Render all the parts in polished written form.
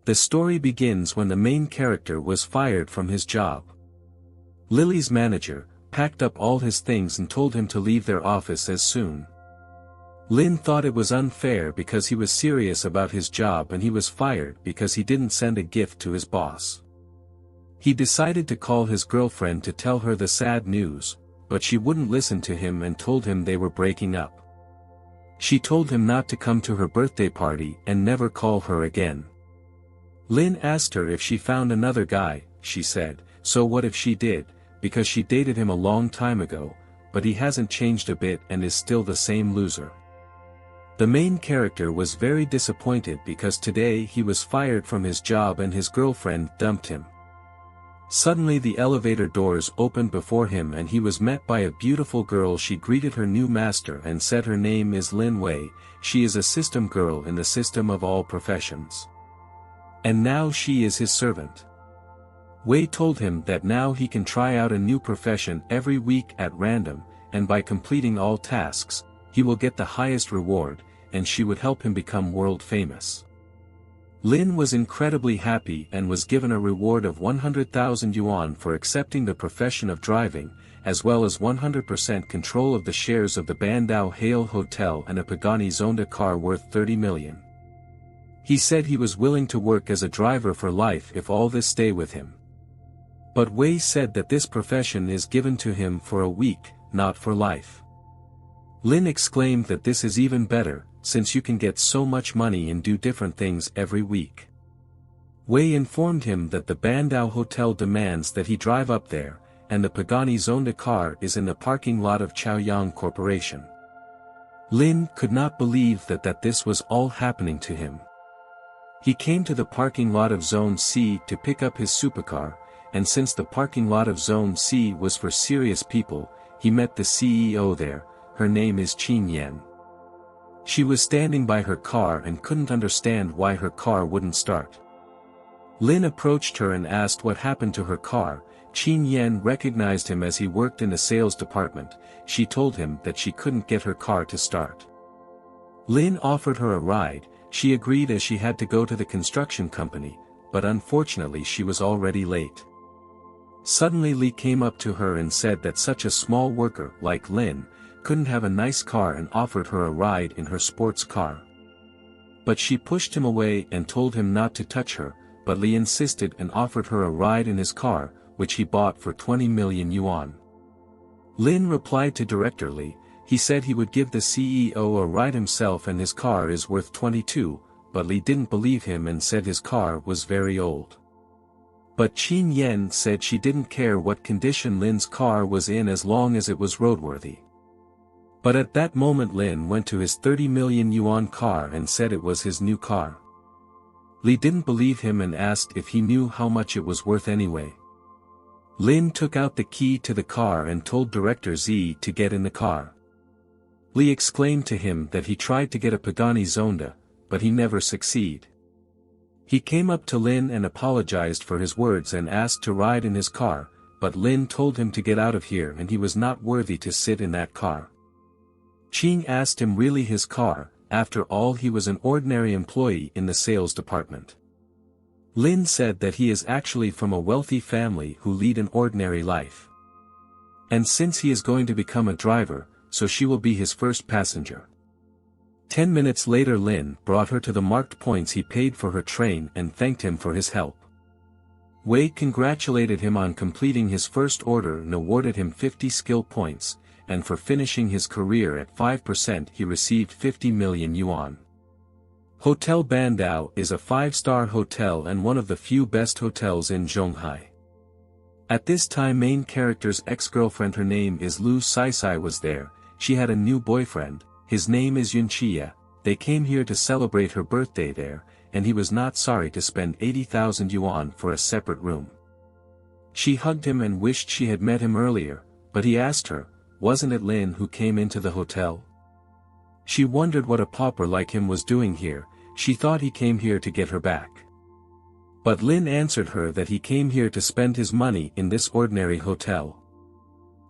The story begins when the main character was fired from his job. Lily's manager packed up all his things and told him to leave their office as soon. Lin thought it was unfair because he was serious about his job and he was fired because he didn't send a gift to his boss. He decided to call his girlfriend to tell her the sad news, but she wouldn't listen to him and told him they were breaking up. She told him not to come to her birthday party and never call her again. Lin asked her if she found another guy. She said, so what if she did, because she dated him a long time ago, but he hasn't changed a bit and is still the same loser. The main character was very disappointed because today he was fired from his job and his girlfriend dumped him. Suddenly the elevator doors opened before him and he was met by a beautiful girl. She greeted her new master and said her name is Lin Wei. She is a system girl in the system of all professions. And now she is his servant. Wei told him that now he can try out a new profession every week at random, and by completing all tasks, he will get the highest reward, and she would help him become world famous. Lin was incredibly happy and was given a reward of 100,000 yuan for accepting the profession of driving, as well as 100% control of the shares of the Bandao Hale Hotel and a Pagani Zonda car worth 30 million. He said he was willing to work as a driver for life if all this stay with him. But Wei said that this profession is given to him for a week, not for life. Lin exclaimed that this is even better, since you can get so much money and do different things every week. Wei informed him that the Bandao Hotel demands that he drive up there, and the Pagani Zonda car is in the parking lot of Chaoyang Corporation. Lin could not believe that this was all happening to him. He came to the parking lot of Zone C to pick up his supercar, and since the parking lot of Zone C was for serious people, he met the CEO there. Her name is Qin Yan. She was standing by her car and couldn't understand why her car wouldn't start. Lin approached her and asked what happened to her car. Qin Yan recognized him as he worked in the sales department. She told him that she couldn't get her car to start. Lin offered her a ride. She agreed as she had to go to the construction company, but unfortunately she was already late. Suddenly Li came up to her and said that such a small worker like Lin couldn't have a nice car and offered her a ride in her sports car. But she pushed him away and told him not to touch her, but Li insisted and offered her a ride in his car, which he bought for 20 million yuan. Lin replied to Director Li. He said he would give the CEO a ride himself and his car is worth 22, but Li didn't believe him and said his car was very old. But Qin Yan said she didn't care what condition Lin's car was in as long as it was roadworthy. But at that moment Lin went to his 30 million yuan car and said it was his new car. Li didn't believe him and asked if he knew how much it was worth anyway. Lin took out the key to the car and told Director Z to get in the car. Li exclaimed to him that he tried to get a Pagani Zonda, but he never succeeded. He came up to Lin and apologized for his words and asked to ride in his car, but Lin told him to get out of here and he was not worthy to sit in that car. Qin asked him really his car. After all he was an ordinary employee in the sales department. Lin said that he is actually from a wealthy family who lead an ordinary life. And since he is going to become a driver, so she will be his first passenger. 10 minutes later Lin brought her to the marked points. He paid for her train and thanked him for his help. Wei congratulated him on completing his first order and awarded him 50 skill points, and for finishing his career at 5% he received 50 million yuan. Hotel Bandao is a 5-star hotel and one of the few best hotels in Zhonghai. At this time main character's ex-girlfriend, her name is Lu Saisai, was there. She had a new boyfriend, his name is Yunqia. They came here to celebrate her birthday there, and he was not sorry to spend 80,000 yuan for a separate room. She hugged him and wished she had met him earlier, but he asked her, wasn't it Lin who came into the hotel? She wondered what a pauper like him was doing here. She thought he came here to get her back. But Lin answered her that he came here to spend his money in this ordinary hotel.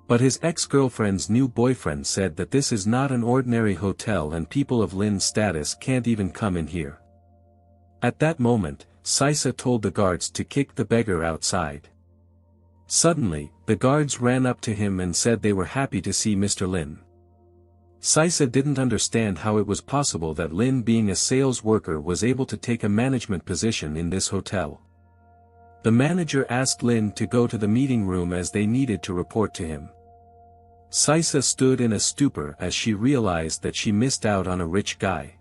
But his ex-girlfriend's new boyfriend said that this is not an ordinary hotel and people of Lin's status can't even come in here. At that moment, Sisa told the guards to kick the beggar outside. Suddenly, the guards ran up to him and said they were happy to see Mr. Lin. Sisa didn't understand how it was possible that Lin, being a sales worker, was able to take a management position in this hotel. The manager asked Lin to go to the meeting room as they needed to report to him. Sisa stood in a stupor as she realized that she missed out on a rich guy.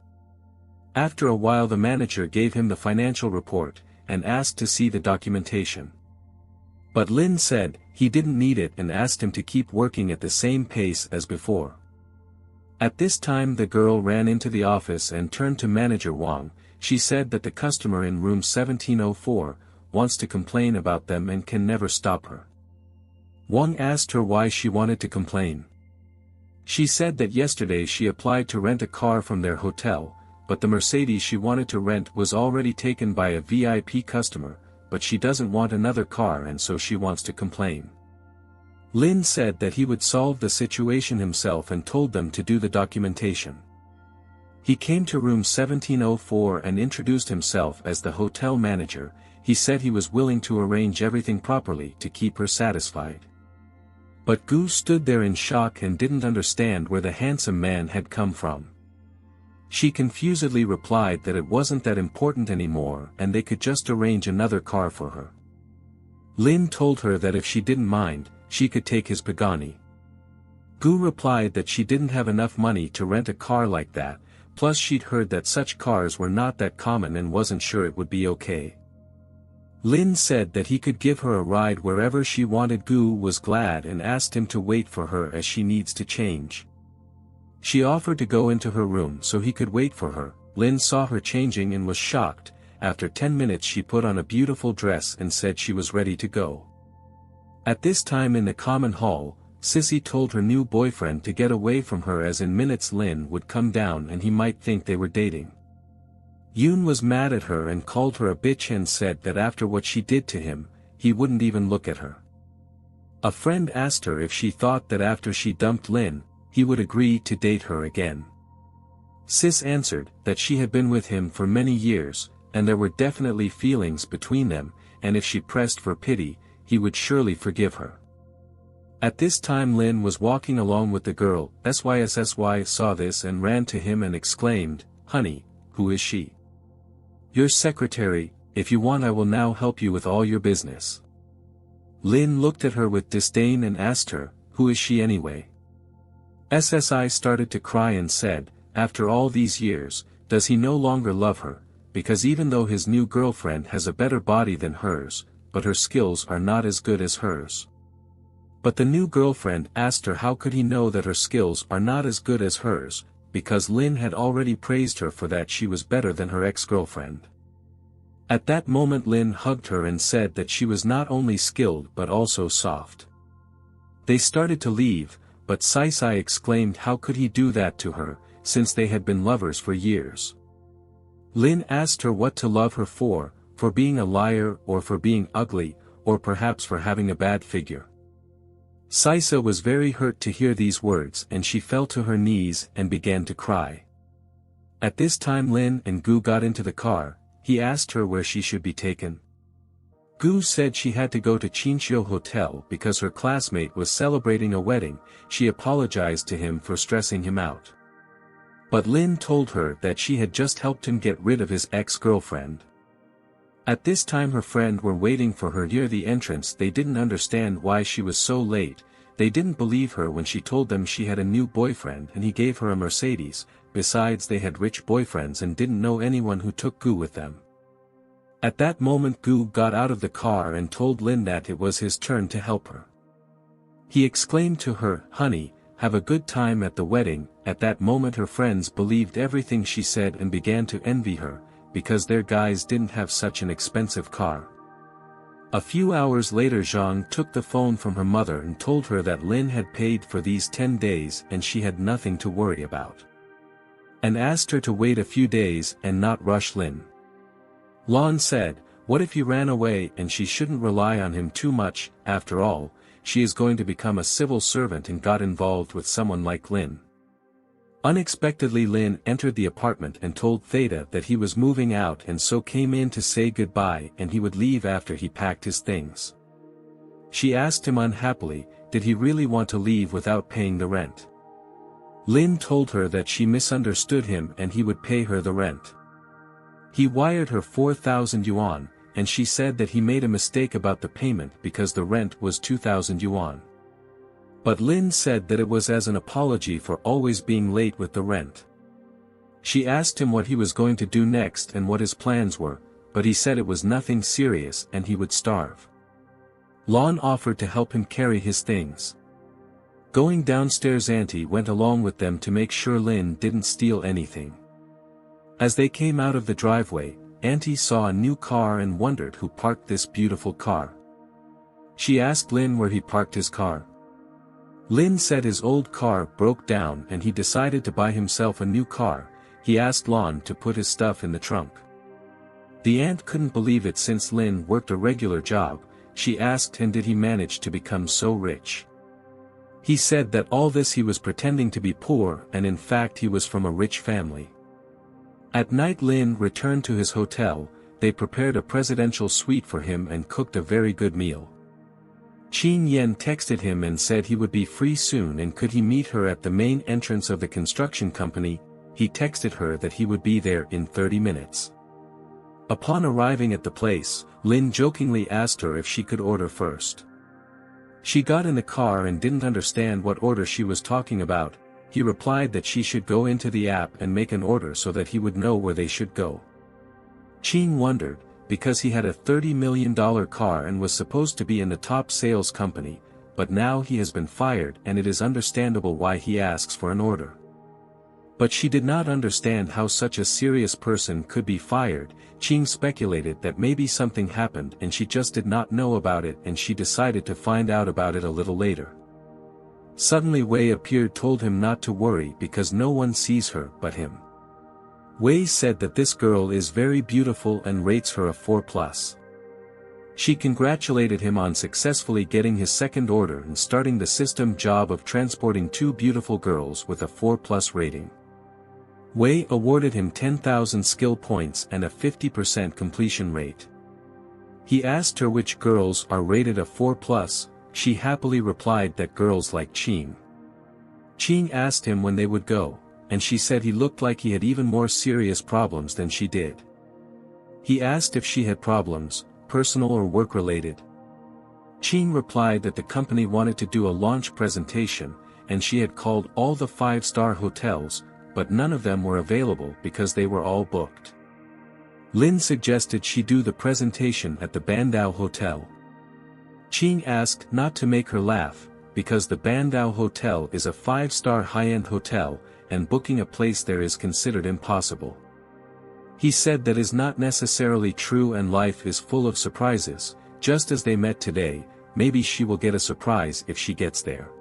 After a while the manager gave him the financial report, and asked to see the documentation. But Lin said he didn't need it and asked him to keep working at the same pace as before. At this time the girl ran into the office and turned to Manager Wang. She said that the customer in room 1704 wants to complain about them and can never stop her. Wang asked her why she wanted to complain. She said that yesterday she applied to rent a car from their hotel, but the Mercedes she wanted to rent was already taken by a VIP customer, but she doesn't want another car and so she wants to complain. Lin said that he would solve the situation himself and told them to do the documentation. He came to room 1704 and introduced himself as the hotel manager. He said he was willing to arrange everything properly to keep her satisfied. But Gu stood there in shock and didn't understand where the handsome man had come from. She confusedly replied that it wasn't that important anymore and they could just arrange another car for her. Lin told her that if she didn't mind, she could take his Pagani. Gu replied that she didn't have enough money to rent a car like that, plus she'd heard that such cars were not that common and wasn't sure it would be okay. Lin said that he could give her a ride wherever she wanted. Gu was glad and asked him to wait for her as she needs to change. She offered to go into her room so he could wait for her. Lin saw her changing and was shocked. After 10 minutes she put on a beautiful dress and said she was ready to go. At this time in the common hall, Sissy told her new boyfriend to get away from her as in minutes Lin would come down and he might think they were dating. Yoon was mad at her and called her a bitch and said that after what she did to him, he wouldn't even look at her. A friend asked her if she thought that after she dumped Lin, he would agree to date her again. Sis answered that she had been with him for many years, and there were definitely feelings between them, and if she pressed for pity, he would surely forgive her. At this time Lin was walking along with the girl. SYSSY saw this and ran to him and exclaimed, "Honey, who is she?" "Your secretary. If you want I will now help you with all your business." Lin looked at her with disdain and asked her, "Who is she anyway?" SSI started to cry and said, after all these years, does he no longer love her, because even though his new girlfriend has a better body than hers, but her skills are not as good as hers. But the new girlfriend asked her how could he know that her skills are not as good as hers, because Lin had already praised her for that she was better than her ex-girlfriend. At that moment Lin hugged her and said that she was not only skilled but also soft. They started to leave, but Sai exclaimed how could he do that to her, since they had been lovers for years. Lin asked her what to love her for being a liar or for being ugly, or perhaps for having a bad figure. Sisa was very hurt to hear these words and she fell to her knees and began to cry. At this time Lin and Gu got into the car. He asked her where she should be taken. Gu said she had to go to Chinchio Hotel because her classmate was celebrating a wedding. She apologized to him for stressing him out. But Lin told her that she had just helped him get rid of his ex-girlfriend. At this time her friend were waiting for her near the entrance. They didn't understand why she was so late. They didn't believe her when she told them she had a new boyfriend and he gave her a Mercedes. Besides they had rich boyfriends and didn't know anyone who took Gu with them. At that moment Gu got out of the car and told Lin that it was his turn to help her. He exclaimed to her, "Honey, have a good time at the wedding." At that moment her friends believed everything she said and began to envy her, because their guys didn't have such an expensive car. A few hours later Zhang took the phone from her mother and told her that Lin had paid for these 10 days and she had nothing to worry about. And asked her to wait a few days and not rush Lin. Lon said, what if he ran away and she shouldn't rely on him too much, after all, she is going to become a civil servant and got involved with someone like Lin. Unexpectedly Lin entered the apartment and told Theta that he was moving out and so came in to say goodbye and he would leave after he packed his things. She asked him unhappily, did he really want to leave without paying the rent? Lin told her that she misunderstood him and he would pay her the rent. He wired her 4,000 yuan, and she said that he made a mistake about the payment because the rent was 2,000 yuan. But Lin said that it was as an apology for always being late with the rent. She asked him what he was going to do next and what his plans were, but he said it was nothing serious and he would starve. Lon offered to help him carry his things. Going downstairs, Auntie went along with them to make sure Lin didn't steal anything. As they came out of the driveway, Auntie saw a new car and wondered who parked this beautiful car. She asked Lin where he parked his car. Lin said his old car broke down and he decided to buy himself a new car. He asked Lon to put his stuff in the trunk. The aunt couldn't believe it since Lin worked a regular job. She asked him did he manage to become so rich. He said that all this he was pretending to be poor and in fact he was from a rich family. At night Lin returned to his hotel. They prepared a presidential suite for him and cooked a very good meal. Qin Yen texted him and said he would be free soon and could he meet her at the main entrance of the construction company. He texted her that he would be there in 30 minutes. Upon arriving at the place, Lin jokingly asked her if she could order first. She got in the car and didn't understand what order she was talking about. He replied that she should go into the app and make an order so that he would know where they should go. Qin wondered, because he had a $30 million car and was supposed to be in the top sales company, but now he has been fired and it is understandable why he asks for an order. But she did not understand how such a serious person could be fired. Qin speculated that maybe something happened and she just did not know about it and she decided to find out about it a little later. Suddenly Wei appeared, told him not to worry because no one sees her but him. Wei said that this girl is very beautiful and rates her a 4+. She congratulated him on successfully getting his second order and starting the system job of transporting two beautiful girls with a 4+ rating. Wei awarded him 10,000 skill points and a 50% completion rate. He asked her which girls are rated a 4+, she happily replied that girls like Qin. Qin asked him when they would go, and she said he looked like he had even more serious problems than she did. He asked if she had problems, personal or work-related. Qin replied that the company wanted to do a launch presentation, and she had called all the 5-star hotels, but none of them were available because they were all booked. Lin suggested she do the presentation at the Bandao Hotel. Qin asked not to make her laugh, because the Bandao Hotel is a 5-star high-end hotel, and booking a place there is considered impossible. He said that is not necessarily true and life is full of surprises. Just as they met today, maybe she will get a surprise if she gets there.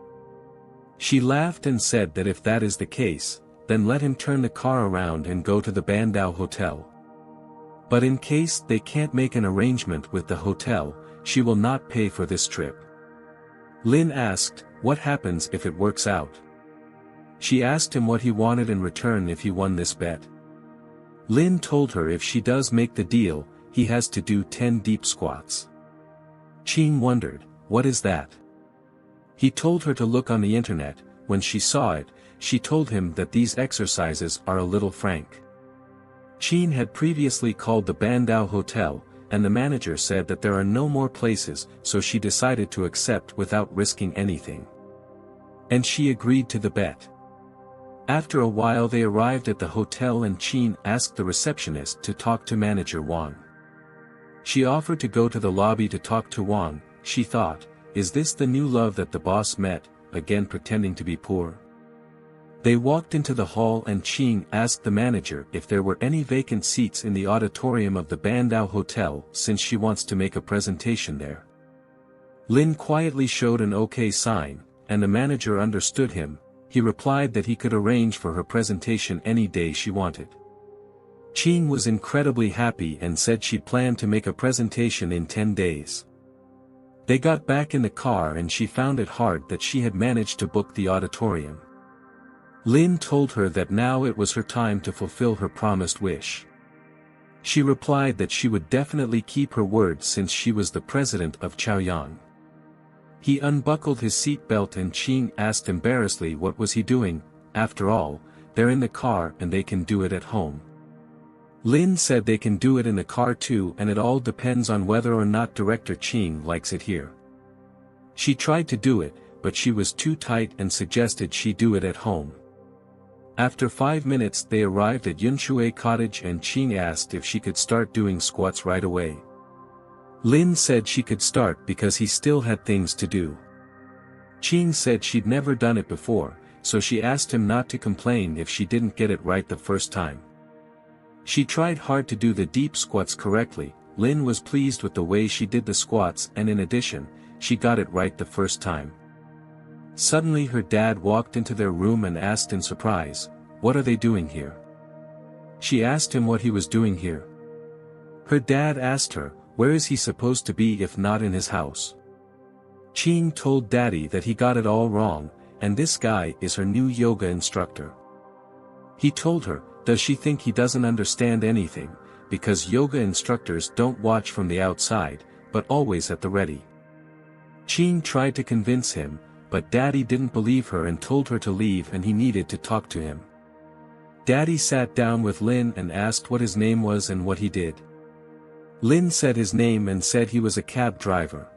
She laughed and said that if that is the case, then let him turn the car around and go to the Bandao Hotel. But in case they can't make an arrangement with the hotel, she will not pay for this trip. Lin asked, what happens if it works out? She asked him what he wanted in return if he won this bet. Lin told her if she does make the deal, he has to do 10 deep squats. Qin wondered, what is that? He told her to look on the internet. When she saw it, she told him that these exercises are a little frank. Qin had previously called the Bandao Hotel, and the manager said that there are no more places, so she decided to accept without risking anything. And she agreed to the bet. After a while they arrived at the hotel and Qin asked the receptionist to talk to manager Wang. She offered to go to the lobby to talk to Wang. She thought, is this the new love that the boss met, again pretending to be poor? They walked into the hall and Qin asked the manager if there were any vacant seats in the auditorium of the Bandao Hotel since she wants to make a presentation there. Lin quietly showed an OK sign, and the manager understood him. He replied that he could arrange for her presentation any day she wanted. Qin was incredibly happy and said she planned to make a presentation in 10 days. They got back in the car and she found it hard that she had managed to book the auditorium. Lin told her that now it was her time to fulfill her promised wish. She replied that she would definitely keep her word since she was the president of Chaoyang. He unbuckled his seatbelt and Qing asked embarrassedly what was he doing. After all, they're in the car and they can do it at home. Lin said they can do it in the car too, and it all depends on whether or not Director Qing likes it here. She tried to do it, but she was too tight and suggested she do it at home. After 5 minutes they arrived at Yunshui Cottage and Qing asked if she could start doing squats right away. Lin said she could start because he still had things to do. Qing said she'd never done it before, so she asked him not to complain if she didn't get it right the first time. She tried hard to do the deep squats correctly. Lin was pleased with the way she did the squats, and in addition, she got it right the first time. Suddenly her dad walked into their room and asked in surprise, "What are they doing here?" She asked him what he was doing here. Her dad asked her, where is he supposed to be if not in his house? Qing told Daddy that he got it all wrong, and this guy is her new yoga instructor. He told her, does she think he doesn't understand anything, because yoga instructors don't watch from the outside, but always at the ready. Qing tried to convince him, but Daddy didn't believe her and told her to leave and he needed to talk to him. Daddy sat down with Lin and asked what his name was and what he did. Lin said his name and said he was a cab driver.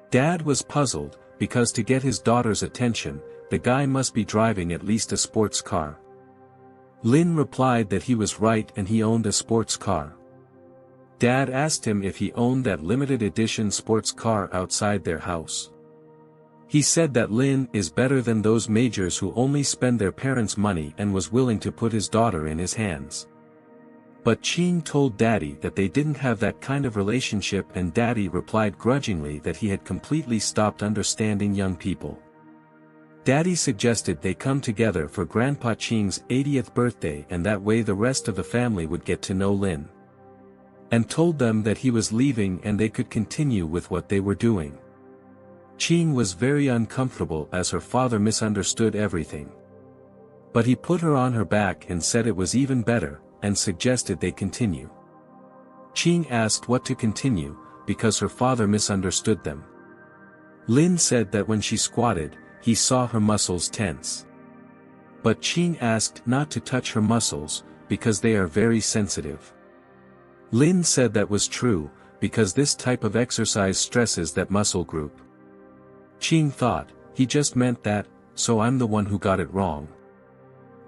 Dad was puzzled, because to get his daughter's attention, the guy must be driving at least a sports car. Lin replied that he was right and he owned a sports car. Dad asked him if he owned that limited edition sports car outside their house. He said that Lin is better than those majors who only spend their parents' money and was willing to put his daughter in his hands. But Qing told Daddy that they didn't have that kind of relationship, and Daddy replied grudgingly that he had completely stopped understanding young people. Daddy suggested they come together for Grandpa Qing's 80th birthday, and that way the rest of the family would get to know Lin. And told them that he was leaving and they could continue with what they were doing. Qing was very uncomfortable as her father misunderstood everything. But he put her on her back and said it was even better, and suggested they continue. Qing asked what to continue, because her father misunderstood them. Lin said that when she squatted, he saw her muscles tense. But Qing asked not to touch her muscles, because they are very sensitive. Lin said that was true, because this type of exercise stresses that muscle group. Qing thought, he just meant that, so I'm the one who got it wrong.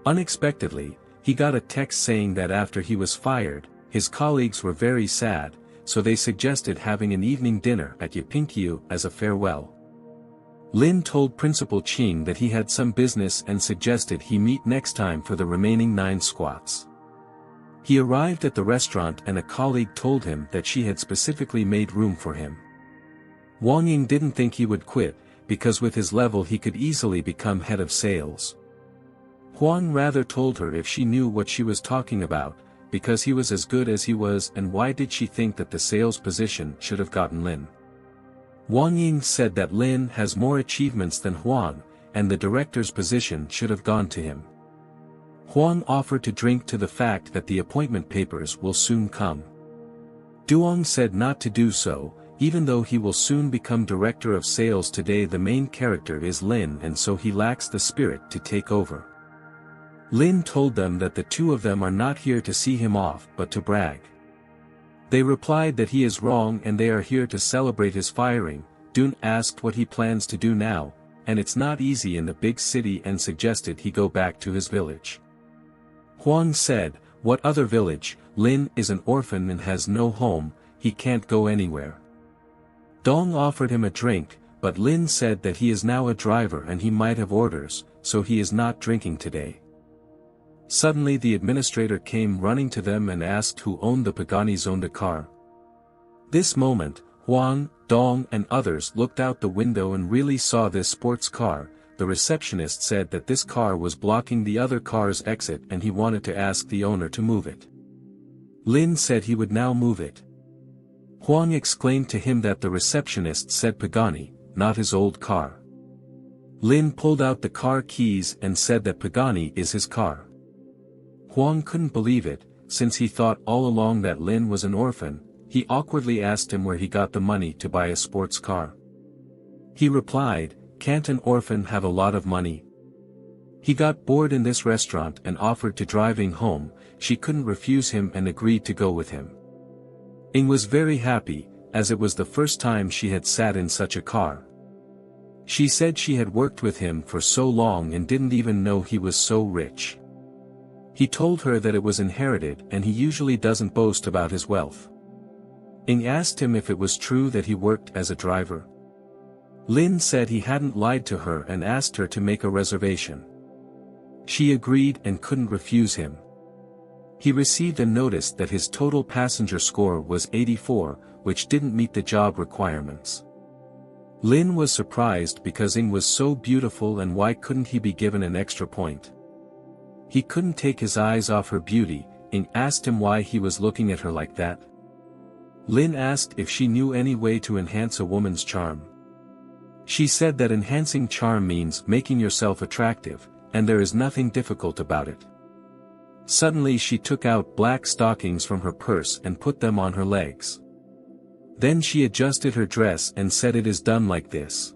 Unexpectedly, he got a text saying that after he was fired, his colleagues were very sad, so they suggested having an evening dinner at Yapingqiu as a farewell. Lin told Principal Qing that he had some business and suggested he meet next time for the remaining 9 squats. He arrived at the restaurant and a colleague told him that she had specifically made room for him. Wang Ying didn't think he would quit, because with his level he could easily become head of sales. Huang rather told her if she knew what she was talking about, because he was as good as he was, and why did she think that the sales position should have gotten Lin. Wang Ying said that Lin has more achievements than Huang, and the director's position should have gone to him. Huang offered to drink to the fact that the appointment papers will soon come. Duong said not to do so, even though he will soon become director of sales. Today the main character is Lin, and so he lacks the spirit to take over. Lin told them that the two of them are not here to see him off but to brag. They replied that he is wrong and they are here to celebrate his firing. Dun asked what he plans to do now, and it's not easy in the big city, and suggested he go back to his village. Huang said, what other village? Lin is an orphan and has no home, he can't go anywhere. Dong offered him a drink, but Lin said that he is now a driver and he might have orders, so he is not drinking today. Suddenly the administrator came running to them and asked who owned the Pagani's owned a car. This moment, Huang, Dong and others looked out the window and really saw this sports car. The receptionist said that this car was blocking the other car's exit and he wanted to ask the owner to move it. Lin said he would now move it. Huang explained to him that the receptionist said Pagani, not his old car. Lin pulled out the car keys and said that Pagani is his car. Huang couldn't believe it, since he thought all along that Lin was an orphan. He awkwardly asked him where he got the money to buy a sports car. He replied, "Can't an orphan have a lot of money?" He got bored in this restaurant and offered to drive Ing home. She couldn't refuse him and agreed to go with him. Ing was very happy, as it was the first time she had sat in such a car. She said she had worked with him for so long and didn't even know he was so rich. He told her that it was inherited and he usually doesn't boast about his wealth. Ing asked him if it was true that he worked as a driver. Lin said he hadn't lied to her and asked her to make a reservation. She agreed and couldn't refuse him. He received a notice that his total passenger score was 84, which didn't meet the job requirements. Lin was surprised because Ing was so beautiful, and why couldn't he be given an extra point? He couldn't take his eyes off her beauty. Ing asked him why he was looking at her like that. Lin asked if she knew any way to enhance a woman's charm. She said that enhancing charm means making yourself attractive, and there is nothing difficult about it. Suddenly she took out black stockings from her purse and put them on her legs. Then she adjusted her dress and said, "It is done like this."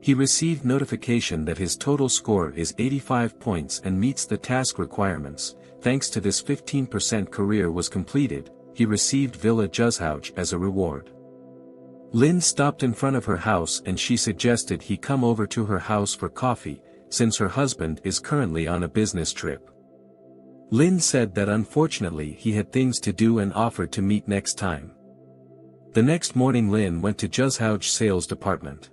He received notification that his total score is 85 points and meets the task requirements. Thanks to this 15% career was completed. He received Villa Juzhouch as a reward. Lin stopped in front of her house and she suggested he come over to her house for coffee, since her husband is currently on a business trip. Lin said that unfortunately he had things to do and offered to meet next time. The next morning Lin went to Juzhouch sales department.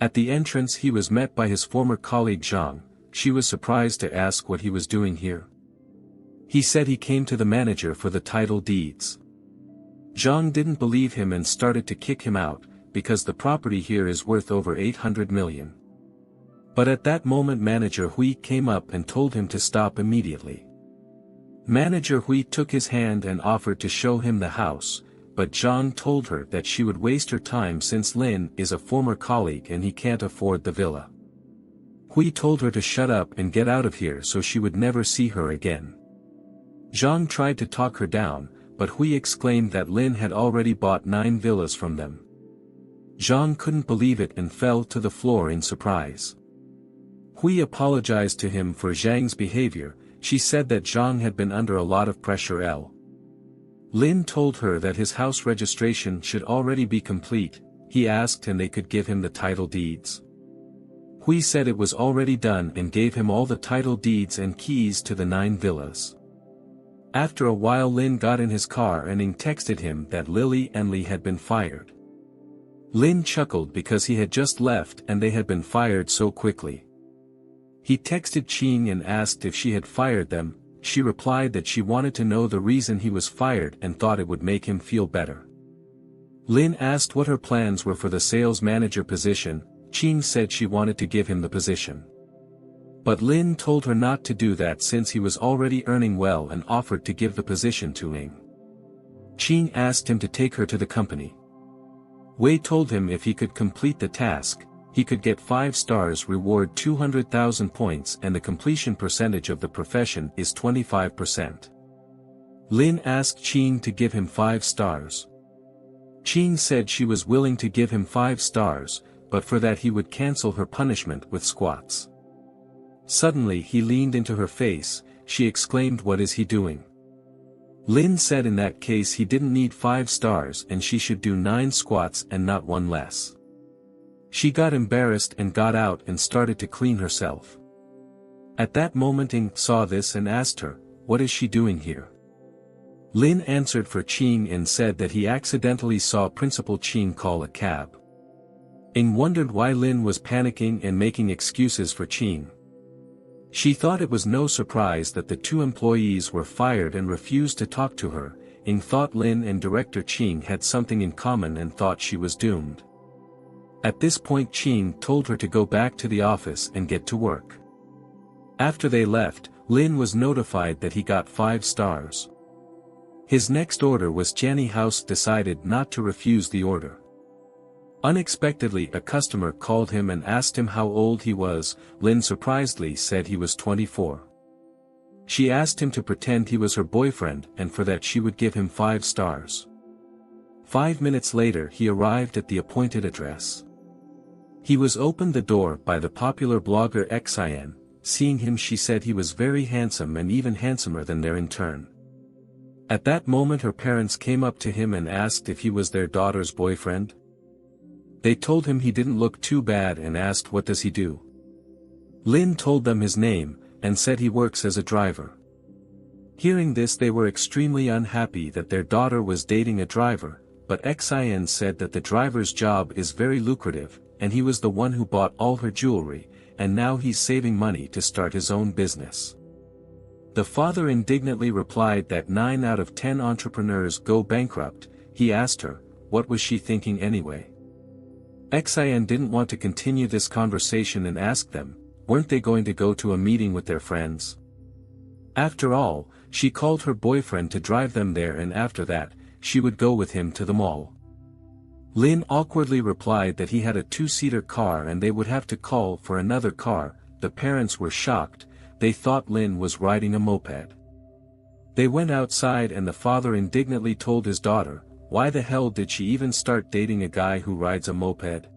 At the entrance he was met by his former colleague Zhang. She was surprised to ask what he was doing here. He said he came to the manager for the title deeds. Zhang didn't believe him and started to kick him out, because the property here is worth over 800 million. But at that moment Manager Hui came up and told him to stop immediately. Manager Hui took his hand and offered to show him the house, but Zhang told her that she would waste her time since Lin is a former colleague and he can't afford the villa. Hui told her to shut up and get out of here so she would never see her again. Zhang tried to talk her down, but Hui exclaimed that Lin had already bought 9 villas from them. Zhang couldn't believe it and fell to the floor in surprise. Hui apologized to him for Zhang's behavior. She said that Zhang had been under a lot of pressure. Lin told her that his house registration should already be complete. He asked and they could give him the title deeds. Hui said it was already done and gave him all the title deeds and keys to the 9 villas. After a while Lin got in his car and Ing texted him that Lily and Li had been fired. Lin chuckled because he had just left and they had been fired so quickly. He texted Qing and asked if she had fired them. She replied that she wanted to know the reason he was fired and thought it would make him feel better. Lin asked what her plans were for the sales manager position. Qing said she wanted to give him the position. But Lin told her not to do that since he was already earning well and offered to give the position to Ing. Qing asked him to take her to the company. Wei told him if he could complete the task, he could get 5 stars, reward 200,000 points, and the completion percentage of the profession is 25%. Lin asked Qing to give him 5 stars. Qing said she was willing to give him 5 stars, but for that he would cancel her punishment with squats. Suddenly he leaned into her face. She exclaimed, "What is he doing?" Lin said in that case he didn't need 5 stars and she should do 9 squats and not 1 less. She got embarrassed and got out and started to clean herself. At that moment Ing saw this and asked her, "What is she doing here?" Lin answered for Qing and said that he accidentally saw Principal Qing call a cab. Ing wondered why Lin was panicking and making excuses for Qing. She thought it was no surprise that the 2 employees were fired and refused to talk to her. Ing thought Lin and Director Qing had something in common and thought she was doomed. At this point Qing told her to go back to the office and get to work. After they left, Lin was notified that he got 5 stars. His next order was Jianni House decided not to refuse the order. Unexpectedly a customer called him and asked him how old he was. Lin surprisedly said he was 24. She asked him to pretend he was her boyfriend and for that she would give him 5 stars. 5 minutes later he arrived at the appointed address. He was opened the door by the popular blogger Xin. Seeing him she said he was very handsome and even handsomer than their intern. At that moment her parents came up to him and asked if he was their daughter's boyfriend. They told him he didn't look too bad and asked what does he do. Lin told them his name, and said he works as a driver. Hearing this they were extremely unhappy that their daughter was dating a driver, but Xin said that the driver's job is very lucrative, and he was the one who bought all her jewelry, and now he's saving money to start his own business. The father indignantly replied that 9 out of 10 entrepreneurs go bankrupt. He asked her, what was she thinking anyway? Xin didn't want to continue this conversation and asked them, weren't they going to go to a meeting with their friends? After all, she called her boyfriend to drive them there and after that, she would go with him to the mall. Lin awkwardly replied that he had a 2-seater car and they would have to call for another car. The parents were shocked, they thought Lin was riding a moped. They went outside and the father indignantly told his daughter, why the hell did she even start dating a guy who rides a moped?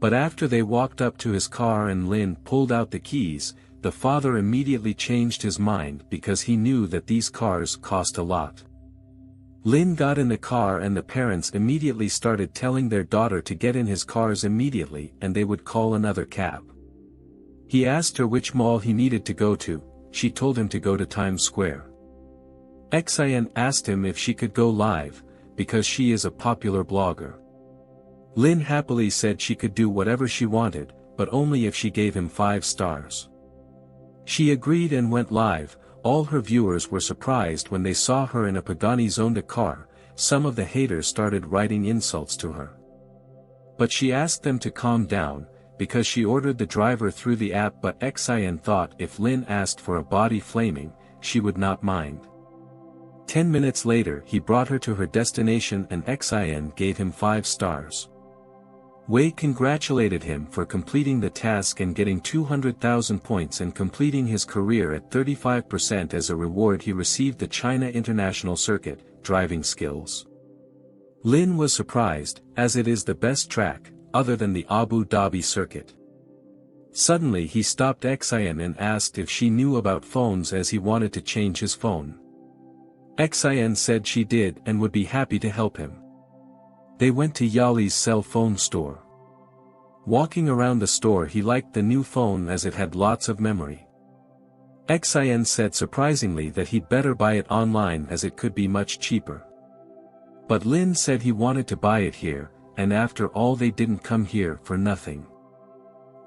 But after they walked up to his car and Lin pulled out the keys, the father immediately changed his mind because he knew that these cars cost a lot. Lin got in the car and the parents immediately started telling their daughter to get in his cars immediately and they would call another cab. He asked her which mall he needed to go to. She told him to go to Times Square. Xin asked him if she could go live, because she is a popular blogger. Lin happily said she could do whatever she wanted, but only if she gave him 5 stars. She agreed and went live. All her viewers were surprised when they saw her in a Pagani-zoned car. Some of the haters started writing insults to her. But she asked them to calm down, because she ordered the driver through the app, but Xin thought if Lin asked for a body flaming, she would not mind. 10 minutes later he brought her to her destination and Xin gave him 5 stars. Wei congratulated him for completing the task and getting 200,000 points and completing his career at 35%. As a reward he received the China International Circuit, driving skills. Lin was surprised, as it is the best track, other than the Abu Dhabi circuit. Suddenly he stopped Xin and asked if she knew about phones as he wanted to change his phone. Xin said she did and would be happy to help him. They went to Yali's cell phone store. Walking around the store he liked the new phone as it had lots of memory. Xin said surprisingly that he'd better buy it online as it could be much cheaper. But Lin said he wanted to buy it here, and after all they didn't come here for nothing.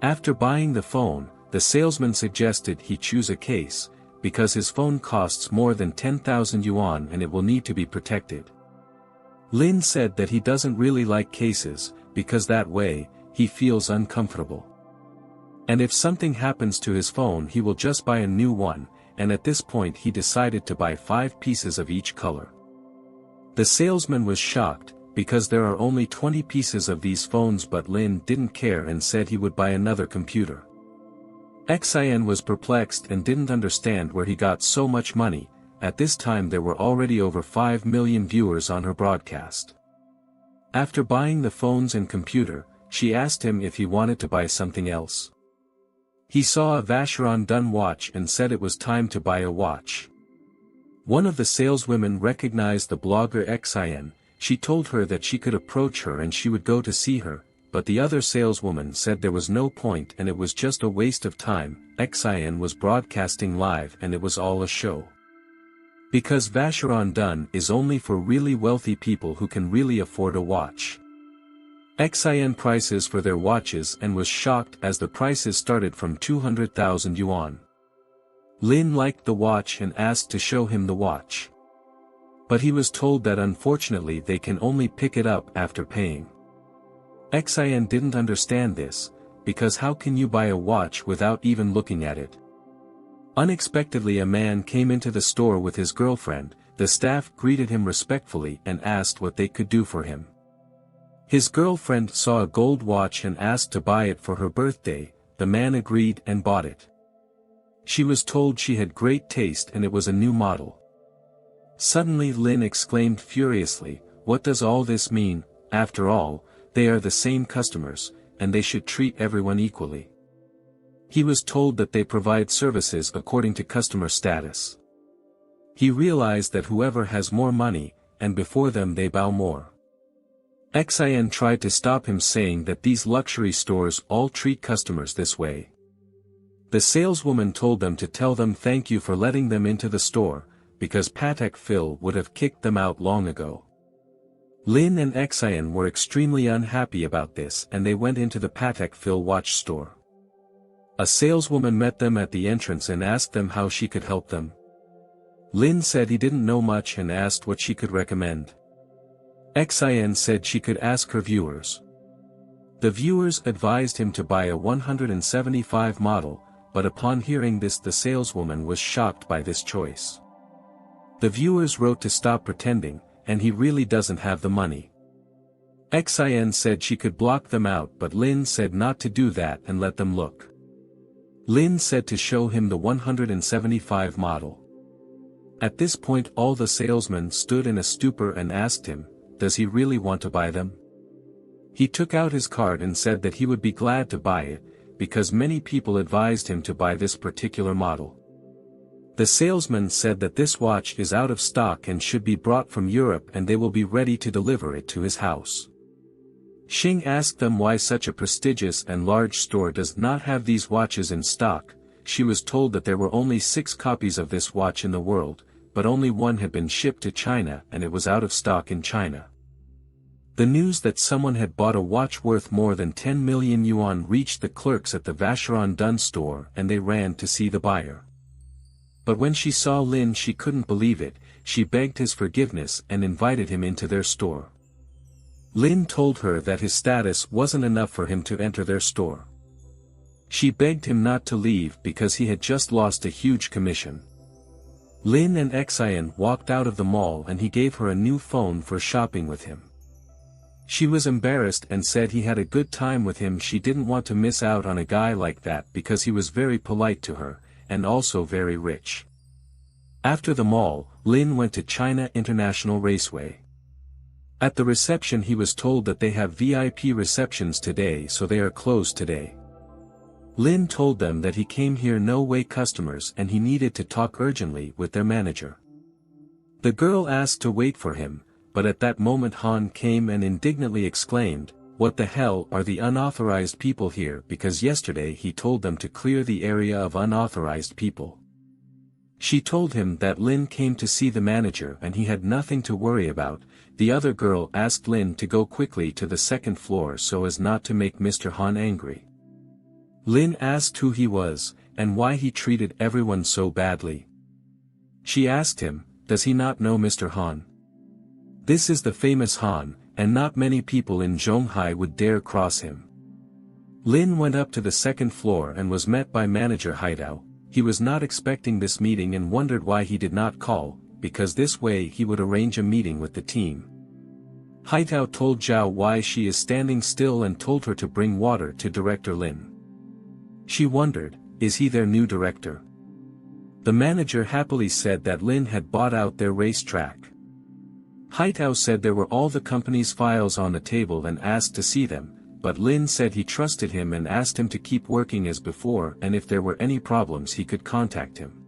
After buying the phone, the salesman suggested he choose a case, because his phone costs more than 10,000 yuan and it will need to be protected. Lin said that he doesn't really like cases, because that way, he feels uncomfortable. And if something happens to his phone he will just buy a new one, and at this point he decided to buy 5 pieces of each color. The salesman was shocked, because there are only 20 pieces of these phones, but Lin didn't care and said he would buy another computer. Xin was perplexed and didn't understand where he got so much money. At this time there were already over 5 million viewers on her broadcast. After buying the phones and computer, she asked him if he wanted to buy something else. He saw a Vacheron Done watch and said it was time to buy a watch. One of the saleswomen recognized the blogger Xin. She told her that she could approach her and she would go to see her, but the other saleswoman said there was no point and it was just a waste of time. Xin was broadcasting live and it was all a show. Because Vacheron Done is only for really wealthy people who can really afford a watch. Xin prices for their watches and was shocked as the prices started from 200,000 yuan. Lin liked the watch and asked to show him the watch. But he was told that unfortunately they can only pick it up after paying. Xin didn't understand this, because how can you buy a watch without even looking at it? Unexpectedly a man came into the store with his girlfriend. The staff greeted him respectfully and asked what they could do for him. His girlfriend saw a gold watch and asked to buy it for her birthday. The man agreed and bought it. She was told she had great taste and it was a new model. Suddenly Lin exclaimed furiously, "What does all this mean? After all, they are the same customers, and they should treat everyone equally." He was told that they provide services according to customer status. He realized that whoever has more money, and before them they bow more. Xin tried to stop him, saying that these luxury stores all treat customers this way. The saleswoman told them to tell them thank you for letting them into the store, because Patek Phil would have kicked them out long ago. Lin and Xin were extremely unhappy about this and they went into the Patek Phil watch store. A saleswoman met them at the entrance and asked them how she could help them. Lin said he didn't know much and asked what she could recommend. Xin said she could ask her viewers. The viewers advised him to buy a 175 model, but upon hearing this the saleswoman was shocked by this choice. The viewers wrote to stop pretending, and he really doesn't have the money. Xin said she could block them out, but Lin said not to do that and let them look. Lin said to show him the 175 model. At this point all the salesmen stood in a stupor and asked him, does he really want to buy them? He took out his card and said that he would be glad to buy it, because many people advised him to buy this particular model. The salesman said that this watch is out of stock and should be brought from Europe and they will be ready to deliver it to his house. Xing asked them why such a prestigious and large store does not have these watches in stock. She was told that there were only 6 copies of this watch in the world, but only one had been shipped to China and it was out of stock in China. The news that someone had bought a watch worth more than 10 million yuan reached the clerks at the Vacheron Dunn store and they ran to see the buyer. But when she saw Lin she couldn't believe it. She begged his forgiveness and invited him into their store. Lin told her that his status wasn't enough for him to enter their store. She begged him not to leave because he had just lost a huge commission. Lin and Xin walked out of the mall and he gave her a new phone for shopping with him. She was embarrassed and said he had a good time with him. She didn't want to miss out on a guy like that because he was very polite to her, and also very rich. After the mall, Lin went to China International Raceway. At the reception he was told that they have VIP receptions today, so they are closed today. Lin told them that he came here no way customers and he needed to talk urgently with their manager. The girl asked to wait for him, but at that moment Han came and indignantly exclaimed, "What the hell are the unauthorized people here?" because yesterday he told them to clear the area of unauthorized people. She told him that Lin came to see the manager and he had nothing to worry about. The other girl asked Lin to go quickly to the second floor so as not to make Mr. Han angry. Lin asked who he was, and why he treated everyone so badly. She asked him, does he not know Mr. Han? This is the famous Han, and not many people in Zhonghai would dare cross him. Lin went up to the second floor and was met by manager Haidao. He was not expecting this meeting and wondered why he did not call, because this way he would arrange a meeting with the team. Haidao told Zhao why she is standing still and told her to bring water to Director Lin. She wondered, is he their new director? The manager happily said that Lin had bought out their racetrack. Haitao said there were all the company's files on the table and asked to see them, but Lin said he trusted him and asked him to keep working as before and if there were any problems he could contact him.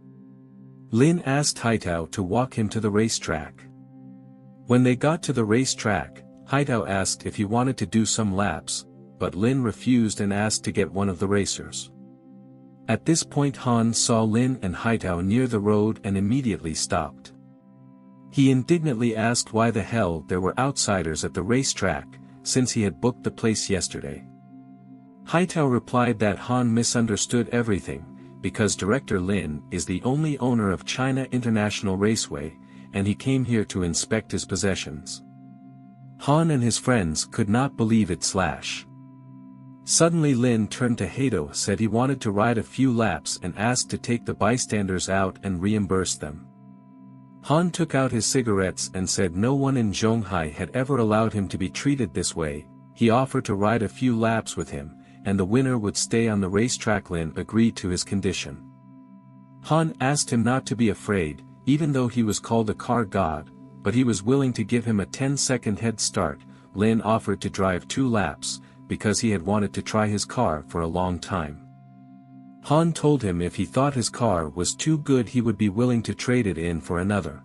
Lin asked Haitao to walk him to the racetrack. When they got to the racetrack, Haitao asked if he wanted to do some laps, but Lin refused and asked to get one of the racers. At this point Han saw Lin and Haitao near the road and immediately stopped. He indignantly asked why the hell there were outsiders at the racetrack, since he had booked the place yesterday. Haitao replied that Han misunderstood everything, because Director Lin is the only owner of China International Raceway, and he came here to inspect his possessions. Han and his friends could not believe it. Suddenly Lin turned to Haito, said he wanted to ride a few laps and asked to take the bystanders out and reimburse them. Han took out his cigarettes and said no one in Zhonghai had ever allowed him to be treated this way, he offered to ride a few laps with him, and the winner would stay on the racetrack. Lin agreed to his condition. Han asked him not to be afraid, even though he was called a car god, but he was willing to give him a 10-second head start. Lin offered to drive 2 laps, because he had wanted to try his car for a long time. Han told him if he thought his car was too good he would be willing to trade it in for another.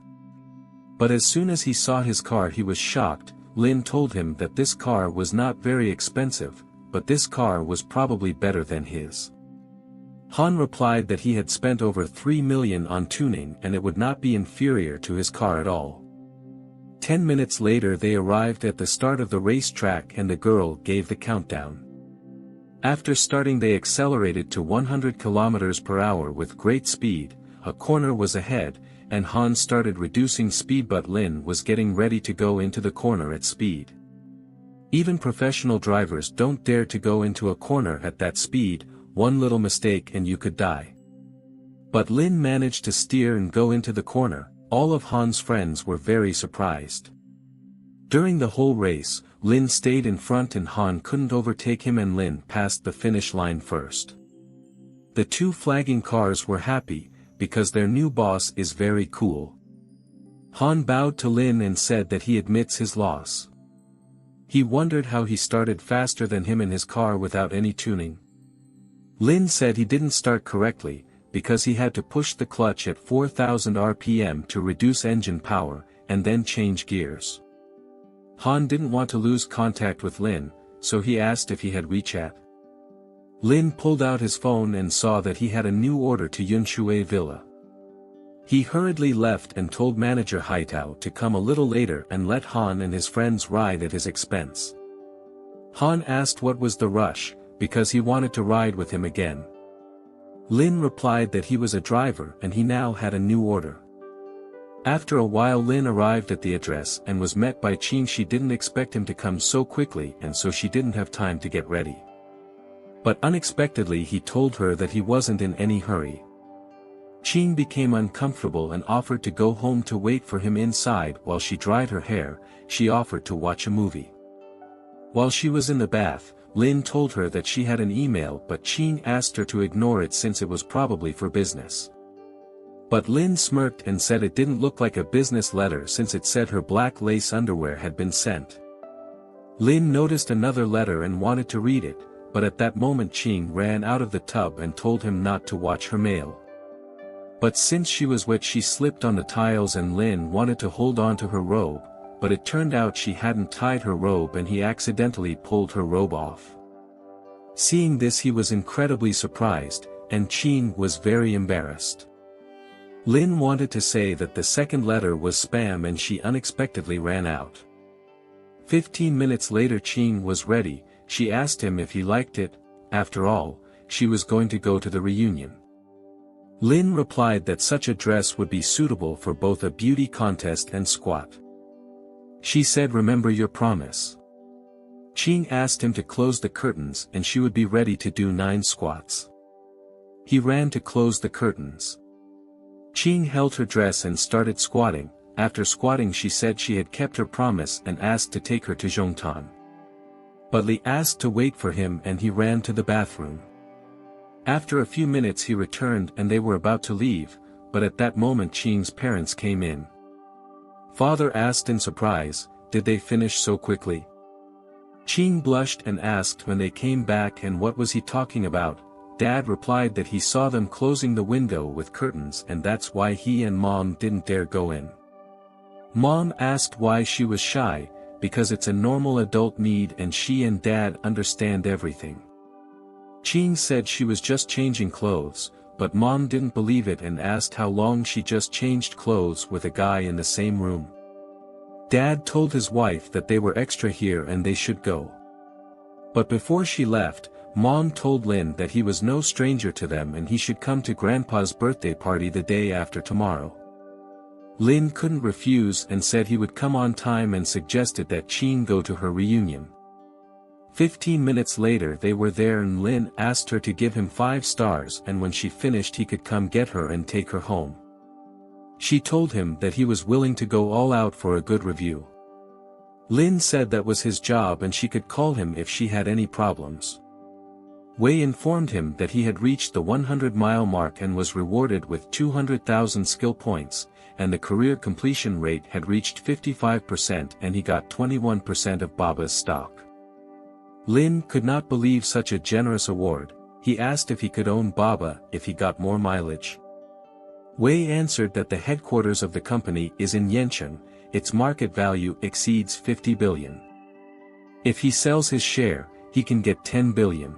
But as soon as he saw his car he was shocked. Lin told him that this car was not very expensive, but this car was probably better than his. Han replied that he had spent over 3 million on tuning and it would not be inferior to his car at all. 10 minutes later they arrived at the start of the racetrack and the girl gave the countdown. After starting they accelerated to 100 km per hour with great speed. A corner was ahead, and Han started reducing speed, but Lin was getting ready to go into the corner at speed. Even professional drivers don't dare to go into a corner at that speed. One little mistake and you could die. But Lin managed to steer and go into the corner. All of Han's friends were very surprised. During the whole race, Lin stayed in front and Han couldn't overtake him, and Lin passed the finish line first. The 2 flagging cars were happy, because their new boss is very cool. Han bowed to Lin and said that he admits his loss. He wondered how he started faster than him in his car without any tuning. Lin said he didn't start correctly, because he had to push the clutch at 4,000 RPM to reduce engine power, and then change gears. Han didn't want to lose contact with Lin, so he asked if he had WeChat. Lin pulled out his phone and saw that he had a new order to Yunshui Villa. He hurriedly left and told manager Haitao to come a little later and let Han and his friends ride at his expense. Han asked what was the rush, because he wanted to ride with him again. Lin replied that he was a driver and he now had a new order. After a while Lin arrived at the address and was met by Qing. She didn't expect him to come so quickly, and so she didn't have time to get ready. But unexpectedly he told her that he wasn't in any hurry. Qing became uncomfortable and offered to go home to wait for him inside while she dried her hair. She offered to watch a movie. While she was in the bath, Lin told her that she had an email, but Qing asked her to ignore it since it was probably for business. But Lin smirked and said it didn't look like a business letter since it said her black lace underwear had been sent. Lin noticed another letter and wanted to read it, but at that moment Qing ran out of the tub and told him not to watch her mail. But since she was wet she slipped on the tiles and Lin wanted to hold on to her robe, but it turned out she hadn't tied her robe and he accidentally pulled her robe off. Seeing this he was incredibly surprised, and Qing was very embarrassed. Lin wanted to say that the second letter was spam and she unexpectedly ran out. 15 minutes later Qing was ready. She asked him if he liked it. After all, she was going to go to the reunion. Lin replied that such a dress would be suitable for both a beauty contest and squat. She said, "Remember your promise." Qing asked him to close the curtains and she would be ready to do 9 squats. He ran to close the curtains. Qing held her dress and started squatting. After squatting she said she had kept her promise and asked to take her to Zhongtan. But Li asked to wait for him and he ran to the bathroom. After a few minutes he returned and they were about to leave, but at that moment Qing's parents came in. Father asked in surprise, "Did they finish so quickly?" Qing blushed and asked when they came back and what was he talking about. Dad replied that he saw them closing the window with curtains and that's why he and Mom didn't dare go in. Mom asked why she was shy, because it's a normal adult need and she and Dad understand everything. Qing said she was just changing clothes, but Mom didn't believe it and asked how long she just changed clothes with a guy in the same room. Dad told his wife that they were extra here and they should go. But before she left, Mom told Lin that he was no stranger to them and he should come to Grandpa's birthday party the day after tomorrow. Lin couldn't refuse and said he would come on time and suggested that Qing go to her reunion. 15 minutes later they were there and Lin asked her to give him 5 stars and when she finished he could come get her and take her home. She told him that he was willing to go all out for a good review. Lin said that was his job and she could call him if she had any problems. Wei informed him that he had reached the 100-mile mark and was rewarded with 200,000 skill points, and the career completion rate had reached 55% and he got 21% of Baba's stock. Lin could not believe such a generous award. He asked if he could own Baba if he got more mileage. Wei answered that the headquarters of the company is in Yencheng, its market value exceeds 50 billion. If he sells his share, he can get 10 billion.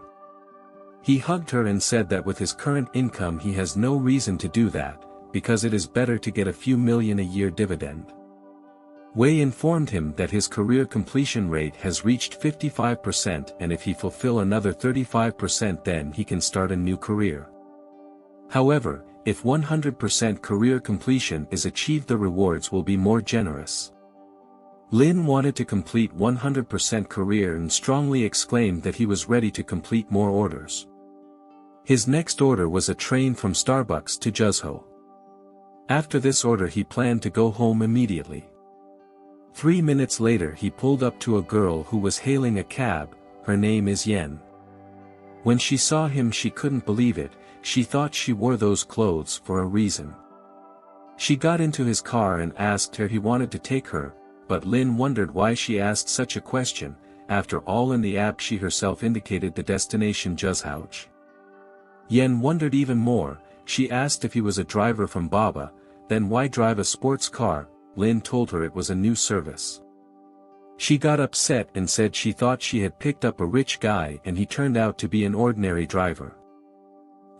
He hugged her and said that with his current income he has no reason to do that, because it is better to get a few million a year dividend. Wei informed him that his career completion rate has reached 55% and if he fulfill another 35% then he can start a new career. However, if 100% career completion is achieved the rewards will be more generous. Lin wanted to complete 100% career and strongly exclaimed that he was ready to complete more orders. His next order was a train from Starbucks to Zhuzhou. After this order he planned to go home immediately. 3 minutes later he pulled up to a girl who was hailing a cab. Her name is Yen. When she saw him she couldn't believe it, she thought she wore those clothes for a reason. She got into his car and asked where he wanted to take her, but Lin wondered why she asked such a question. After all, in the app she herself indicated the destination Zhuzhou. Yen wondered even more. She asked if he was a driver from Baba, then why drive a sports car? Lin told her it was a new service. She got upset and said she thought she had picked up a rich guy and he turned out to be an ordinary driver.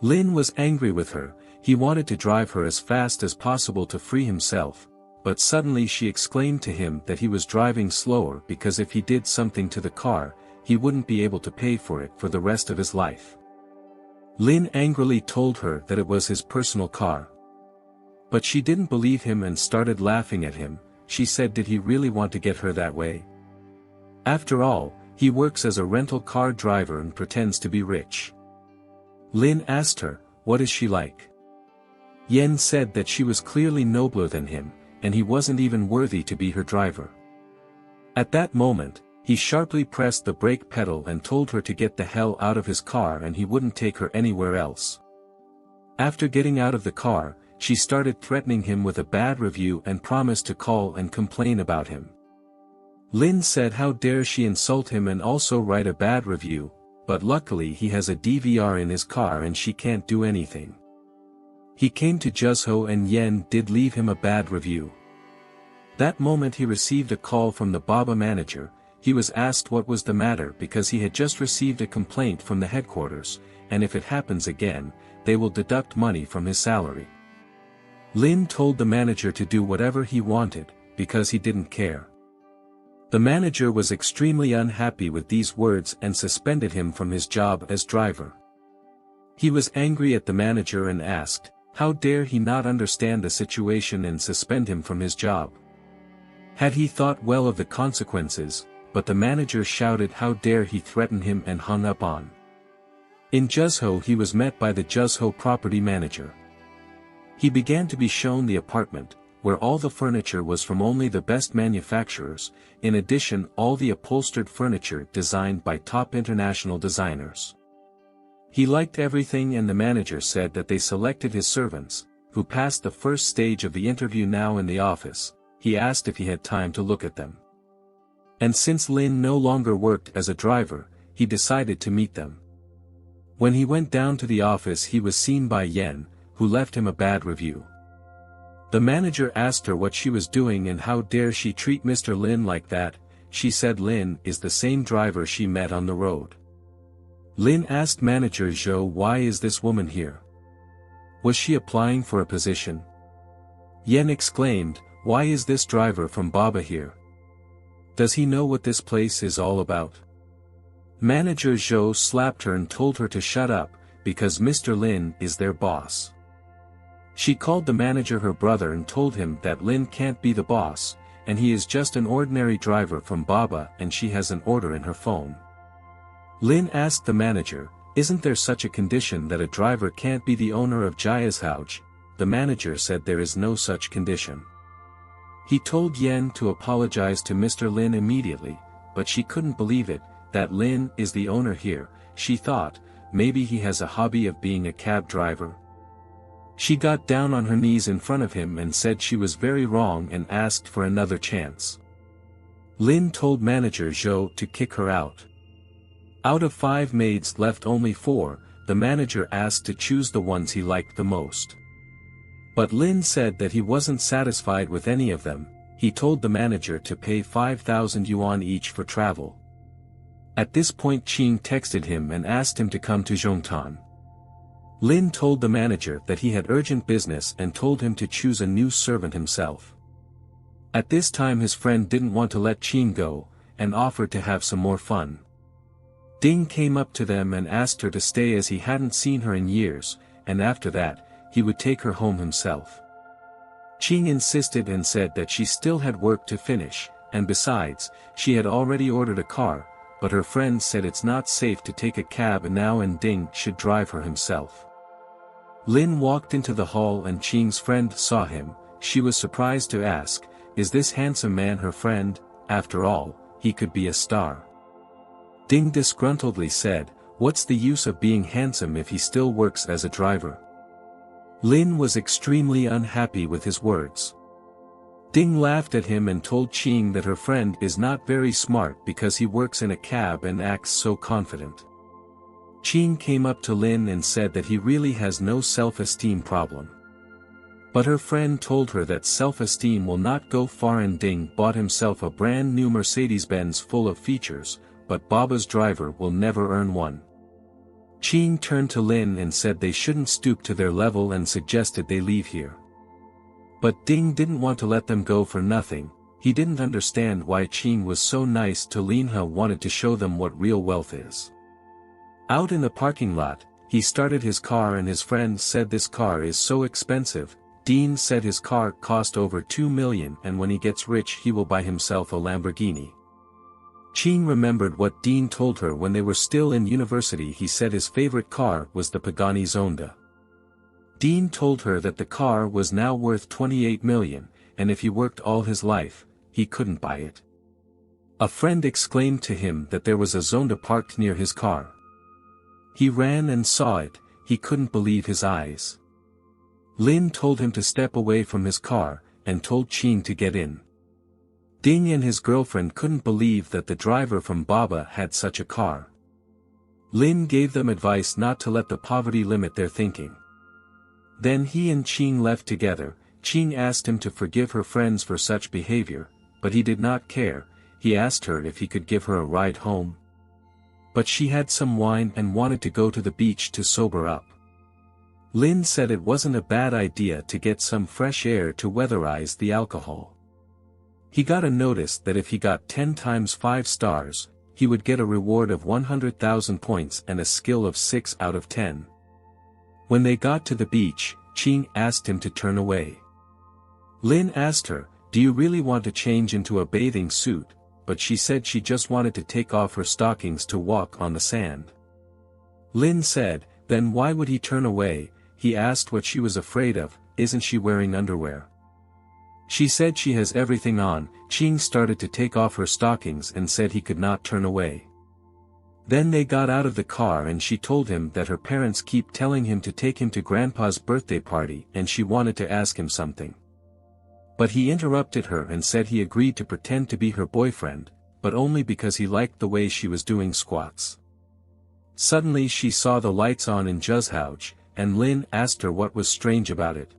Lin was angry with her. He wanted to drive her as fast as possible to free himself, but suddenly she exclaimed to him that he was driving slower because if he did something to the car, he wouldn't be able to pay for it for the rest of his life. Lin angrily told her that it was his personal car. But she didn't believe him and started laughing at him. She said, did he really want to get her that way? After all, he works as a rental car driver and pretends to be rich. Lin asked her, what is she like? Yen said that she was clearly nobler than him, and he wasn't even worthy to be her driver. At that moment, he sharply pressed the brake pedal and told her to get the hell out of his car and he wouldn't take her anywhere else. After getting out of the car, she started threatening him with a bad review and promised to call and complain about him. Lin said how dare she insult him and also write a bad review, but luckily he has a DVR in his car and she can't do anything. He came to Zhuzhou and Yen did leave him a bad review. That moment he received a call from the Baba manager. He was asked what was the matter because he had just received a complaint from the headquarters, and if it happens again, they will deduct money from his salary. Lin told the manager to do whatever he wanted, because he didn't care. The manager was extremely unhappy with these words and suspended him from his job as driver. He was angry at the manager and asked, how dare he not understand the situation and suspend him from his job? Had he thought well of the consequences? But the manager shouted how dare he threaten him and hung up on. In Zhuzhou he was met by the Zhuzhou property manager. He began to be shown the apartment, where all the furniture was from only the best manufacturers, in addition all the upholstered furniture designed by top international designers. He liked everything and the manager said that they selected his servants, who passed the first stage of the interview now in the office. He asked if he had time to look at them. And since Lin no longer worked as a driver, he decided to meet them. When he went down to the office he was seen by Yen, who left him a bad review. The manager asked her what she was doing and how dare she treat Mr. Lin like that. She said Lin is the same driver she met on the road. Lin asked manager Zhou, why is this woman here? Was she applying for a position? Yen exclaimed, why is this driver from Baba here? Does he know what this place is all about? Manager Zhou slapped her and told her to shut up, because Mr. Lin is their boss. She called the manager her brother and told him that Lin can't be the boss, and he is just an ordinary driver from Baba and she has an order in her phone. Lin asked the manager, isn't there such a condition that a driver can't be the owner of Zhuzhou? The manager said there is no such condition. He told Yen to apologize to Mr. Lin immediately, but she couldn't believe it, that Lin is the owner here. She thought, maybe he has a hobby of being a cab driver. She got down on her knees in front of him and said she was very wrong and asked for another chance. Lin told manager Zhou to kick her out. Out of 5 maids left only 4, the manager asked to choose the ones he liked the most. But Lin said that he wasn't satisfied with any of them. He told the manager to pay 5,000 yuan each for travel. At this point Qing texted him and asked him to come to Zhongtan. Lin told the manager that he had urgent business and told him to choose a new servant himself. At this time his friend didn't want to let Qing go, and offered to have some more fun. Ding came up to them and asked her to stay as he hadn't seen her in years, and after that, he would take her home himself. Qing insisted and said that she still had work to finish, and besides, she had already ordered a car, but her friend said it's not safe to take a cab now and Ding should drive her himself. Lin walked into the hall and Qing's friend saw him. She was surprised to ask, is this handsome man her friend? After all, he could be a star. Ding disgruntledly said, what's the use of being handsome if he still works as a driver? Lin was extremely unhappy with his words. Ding laughed at him and told Qing that her friend is not very smart because he works in a cab and acts so confident. Qing came up to Lin and said that he really has no self-esteem problem. But her friend told her that self-esteem will not go far and Ding bought himself a brand new Mercedes-Benz full of features, but Baba's driver will never earn one. Qing turned to Lin and said they shouldn't stoop to their level and suggested they leave here. But Ding didn't want to let them go for nothing. He didn't understand why Qing was so nice to Lin. He wanted to show them what real wealth is. Out in the parking lot, he started his car and his friend said this car is so expensive. Dean said his car cost over 2 million and when he gets rich he will buy himself a Lamborghini. Qing remembered what Dean told her when they were still in university. He said his favorite car was the Pagani Zonda. Dean told her that the car was now worth 28 million, and if he worked all his life, he couldn't buy it. A friend exclaimed to him that there was a Zonda parked near his car. He ran and saw it. He couldn't believe his eyes. Lin told him to step away from his car, and told Qing to get in. Ding and his girlfriend couldn't believe that the driver from Baba had such a car. Lin gave them advice not to let the poverty limit their thinking. Then he and Qing left together. Qing asked him to forgive her friends for such behavior, but he did not care. He asked her if he could give her a ride home. But she had some wine and wanted to go to the beach to sober up. Lin said it wasn't a bad idea to get some fresh air to weatherize the alcohol. He got a notice that if he got 10 times 5 stars, he would get a reward of 100,000 points and a skill of 6 out of 10. When they got to the beach, Qing asked him to turn away. Lin asked her, do you really want to change into a bathing suit? But she said she just wanted to take off her stockings to walk on the sand. Lin said, then why would he turn away? He asked what she was afraid of. Isn't she wearing underwear? She said she has everything on. Qing started to take off her stockings and said he could not turn away. Then they got out of the car and she told him that her parents keep telling him to take him to Grandpa's birthday party and she wanted to ask him something. But he interrupted her and said he agreed to pretend to be her boyfriend, but only because he liked the way she was doing squats. Suddenly she saw the lights on in Zhuzhouch, and Lin asked her what was strange about it.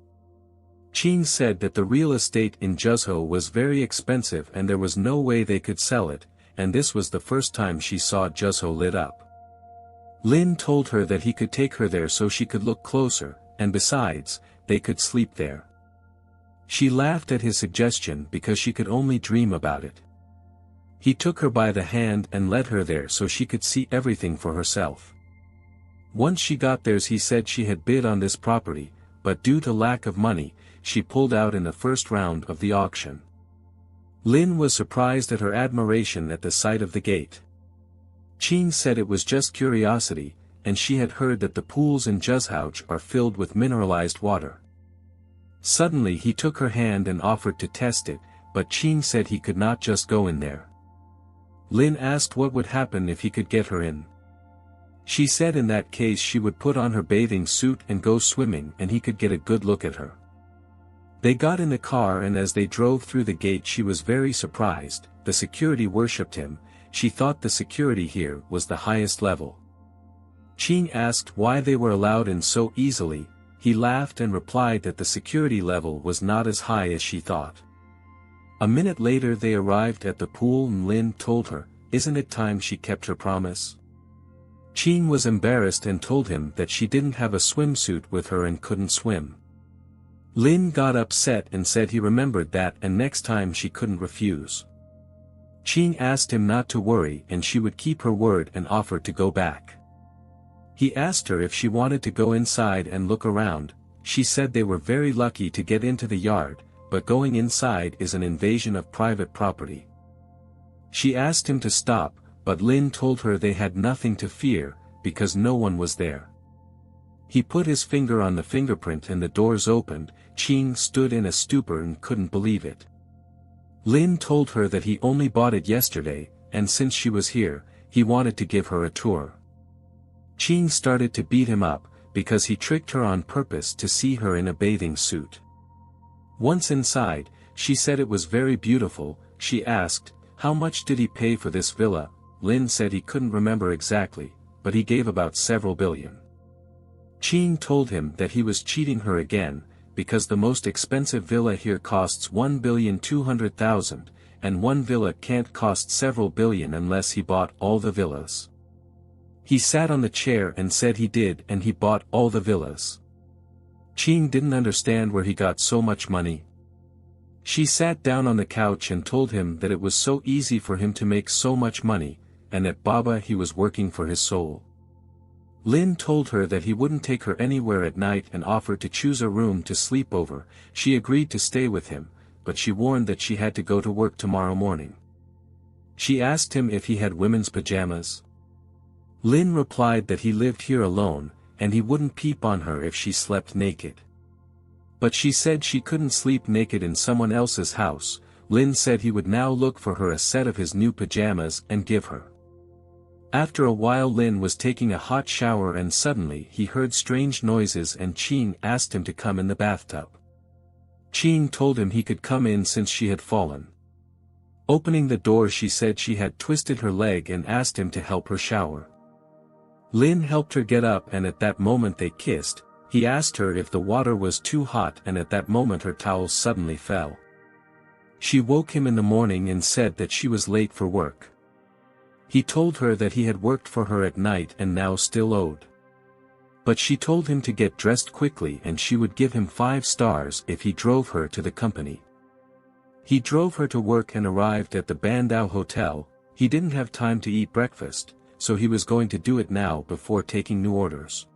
Qing said that the real estate in Zhuzhou was very expensive and there was no way they could sell it, and this was the first time she saw Zhuzhou lit up. Lin told her that he could take her there so she could look closer, and besides, they could sleep there. She laughed at his suggestion because she could only dream about it. He took her by the hand and led her there so she could see everything for herself. Once she got there he said she had bid on this property, but due to lack of money, she pulled out in the first round of the auction. Lin was surprised at her admiration at the sight of the gate. Qing said it was just curiosity, and she had heard that the pools in Zhuzhouch are filled with mineralized water. Suddenly he took her hand and offered to test it, but Ching said he could not just go in there. Lin asked what would happen if he could get her in. She said in that case she would put on her bathing suit and go swimming and he could get a good look at her. They got in the car and as they drove through the gate she was very surprised. The security worshipped him. She thought the security here was the highest level. Ching asked why they were allowed in so easily. He laughed and replied that the security level was not as high as she thought. A minute later they arrived at the pool and Lin told her, "Isn't it time she kept her promise?" Ching was embarrassed and told him that she didn't have a swimsuit with her and couldn't swim. Lin got upset and said he remembered that and next time she couldn't refuse. Ching asked him not to worry and she would keep her word and offered to go back. He asked her if she wanted to go inside and look around. She said they were very lucky to get into the yard, but going inside is an invasion of private property. She asked him to stop, but Lin told her they had nothing to fear, because no one was there. He put his finger on the fingerprint and the doors opened. Ching stood in a stupor and couldn't believe it. Lin told her that he only bought it yesterday, and since she was here, he wanted to give her a tour. Ching started to beat him up, because he tricked her on purpose to see her in a bathing suit. Once inside, she said it was very beautiful. She asked, how much did he pay for this villa? Lin said he couldn't remember exactly, but he gave about several billion. Ching told him that he was cheating her again, because the most expensive villa here costs 1,200,000, and one villa can't cost several billion unless he bought all the villas. He sat on the chair and said he did and he bought all the villas. Ching didn't understand where he got so much money. She sat down on the couch and told him that it was so easy for him to make so much money, and that Baba he was working for his soul. Lin told her that he wouldn't take her anywhere at night and offered to choose a room to sleep over. She agreed to stay with him, but she warned that she had to go to work tomorrow morning. She asked him if he had women's pajamas. Lin replied that he lived here alone, and he wouldn't peep on her if she slept naked. But she said she couldn't sleep naked in someone else's house. Lin said he would now look for her a set of his new pajamas and give her. After a while Lin was taking a hot shower and suddenly he heard strange noises and Ching asked him to come in the bathtub. Ching told him he could come in since she had fallen. Opening the door she said she had twisted her leg and asked him to help her shower. Lin helped her get up and at that moment they kissed. He asked her if the water was too hot and at that moment her towel suddenly fell. She woke him in the morning and said that she was late for work. He told her that he had worked for her at night and now still owed. But she told him to get dressed quickly and she would give him 5 stars if he drove her to the company. He drove her to work and arrived at the Bandao Hotel. He didn't have time to eat breakfast, so he was going to do it now before taking new orders.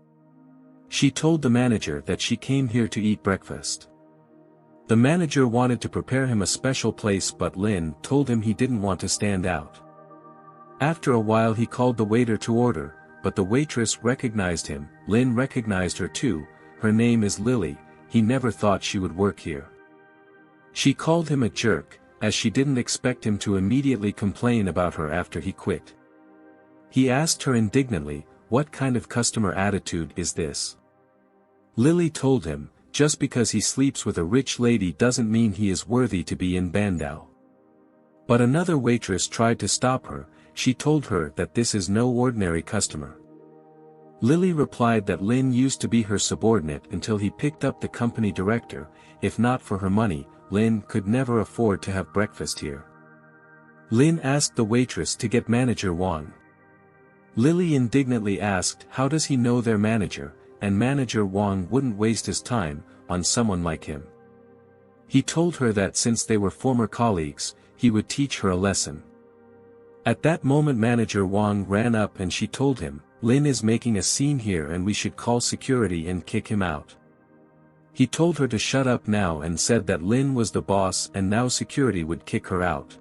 She told the manager that she came here to eat breakfast. The manager wanted to prepare him a special place but Lin told him he didn't want to stand out. After a while he called the waiter to order, but the waitress recognized him. Lin recognized her too. Her name is Lily. He never thought she would work here. She called him a jerk, as she didn't expect him to immediately complain about her after he quit. He asked her indignantly, what kind of customer attitude is this? Lily told him, just because he sleeps with a rich lady doesn't mean he is worthy to be in Bandao. But another waitress tried to stop her. She told her that this is no ordinary customer. Lily replied that Lin used to be her subordinate until he picked up the company director. If not for her money, Lin could never afford to have breakfast here. Lin asked the waitress to get manager Wang. Lily indignantly asked how does he know their manager, and manager Wang wouldn't waste his time on someone like him. He told her that since they were former colleagues, he would teach her a lesson. At that moment manager Wang ran up and she told him, Lin is making a scene here and we should call security and kick him out. He told her to shut up now and said that Lin was the boss and now security would kick her out.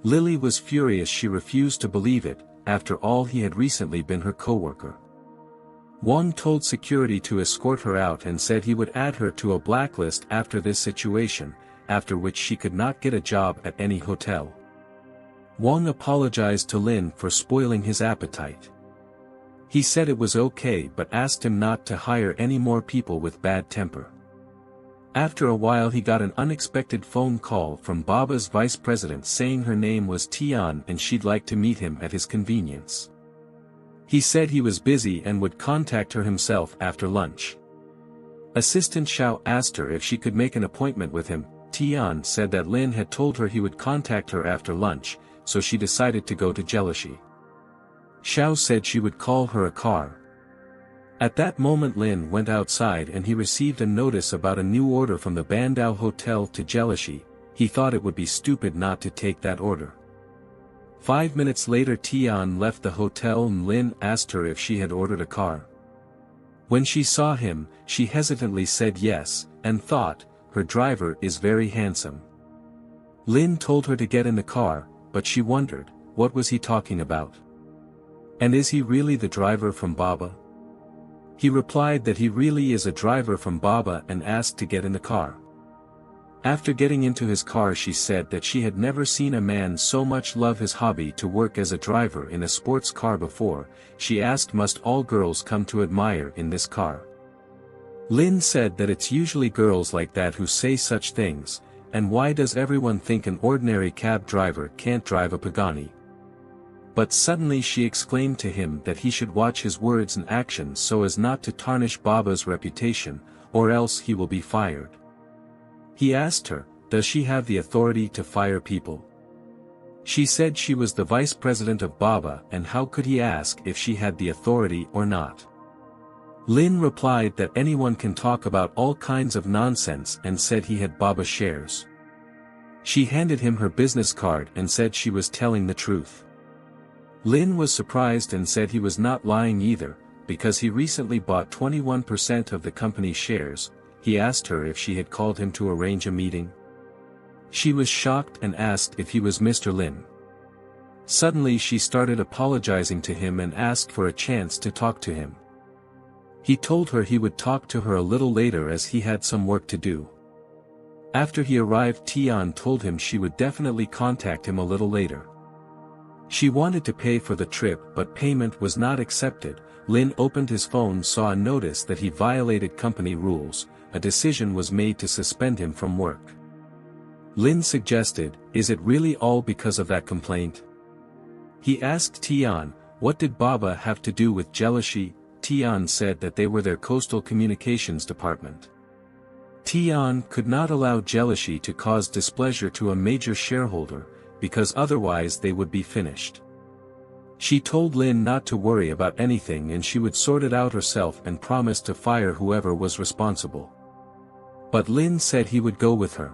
Lily was furious. She refused to believe it. After all, he had recently been her co-worker. Wang told security to escort her out and said he would add her to a blacklist after this situation. after which she could not get a job at any hotel. Wang apologized to Lin for spoiling his appetite. He said it was okay but asked him not to hire any more people with bad temper. After a while he got an unexpected phone call from Baba's vice president saying her name was Tian and she'd like to meet him at his convenience. He said he was busy and would contact her himself after lunch. Assistant Xiao asked her if she could make an appointment with him. Tian said that Lin had told her he would contact her after lunch, so she decided to go to Jielishe. Xiao said she would call her a car. At that moment Lin went outside and he received a notice about a new order from the Bandao Hotel to Jielishe. He thought it would be stupid not to take that order. 5 minutes later Tian left the hotel and Lin asked her if she had ordered a car. When she saw him, she hesitantly said yes, and thought, her driver is very handsome. Lin told her to get in the car, but she wondered, what was he talking about? And is he really the driver from Baba? He replied that he really is a driver from Baba and asked to get in the car. After getting into his car she said that she had never seen a man so much love his hobby to work as a driver in a sports car before. She asked must all girls come to admire in this car. Lin said that it's usually girls like that who say such things, and why does everyone think an ordinary cab driver can't drive a Pagani? But suddenly she exclaimed to him that he should watch his words and actions so as not to tarnish Baba's reputation, or else he will be fired. He asked her, does she have the authority to fire people? She said she was the vice president of Baba and how could he ask if she had the authority or not. Lin replied that anyone can talk about all kinds of nonsense and said he had Baba shares. She handed him her business card and said she was telling the truth. Lin was surprised and said he was not lying either, because he recently bought 21% of the company's shares. He asked her if she had called him to arrange a meeting. She was shocked and asked if he was Mr. Lin. Suddenly she started apologizing to him and asked for a chance to talk to him. He told her he would talk to her a little later as he had some work to do. After he arrived Tian told him she would definitely contact him a little later. She wanted to pay for the trip but payment was not accepted. Lin opened his phone, saw a notice that he violated company rules. A decision was made to suspend him from work. Lin suggested, is it really all because of that complaint? He asked Tian, what did Baba have to do with Jielishe? Tian said that they were their coastal communications department. Tian could not allow Jielishe to cause displeasure to a major shareholder, because otherwise they would be finished. She told Lin not to worry about anything and she would sort it out herself and promised to fire whoever was responsible. But Lin said he would go with her.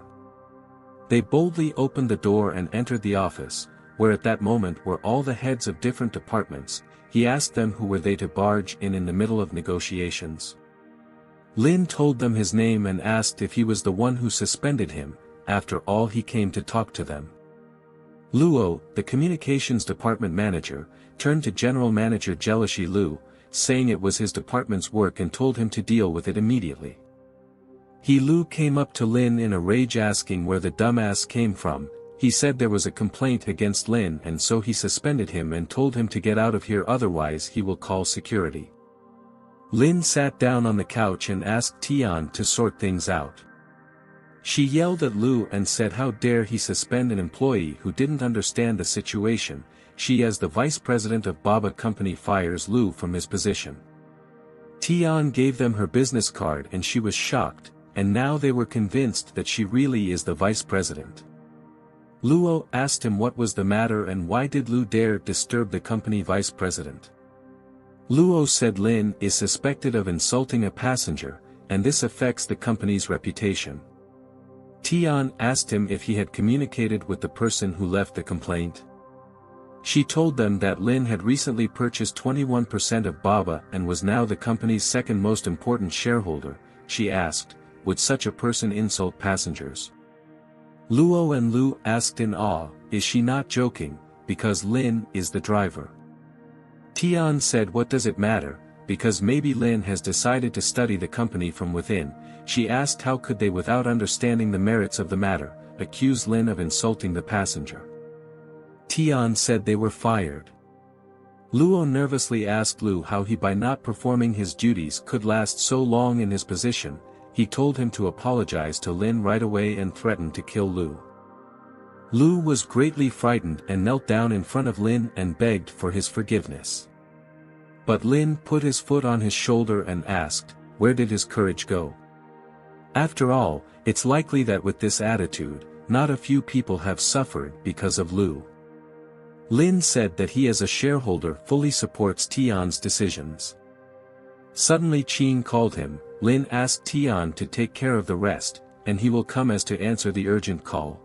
They boldly opened the door and entered the office, where at that moment were all the heads of different departments. He asked them who were they to barge in the middle of negotiations. Lin told them his name and asked if he was the one who suspended him. After all he came to talk to them. Luo, the communications department manager, turned to General Manager Jielishe Lu, saying it was his department's work and told him to deal with it immediately. Lu came up to Lin in a rage asking where the dumbass came from. He said there was a complaint against Lin and so he suspended him and told him to get out of here otherwise he will call security. Lin sat down on the couch and asked Tian to sort things out. She yelled at Lu and said how dare he suspend an employee who didn't understand the situation. She as the vice president of Baba Company fires Lu from his position. Tian gave them her business card and she was shocked, and now they were convinced that she really is the vice president. Luo asked him what was the matter and why did Lu dare disturb the company vice president. Luo said Lin is suspected of insulting a passenger, and this affects the company's reputation. Tian asked him if he had communicated with the person who left the complaint. She told them that Lin had recently purchased 21% of Baba and was now the company's second most important shareholder. She asked, would such a person insult passengers? Luo and Lu asked in awe, is she not joking, because Lin is the driver. Tian said what does it matter, because maybe Lin has decided to study the company from within. She asked how could they, without understanding the merits of the matter, accuse Lin of insulting the passenger. Tian said they were fired. Luo nervously asked Lu how he, by not performing his duties, could last so long in his position. He told him to apologize to Lin right away and threatened to kill Lu. Lu was greatly frightened and knelt down in front of Lin and begged for his forgiveness. But Lin put his foot on his shoulder and asked, where did his courage go? After all, it's likely that with this attitude, not a few people have suffered because of Lu. Lin said that he as a shareholder fully supports Tian's decisions. Suddenly Qin called him. Lin asked Tian to take care of the rest, and he will come as to answer the urgent call.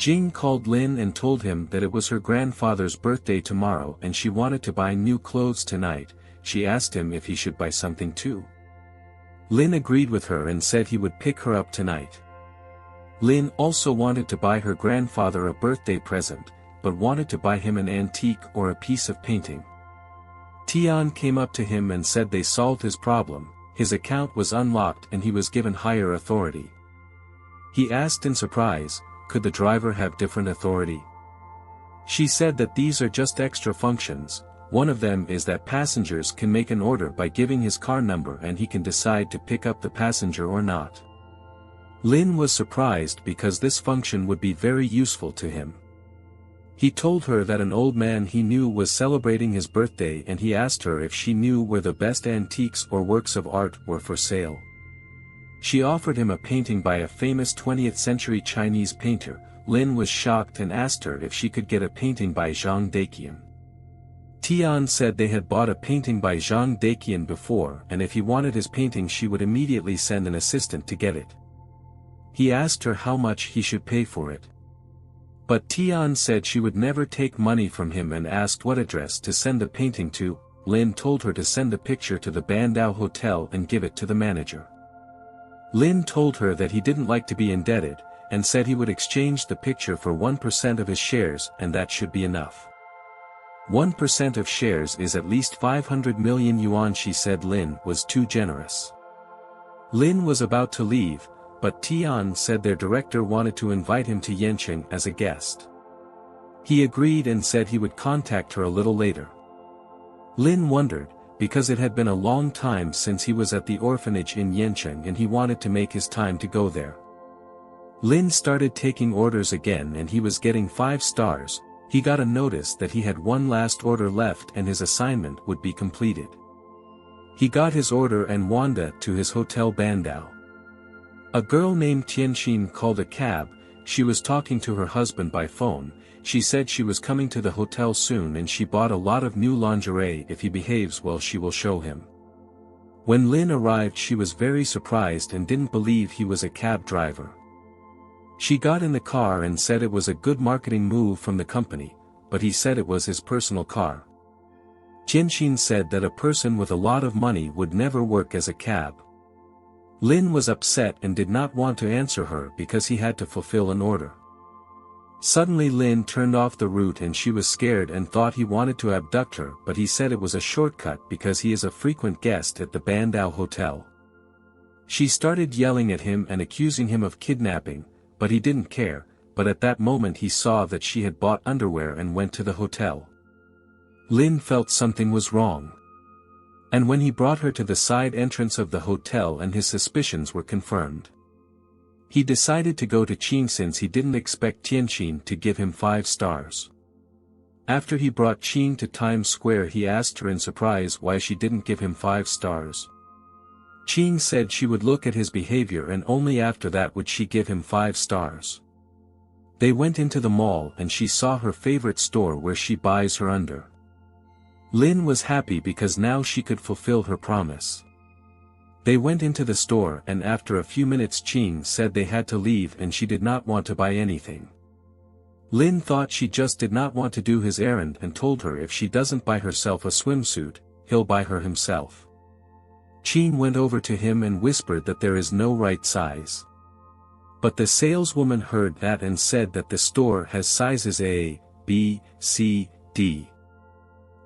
Jing called Lin and told him that it was her grandfather's birthday tomorrow and she wanted to buy new clothes tonight. She asked him if he should buy something too. Lin agreed with her and said he would pick her up tonight. Lin also wanted to buy her grandfather a birthday present, but wanted to buy him an antique or a piece of painting. Tian came up to him and said they solved his problem. His account was unlocked and he was given higher authority. He asked in surprise, could the driver have different authority? She said that these are just extra functions. One of them is that passengers can make an order by giving his car number and he can decide to pick up the passenger or not. Lin was surprised because this function would be very useful to him. He told her that an old man he knew was celebrating his birthday and he asked her if she knew where the best antiques or works of art were for sale. She offered him a painting by a famous 20th century Chinese painter. Lin was shocked and asked her if she could get a painting by Zhang Daqian. Tian said they had bought a painting by Zhang Daqian before and if he wanted his painting she would immediately send an assistant to get it. He asked her how much he should pay for it. But Tian said she would never take money from him and asked what address to send the painting to. Lin told her to send the picture to the Bandao Hotel and give it to the manager. Lin told her that he didn't like to be indebted, and said he would exchange the picture for 1% of his shares and that should be enough. 1% of shares is at least 500 million yuan. She said Lin was too generous. Lin was about to leave, but Tian said their director wanted to invite him to Yanqing as a guest. He agreed and said he would contact her a little later. Lin wondered, because it had been a long time since he was at the orphanage in Yanqing and he wanted to make his time to go there. Lin started taking orders again and he was getting 5 stars. He got a notice that he had one last order left and his assignment would be completed. He got his order and wandered to his hotel Bandao. A girl named Tianxin called a cab. She was talking to her husband by phone. She said she was coming to the hotel soon and she bought a lot of new lingerie. If he behaves well she will show him. When Lin arrived she was very surprised and didn't believe he was a cab driver. She got in the car and said it was a good marketing move from the company, but he said it was his personal car. Tianxin said that a person with a lot of money would never work as a cab. Lin was upset and did not want to answer her because he had to fulfill an order. Suddenly Lin turned off the route and she was scared and thought he wanted to abduct her, but he said it was a shortcut because he is a frequent guest at the Bandao Hotel. She started yelling at him and accusing him of kidnapping, but he didn't care, but at that moment he saw that she had bought underwear and went to the hotel. Lin felt something was wrong. And when he brought her to the side entrance of the hotel and his suspicions were confirmed. He decided to go to Qin since he didn't expect Tianxin to give him 5 stars. After he brought Qin to Times Square he asked her in surprise why she didn't give him 5 stars. Qin said she would look at his behavior and only after that would she give him 5 stars. They went into the mall and she saw her favorite store where she buys her underwear. Lin was happy because now she could fulfill her promise. They went into the store and after a few minutes Qin said they had to leave and she did not want to buy anything. Lin thought she just did not want to do his errand and told her if she doesn't buy herself a swimsuit, he'll buy her himself. Qin went over to him and whispered that there is no right size. But the saleswoman heard that and said that the store has sizes A, B, C, D.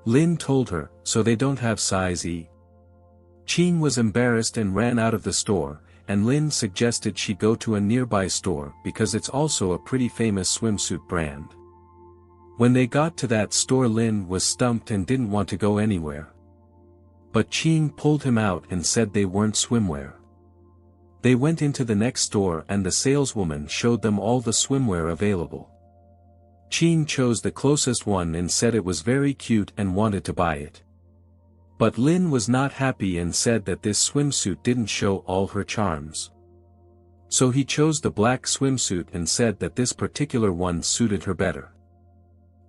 Lin told her, so they don't have size E. Qing was embarrassed and ran out of the store, and Lin suggested she go to a nearby store because it's also a pretty famous swimsuit brand. When they got to that store, Lin was stumped and didn't want to go anywhere. But Qing pulled him out and said they weren't swimwear. They went into the next store and the saleswoman showed them all the swimwear available. Qing chose the closest one and said it was very cute and wanted to buy it. But Lin was not happy and said that this swimsuit didn't show all her charms. So he chose the black swimsuit and said that this particular one suited her better.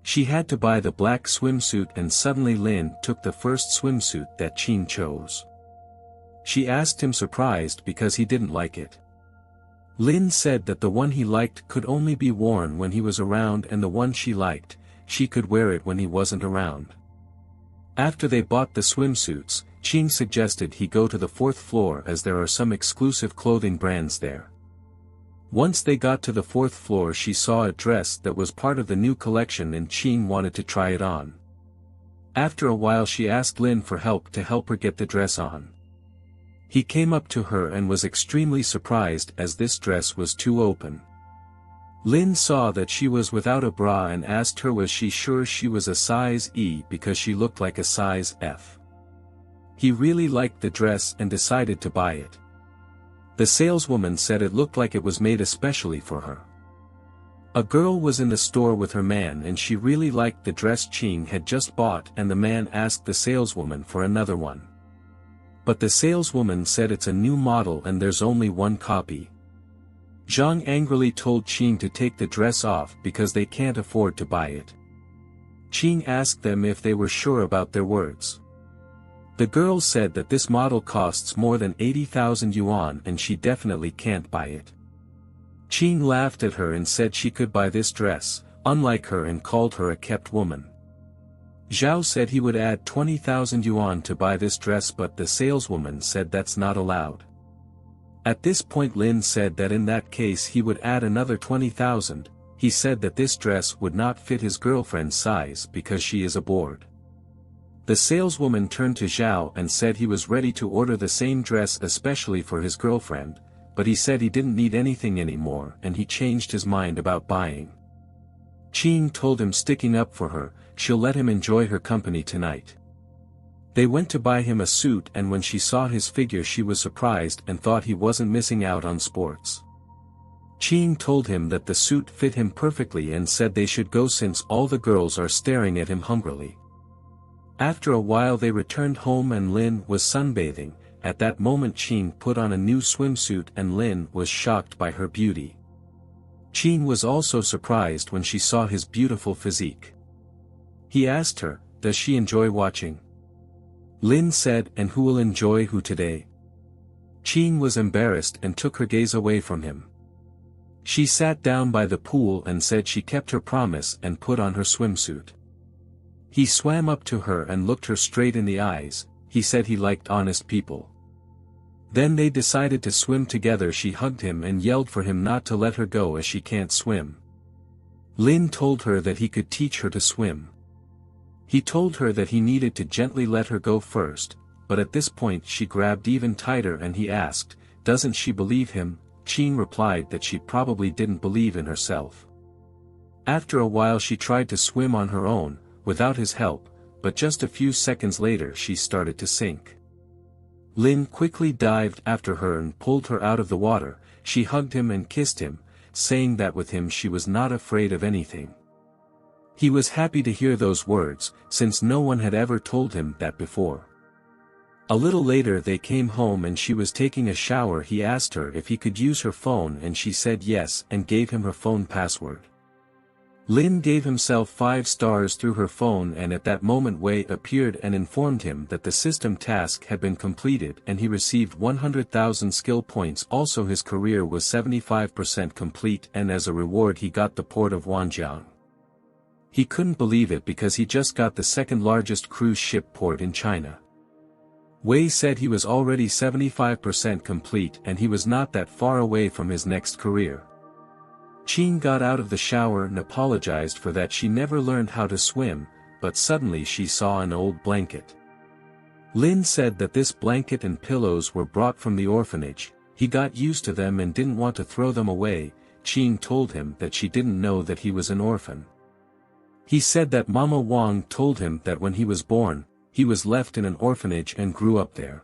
She had to buy the black swimsuit and suddenly Lin took the first swimsuit that Qing chose. She asked him surprised because he didn't like it. Lin said that the one he liked could only be worn when he was around and the one she liked, she could wear it when he wasn't around. After they bought the swimsuits, Qing suggested he go to the 4th floor as there are some exclusive clothing brands there. Once they got to the 4th floor, she saw a dress that was part of the new collection and Qing wanted to try it on. After a while she asked Lin for help to help her get the dress on. He came up to her and was extremely surprised as this dress was too open. Lin saw that she was without a bra and asked her was she sure she was a size E because she looked like a size F. He really liked the dress and decided to buy it. The saleswoman said it looked like it was made especially for her. A girl was in the store with her man and she really liked the dress Qing had just bought and the man asked the saleswoman for another one. But the saleswoman said it's a new model and there's only one copy. Zhang angrily told Qing to take the dress off because they can't afford to buy it. Qing asked them if they were sure about their words. The girl said that this model costs more than 80,000 yuan and she definitely can't buy it. Qing laughed at her and said she could buy this dress, unlike her, and called her a kept woman. Zhao said he would add 20,000 yuan to buy this dress but the saleswoman said that's not allowed. At this point Lin said that in that case he would add another 20,000, he said that this dress would not fit his girlfriend's size because she is a board. The saleswoman turned to Zhao and said he was ready to order the same dress especially for his girlfriend, but he said he didn't need anything anymore and he changed his mind about buying. Qing told him sticking up for her, she'll let him enjoy her company tonight. They went to buy him a suit and when she saw his figure she was surprised and thought he wasn't missing out on sports. Qing told him that the suit fit him perfectly and said they should go since all the girls are staring at him hungrily. After a while they returned home and Lin was sunbathing. At that moment Qing put on a new swimsuit and Lin was shocked by her beauty. Qing was also surprised when she saw his beautiful physique. He asked her, does she enjoy watching? Lin said, and who will enjoy who today? Qing was embarrassed and took her gaze away from him. She sat down by the pool and said she kept her promise and put on her swimsuit. He swam up to her and looked her straight in the eyes. He said he liked honest people. Then they decided to swim together. She hugged him and yelled for him not to let her go as she can't swim. Lin told her that he could teach her to swim. He told her that he needed to gently let her go first, but at this point she grabbed even tighter and he asked, doesn't she believe him? Qing replied that she probably didn't believe in herself. After a while she tried to swim on her own, without his help, but just a few seconds later she started to sink. Lin quickly dived after her and pulled her out of the water. She hugged him and kissed him, saying that with him she was not afraid of anything. He was happy to hear those words, since no one had ever told him that before. A little later they came home and she was taking a shower. He asked her if he could use her phone and she said yes and gave him her phone password. Lin gave himself 5 stars through her phone and at that moment Wei appeared and informed him that the system task had been completed and he received 100,000 skill points. Also his career was 75% complete and as a reward he got the port of Wanjiang. He couldn't believe it because he just got the second largest cruise ship port in China. Wei said he was already 75% complete and he was not that far away from his next career. Qing got out of the shower and apologized for that she never learned how to swim, but suddenly she saw an old blanket. Lin said that this blanket and pillows were brought from the orphanage. He got used to them and didn't want to throw them away. Qing told him that she didn't know that he was an orphan. He said that Mama Wang told him that when he was born, he was left in an orphanage and grew up there.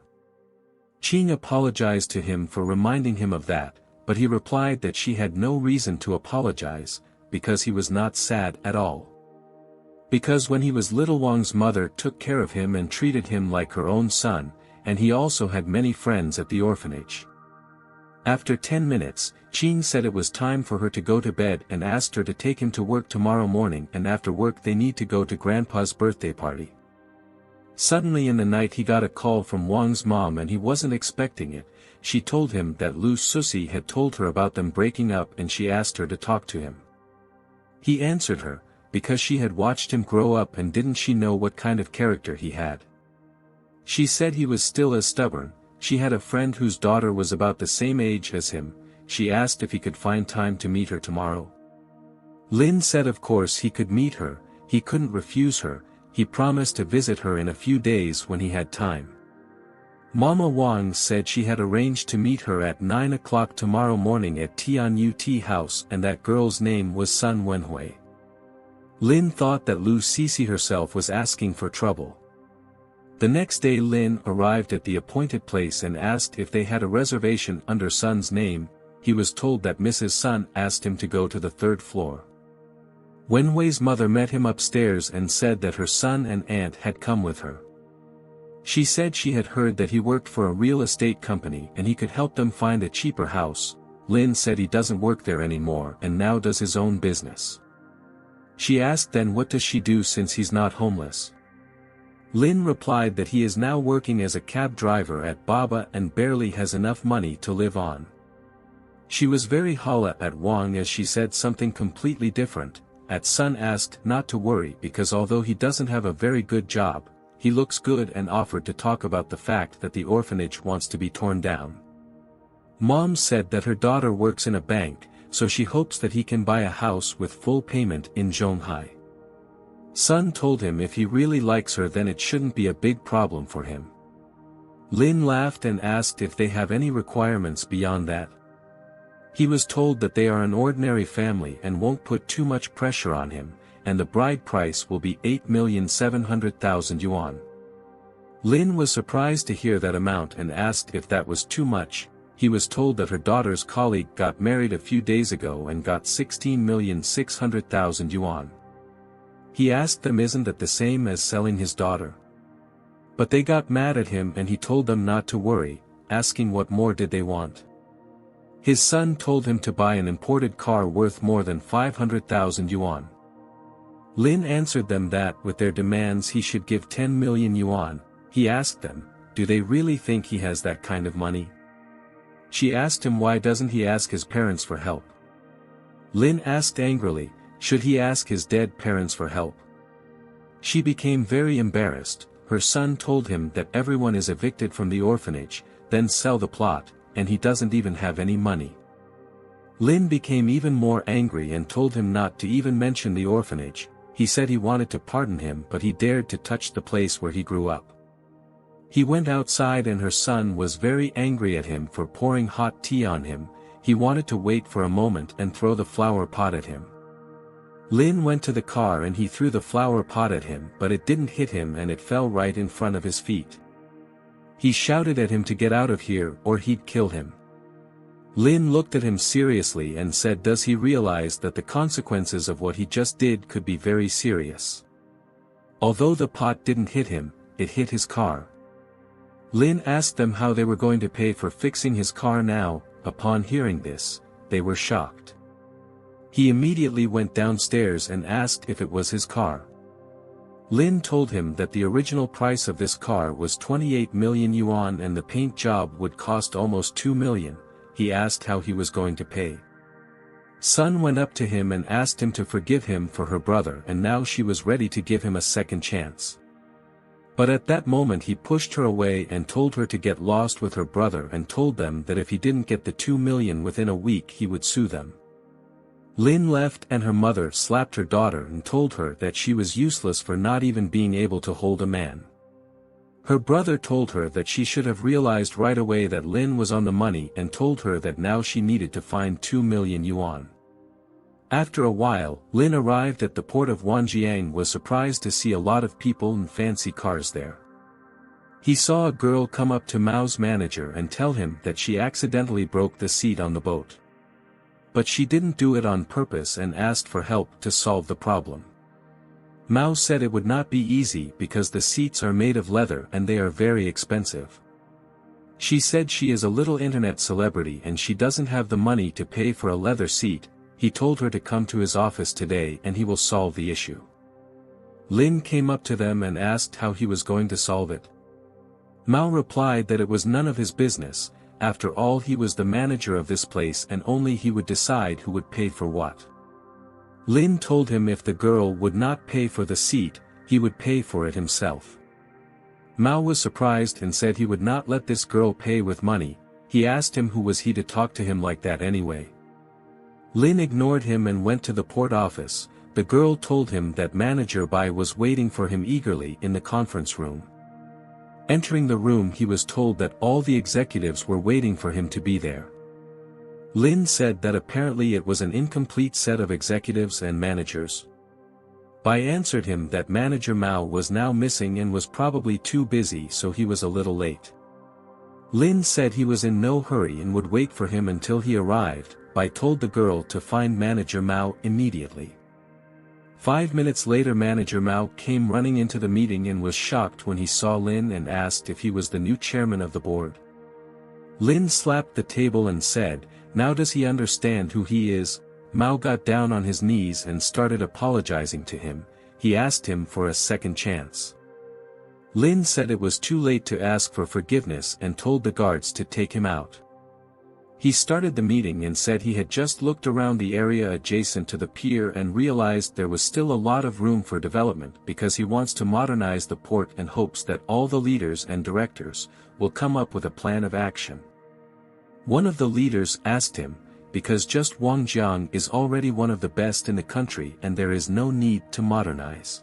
Qing apologized to him for reminding him of that, but he replied that she had no reason to apologize, because he was not sad at all. Because when he was little, Wang's mother took care of him and treated him like her own son, and he also had many friends at the orphanage. After 10 minutes, Qing said it was time for her to go to bed and asked her to take him to work tomorrow morning, and after work they need to go to Grandpa's birthday party. Suddenly in the night he got a call from Wang's mom and he wasn't expecting it. She told him that Lu Susi had told her about them breaking up and she asked her to talk to him. He answered her, because she had watched him grow up and didn't she know what kind of character he had. She said he was still as stubborn. She had a friend whose daughter was about the same age as him. She asked if he could find time to meet her tomorrow. Lin said of course he could meet her, he couldn't refuse her, he promised to visit her in a few days when he had time. Mama Wang said she had arranged to meet her at 9 o'clock tomorrow morning at Tianyu Tea House and that girl's name was Sun Wenhui. Lin thought that Lu Sisi herself was asking for trouble. The next day Lin arrived at the appointed place and asked if they had a reservation under Sun's name. He was told that Mrs. Sun asked him to go to the 3rd floor. Wenhui's mother met him upstairs and said that her son and aunt had come with her. She said she had heard that he worked for a real estate company and he could help them find a cheaper house. Lin said he doesn't work there anymore and now does his own business. She asked then what does she do since he's not homeless. Lin replied that he is now working as a cab driver at Baba and barely has enough money to live on. She was very holla at Wang as she said something completely different. At Sun asked not to worry because although he doesn't have a very good job, he looks good and offered to talk about the fact that the orphanage wants to be torn down. Mom said that her daughter works in a bank, so she hopes that he can buy a house with full payment in Zhonghai. Sun told him if he really likes her then it shouldn't be a big problem for him. Lin laughed and asked if they have any requirements beyond that. He was told that they are an ordinary family and won't put too much pressure on him, and the bride price will be 8,700,000 yuan. Lin was surprised to hear that amount and asked if that was too much. He was told that her daughter's colleague got married a few days ago and got 16,600,000 yuan. He asked them isn't that the same as selling his daughter? But they got mad at him and he told them not to worry, asking what more did they want. His son told him to buy an imported car worth more than 500,000 yuan. Lin answered them that with their demands he should give 10 million yuan. He asked them, do they really think he has that kind of money? She asked him why doesn't he ask his parents for help. Lin asked angrily, should he ask his dead parents for help? She became very embarrassed. Her son told him that everyone is evicted from the orphanage, then sell the plot, and he doesn't even have any money. Lin became even more angry and told him not to even mention the orphanage. He said he wanted to pardon him but he dared to touch the place where he grew up. He went outside and her son was very angry at him for pouring hot tea on him. He wanted to wait for a moment and throw the flower pot at him. Lin went to the car and he threw the flower pot at him but it didn't hit him and it fell right in front of his feet. He shouted at him to get out of here or he'd kill him. Lin looked at him seriously and said does he realize that the consequences of what he just did could be very serious. Although the pot didn't hit him, it hit his car. Lin asked them how they were going to pay for fixing his car now. Upon hearing this, they were shocked. He immediately went downstairs and asked if it was his car. Lin told him that the original price of this car was 28 million yuan and the paint job would cost almost 2 million. He asked how he was going to pay. Sun went up to him and asked him to forgive him for her brother and now she was ready to give him a second chance. But at that moment he pushed her away and told her to get lost with her brother and told them that if he didn't get the 2 million within a week he would sue them. Lin left and her mother slapped her daughter and told her that she was useless for not even being able to hold a man. Her brother told her that she should have realized right away that Lin was on the money and told her that now she needed to find 2 million yuan. After a while, Lin arrived at the port of Wanjiang was surprised to see a lot of people in fancy cars there. He saw a girl come up to Mao's manager and tell him that she accidentally broke the seat on the boat. But she didn't do it on purpose and asked for help to solve the problem. Mao said it would not be easy because the seats are made of leather and they are very expensive. She said she is a little internet celebrity and she doesn't have the money to pay for a leather seat. He told her to come to his office today and he will solve the issue. Lin came up to them and asked how he was going to solve it. Mao replied that it was none of his business, after all he was the manager of this place and only he would decide who would pay for what. Lin told him if the girl would not pay for the seat, he would pay for it himself. Mao was surprised and said he would not let this girl pay with money. He asked him who was he to talk to him like that anyway. Lin ignored him and went to the port office. The girl told him that Manager Bai was waiting for him eagerly in the conference room. Entering the room he was told that all the executives were waiting for him to be there. Lin said that apparently it was an incomplete set of executives and managers. Bai answered him that Manager Mao was now missing and was probably too busy so he was a little late. Lin said he was in no hurry and would wait for him until he arrived. Bai told the girl to find Manager Mao immediately. 5 minutes later Manager Mao came running into the meeting and was shocked when he saw Lin and asked if he was the new chairman of the board. Lin slapped the table and said, "Now does he understand who he is?" Mao got down on his knees and started apologizing to him. He asked him for a second chance. Lin said it was too late to ask for forgiveness and told the guards to take him out. He started the meeting and said he had just looked around the area adjacent to the pier and realized there was still a lot of room for development because he wants to modernize the port and hopes that all the leaders and directors will come up with a plan of action. One of the leaders asked him, because just Wangjiang is already one of the best in the country and there is no need to modernize.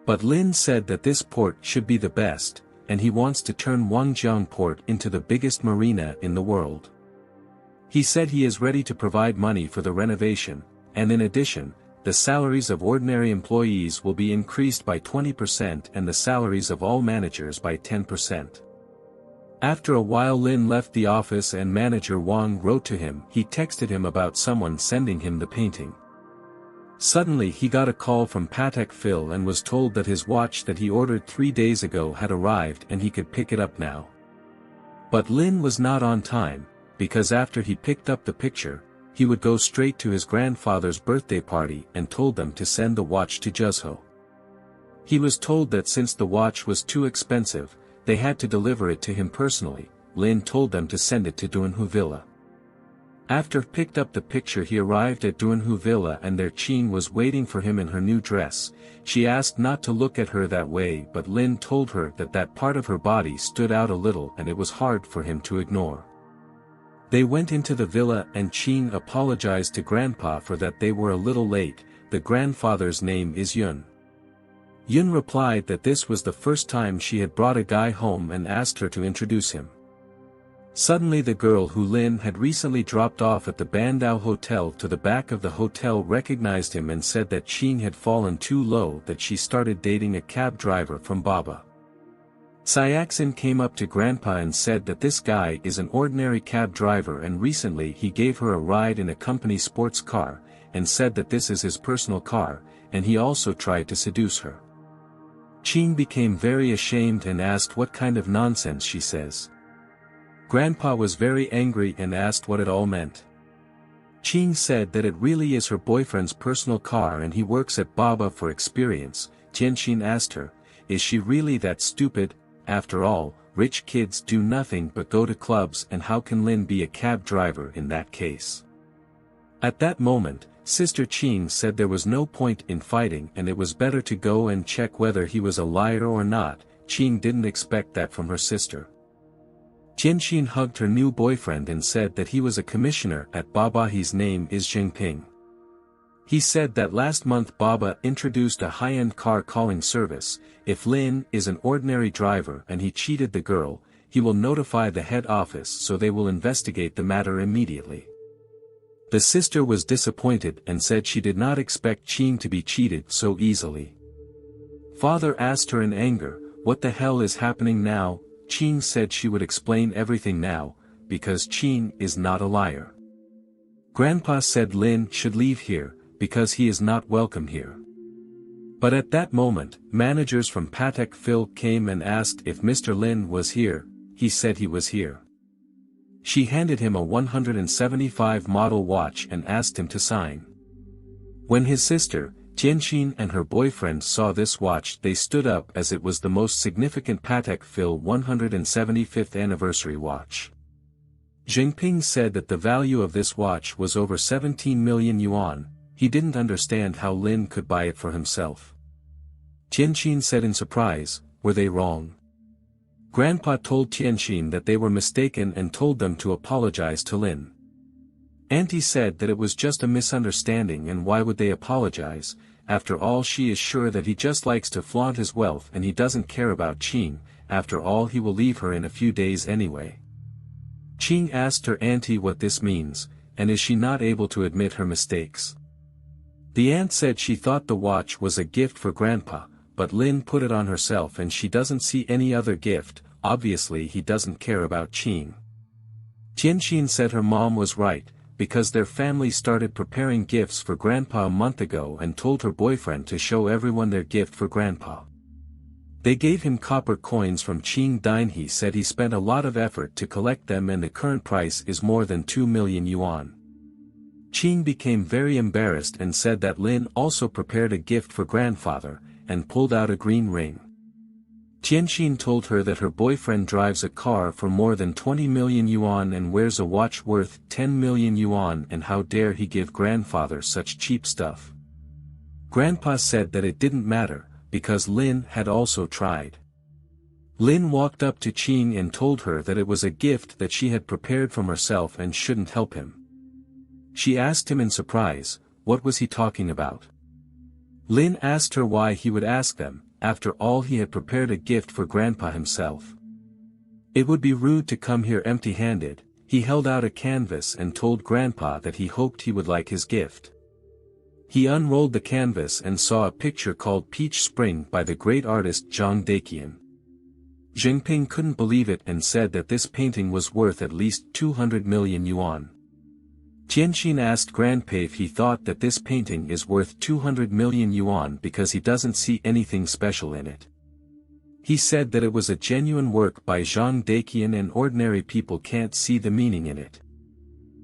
But Lin said that this port should be the best, and he wants to turn Wangjiang port into the biggest marina in the world. He said he is ready to provide money for the renovation, and in addition, the salaries of ordinary employees will be increased by 20% and the salaries of all managers by 10%. After a while Lin left the office and Manager Wang wrote to him. He texted him about someone sending him the painting. Suddenly he got a call from Patek Phil and was told that his watch that he ordered 3 days ago had arrived and he could pick it up now. But Lin was not on time, because after he picked up the picture, he would go straight to his grandfather's birthday party and told them to send the watch to Zhezhou. He was told that since the watch was too expensive, they had to deliver it to him personally. Lin told them to send it to Duanhu Villa. After picked up the picture he arrived at Duanhu Villa and there Qing was waiting for him in her new dress. She asked not to look at her that way but Lin told her that that part of her body stood out a little and it was hard for him to ignore. They went into the villa and Qing apologized to Grandpa for that they were a little late. The grandfather's name is Yun. Yun replied that this was the first time she had brought a guy home and asked her to introduce him. Suddenly the girl who Lin had recently dropped off at the Bandao Hotel to the back of the hotel recognized him and said that Qing had fallen too low that she started dating a cab driver from Baba. Cyaxin came up to Grandpa and said that this guy is an ordinary cab driver and recently he gave her a ride in a company sports car, and said that this is his personal car, and he also tried to seduce her. Qing became very ashamed and asked what kind of nonsense she says. Grandpa was very angry and asked what it all meant. Qing said that it really is her boyfriend's personal car and he works at Baba for experience. Jianxin asked her, is she really that stupid? After all, rich kids do nothing but go to clubs and how can Lin be a cab driver in that case? At that moment, Sister Qing said there was no point in fighting and it was better to go and check whether he was a liar or not. Qing didn't expect that from her sister. Jianxin hugged her new boyfriend and said that he was a commissioner at Baba. His name is Jinping. He said that last month Baba introduced a high-end car calling service. If Lin is an ordinary driver and he cheated the girl, he will notify the head office so they will investigate the matter immediately. The sister was disappointed and said she did not expect Qing to be cheated so easily. Father asked her in anger, "What the hell is happening now?" Qing said she would explain everything now, because Qing is not a liar. Grandpa said Lin should leave here, because he is not welcome here. But at that moment, managers from Patek Phil came and asked if Mr. Lin was here. He said he was here. She handed him a 175 model watch and asked him to sign. When his sister, Tianxin, and her boyfriend saw this watch, they stood up as it was the most significant Patek Phil 175th anniversary watch. Jinping said that the value of this watch was over 17 million yuan. He didn't understand how Lin could buy it for himself. Tianxin said in surprise, "Were they wrong?" Grandpa told Tianxin that they were mistaken and told them to apologize to Lin. Auntie said that it was just a misunderstanding, and why would they apologize? After all, she is sure that he just likes to flaunt his wealth and he doesn't care about Qing. After all, he will leave her in a few days anyway. Qing asked her auntie what this means, and is she not able to admit her mistakes? The aunt said she thought the watch was a gift for Grandpa, but Lin put it on herself and she doesn't see any other gift. Obviously he doesn't care about Qing. Tianxin said her mom was right, because their family started preparing gifts for Grandpa a month ago and told her boyfriend to show everyone their gift for Grandpa. They gave him copper coins from Qing Dine. He said he spent a lot of effort to collect them and the current price is more than 2 million yuan. Qing became very embarrassed and said that Lin also prepared a gift for grandfather, and pulled out a green ring. Tianxin told her that her boyfriend drives a car for more than 20 million yuan and wears a watch worth 10 million yuan, and how dare he give grandfather such cheap stuff. Grandpa said that it didn't matter, because Lin had also tried. Lin walked up to Qing and told her that it was a gift that she had prepared from herself and shouldn't help him. She asked him in surprise, what was he talking about? Lin asked her why he would ask them. After all, he had prepared a gift for Grandpa himself. It would be rude to come here empty-handed. He held out a canvas and told Grandpa that he hoped he would like his gift. He unrolled the canvas and saw a picture called Peach Spring by the great artist Zhang Daqian. Jinping couldn't believe it and said that this painting was worth at least 200 million yuan. Tianxin asked Grandpa if he thought that this painting is worth 200 million yuan because he doesn't see anything special in it. He said that it was a genuine work by Zhang Daqian and ordinary people can't see the meaning in it.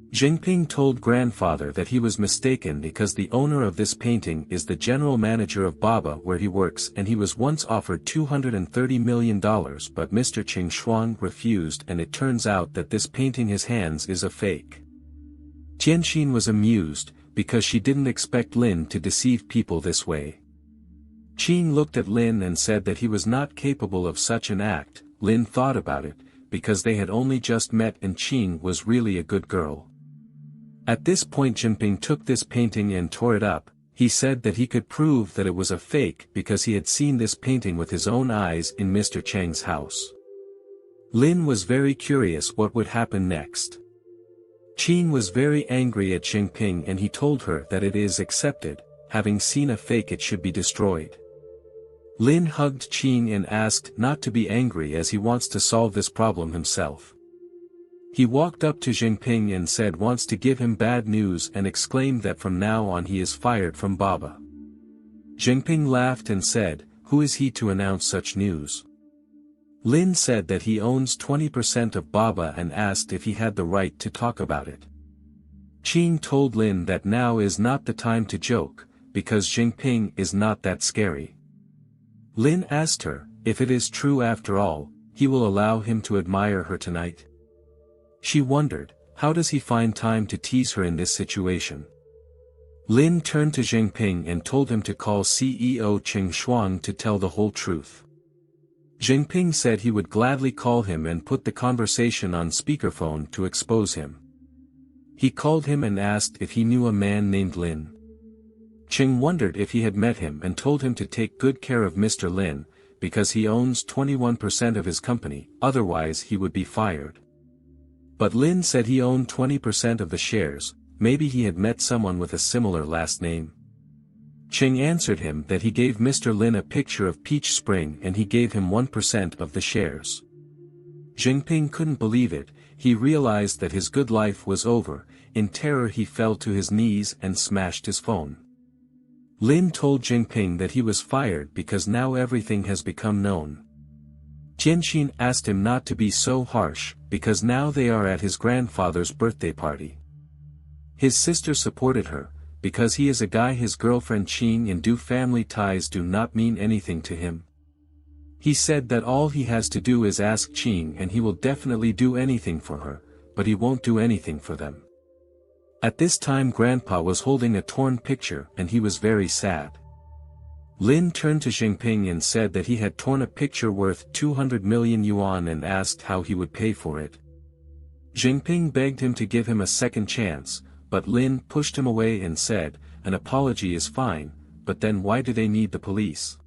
Jinping told grandfather that he was mistaken because the owner of this painting is the general manager of Baba where he works, and he was once offered $230 million, but Mr. Qing Shuang refused, and it turns out that this painting his hands is a fake. Tianxin was amused, because she didn't expect Lin to deceive people this way. Qing looked at Lin and said that he was not capable of such an act. Lin thought about it, because they had only just met and Qing was really a good girl. At this point Jinping took this painting and tore it up. He said that he could prove that it was a fake because he had seen this painting with his own eyes in Mr. Chang's house. Lin was very curious what would happen next. Qing was very angry at Jinping and he told her that it is accepted, having seen a fake it should be destroyed. Lin hugged Qing and asked not to be angry as he wants to solve this problem himself. He walked up to Jinping and said wants to give him bad news and exclaimed that from now on he is fired from Baba. Jinping laughed and said, who is he to announce such news? Lin said that he owns 20% of Baba and asked if he had the right to talk about it. Qing told Lin that now is not the time to joke, because Jinping is not that scary. Lin asked her, if it is true after all, he will allow him to admire her tonight. She wondered, how does he find time to tease her in this situation? Lin turned to Jinping and told him to call CEO Qing Shuang to tell the whole truth. Jinping said he would gladly call him and put the conversation on speakerphone to expose him. He called him and asked if he knew a man named Lin. Ching wondered if he had met him and told him to take good care of Mr. Lin, because he owns 21% of his company, otherwise he would be fired. But Lin said he owned 20% of the shares, maybe he had met someone with a similar last name. Ching answered him that he gave Mr. Lin a picture of Peach Spring and he gave him 1% of the shares. Jinping couldn't believe it, he realized that his good life was over. In terror he fell to his knees and smashed his phone. Lin told Jinping that he was fired because now everything has become known. Tianqin asked him not to be so harsh, because now they are at his grandfather's birthday party. His sister supported her, because he is a guy his girlfriend Qin and Du family ties do not mean anything to him. He said that all he has to do is ask Qin and he will definitely do anything for her, but he won't do anything for them. At this time Grandpa was holding a torn picture and he was very sad. Lin turned to Jinping and said that he had torn a picture worth 200 million yuan and asked how he would pay for it. Jinping begged him to give him a second chance, but Lin pushed him away and said, "An apology is fine, but then why do they need the police?"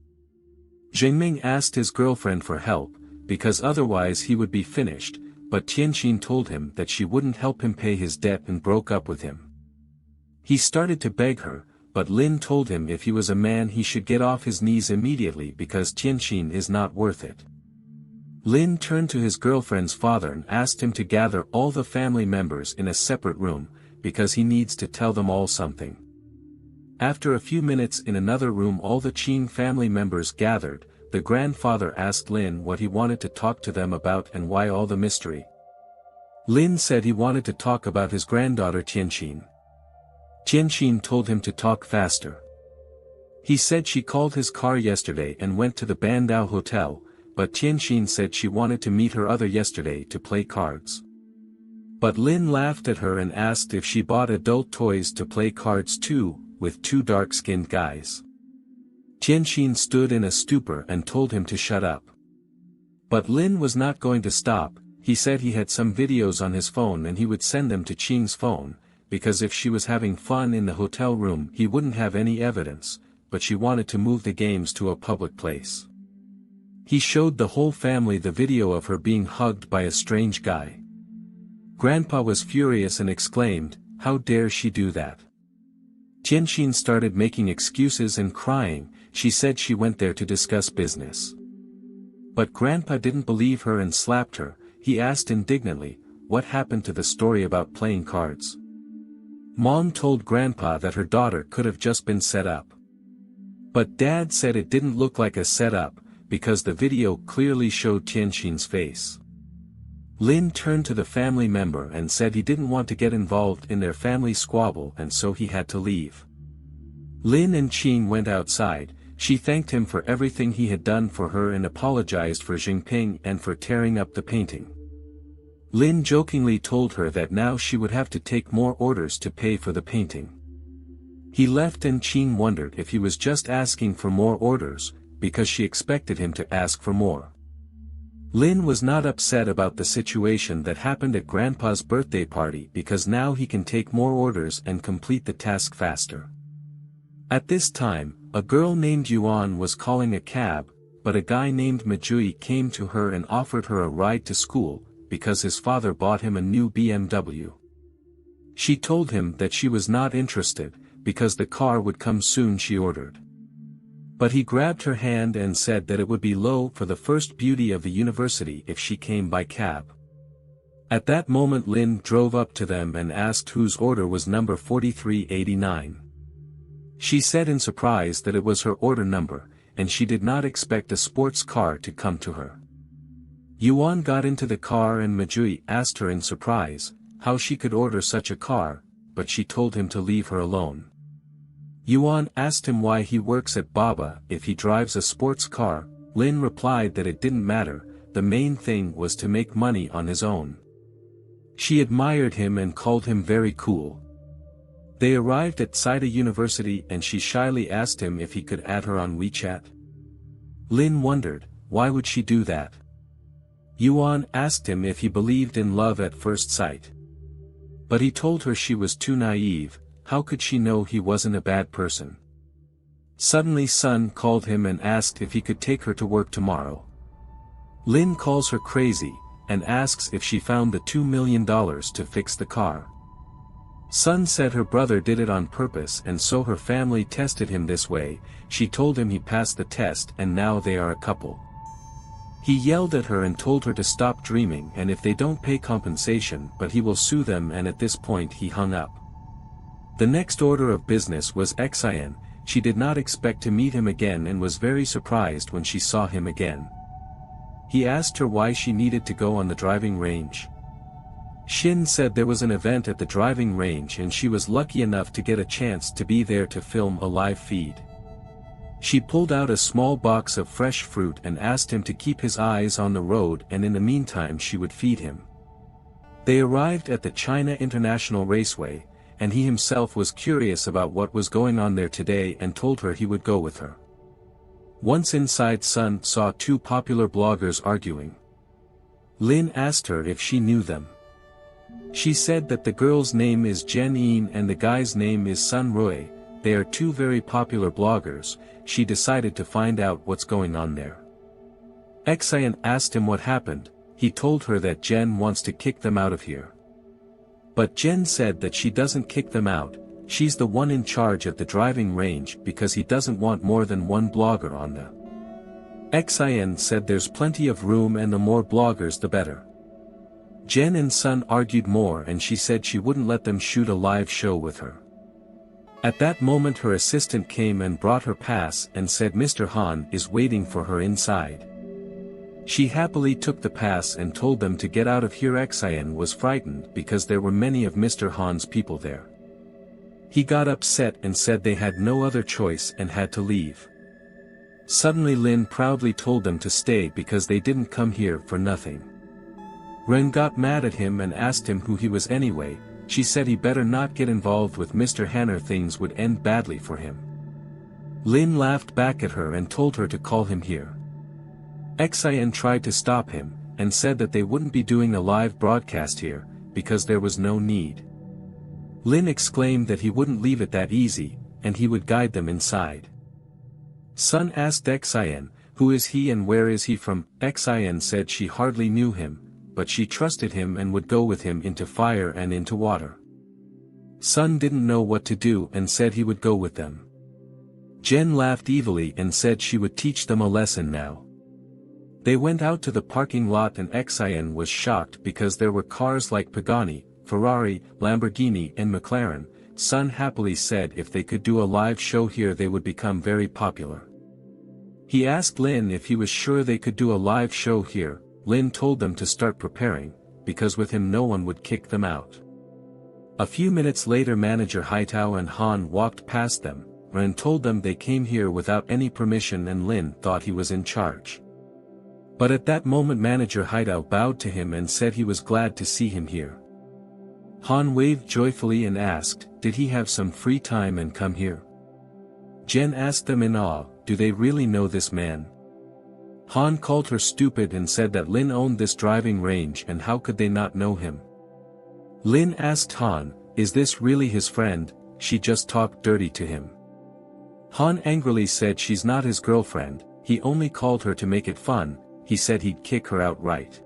Jinping asked his girlfriend for help, because otherwise he would be finished, but Tianqin told him that she wouldn't help him pay his debt and broke up with him. He started to beg her, but Lin told him if he was a man he should get off his knees immediately because Tianqin is not worth it. Lin turned to his girlfriend's father and asked him to gather all the family members in a separate room, because he needs to tell them all something. After a few minutes in another room all the Qin family members gathered. The grandfather asked Lin what he wanted to talk to them about and why all the mystery. Lin said he wanted to talk about his granddaughter Tianqin. Tianqin told him to talk faster. He said she called his car yesterday and went to the Bandao Hotel, but Tianqin said she wanted to meet her other yesterday to play cards. But Lin laughed at her and asked if she bought adult toys to play cards too, with two dark-skinned guys. Tianqin stood in a stupor and told him to shut up. But Lin was not going to stop. He said he had some videos on his phone and he would send them to Qing's phone, because if she was having fun in the hotel room he wouldn't have any evidence, but she wanted to move the games to a public place. He showed the whole family the video of her being hugged by a strange guy. Grandpa was furious and exclaimed, "How dare she do that?" Tianqin started making excuses and crying. She said she went there to discuss business. But Grandpa didn't believe her and slapped her. He asked indignantly, what happened to the story about playing cards? Mom told Grandpa that her daughter could have just been set up. But Dad said it didn't look like a setup, because the video clearly showed Tianqin's face. Lin turned to the family member and said he didn't want to get involved in their family squabble and so he had to leave. Lin and Qin went outside. She thanked him for everything he had done for her and apologized for Jinping and for tearing up the painting. Lin jokingly told her that now she would have to take more orders to pay for the painting. He left and Qin wondered if he was just asking for more orders, because she expected him to ask for more. Lin was not upset about the situation that happened at Grandpa's birthday party because now he can take more orders and complete the task faster. At this time, a girl named Yuan was calling a cab, but a guy named Majui came to her and offered her a ride to school, because his father bought him a new BMW. She told him that she was not interested, because the car would come soon she ordered. But he grabbed her hand and said that it would be low for the first beauty of the university if she came by cab. At that moment Lin drove up to them and asked whose order was number 4389. She said in surprise that it was her order number, and she did not expect a sports car to come to her. Yuan got into the car and Majui asked her in surprise, how she could order such a car, but she told him to leave her alone. Yuan asked him why he works at Baba if he drives a sports car. Lin replied that it didn't matter, the main thing was to make money on his own. She admired him and called him very cool. They arrived at Saida University and she shyly asked him if he could add her on WeChat. Lin wondered, why would she do that? Yuan asked him if he believed in love at first sight. But he told her she was too naive. How could she know he wasn't a bad person? Suddenly Sun called him and asked if he could take her to work tomorrow. Lin calls her crazy, and asks if she found the $2 million to fix the car. Sun said her brother did it on purpose and so her family tested him this way. She told him he passed the test and now they are a couple. He yelled at her and told her to stop dreaming and if they don't pay compensation but he will sue them, and at this point he hung up. The next order of business was Xian. She did not expect to meet him again and was very surprised when she saw him again. He asked her why she needed to go on the driving range. Shin said there was an event at the driving range and she was lucky enough to get a chance to be there to film a live feed. She pulled out a small box of fresh fruit and asked him to keep his eyes on the road and in the meantime she would feed him. They arrived at the China International Raceway, and he himself was curious about what was going on there today and told her he would go with her. Once inside, Sun saw two popular bloggers arguing. Lin asked her if she knew them. She said that the girl's name is Jen Yin and the guy's name is Sun Rui. They are two very popular bloggers. She decided to find out what's going on there. Xian asked him what happened. He told her that Jen wants to kick them out of here. But Jen said that she doesn't kick them out, she's the one in charge at the driving range because he doesn't want more than one blogger on the. Xian said there's plenty of room and the more bloggers the better. Jen and Sun argued more and she said she wouldn't let them shoot a live show with her. At that moment her assistant came and brought her pass and said Mr. Han is waiting for her inside. She happily took the pass and told them to get out of here. Xian was frightened because there were many of Mr. Han's people there. He got upset and said they had no other choice and had to leave. Suddenly Lin proudly told them to stay because they didn't come here for nothing. Ren got mad at him and asked him who he was anyway. She said he better not get involved with Mr. Han or things would end badly for him. Lin laughed back at her and told her to call him here. Xian tried to stop him, and said that they wouldn't be doing a live broadcast here, because there was no need. Lin exclaimed that he wouldn't leave it that easy, and he would guide them inside. Sun asked Xian, who is he and where is he from? Xian said she hardly knew him, but she trusted him and would go with him into fire and into water. Sun didn't know what to do and said he would go with them. Jen laughed evilly and said she would teach them a lesson now. They went out to the parking lot and Xian was shocked because there were cars like Pagani, Ferrari, Lamborghini and McLaren. Sun happily said if they could do a live show here they would become very popular. He asked Lin if he was sure they could do a live show here. Lin told them to start preparing, because with him no one would kick them out. A few minutes later manager Haitao and Han walked past them, and told them they came here without any permission and Lin thought he was in charge. But at that moment manager Haitao bowed to him and said he was glad to see him here. Han waved joyfully and asked, did he have some free time and come here? Jen asked them in awe, do they really know this man? Han called her stupid and said that Lin owned this driving range and how could they not know him? Lin asked Han, is this really his friend? She just talked dirty to him. Han angrily said she's not his girlfriend, he only called her to make it fun. He said he'd kick her outright.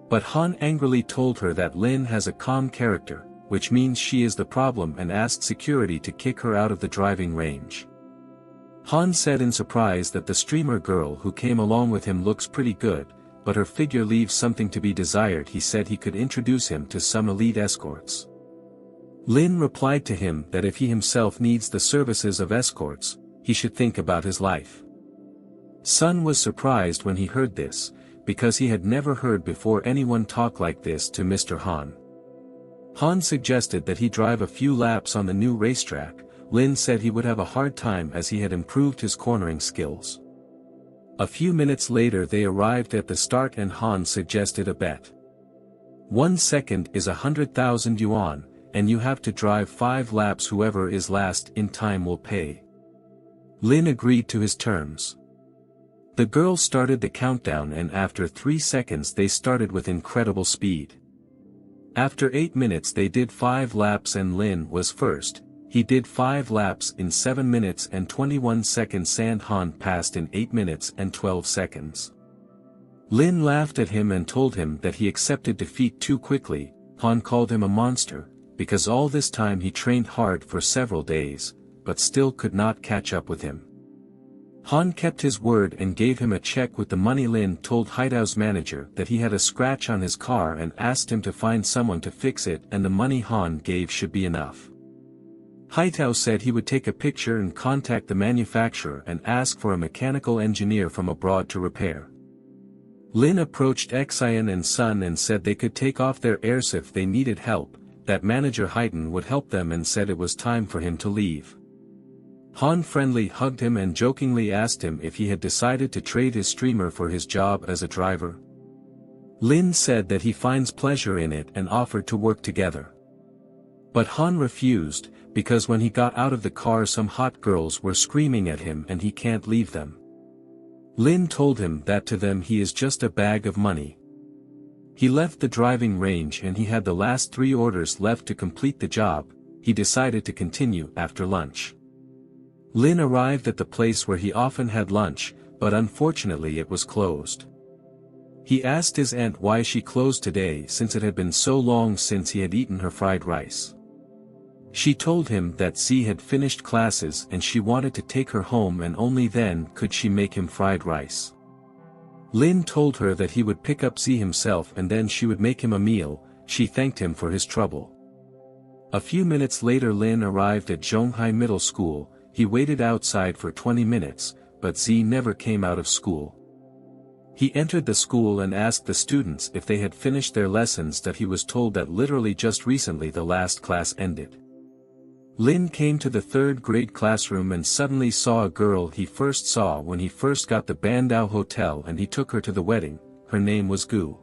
But Han angrily told her that Lin has a calm character, which means she is the problem and asked security to kick her out of the driving range. Han said in surprise that the streamer girl who came along with him looks pretty good, but her figure leaves something to be desired. He said he could introduce him to some elite escorts. Lin replied to him that if he himself needs the services of escorts, he should think about his life. Sun was surprised when he heard this, because he had never heard before anyone talk like this to Mr. Han. Han suggested that he drive a few laps on the new racetrack. Lin said he would have a hard time as he had improved his cornering skills. A few minutes later they arrived at the start and Han suggested a bet. 1 second is 100,000 yuan, and you have to drive 5 laps. Whoever is last in time will pay. Lin agreed to his terms. The girls started the countdown and after 3 seconds they started with incredible speed. After 8 minutes they did 5 laps and Lin was first. He did 5 laps in 7 minutes and 21 seconds and Han passed in 8 minutes and 12 seconds. Lin laughed at him and told him that he accepted defeat too quickly. Han called him a monster, because all this time he trained hard for several days, but still could not catch up with him. Han kept his word and gave him a check with the money. Lin told Haidau's manager that he had a scratch on his car and asked him to find someone to fix it, and the money Han gave should be enough. Haidao said he would take a picture and contact the manufacturer and ask for a mechanical engineer from abroad to repair. Lin approached Xian and Sun and said they could take off their airs if they needed help, that manager Haiden would help them, and said it was time for him to leave. Han friendly hugged him and jokingly asked him if he had decided to trade his streamer for his job as a driver. Lin said that he finds pleasure in it and offered to work together. But Han refused, because when he got out of the car some hot girls were screaming at him and he can't leave them. Lin told him that to them he is just a bag of money. He left the driving range and he had the last 3 orders left to complete the job. He decided to continue after lunch. Lin arrived at the place where he often had lunch, but unfortunately it was closed. He asked his aunt why she closed today since it had been so long since he had eaten her fried rice. She told him that Z had finished classes and she wanted to take her home, and only then could she make him fried rice. Lin told her that he would pick up Z himself and then she would make him a meal. She thanked him for his trouble. A few minutes later Lin arrived at Zhonghai Middle School. He waited outside for 20 minutes, but Z never came out of school. He entered the school and asked the students if they had finished their lessons, that he was told that literally just recently the last class ended. Lin came to the 3rd grade classroom and suddenly saw a girl he first saw when he first got the Bandao Hotel, and he took her to the wedding. Her name was Gu.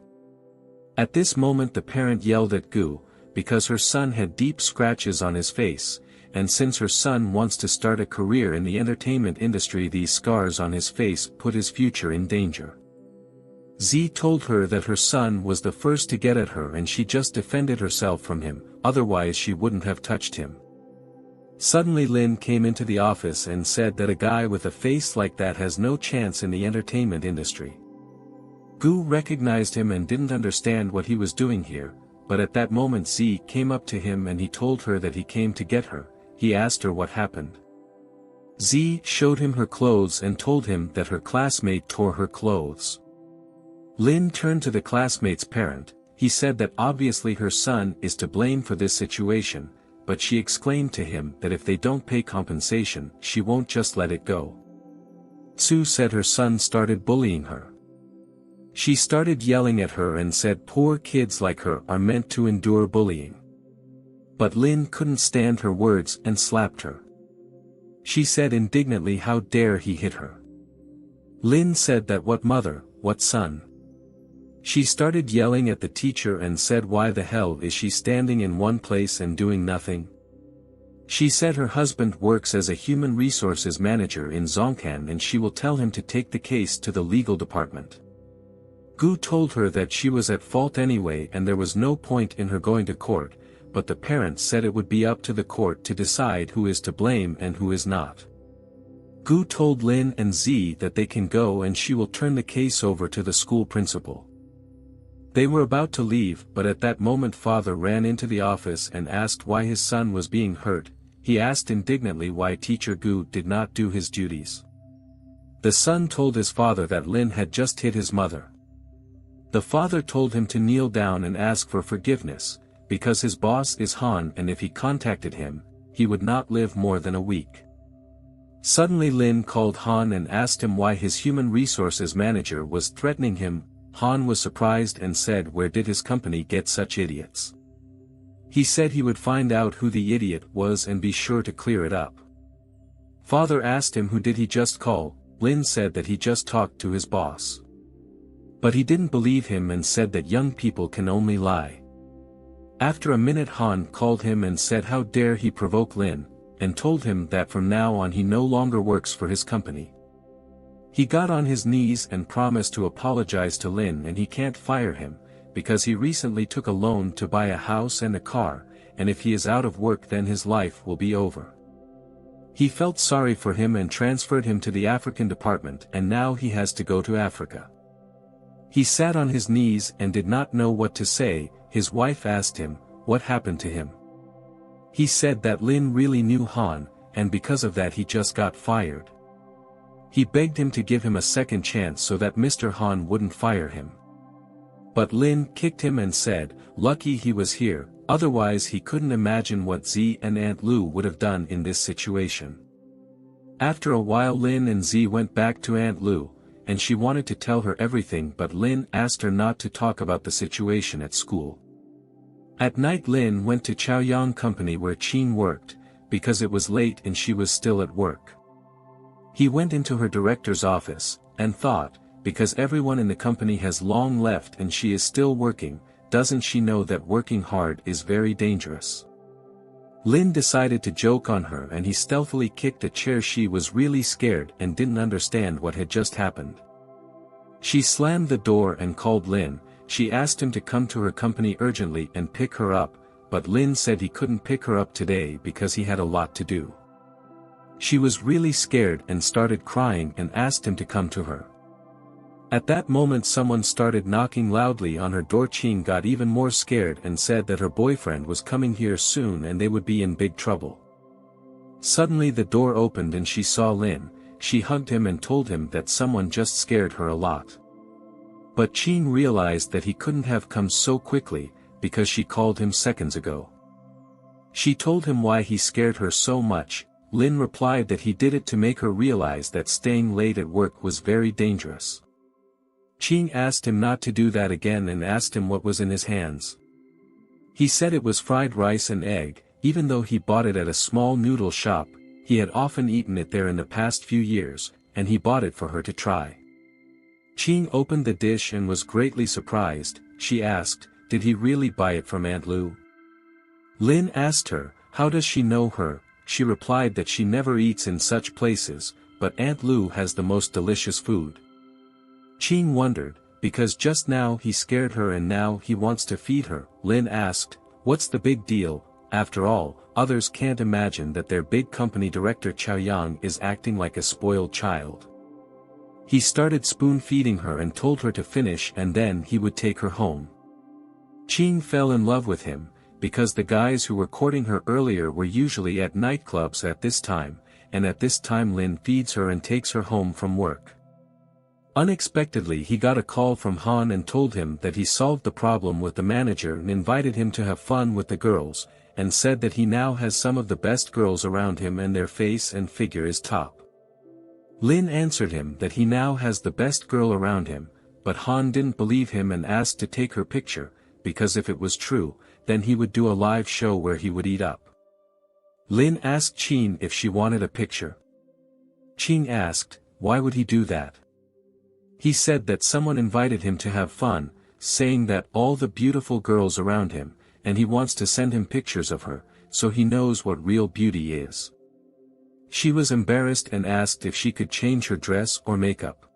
At this moment the parent yelled at Gu, because her son had deep scratches on his face, and since her son wants to start a career in the entertainment industry, these scars on his face put his future in danger. Z told her that her son was the first to get at her and she just defended herself from him, otherwise she wouldn't have touched him. Suddenly Lin came into the office and said that a guy with a face like that has no chance in the entertainment industry. Gu recognized him and didn't understand what he was doing here, but at that moment Z came up to him and he told her that he came to get her. He asked her what happened. Z showed him her clothes and told him that her classmate tore her clothes. Lin turned to the classmate's parent. He said that obviously her son is to blame for this situation, but she exclaimed to him that if they don't pay compensation, she won't just let it go. Sue said her son started bullying her. She started yelling at her and said poor kids like her are meant to endure bullying. But Lin couldn't stand her words and slapped her. She said indignantly, how dare he hit her. Lin said that what mother, what son. She started yelling at the teacher and said why the hell is she standing in one place and doing nothing? She said her husband works as a human resources manager in Zongkan and she will tell him to take the case to the legal department. Gu told her that she was at fault anyway and there was no point in her going to court, but the parents said it would be up to the court to decide who is to blame and who is not. Gu told Lin and Z that they can go and she will turn the case over to the school principal. They were about to leave, but at that moment father ran into the office and asked why his son was being hurt. He asked indignantly why teacher Gu did not do his duties. The son told his father that Lin had just hit his mother. The father told him to kneel down and ask for forgiveness, because his boss is Han and if he contacted him, he would not live more than a week. Suddenly Lin called Han and asked him why his human resources manager was threatening him. Han was surprised and said where did his company get such idiots. He said he would find out who the idiot was and be sure to clear it up. Father asked him who did he just call. Lin said that he just talked to his boss. But he didn't believe him and said that young people can only lie. After a minute Han called him and said how dare he provoke Lin, and told him that from now on he no longer works for his company. He got on his knees and promised to apologize to Lin and he can't fire him, because he recently took a loan to buy a house and a car, and if he is out of work then his life will be over. He felt sorry for him and transferred him to the African department, and now he has to go to Africa. He sat on his knees and did not know what to say. His wife asked him, what happened to him? He said that Lin really knew Han, and because of that he just got fired. He begged him to give him a second chance so that Mr. Han wouldn't fire him. But Lin kicked him and said, lucky he was here, otherwise he couldn't imagine what Z and Aunt Lu would have done in this situation. After a while Lin and Z went back to Aunt Lu, and she wanted to tell her everything, but Lin asked her not to talk about the situation at school. At night Lin went to Chaoyang Company where Qin worked, because it was late and she was still at work. He went into her director's office, and thought, because everyone in the company has long left and she is still working, doesn't she know that working hard is very dangerous? Lin decided to joke on her and he stealthily kicked a chair. She was really scared and didn't understand what had just happened. She slammed the door and called Lin. She asked him to come to her company urgently and pick her up, but Lin said he couldn't pick her up today because he had a lot to do. She was really scared and started crying and asked him to come to her. At that moment someone started knocking loudly on her door. Qin got even more scared and said that her boyfriend was coming here soon and they would be in big trouble. Suddenly the door opened and she saw Lin. She hugged him and told him that someone just scared her a lot. But Qin realized that he couldn't have come so quickly, because she called him seconds ago. She told him why he scared her so much. Lin replied that he did it to make her realize that staying late at work was very dangerous. Qin asked him not to do that again and asked him what was in his hands. He said it was fried rice and egg. Even though he bought it at a small noodle shop, he had often eaten it there in the past few years, and he bought it for her to try. Qin opened the dish and was greatly surprised. She asked, did he really buy it from Aunt Lu? Lin asked her, how does she know her? She replied that she never eats in such places, but Aunt Lu has the most delicious food. Qin wondered, because just now he scared her and now he wants to feed her. Lin asked, what's the big deal? After all, others can't imagine that their big company director Chaoyang is acting like a spoiled child. He started spoon-feeding her and told her to finish and then he would take her home. Qin fell in love with him, because the guys who were courting her earlier were usually at nightclubs at this time, and at this time Lin feeds her and takes her home from work. Unexpectedly he got a call from Han and told him that he solved the problem with the manager and invited him to have fun with the girls, and said that he now has some of the best girls around him and their face and figure is top. Lin answered him that he now has the best girl around him, but Han didn't believe him and asked to take her picture, because if it was true, then he would do a live show where he would eat up. Lin asked Qin if she wanted a picture. Qin asked, why would he do that? He said that someone invited him to have fun, saying that all the beautiful girls around him, and he wants to send him pictures of her, so he knows what real beauty is. She was embarrassed and asked if she could change her dress or makeup.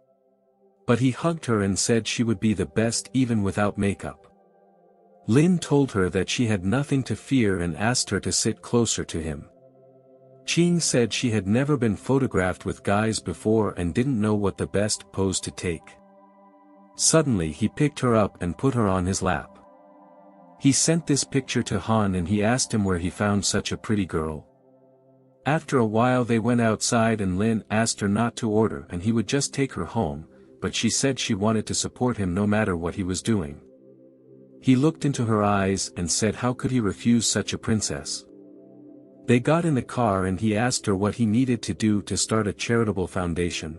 But he hugged her and said she would be the best even without makeup. Lin told her that she had nothing to fear and asked her to sit closer to him. Qin said she had never been photographed with guys before and didn't know what the best pose to take. Suddenly he picked her up and put her on his lap. He sent this picture to Han and he asked him where he found such a pretty girl. After a while they went outside and Lin asked her not to order and he would just take her home, but she said she wanted to support him no matter what he was doing. He looked into her eyes and said how could he refuse such a princess. They got in the car and he asked her what he needed to do to start a charitable foundation.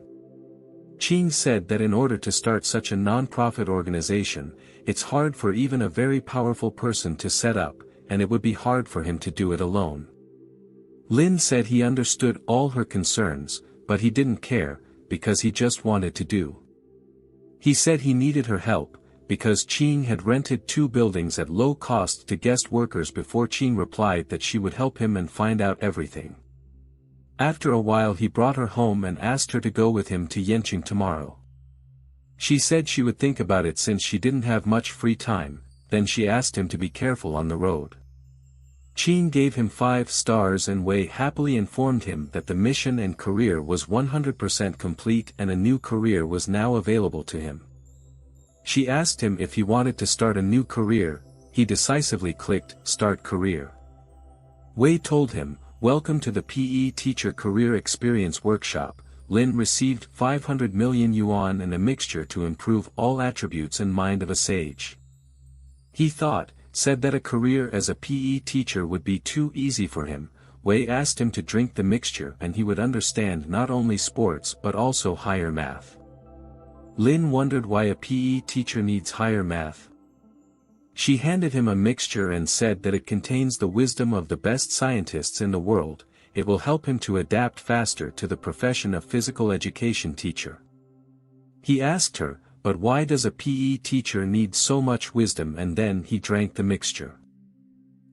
Qin said that in order to start such a non-profit organization, it's hard for even a very powerful person to set up, and it would be hard for him to do it alone. Lin said he understood all her concerns, but he didn't care, because he just wanted to do. He said he needed her help, because Qin had rented 2 buildings at low cost to guest workers before. Qin replied that she would help him and find out everything. After a while he brought her home and asked her to go with him to Yanqing tomorrow. She said she would think about it since she didn't have much free time, then she asked him to be careful on the road. Qin gave him 5 stars and Wei happily informed him that the mission and career was 100% complete and a new career was now available to him. She asked him if he wanted to start a new career. He decisively clicked, "Start career." Wei told him, "Welcome to the PE Teacher Career Experience Workshop." Lin received 500 million yuan and a mixture to improve all attributes and mind of a sage. He said that a career as a PE teacher would be too easy for him. Wei asked him to drink the mixture and he would understand not only sports but also higher math. Lin wondered why a PE teacher needs higher math. She handed him a mixture and said that it contains the wisdom of the best scientists in the world. It will help him to adapt faster to the profession of physical education teacher. He asked her, "But why does a PE teacher need so much wisdom?" and then he drank the mixture.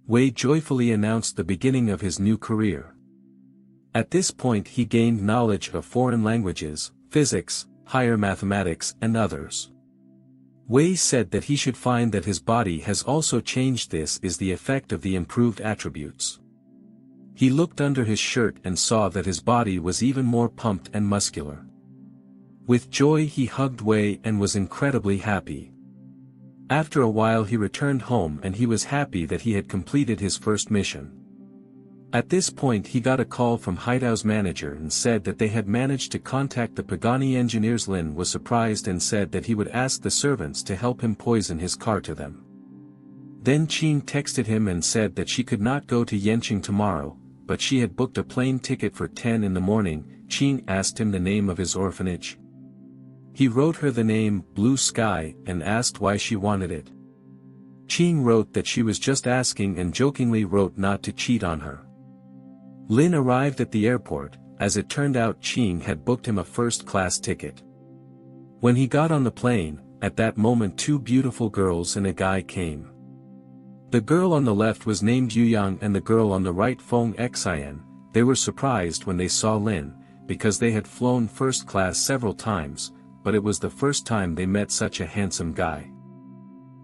Wei joyfully announced the beginning of his new career. At this point he gained knowledge of foreign languages, physics, higher mathematics and others. Wei said that he should find that his body has also changed. This is the effect of the improved attributes. He looked under his shirt and saw that his body was even more pumped and muscular. With joy he hugged Wei and was incredibly happy. After a while he returned home and he was happy that he had completed his first mission. At this point he got a call from Hideout's manager and said that they had managed to contact the Pagani engineers. Lin was surprised and said that he would ask the servants to help him poison his car to them. Then Qin texted him and said that she could not go to Yanqing tomorrow, but she had booked a plane ticket for 10 in the morning. Qin asked him the name of his orphanage. He wrote her the name, Blue Sky, and asked why she wanted it. Qin wrote that she was just asking and jokingly wrote not to cheat on her. Lin arrived at the airport. As it turned out, Qin had booked him a first-class ticket. When he got on the plane, at that moment 2 beautiful girls and a guy came. The girl on the left was named Yuyang and the girl on the right Feng Xin. They were surprised when they saw Lin, because they had flown first class several times, but it was the first time they met such a handsome guy.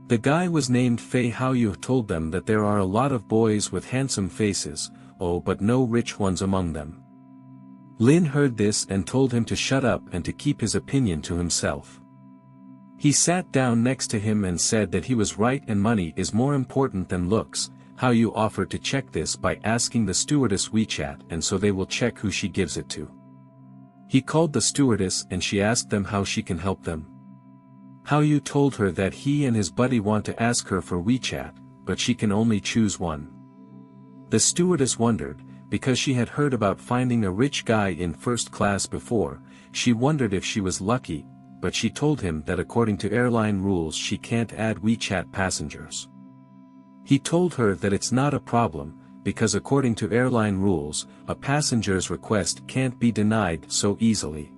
The guy was named Fei Haoyu. Told them that there are a lot of boys with handsome faces, but no rich ones among them. Lin heard this and told him to shut up and to keep his opinion to himself. He sat down next to him and said that he was right and money is more important than looks. Haoyu offered to check this by asking the stewardess WeChat, and so they will check who she gives it to. He called the stewardess and she asked them how she can help them. Haoyu told her that he and his buddy want to ask her for WeChat, but she can only choose one. The stewardess wondered, because she had heard about finding a rich guy in first class before. She wondered if she was lucky, but she told him that according to airline rules she can't add WeChat passengers. He told her that it's not a problem, because according to airline rules, a passenger's request can't be denied so easily.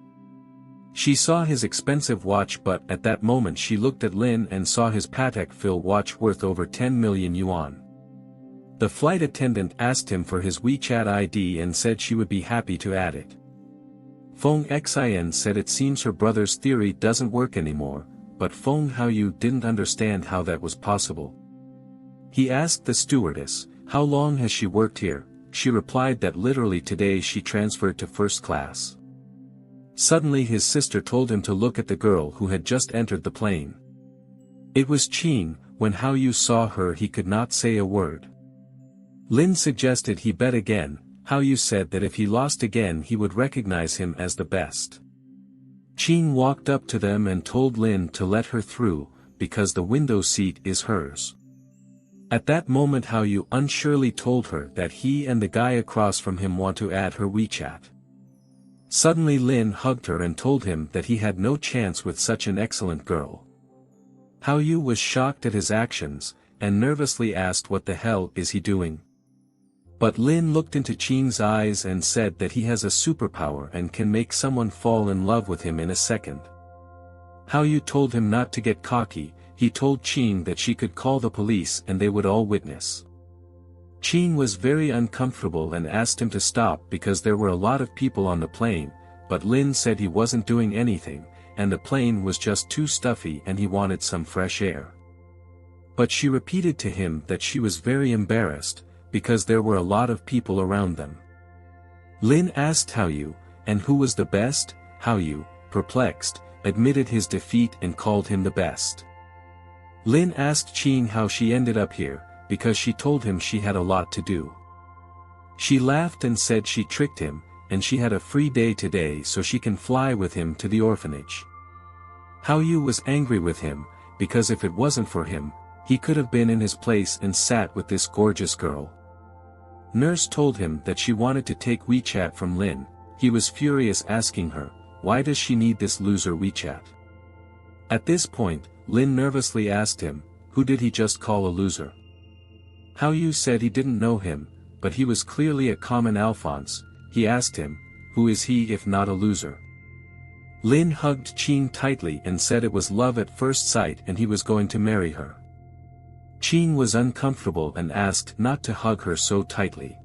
She saw his expensive watch, but at that moment she looked at Lin and saw his Patek Philippe watch worth over 10 million yuan. The flight attendant asked him for his WeChat ID and said she would be happy to add it. Feng Xin said it seems her brother's theory doesn't work anymore, but Feng Haoyu didn't understand how that was possible. He asked the stewardess, how long has she worked here? She replied that literally today she transferred to first class. Suddenly his sister told him to look at the girl who had just entered the plane. It was Qin. When Haoyu saw her he could not say a word. Lin suggested he bet again. Haoyu said that if he lost again he would recognize him as the best. Qin walked up to them and told Lin to let her through, because the window seat is hers. At that moment Haoyu unsurely told her that he and the guy across from him want to add her WeChat. Suddenly Lin hugged her and told him that he had no chance with such an excellent girl. Haoyu was shocked at his actions, and nervously asked what the hell is he doing. But Lin looked into Qin's eyes and said that he has a superpower and can make someone fall in love with him in a second. Haoyu told him not to get cocky. He told Qin that she could call the police and they would all witness. Qin was very uncomfortable and asked him to stop because there were a lot of people on the plane, but Lin said he wasn't doing anything, and the plane was just too stuffy and he wanted some fresh air. But she repeated to him that she was very embarrassed, because there were a lot of people around them. Lin asked Haoyu, and who was the best? Haoyu, perplexed, admitted his defeat and called him the best. Lin asked Qing how she ended up here, because she told him she had a lot to do. She laughed and said she tricked him, and she had a free day today so she can fly with him to the orphanage. Haoyu was angry with him, because if it wasn't for him, he could have been in his place and sat with this gorgeous girl. Nurse told him that she wanted to take WeChat from Lin. He was furious, asking her, why does she need this loser WeChat? At this point, Lin nervously asked him, who did he just call a loser? Haoyu said he didn't know him, but he was clearly a common Alphonse. He asked him, who is he if not a loser? Lin hugged Qing tightly and said it was love at first sight and he was going to marry her. Qing was uncomfortable and asked not to hug her so tightly.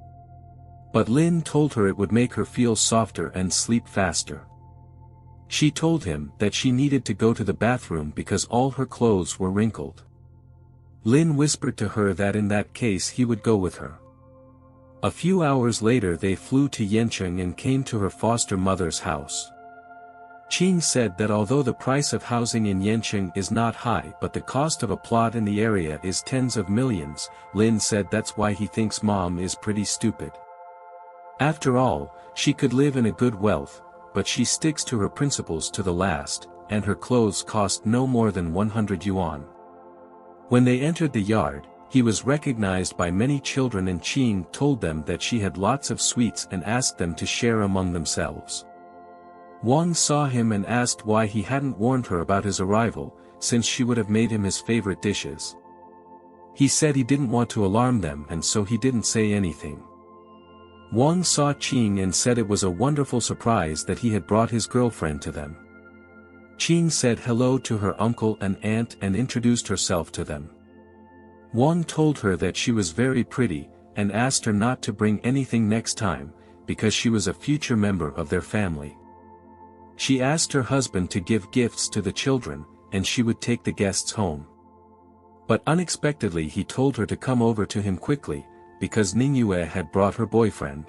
But Lin told her it would make her feel softer and sleep faster. She told him that she needed to go to the bathroom because all her clothes were wrinkled. Lin whispered to her that in that case he would go with her. A few hours later they flew to Yancheng and came to her foster mother's house. Qing said that although the price of housing in Yancheng is not high but the cost of a plot in the area is tens of millions, Lin said that's why he thinks mom is pretty stupid. After all, she could live in a good wealth, but she sticks to her principles to the last, and her clothes cost no more than 100 yuan. When they entered the yard, he was recognized by many children and Qing told them that she had lots of sweets and asked them to share among themselves. Wang saw him and asked why he hadn't warned her about his arrival, since she would have made him his favorite dishes. He said he didn't want to alarm them and so he didn't say anything. Wang saw Qing and said it was a wonderful surprise that he had brought his girlfriend to them. Qing said hello to her uncle and aunt and introduced herself to them. Wang told her that she was very pretty, and asked her not to bring anything next time, because she was a future member of their family. She asked her husband to give gifts to the children, and she would take the guests home. But unexpectedly he told her to come over to him quickly, because Ningyue had brought her boyfriend.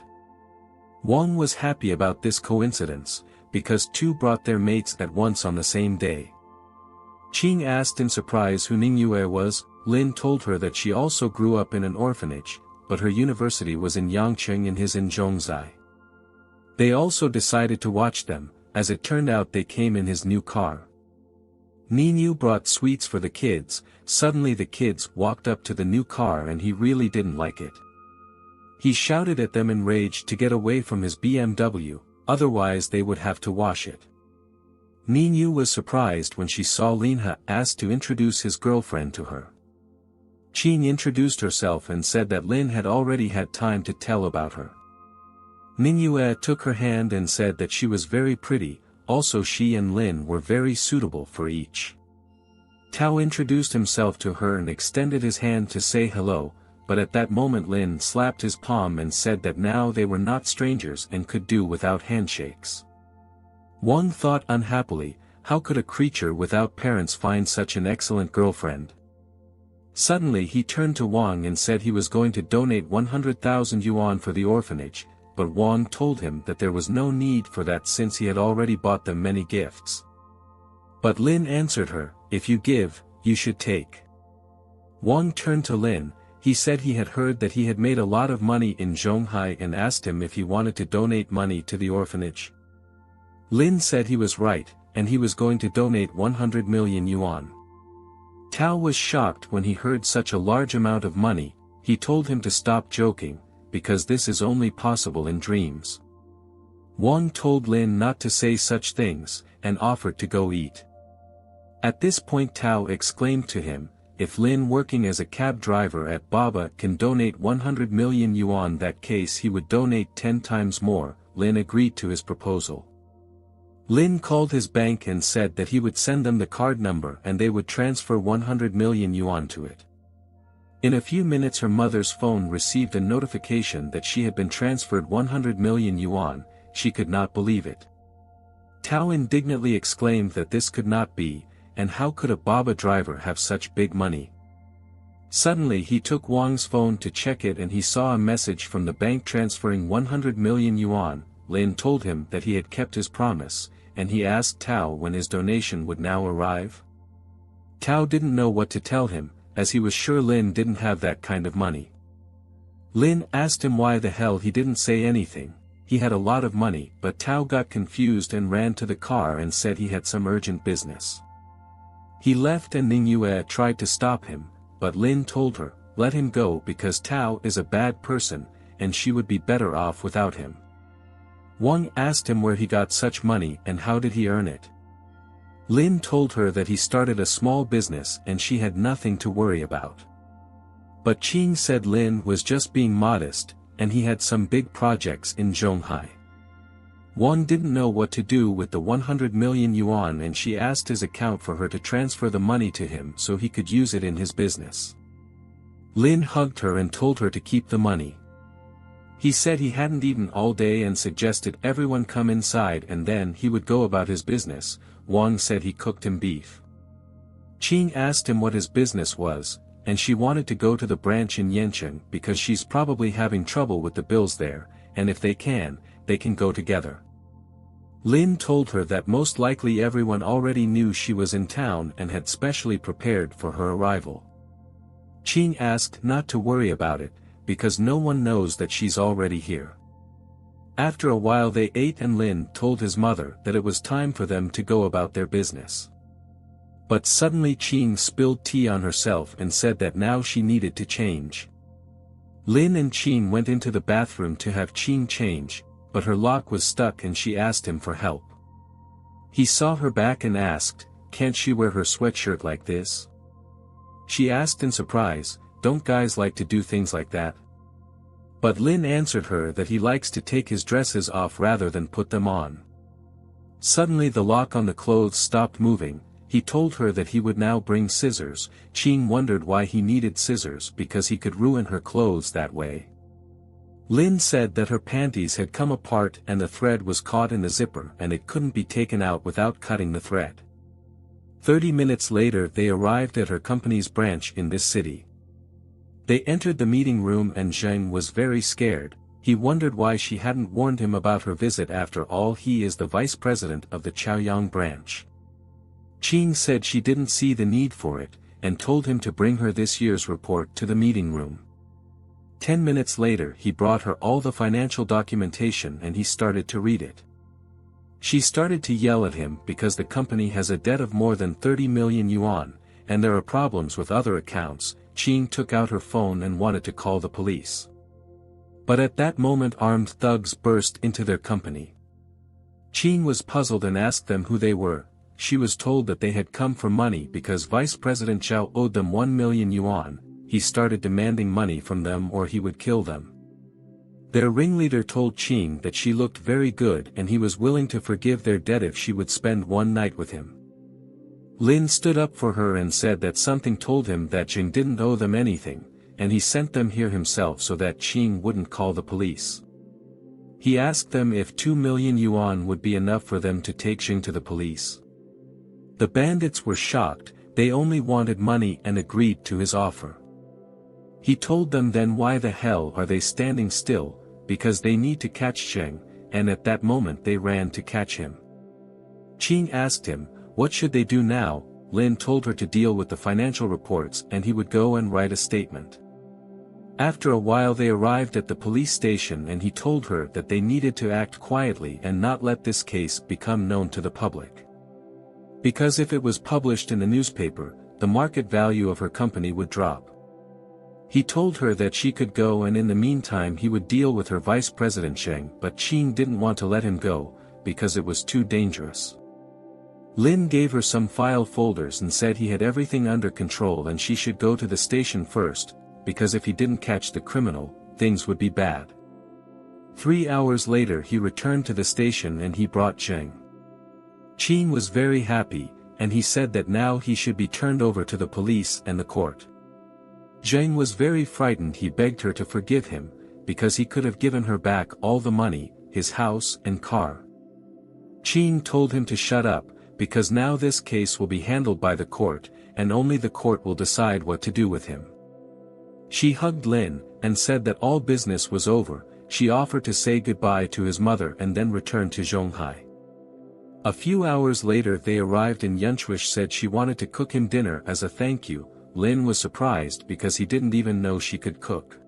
Wang was happy about this coincidence, because two brought their mates at once on the same day. Qing asked in surprise who Ningyue was. Lin told her that she also grew up in an orphanage, but her university was in Yangcheng and his in Zhongzhai. They also decided to watch them. As it turned out they came in his new car. Ninu brought sweets for the kids. Suddenly the kids walked up to the new car and he really didn't like it. He shouted at them in rage to get away from his BMW, otherwise they would have to wash it. Ninu was surprised when she saw Linha asked to introduce his girlfriend to her. Qing introduced herself and said that Lin had already had time to tell about her. Ningyue took her hand and said that she was very pretty, also she and Lin were very suitable for each. Tao introduced himself to her and extended his hand to say hello, but at that moment Lin slapped his palm and said that now they were not strangers and could do without handshakes. Wang thought unhappily, how could a creature without parents find such an excellent girlfriend? Suddenly he turned to Wang and said he was going to donate 100,000 yuan for the orphanage, but Wang told him that there was no need for that since he had already bought them many gifts. But Lin answered her, if you give, you should take. Wang turned to Lin. He said he had heard that he had made a lot of money in Zhonghai and asked him if he wanted to donate money to the orphanage. Lin said he was right, and he was going to donate 100 million yuan. Tao was shocked when he heard such a large amount of money. He told him to stop joking, because this is only possible in dreams. Wang told Lin not to say such things, and offered to go eat. At this point Tao exclaimed to him, if Lin working as a cab driver at Baba can donate 100 million yuan that case he would donate 10 times more. Lin agreed to his proposal. Lin called his bank and said that he would send them the card number and they would transfer 100 million yuan to it. In a few minutes her mother's phone received a notification that she had been transferred 100 million yuan. She could not believe it. Tao indignantly exclaimed that this could not be, and how could a Baba driver have such big money? Suddenly he took Wang's phone to check it and he saw a message from the bank transferring 100 million yuan. Lin told him that he had kept his promise, and he asked Tao when his donation would now arrive. Tao didn't know what to tell him, as he was sure Lin didn't have that kind of money. Lin asked him why the hell he didn't say anything. He had a lot of money, but Tao got confused and ran to the car and said he had some urgent business. He left and Ning Yue tried to stop him, but Lin told her, let him go because Tao is a bad person, and she would be better off without him. Wang asked him where he got such money and how did he earn it. Lin told her that he started a small business and she had nothing to worry about. But Qing said Lin was just being modest, and he had some big projects in Zhonghai. Wang didn't know what to do with the 100 million yuan and she asked his account for her to transfer the money to him so he could use it in his business. Lin hugged her and told her to keep the money. He said he hadn't eaten all day and suggested everyone come inside and then he would go about his business. Wang said he cooked him beef. Qing asked him what his business was, and she wanted to go to the branch in Yancheng because she's probably having trouble with the bills there, and if they can go together. Lin told her that most likely everyone already knew she was in town and had specially prepared for her arrival. Qing asked not to worry about it, because no one knows that she's already here. After a while they ate and Lin told his mother that it was time for them to go about their business. But suddenly Qing spilled tea on herself and said that now she needed to change. Lin and Qing went into the bathroom to have Qing change, but her lock was stuck and she asked him for help. He saw her back and asked, can't she wear her sweatshirt like this? She asked in surprise, don't guys like to do things like that? But Lin answered her that he likes to take his dresses off rather than put them on. Suddenly the lock on the clothes stopped moving. He told her that he would now bring scissors. Qing wondered why he needed scissors because he could ruin her clothes that way. Lin said that her panties had come apart and the thread was caught in the zipper and it couldn't be taken out without cutting the thread. 30 minutes later they arrived at her company's branch in this city. They entered the meeting room and Zheng was very scared. He wondered why she hadn't warned him about her visit. After all, he is the vice president of the Chaoyang branch. Qing said she didn't see the need for it, and told him to bring her this year's report to the meeting room. 10 minutes later he brought her all the financial documentation and he started to read it. She started to yell at him because the company has a debt of more than 30 million yuan, and there are problems with other accounts. Qing took out her phone and wanted to call the police. But at that moment armed thugs burst into their company. Qing was puzzled and asked them who they were. She was told that they had come for money because Vice President Zhao owed them 1 million yuan. He started demanding money from them or he would kill them. Their ringleader told Qing that she looked very good and he was willing to forgive their debt if she would spend one night with him. Lin stood up for her and said that something told him that Qing didn't owe them anything, and he sent them here himself so that Qing wouldn't call the police. He asked them if 2 million yuan would be enough for them to take Qing to the police. The bandits were shocked, they only wanted money and agreed to his offer. He told them then why the hell are they standing still, because they need to catch Qing, and at that moment they ran to catch him. Qing asked him, what should they do now? Lin told her to deal with the financial reports and he would go and write a statement. After a while they arrived at the police station and he told her that they needed to act quietly and not let this case become known to the public. Because if it was published in the newspaper, the market value of her company would drop. He told her that she could go and in the meantime he would deal with her Vice President Zheng, but Qing didn't want to let him go, because it was too dangerous. Lin gave her some file folders and said he had everything under control and she should go to the station first, because if he didn't catch the criminal, things would be bad. 3 hours later he returned to the station and he brought Zheng. Qing was very happy, and he said that now he should be turned over to the police and the court. Zheng was very frightened. He begged her to forgive him, because he could have given her back all the money, his house and car. Qing told him to shut up, because now this case will be handled by the court, and only the court will decide what to do with him. She hugged Lin, and said that all business was over. She offered to say goodbye to his mother and then return to Zhonghai. A few hours later they arrived and Yunchuish said she wanted to cook him dinner as a thank you. Lin was surprised because he didn't even know she could cook.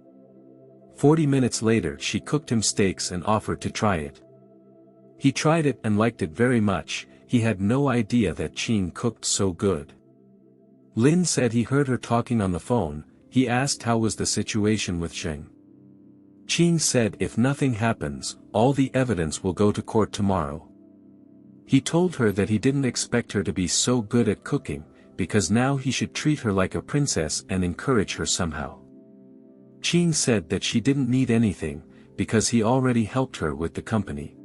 40 minutes later she cooked him steaks and offered to try it. He tried it and liked it very much. He had no idea that Qing cooked so good. Lin said he heard her talking on the phone. He asked how was the situation with Sheng. Qing said if nothing happens, all the evidence will go to court tomorrow. He told her that he didn't expect her to be so good at cooking, because now he should treat her like a princess and encourage her somehow. Qing said that she didn't need anything, because he already helped her with the company.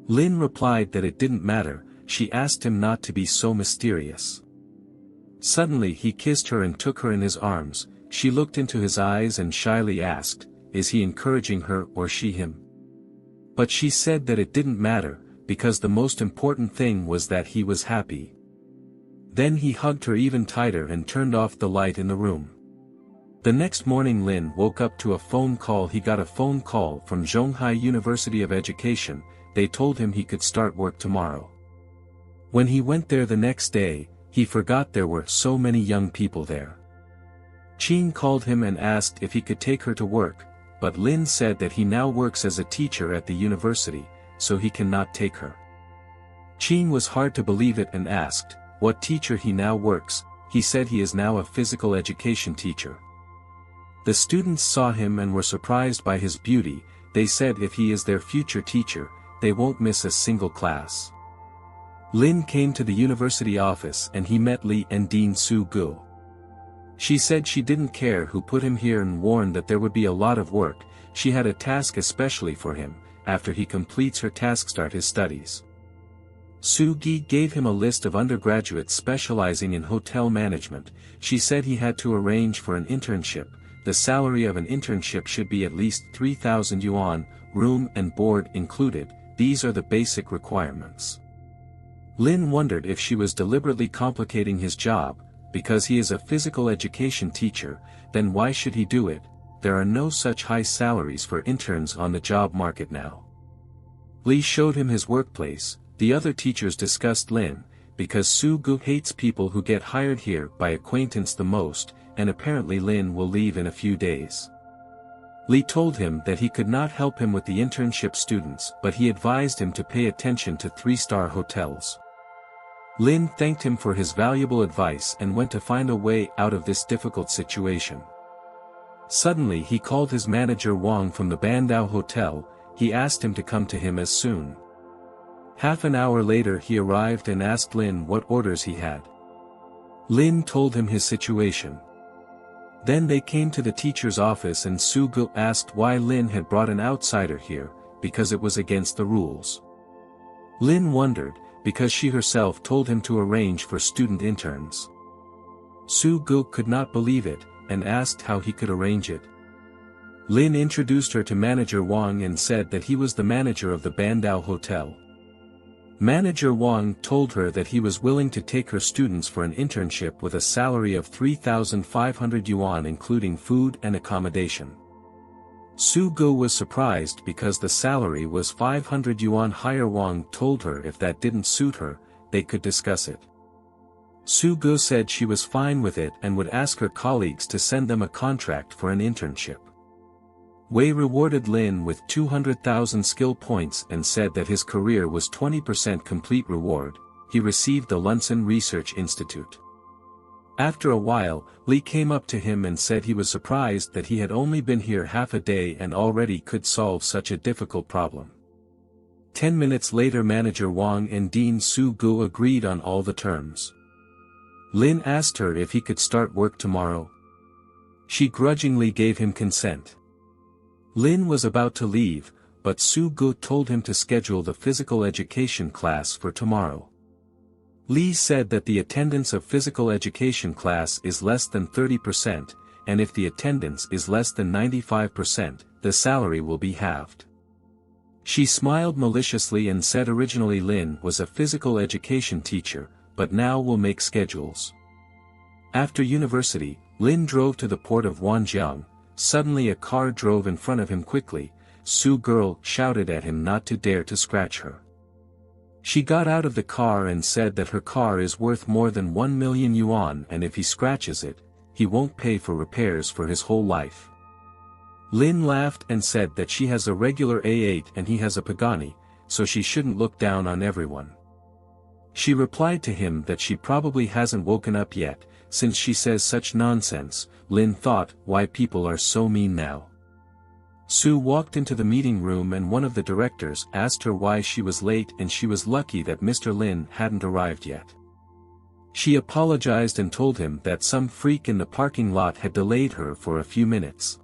Lin replied that it didn't matter. She asked him not to be so mysterious. Suddenly he kissed her and took her in his arms. She looked into his eyes and shyly asked, is he encouraging her or she him? But she said that it didn't matter, because the most important thing was that he was happy. Then he hugged her even tighter and turned off the light in the room. The next morning Lin woke up to a phone call. He got a phone call from Zhonghai University of Education. They told him he could start work tomorrow. When he went there the next day, he forgot there were so many young people there. Qing called him and asked if he could take her to work, but Lin said that he now works as a teacher at the university, so he cannot take her. Qing was hard to believe it and asked, what teacher he now works. He said he is now a physical education teacher. The students saw him and were surprised by his beauty. They said if he is their future teacher, they won't miss a single class. Lin came to the university office and he met Li and Dean Su Gu. She said she didn't care who put him here and warned that there would be a lot of work. She had a task especially for him. After he completes her task, start his studies. Su Gi gave him a list of undergraduates specializing in hotel management. She said he had to arrange for an internship. The salary of an internship should be at least 3,000 yuan, room and board included. These are the basic requirements. Lin wondered if she was deliberately complicating his job. Because he is a physical education teacher, then why should he do it? There are no such high salaries for interns on the job market now. Li showed him his workplace. The other teachers discussed Lin, because Su Gu hates people who get hired here by acquaintance the most, and apparently Lin will leave in a few days. Li told him that he could not help him with the internship students, but he advised him to pay attention to 3-star hotels. Lin thanked him for his valuable advice and went to find a way out of this difficult situation. Suddenly he called his manager Wang from the Bandao Hotel. He asked him to come to him as soon. Half an hour later he arrived and asked Lin what orders he had. Lin told him his situation. Then they came to the teacher's office and Su Gu asked why Lin had brought an outsider here, because it was against the rules. Lin wondered, because she herself told him to arrange for student interns. Su Gu could not believe it, and asked how he could arrange it. Lin introduced her to manager Wang and said that he was the manager of the Bandao Hotel. Manager Wang told her that he was willing to take her students for an internship with a salary of 3,500 yuan including food and accommodation. Su Gu was surprised because the salary was 500 yuan higher. Wang told her if that didn't suit her, they could discuss it. Su Gu said she was fine with it and would ask her colleagues to send them a contract for an internship. Wei rewarded Lin with 200,000 skill points and said that his career was 20% complete reward. He received the Lunsen Research Institute. After a while, Li came up to him and said he was surprised that he had only been here half a day and already could solve such a difficult problem. 10 minutes later manager Wang and Dean Su Gu agreed on all the terms. Lin asked her if he could start work tomorrow. She grudgingly gave him consent. Lin was about to leave, but Su Gu told him to schedule the physical education class for tomorrow. Li said that the attendance of physical education class is less than 30%, and if the attendance is less than 95%, the salary will be halved. She smiled maliciously and said originally Lin was a physical education teacher, but now will make schedules. After university, Lin drove to the port of Wanjiang. Suddenly a car drove in front of him quickly. Su girl shouted at him not to dare to scratch her. She got out of the car and said that her car is worth more than 1 million yuan, and if he scratches it, he won't pay for repairs for his whole life. Lin laughed and said that she has a regular A8 and he has a Pagani, so she shouldn't look down on everyone. She replied to him that she probably hasn't woken up yet, since she says such nonsense. Lin thought, why people are so mean now. Su walked into the meeting room and one of the directors asked her why she was late, and she was lucky that Mr. Lin hadn't arrived yet. She apologized and told him that some freak in the parking lot had delayed her for a few minutes.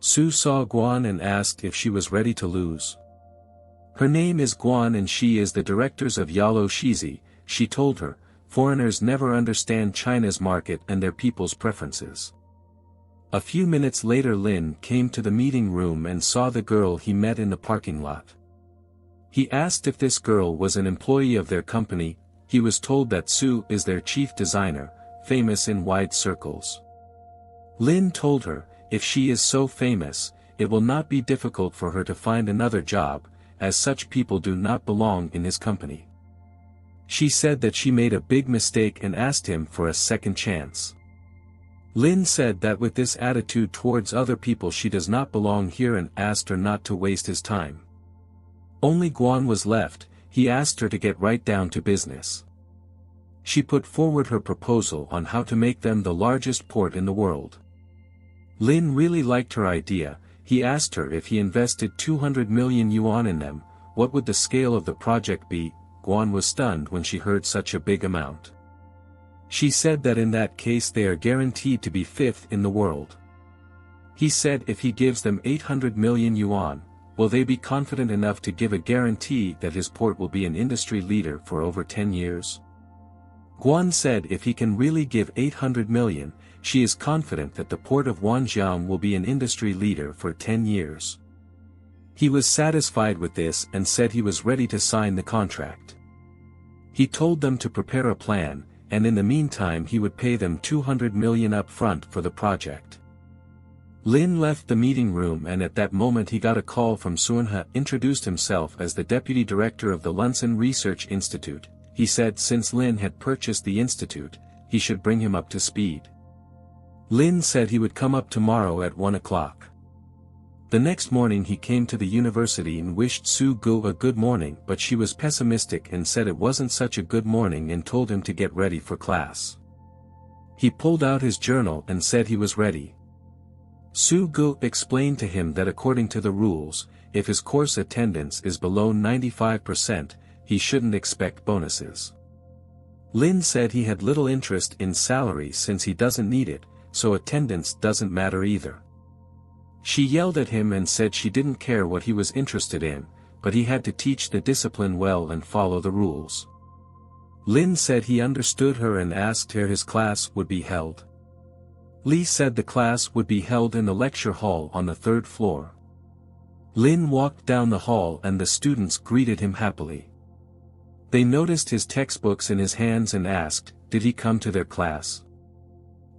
Su saw Guan and asked if she was ready to lose. Her name is Guan and she is the directors of Yalo Shizi. She told her, foreigners never understand China's market and their people's preferences. A few minutes later Lin came to the meeting room and saw the girl he met in the parking lot. He asked if this girl was an employee of their company. He was told that Su is their chief designer, famous in wide circles. Lin told her, if she is so famous, it will not be difficult for her to find another job, as such people do not belong in his company. She said that she made a big mistake and asked him for a second chance. Lin said that with this attitude towards other people she does not belong here and asked her not to waste his time. Only Guan was left. He asked her to get right down to business. She put forward her proposal on how to make them the largest port in the world. Lin really liked her idea. He asked her if he invested 200 million yuan in them, what would the scale of the project be? Guan was stunned when she heard such a big amount. She said that in that case they are guaranteed to be fifth in the world. He said if he gives them 800 million yuan, will they be confident enough to give a guarantee that his port will be an industry leader for over 10 years? Guan said if he can really give 800 million, she is confident that the port of Wanjiang will be an industry leader for 10 years. He was satisfied with this and said he was ready to sign the contract. He told them to prepare a plan, and in the meantime he would pay them 200 million up front for the project. Lin left the meeting room and at that moment he got a call from Suanhe, introduced himself as the deputy director of the Lunsen Research Institute. He said since Lin had purchased the institute, he should bring him up to speed. Lin said he would come up tomorrow at 1 o'clock. The next morning he came to the university and wished Su Gu a good morning, but she was pessimistic and said it wasn't such a good morning and told him to get ready for class. He pulled out his journal and said he was ready. Su Gu explained to him that according to the rules, if his course attendance is below 95%, he shouldn't expect bonuses. Lin said he had little interest in salary since he doesn't need it, so attendance doesn't matter either. She yelled at him and said she didn't care what he was interested in, but he had to teach the discipline well and follow the rules. Lin said he understood her and asked where his class would be held. Li said the class would be held in the lecture hall on the 3rd floor. Lin walked down the hall and the students greeted him happily. They noticed his textbooks in his hands and asked, did he come to their class?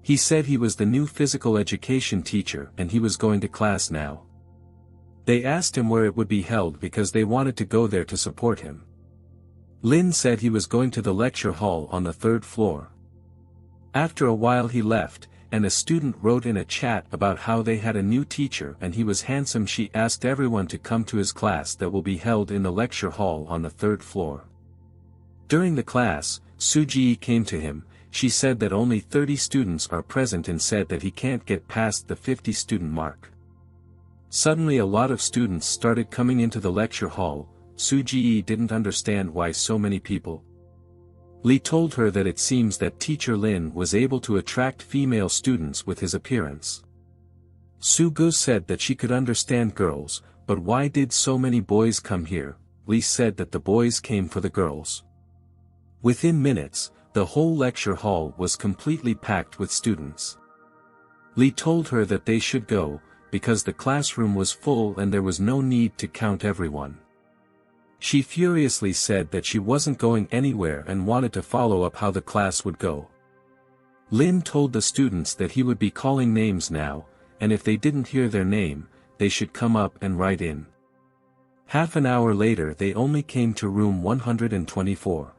He said he was the new physical education teacher and he was going to class now. They asked him where it would be held because they wanted to go there to support him. Lin said he was going to the lecture hall on the 3rd floor. After a while he left, and a student wrote in a chat about how they had a new teacher and he was handsome. She asked everyone to come to his class that will be held in the lecture hall on the 3rd floor. During the class, Su Ji came to him. She said that only 30 students are present and said that he can't get past the 50 student mark. Suddenly a lot of students started coming into the lecture hall. Su Ji didn't understand why so many people. Li told her that it seems that teacher Lin was able to attract female students with his appearance. Su Gu said that she could understand girls, but why did so many boys come here? Li said that the boys came for the girls. Within minutes, the whole lecture hall was completely packed with students. Li told her that they should go, because the classroom was full and there was no need to count everyone. She furiously said that she wasn't going anywhere and wanted to follow up how the class would go. Lin told the students that he would be calling names now, and if they didn't hear their name, they should come up and write in. Half an hour later they only came to room 124.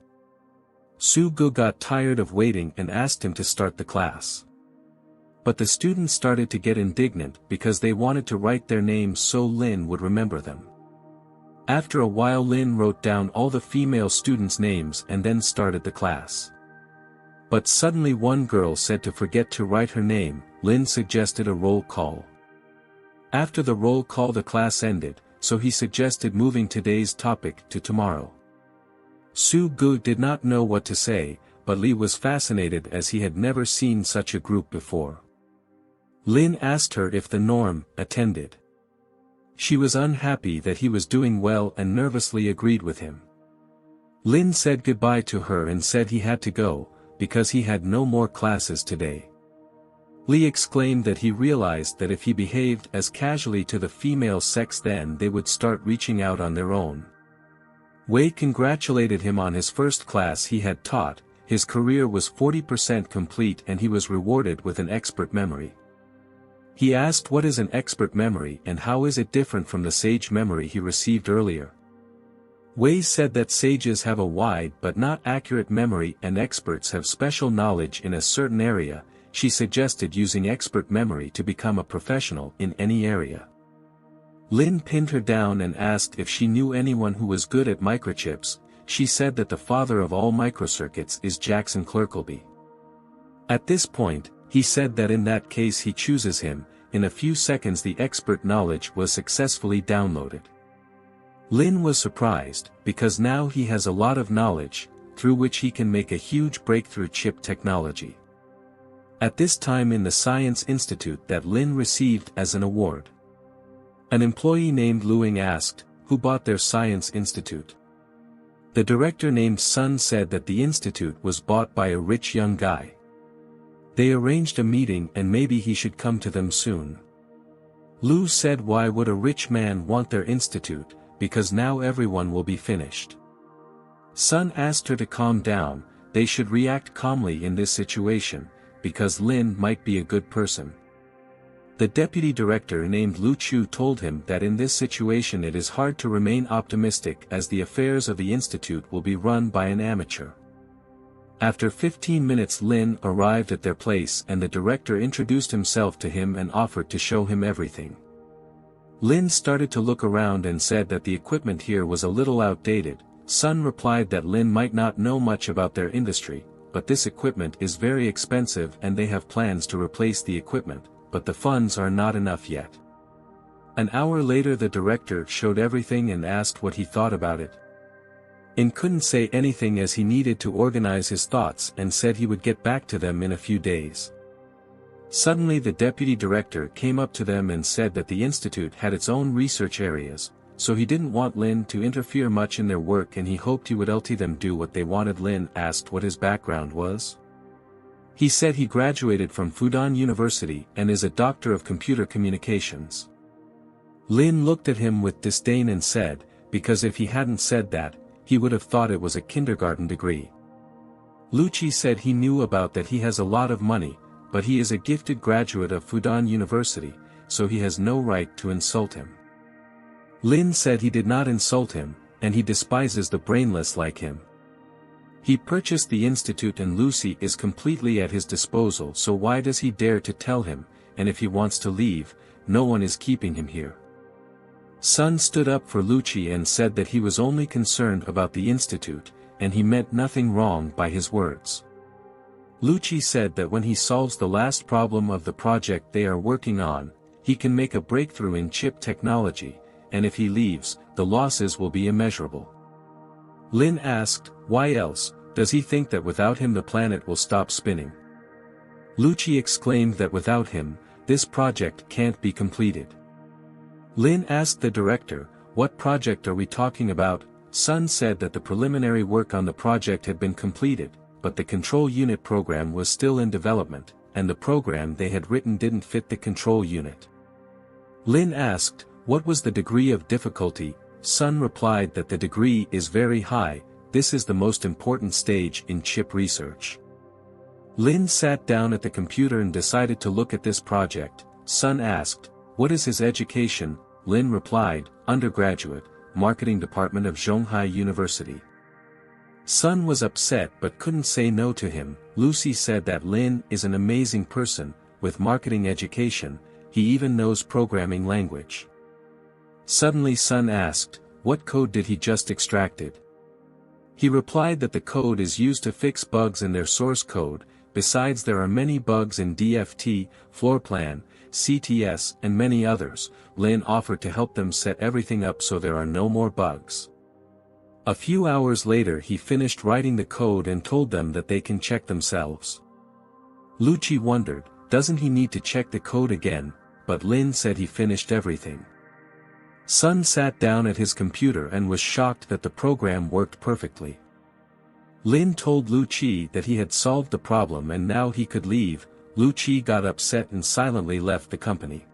Su-gu got tired of waiting and asked him to start the class. But the students started to get indignant because they wanted to write their names so Lin would remember them. After a while Lin wrote down all the female students' names and then started the class. But suddenly one girl said to forget to write her name. Lin suggested a roll call. After the roll call the class ended, so he suggested moving today's topic to tomorrow. Su-gu did not know what to say, but Lee was fascinated as he had never seen such a group before. Lin asked her if the norm attended. She was unhappy that he was doing well and nervously agreed with him. Lin said goodbye to her and said he had to go, because he had no more classes today. Lee exclaimed that he realized that if he behaved as casually to the female sex then they would start reaching out on their own. Wei congratulated him on his first class he had taught. His career was 40% complete and he was rewarded with an expert memory. He asked what is an expert memory and how is it different from the sage memory he received earlier. Wei said that sages have a wide but not accurate memory and experts have special knowledge in a certain area. She suggested using expert memory to become a professional in any area. Lin pinned her down and asked if she knew anyone who was good at microchips. She said that the father of all microcircuits is Jackson Clerkelby. At this point, he said that in that case he chooses him. In a few seconds the expert knowledge was successfully downloaded. Lin was surprised, because now he has a lot of knowledge, through which he can make a huge breakthrough chip technology. At this time in the Science Institute that Lin received as an award. An employee named Luing asked, who bought their Science Institute? The director named Sun said that the institute was bought by a rich young guy. They arranged a meeting and maybe he should come to them soon. Lu said why would a rich man want their institute, because now everyone will be finished. Sun asked her to calm down, they should react calmly in this situation, because Lin might be a good person. The deputy director named Lu Chu told him that in this situation it is hard to remain optimistic as the affairs of the institute will be run by an amateur. After 15 minutes Lin arrived at their place and the director introduced himself to him and offered to show him everything. Lin started to look around and said that the equipment here was a little outdated. Sun replied that Lin might not know much about their industry, but this equipment is very expensive and they have plans to replace the equipment, but the funds are not enough yet. An hour later the director showed everything and asked what he thought about it. In couldn't say anything as he needed to organize his thoughts and said he would get back to them in a few days. Suddenly the deputy director came up to them and said that the institute had its own research areas, so he didn't want Lin to interfere much in their work and he hoped he would let them do what they wanted. Lin asked what his background was. He said he graduated from Fudan University and is a doctor of computer communications. Lin looked at him with disdain and said, because if he hadn't said that, he would have thought it was a kindergarten degree. Lucci said he knew about that he has a lot of money, but he is a gifted graduate of Fudan University, so he has no right to insult him. Lin said he did not insult him, and he despises the brainless like him. He purchased the institute and Lucy is completely at his disposal, so why does he dare to tell him, and if he wants to leave, no one is keeping him here. Sun stood up for Lucci and said that he was only concerned about the institute, and he meant nothing wrong by his words. Lucci said that when he solves the last problem of the project they are working on, he can make a breakthrough in chip technology, and if he leaves, the losses will be immeasurable. Lin asked, why else, does he think that without him the planet will stop spinning? Lucci exclaimed that without him, this project can't be completed. Lin asked the director, what project are we talking about? Sun said that the preliminary work on the project had been completed, but the control unit program was still in development, and the program they had written didn't fit the control unit. Lin asked, what was the degree of difficulty? Sun replied that the degree is very high, this is the most important stage in chip research. Lin sat down at the computer and decided to look at this project. Sun asked, "What is his education?" Lin replied, "Undergraduate, Marketing Department of Zhonghai University." Sun was upset but couldn't say no to him. Lucy said that Lin is an amazing person, with marketing education, he even knows programming language. Suddenly Sun asked, what code did he just extracted? He replied that the code is used to fix bugs in their source code. Besides, there are many bugs in DFT, Floorplan, CTS and many others. Lin offered to help them set everything up so there are no more bugs. A few hours later he finished writing the code and told them that they can check themselves. Lucci wondered, doesn't he need to check the code again, but Lin said he finished everything. Sun sat down at his computer and was shocked that the program worked perfectly. Lin told Lucci that he had solved the problem and now he could leave. Lucci got upset and silently left the company.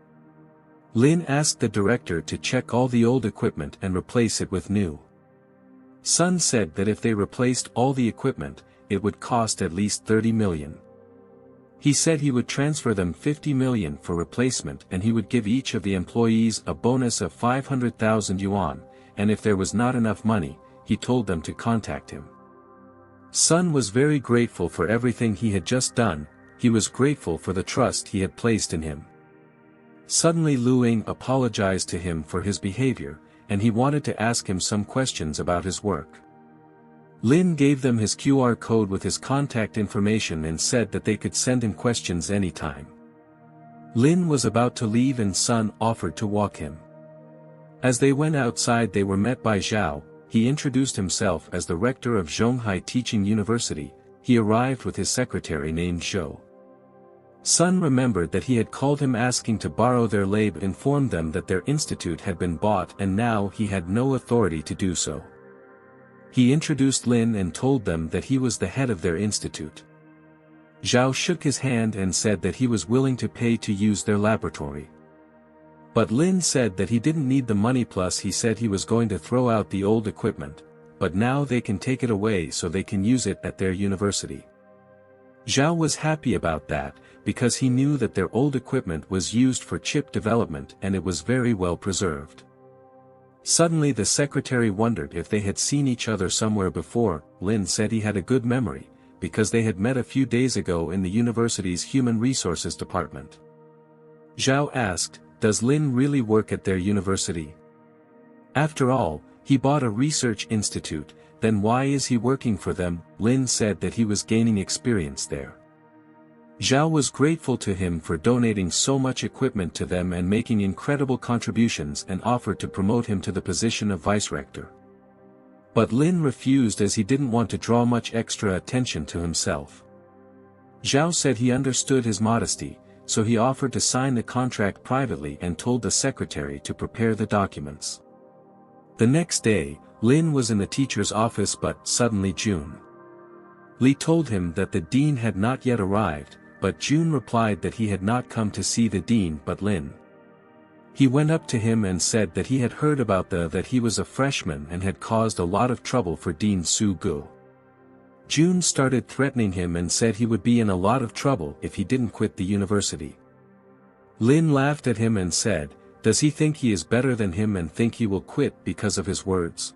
Lin asked the director to check all the old equipment and replace it with new. Sun said that if they replaced all the equipment, it would cost at least 30 million. He said he would transfer them 50 million for replacement and he would give each of the employees a bonus of 500,000 yuan, and if there was not enough money, he told them to contact him. Sun was very grateful for everything he had just done. He was grateful for the trust he had placed in him. Suddenly Lu Ying apologized to him for his behavior, and he wanted to ask him some questions about his work. Lin gave them his QR code with his contact information and said that they could send him questions anytime. Lin was about to leave and Sun offered to walk him. As they went outside they were met by Zhao. He introduced himself as the rector of Zhonghai Teaching University. He arrived with his secretary named Zhou. Sun remembered that he had called him asking to borrow their lab, informed them that their institute had been bought and now he had no authority to do so. He introduced Lin and told them that he was the head of their institute. Zhao shook his hand and said that he was willing to pay to use their laboratory. But Lin said that he didn't need the money, plus he said he was going to throw out the old equipment, but now they can take it away so they can use it at their university. Zhao was happy about that, because he knew that their old equipment was used for chip development and it was very well preserved. Suddenly the secretary wondered if they had seen each other somewhere before. Lin said he had a good memory, because they had met a few days ago in the university's Human Resources Department. Zhao asked, does Lin really work at their university? After all, he bought a research institute, then why is he working for them? Lin said that he was gaining experience there. Zhao was grateful to him for donating so much equipment to them and making incredible contributions and offered to promote him to the position of vice-rector. But Lin refused as he didn't want to draw much extra attention to himself. Zhao said he understood his modesty, so he offered to sign the contract privately and told the secretary to prepare the documents. The next day, Lin was in the teacher's office but suddenly June Li told him that the dean had not yet arrived, but June replied that he had not come to see the dean but Lin. He went up to him and said that he had heard about that he was a freshman and had caused a lot of trouble for Dean Su Gu. June started threatening him and said he would be in a lot of trouble if he didn't quit the university. Lin laughed at him and said, does he think he is better than him and think he will quit because of his words?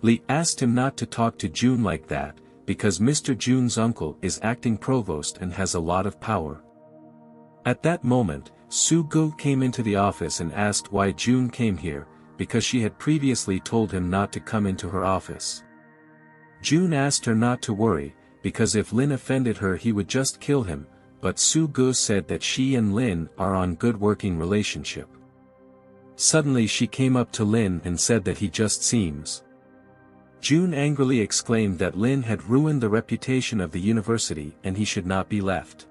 Li asked him not to talk to June like that, because Mr. June's uncle is acting provost and has a lot of power. At that moment, Su Gu came into the office and asked why June came here, because she had previously told him not to come into her office. June asked her not to worry, because if Lin offended her he would just kill him, but Su Gu said that she and Lin are on good working relationship. Suddenly she came up to Lin and said that he just seems. June angrily exclaimed that Lin had ruined the reputation of the university and he should not be left.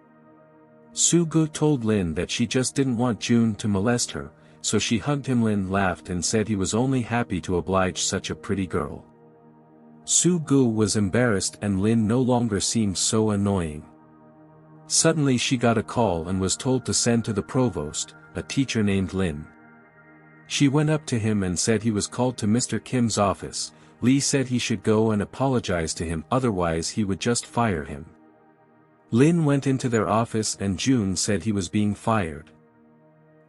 Su Gu told Lin that she just didn't want June to molest her, so she hugged him. Lin laughed and said he was only happy to oblige such a pretty girl. Su Gu was embarrassed and Lin no longer seemed so annoying. Suddenly she got a call and was told to send to the provost, a teacher named Lin. She went up to him and said he was called to Mr. Kim's office. Li said he should go and apologize to him, otherwise he would just fire him. Lin went into their office and June said he was being fired.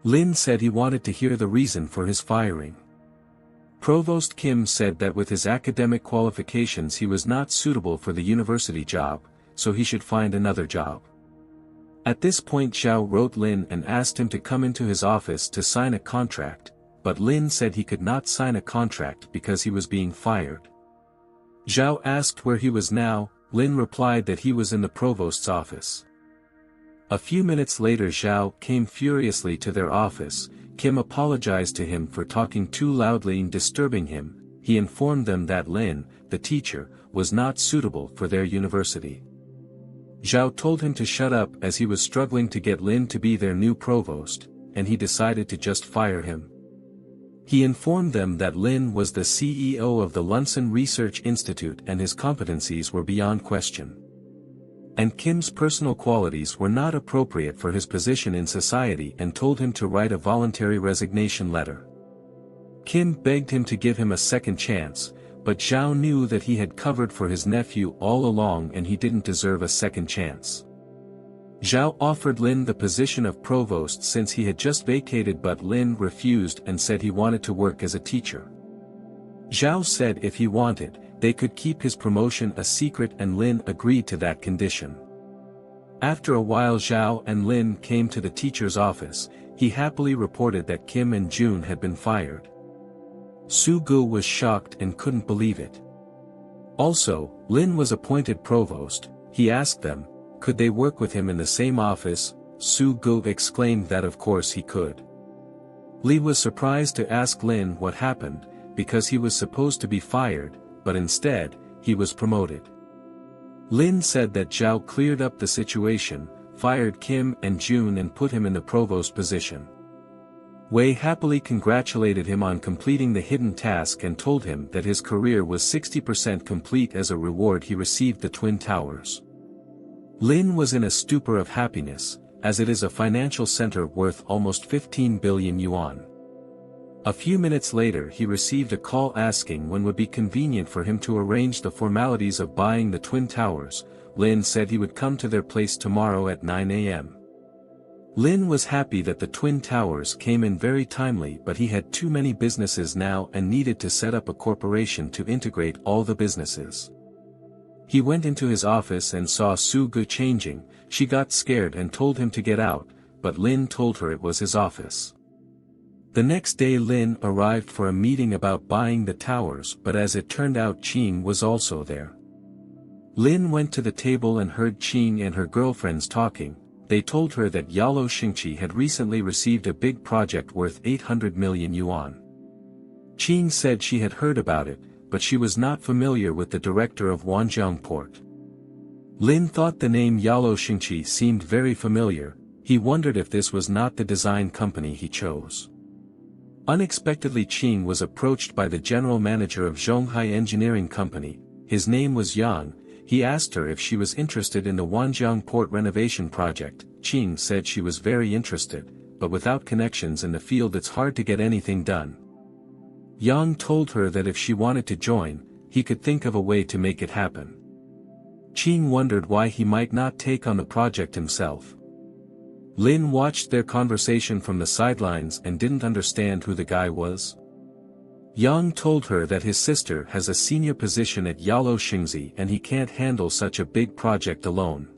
Lin said he wanted to hear the reason for his firing. Provost Kim said that with his academic qualifications he was not suitable for the university job, so he should find another job. At this point Zhao wrote Lin and asked him to come into his office to sign a contract, but Lin said he could not sign a contract because he was being fired. Zhao asked where he was now. Lin replied that he was in the provost's office. A few minutes later Zhao came furiously to their office. Kim apologized to him for talking too loudly and disturbing him. He informed them that Lin, the teacher, was not suitable for their university. Zhao told him to shut up as he was struggling to get Lin to be their new provost, and he decided to just fire him. He informed them that Lin was the CEO of the Lunsen Research Institute and his competencies were beyond question. And Kim's personal qualities were not appropriate for his position in society and told him to write a voluntary resignation letter. Kim begged him to give him a second chance, but Zhao knew that he had covered for his nephew all along and he didn't deserve a second chance. Zhao offered Lin the position of provost since he had just vacated, but Lin refused and said he wanted to work as a teacher. Zhao said if he wanted, they could keep his promotion a secret and Lin agreed to that condition. After a while Zhao and Lin came to the teacher's office. He happily reported that Kim and June had been fired. Su Gu was shocked and couldn't believe it. Also, Lin was appointed provost. He asked them, could they work with him in the same office? Su Gu exclaimed that of course he could. Li was surprised to ask Lin what happened, because he was supposed to be fired, but instead, he was promoted. Lin said that Zhao cleared up the situation, fired Kim and June and put him in the provost position. Wei happily congratulated him on completing the hidden task and told him that his career was 60% complete. As a reward he received the Twin Towers. Lin was in a stupor of happiness, as it is a financial center worth almost 15 billion yuan. A few minutes later he received a call asking when would be convenient for him to arrange the formalities of buying the Twin Towers. Lin said he would come to their place tomorrow at 9 a.m. Lin was happy that the Twin Towers came in very timely, but he had too many businesses now and needed to set up a corporation to integrate all the businesses. He went into his office and saw Su Gu changing. She got scared and told him to get out, but Lin told her it was his office. The next day Lin arrived for a meeting about buying the towers, but as it turned out Qing was also there. Lin went to the table and heard Qing and her girlfriends talking. They told her that Yalo Xingqi had recently received a big project worth 800 million yuan. Qing said she had heard about it, but she was not familiar with the director of Wanjiang port. Lin thought the name Yalo Xingqi seemed very familiar. He wondered if this was not the design company he chose. Unexpectedly Qing was approached by the general manager of Zhonghai Engineering Company. His name was Yang. He asked her if she was interested in the Wanjiang port renovation project. Qing said she was very interested, but without connections in the field it's hard to get anything done. Yang told her that if she wanted to join, he could think of a way to make it happen. Qing wondered why he might not take on the project himself. Lin watched their conversation from the sidelines and didn't understand who the guy was. Yang told her that his sister has a senior position at Yalo Xingzi and he can't handle such a big project alone.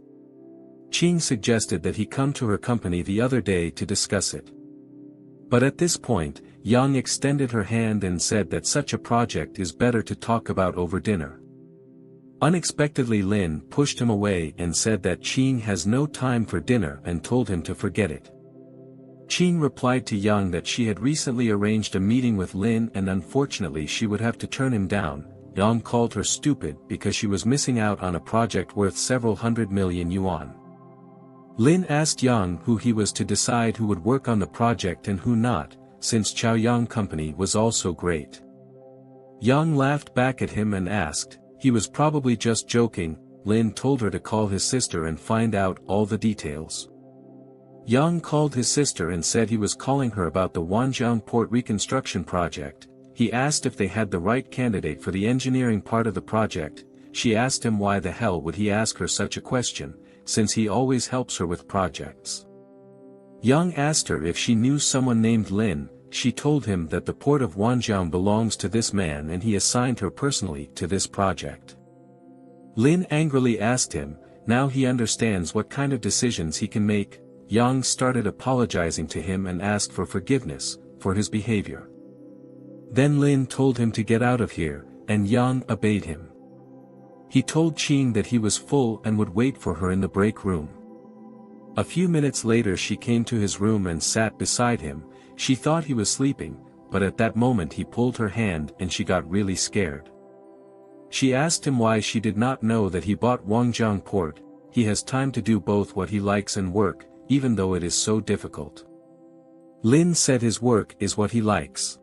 Qing suggested that he come to her company the other day to discuss it. But at this point, Yang extended her hand and said that such a project is better to talk about over dinner. Unexpectedly Lin pushed him away and said that Qing has no time for dinner and told him to forget it. Qing replied to Yang that she had recently arranged a meeting with Lin and unfortunately she would have to turn him down. Yang called her stupid because she was missing out on a project worth several hundred million yuan. Lin asked Yang who he was to decide who would work on the project and who not, since Chaoyang Company was also great. Yang laughed back at him and asked, he was probably just joking. Lin told her to call his sister and find out all the details. Yang called his sister and said he was calling her about the Wanjiang port reconstruction project. He asked if they had the right candidate for the engineering part of the project. She asked him why the hell would he ask her such a question, since he always helps her with projects. Yang asked her if she knew someone named Lin. She told him that the port of Wanjiang belongs to this man and he assigned her personally to this project. Lin angrily asked him, now he understands what kind of decisions he can make. Yang started apologizing to him and asked for forgiveness for his behavior. Then Lin told him to get out of here, and Yang obeyed him. He told Qing that he was full and would wait for her in the break room. A few minutes later she came to his room and sat beside him. She thought he was sleeping, but at that moment he pulled her hand and she got really scared. She asked him why she did not know that he bought Wangjiang port. He has time to do both what he likes and work, even though it is so difficult. Lin said his work is what he likes.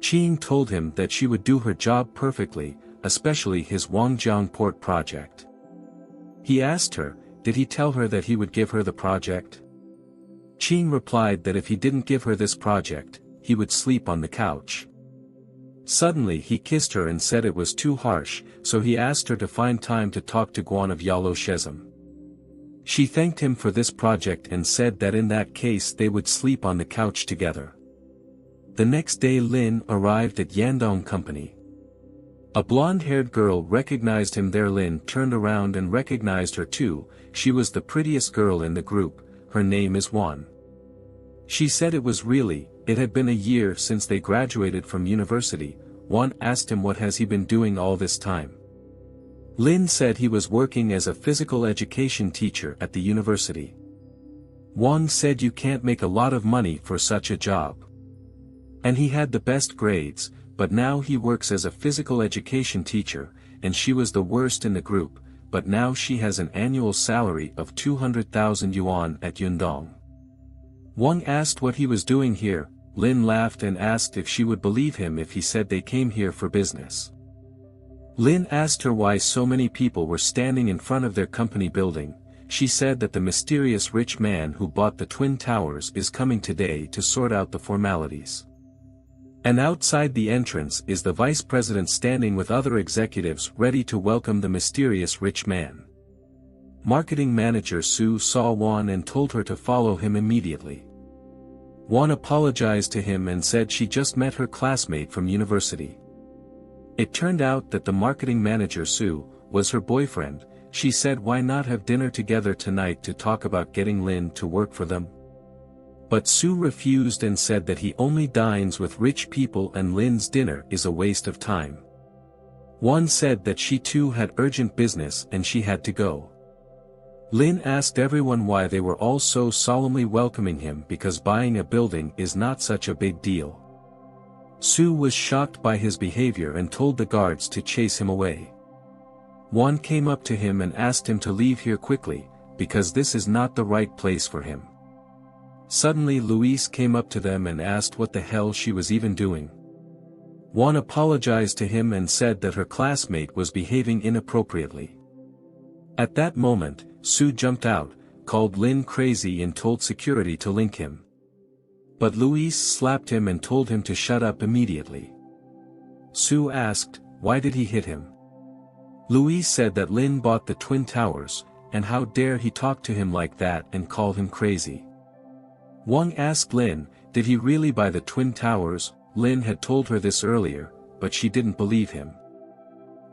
Qing told him that she would do her job perfectly, especially his Wangjiang port project. He asked her, did he tell her that he would give her the project? Qing replied that if he didn't give her this project, he would sleep on the couch. Suddenly he kissed her and said it was too harsh, so he asked her to find time to talk to Guan of Yalo Shezim. She thanked him for this project and said that in that case they would sleep on the couch together. The next day Lin arrived at Yandong Company. A blonde-haired girl recognized him there. Lin turned around and recognized her too. She was the prettiest girl in the group. Her name is Wan. She said it had been a year since they graduated from university. Wan asked him what has he been doing all this time. Lin said he was working as a physical education teacher at the university. Wan said you can't make a lot of money for such a job. And he had the best grades, but now he works as a physical education teacher, and she was the worst in the group, but now she has an annual salary of 200,000 yuan at Yundong. Wang asked what he was doing here. Lin laughed and asked if she would believe him if he said they came here for business. Lin asked her why so many people were standing in front of their company building. She said that the mysterious rich man who bought the Twin Towers is coming today to sort out the formalities. And outside the entrance is the vice president standing with other executives ready to welcome the mysterious rich man. Marketing manager Su saw Wan and told her to follow him immediately. Wan apologized to him and said she just met her classmate from university. It turned out that the marketing manager Su was her boyfriend. She said why not have dinner together tonight to talk about getting Lin to work for them. But Su refused and said that he only dines with rich people and Lin's dinner is a waste of time. Wan said that she too had urgent business and she had to go. Lin asked everyone why they were all so solemnly welcoming him because buying a building is not such a big deal. Su was shocked by his behavior and told the guards to chase him away. Wan came up to him and asked him to leave here quickly, because this is not the right place for him. Suddenly Louise came up to them and asked what the hell she was even doing. Wan apologized to him and said that her classmate was behaving inappropriately. At that moment, Su jumped out, called Lin crazy and told security to link him. But Louise slapped him and told him to shut up immediately. Su asked, why did he hit him? Louise said that Lin bought the Twin Towers, and how dare he talk to him like that and call him crazy. Wang asked Lin, did he really buy the Twin Towers? Lin had told her this earlier, but she didn't believe him.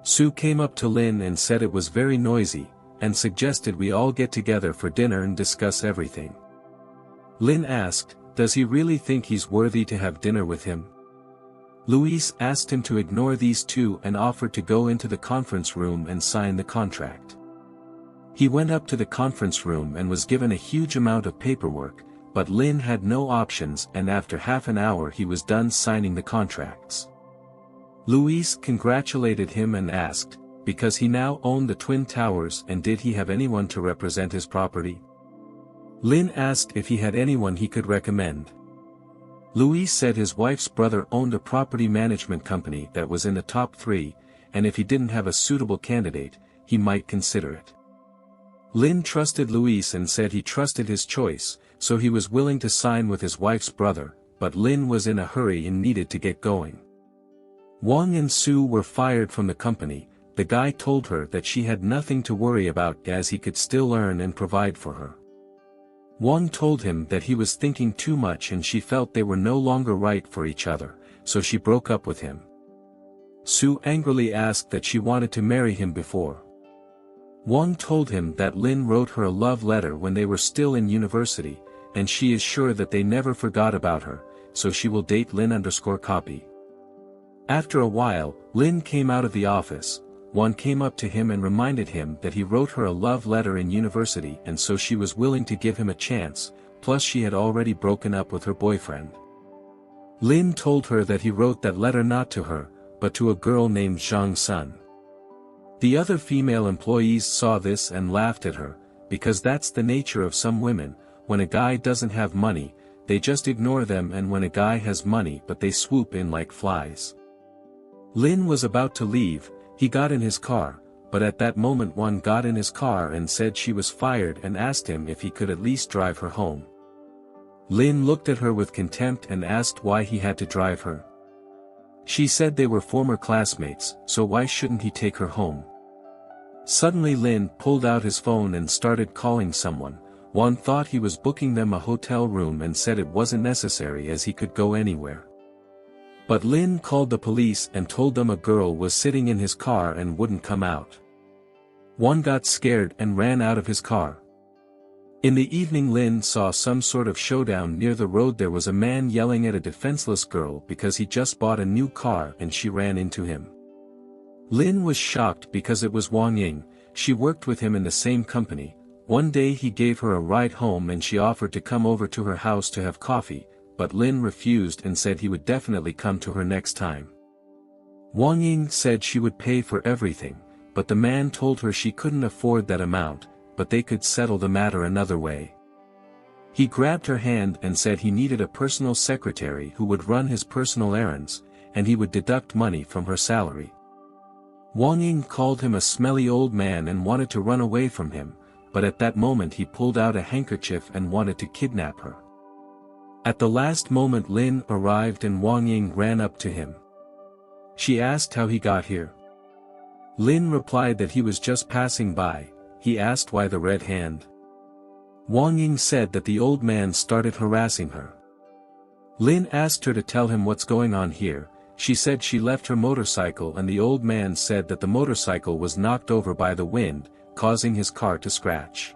Su came up to Lin and said it was very noisy, and suggested we all get together for dinner and discuss everything. Lin asked, does he really think he's worthy to have dinner with him? Louise asked him to ignore these two and offered to go into the conference room and sign the contract. He went up to the conference room and was given a huge amount of paperwork, but Lin had no options and after half an hour he was done signing the contracts. Louise congratulated him and asked, because he now owned the Twin Towers and did he have anyone to represent his property? Lin asked if he had anyone he could recommend. Louise said his wife's brother owned a property management company that was in the top 3, and if he didn't have a suitable candidate, he might consider it. Lin trusted Louise and said he trusted his choice, so he was willing to sign with his wife's brother, but Lin was in a hurry and needed to get going. Wang and Su were fired from the company, the guy told her that she had nothing to worry about as he could still earn and provide for her. Wang told him that he was thinking too much and she felt they were no longer right for each other, so she broke up with him. Sue angrily asked that she wanted to marry him before. Wang told him that Lin wrote her a love letter when they were still in university, and she is sure that they never forgot about her, so she will date Lin_copy. After a while, Lin came out of the office. Wang came up to him and reminded him that he wrote her a love letter in university and so she was willing to give him a chance, plus she had already broken up with her boyfriend. Lin told her that he wrote that letter not to her, but to a girl named Zhang Sun. The other female employees saw this and laughed at her, because that's the nature of some women. When a guy doesn't have money, they just ignore them, and when a guy has money but they swoop in like flies. Lin was about to leave. He got in his car, but at that moment one got in his car and said she was fired and asked him if he could at least drive her home. Lin looked at her with contempt and asked why he had to drive her. She said they were former classmates, so why shouldn't he take her home? Suddenly Lin pulled out his phone and started calling someone. Wang thought he was booking them a hotel room and said it wasn't necessary as he could go anywhere. But Lin called the police and told them a girl was sitting in his car and wouldn't come out. Wang got scared and ran out of his car. In the evening Lin saw some sort of showdown near the road. There was a man yelling at a defenseless girl because he just bought a new car and she ran into him. Lin was shocked because it was Wang Ying. She worked with him in the same company. One day he gave her a ride home and she offered to come over to her house to have coffee, but Lin refused and said he would definitely come to her next time. Wang Ying said she would pay for everything, but the man told her she couldn't afford that amount, but they could settle the matter another way. He grabbed her hand and said he needed a personal secretary who would run his personal errands, and he would deduct money from her salary. Wang Ying called him a smelly old man and wanted to run away from him, but at that moment he pulled out a handkerchief and wanted to kidnap her. At the last moment Lin arrived and Wang Ying ran up to him. She asked how he got here. Lin replied that he was just passing by. He asked why the red hand. Wang Ying said that the old man started harassing her. Lin asked her to tell him what's going on here. She said she left her motorcycle and the old man said that the motorcycle was knocked over by the wind, causing his car to scratch.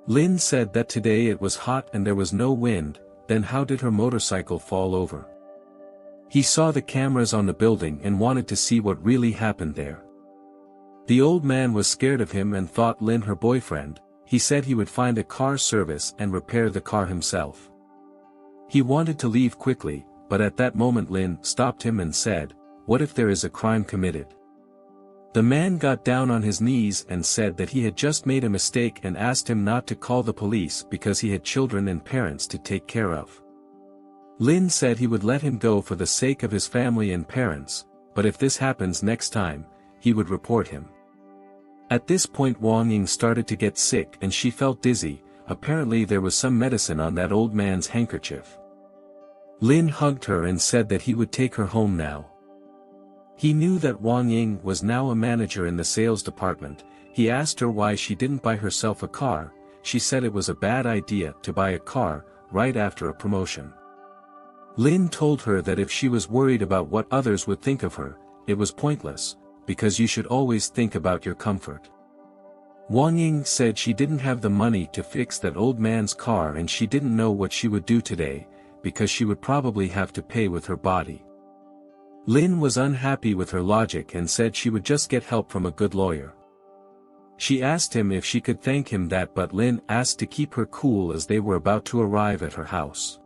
Lin said that today it was hot and there was no wind. Then how did her motorcycle fall over? He saw the cameras on the building and wanted to see what really happened there. The old man was scared of him and thought Lin her boyfriend. He said he would find a car service and repair the car himself. He wanted to leave quickly, but at that moment Lin stopped him and said, "What if there is a crime committed?" The man got down on his knees and said that he had just made a mistake and asked him not to call the police because he had children and parents to take care of. Lin said he would let him go for the sake of his family and parents, but if this happens next time, he would report him. At this point Wang Ying started to get sick and she felt dizzy. Apparently there was some medicine on that old man's handkerchief. Lin hugged her and said that he would take her home now. He knew that Wang Ying was now a manager in the sales department. He asked her why she didn't buy herself a car. She said it was a bad idea to buy a car right after a promotion. Lin told her that if she was worried about what others would think of her, it was pointless, because you should always think about your comfort. Wang Ying said she didn't have the money to fix that old man's car and she didn't know what she would do today, because she would probably have to pay with her body. Lin was unhappy with her logic and said she would just get help from a good lawyer. She asked him if she could thank him that, but Lin asked to keep her cool as they were about to arrive at her house.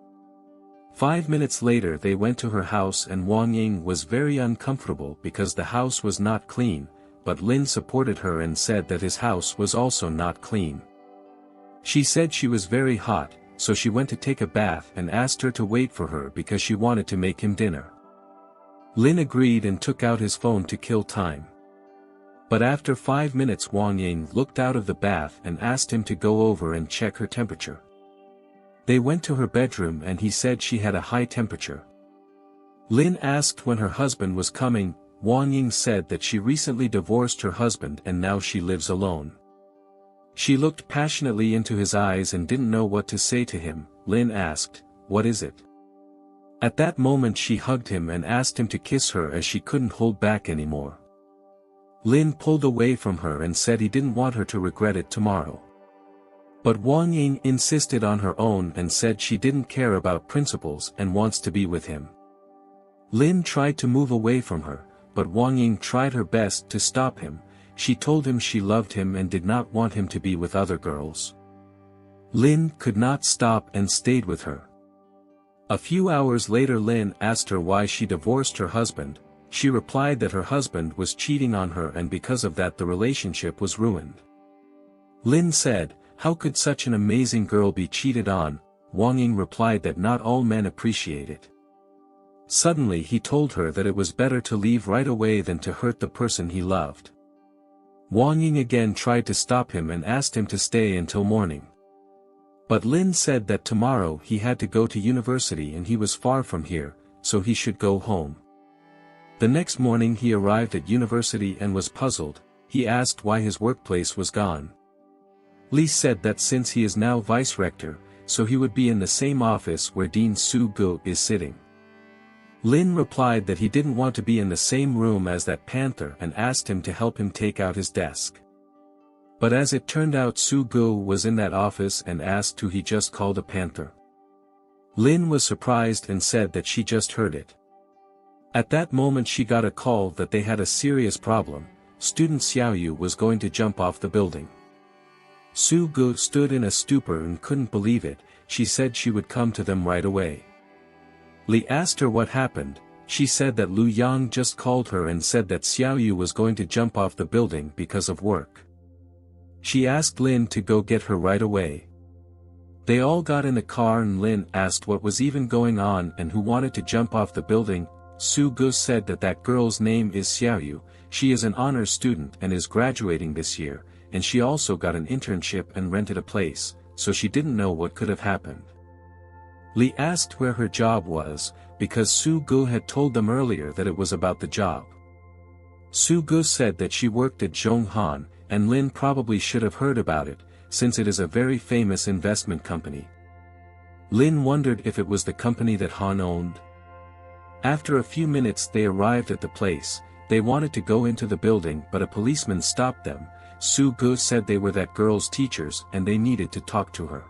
5 minutes later they went to her house and Wang Ying was very uncomfortable because the house was not clean, but Lin supported her and said that his house was also not clean. She said she was very hot, so she went to take a bath and asked her to wait for her because she wanted to make him dinner. Lin agreed and took out his phone to kill time. But after 5 minutes Wang Ying looked out of the bath and asked him to go over and check her temperature. They went to her bedroom and he said she had a high temperature. Lin asked when her husband was coming, Wang Ying said that she recently divorced her husband and now she lives alone. She looked passionately into his eyes and didn't know what to say to him. Lin asked, "What is it?" At that moment she hugged him and asked him to kiss her as she couldn't hold back anymore. Lin pulled away from her and said he didn't want her to regret it tomorrow. But Wang Ying insisted on her own and said she didn't care about principles and wants to be with him. Lin tried to move away from her, but Wang Ying tried her best to stop him. She told him she loved him and did not want him to be with other girls. Lin could not stop and stayed with her. A few hours later Lin asked her why she divorced her husband. She replied that her husband was cheating on her and because of that the relationship was ruined. Lin said, "How could such an amazing girl be cheated on?" Wang Ying replied that not all men appreciate it. Suddenly he told her that it was better to leave right away than to hurt the person he loved. Wang Ying again tried to stop him and asked him to stay until morning. But Lin said that tomorrow he had to go to university and he was far from here, so he should go home. The next morning he arrived at university and was puzzled. He asked why his workplace was gone. Li said that since he is now vice-rector, so he would be in the same office where Dean Su-gu is sitting. Lin replied that he didn't want to be in the same room as that panther and asked him to help him take out his desk. But as it turned out Su-gu was in that office and asked who he just called a panther. Lin was surprised and said that she just heard it. At that moment she got a call that they had a serious problem. Student Xiaoyu was going to jump off the building. Su-gu stood in a stupor and couldn't believe it. She said she would come to them right away. Li asked her what happened. She said that Lu Yang just called her and said that Xiaoyu was going to jump off the building because of work. She asked Lin to go get her right away. They all got in the car and Lin asked what was even going on and who wanted to jump off the building. Su-gu said that that girl's name is Xiaoyu. She is an honors student and is graduating this year, and she also got an internship and rented a place, so she didn't know what could have happened. Li asked where her job was, because Su-gu had told them earlier that it was about the job. Su-gu said that she worked at Zhonghan, and Lin probably should have heard about it, since it is a very famous investment company. Lin wondered if it was the company that Han owned. After a few minutes they arrived at the place. They wanted to go into the building but a policeman stopped them. Su-gu said they were that girl's teachers and they needed to talk to her.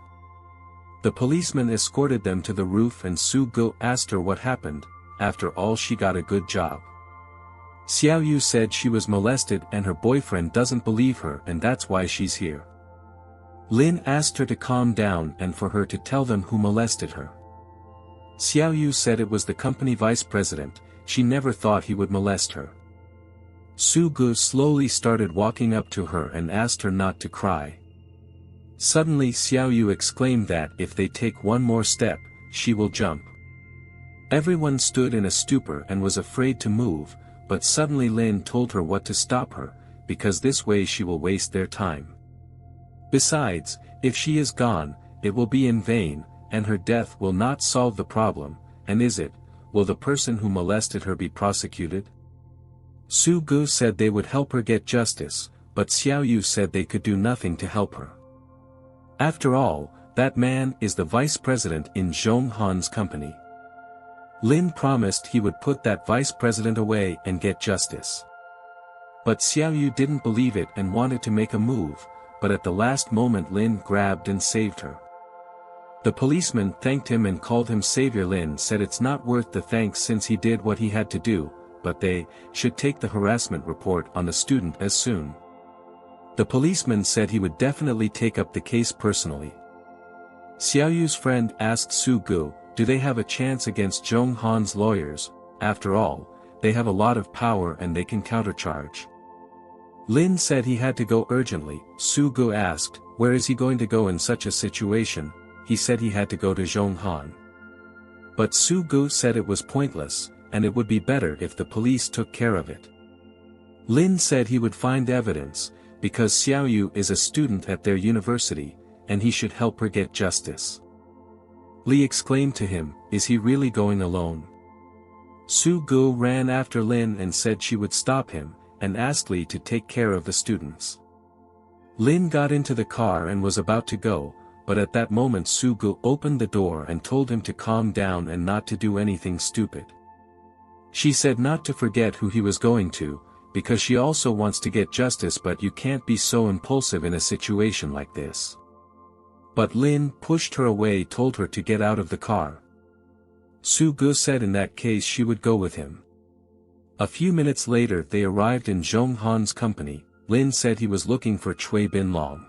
The policeman escorted them to the roof and Su-gu asked her what happened. After all, she got a good job. Xiaoyu said she was molested and her boyfriend doesn't believe her and that's why she's here. Lin asked her to calm down and for her to tell them who molested her. Xiaoyu said it was the company vice president. She never thought he would molest her. Su-gu slowly started walking up to her and asked her not to cry. Suddenly Xiaoyu exclaimed that if they take one more step, she will jump. Everyone stood in a stupor and was afraid to move, but suddenly Lin told her what to stop her, because this way she will waste their time. Besides, if she is gone, it will be in vain, and her death will not solve the problem, and will the person who molested her be prosecuted? Su-gu said they would help her get justice, but Xiaoyu said they could do nothing to help her. After all, that man is the vice president in Zhonghan's company. Lin promised he would put that vice president away and get justice. But Xiaoyu didn't believe it and wanted to make a move, but at the last moment Lin grabbed and saved her. The policeman thanked him and called him savior. Lin said it's not worth the thanks since he did what he had to do, but they should take the harassment report on the student as soon. The policeman said he would definitely take up the case personally. Xiaoyu's friend asked Su-gu, do they have a chance against Zhonghan's lawyers? After all, they have a lot of power and they can countercharge. Lin said he had to go urgently. Su-gu asked, where is he going to go in such a situation? He said he had to go to Zhonghan. But Su-gu said it was pointless, and it would be better if the police took care of it. Lin said he would find evidence, because Xiaoyu is a student at their university, and he should help her get justice. Li exclaimed to him, is he really going alone? Su-gu ran after Lin and said she would stop him, and asked Lee to take care of the students. Lin got into the car and was about to go, but at that moment Su-gu opened the door and told him to calm down and not to do anything stupid. She said not to forget who he was going to, because she also wants to get justice, but you can't be so impulsive in a situation like this. But Lin pushed her away, told her to get out of the car. Su-gu said in that case she would go with him. A few minutes later they arrived in Zhong Han's company. Lin said he was looking for Cui Bin Long.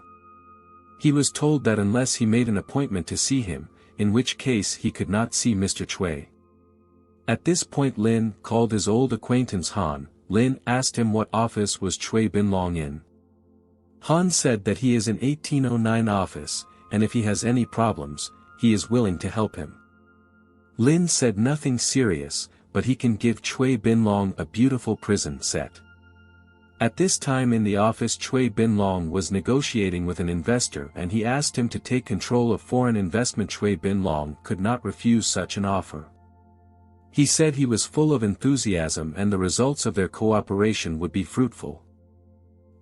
He was told that unless he made an appointment to see him, in which case he could not see Mr. Cui. At this point Lin called his old acquaintance Han. Lin asked him what office was Cui Bin Long in. Han said that he is in 1809 office, and if he has any problems, he is willing to help him. Lin said nothing serious, but he can give Cui Bin Long a beautiful prison set. At this time in the office Cui Bin Long was negotiating with an investor and he asked him to take control of foreign investment. Cui Bin Long could not refuse such an offer. He said he was full of enthusiasm and the results of their cooperation would be fruitful.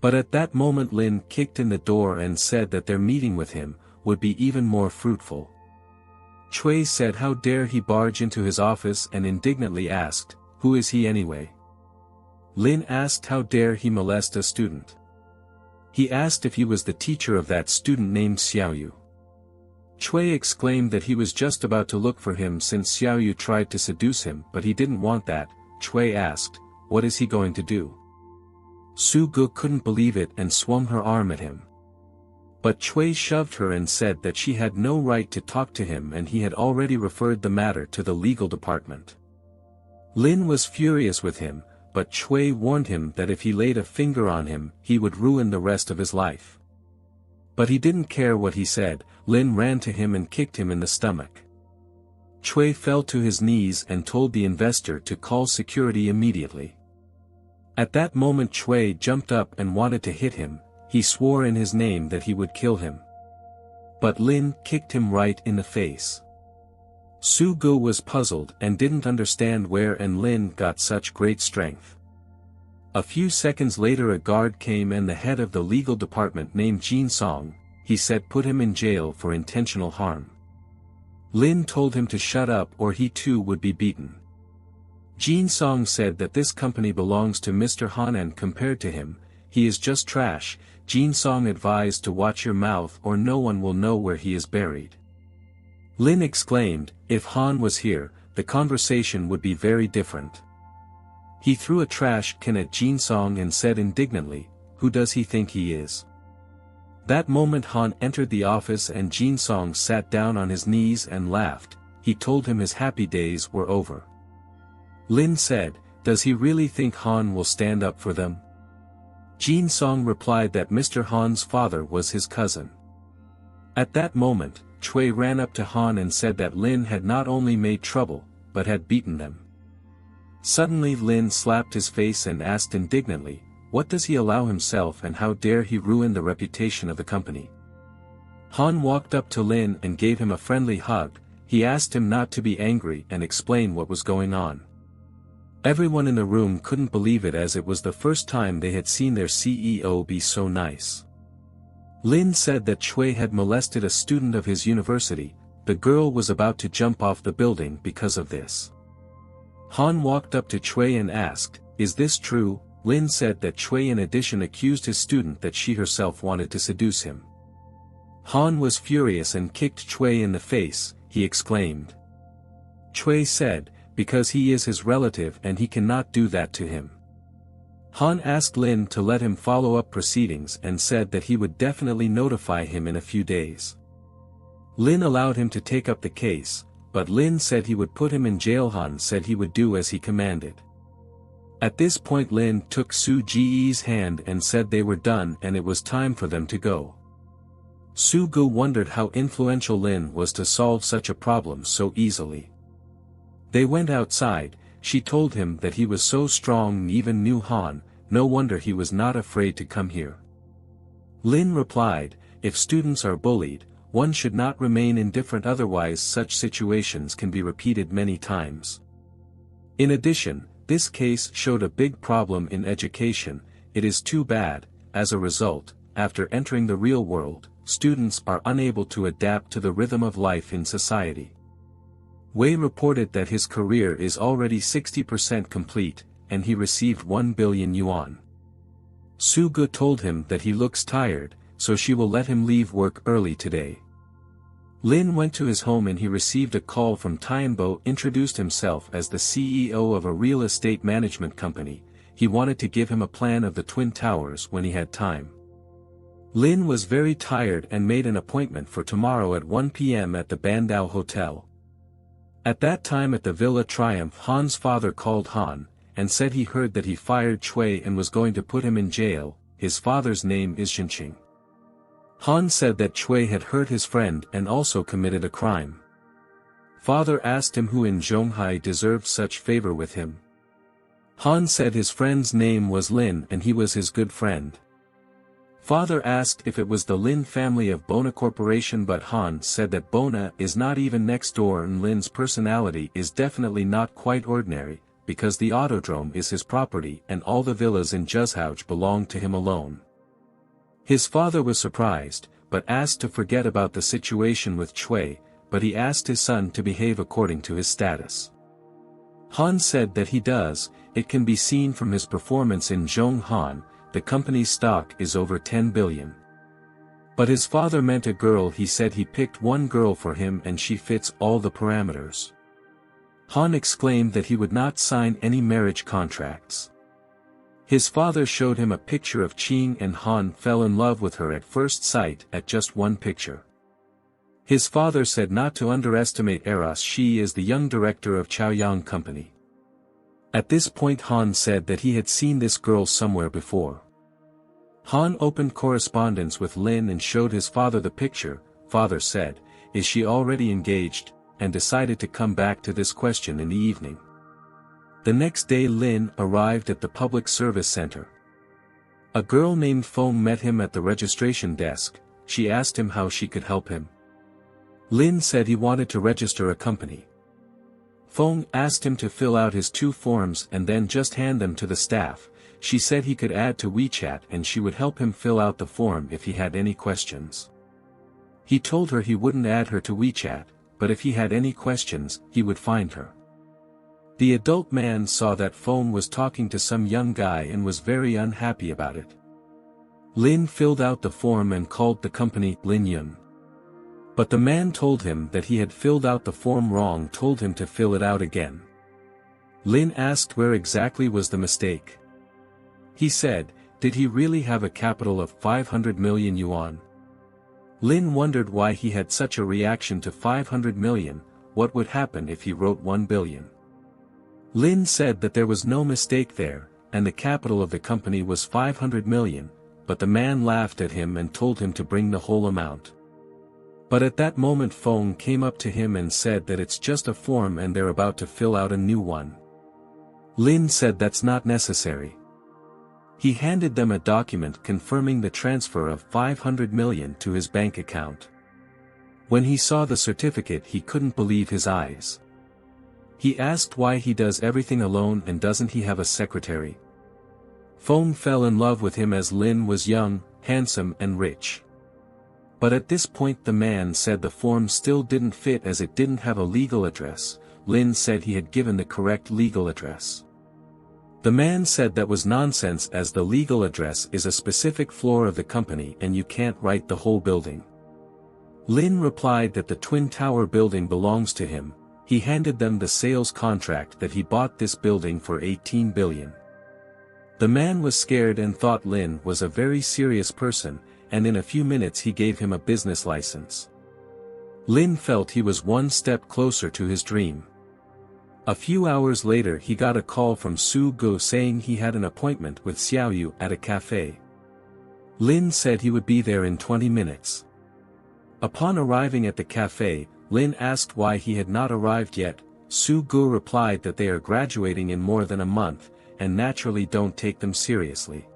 But at that moment Lin kicked in the door and said that their meeting with him would be even more fruitful. Cui said how dare he barge into his office and indignantly asked, who is he anyway? Lin asked how dare he molest a student. He asked if he was the teacher of that student named Xiaoyu. Cui exclaimed that he was just about to look for him since Xiaoyu tried to seduce him, but he didn't want that. Cui asked, what is he going to do? Su-gu couldn't believe it and swung her arm at him. But Cui shoved her and said that she had no right to talk to him and he had already referred the matter to the legal department. Lin was furious with him, but Cui warned him that if he laid a finger on him, he would ruin the rest of his life. But he didn't care what he said. Lin ran to him and kicked him in the stomach. Cui fell to his knees and told the investor to call security immediately. At that moment Cui jumped up and wanted to hit him. He swore in his name that he would kill him. But Lin kicked him right in the face. Su-gu was puzzled and didn't understand where and Lin got such great strength. A few seconds later a guard came and the head of the legal department named Jin Song. He said put him in jail for intentional harm. Lin told him to shut up or he too would be beaten. Jin Song said that this company belongs to Mr. Han and compared to him, he is just trash. Jin Song advised to watch your mouth or no one will know where he is buried. Lin exclaimed, if Han was here, the conversation would be very different. He threw a trash can at Jin Song and said indignantly, who does he think he is? That moment Han entered the office and Jin Song sat down on his knees and laughed. He told him his happy days were over. Lin said, does he really think Han will stand up for them? Jin Song replied that Mr. Han's father was his cousin. At that moment, Cui ran up to Han and said that Lin had not only made trouble, but had beaten them. Suddenly Lin slapped his face and asked indignantly, what does he allow himself and how dare he ruin the reputation of the company? Han walked up to Lin and gave him a friendly hug. He asked him not to be angry and explain what was going on. Everyone in the room couldn't believe it as it was the first time they had seen their CEO be so nice. Lin said that Cui had molested a student of his university. The girl was about to jump off the building because of this. Han walked up to Cui and asked, is this true? Lin said that Cui in addition accused his student that she herself wanted to seduce him. Han was furious and kicked Cui in the face. He exclaimed. Cui said, because he is his relative and he cannot do that to him. Han asked Lin to let him follow up proceedings and said that he would definitely notify him in a few days. Lin allowed him to take up the case, but Lin said he would put him in jail. Han said he would do as he commanded. At this point Lin took Su Ji's hand and said they were done and it was time for them to go. Su-gu wondered how influential Lin was to solve such a problem so easily. They went outside. She told him that he was so strong and even knew Han, no wonder he was not afraid to come here. Lin replied, if students are bullied, one should not remain indifferent, otherwise such situations can be repeated many times. In addition, this case showed a big problem in education. It is too bad, as a result, after entering the real world, students are unable to adapt to the rhythm of life in society. Wei reported that his career is already 60% complete, and he received 1 billion yuan. Su Ge told him that he looks tired, so she will let him leave work early today. Lin went to his home and he received a call from Tianbo. Introduced himself as the CEO of a real estate management company. He wanted to give him a plan of the Twin Towers when he had time. Lin was very tired and made an appointment for tomorrow at 1 p.m. at the Bandao Hotel. At that time at the Villa Triumph, Han's father called Han, and said he heard that he fired Chui and was going to put him in jail. His father's name is Zhenqing. Han said that Chui had hurt his friend and also committed a crime. Father asked him who in Zhonghai deserved such favor with him. Han said his friend's name was Lin and he was his good friend. Father asked if it was the Lin family of Bona Corporation, but Han said that Bona is not even next door and Lin's personality is definitely not quite ordinary, because the autodrome is his property and all the villas in Zhuzhouch belong to him alone. His father was surprised, but asked to forget about the situation with Chui, but he asked his son to behave according to his status. Han said that he does. It can be seen from his performance in Zhonghan. The company's stock is over 10 billion. But his father meant a girl. He said he picked one girl for him and she fits all the parameters. Han exclaimed that he would not sign any marriage contracts. His father showed him a picture of Qing and Han fell in love with her at first sight at just one picture. His father said not to underestimate Eros. She is the young director of Chaoyang Company. At this point Han said that he had seen this girl somewhere before. Han opened correspondence with Lin and showed his father the picture. Father said, "Is she already engaged?" and decided to come back to this question in the evening. The next day Lin arrived at the public service center. A girl named Feng met him at the registration desk. She asked him how she could help him. Lin said he wanted to register a company. Feng asked him to fill out his 2 forms and then just hand them to the staff. She said he could add to WeChat and she would help him fill out the form if he had any questions. He told her he wouldn't add her to WeChat, but if he had any questions, he would find her. The adult man saw that Feng was talking to some young guy and was very unhappy about it. Lin filled out the form and called the company Lin Yun. But the man told him that he had filled out the form wrong, told him to fill it out again. Lin asked where exactly was the mistake. He said, did he really have a capital of 500 million yuan? Lin wondered why he had such a reaction to 500 million, what would happen if he wrote 1 billion? Lin said that there was no mistake there, and the capital of the company was 500 million, but the man laughed at him and told him to bring the whole amount. But at that moment Feng came up to him and said that it's just a form and they're about to fill out a new one. Lin said that's not necessary. He handed them a document confirming the transfer of 500 million to his bank account. When he saw the certificate he couldn't believe his eyes. He asked why he does everything alone and doesn't he have a secretary. Feng fell in love with him as Lin was young, handsome and rich. But at this point the man said the form still didn't fit as it didn't have a legal address. Lin said he had given the correct legal address. The man said that was nonsense as the legal address is a specific floor of the company and you can't write the whole building. Lin replied that the Twin Tower building belongs to him. He handed them the sales contract that he bought this building for 18 billion. The man was scared and thought Lin was a very serious person, and in a few minutes he gave him a business license. Lin felt he was one step closer to his dream. A few hours later he got a call from Su Ge saying he had an appointment with Xiaoyu at a cafe. Lin said he would be there in 20 minutes. Upon arriving at the cafe, Lin asked why he had not arrived yet. Su Ge replied that they are graduating in more than a month, and naturally don't take them seriously.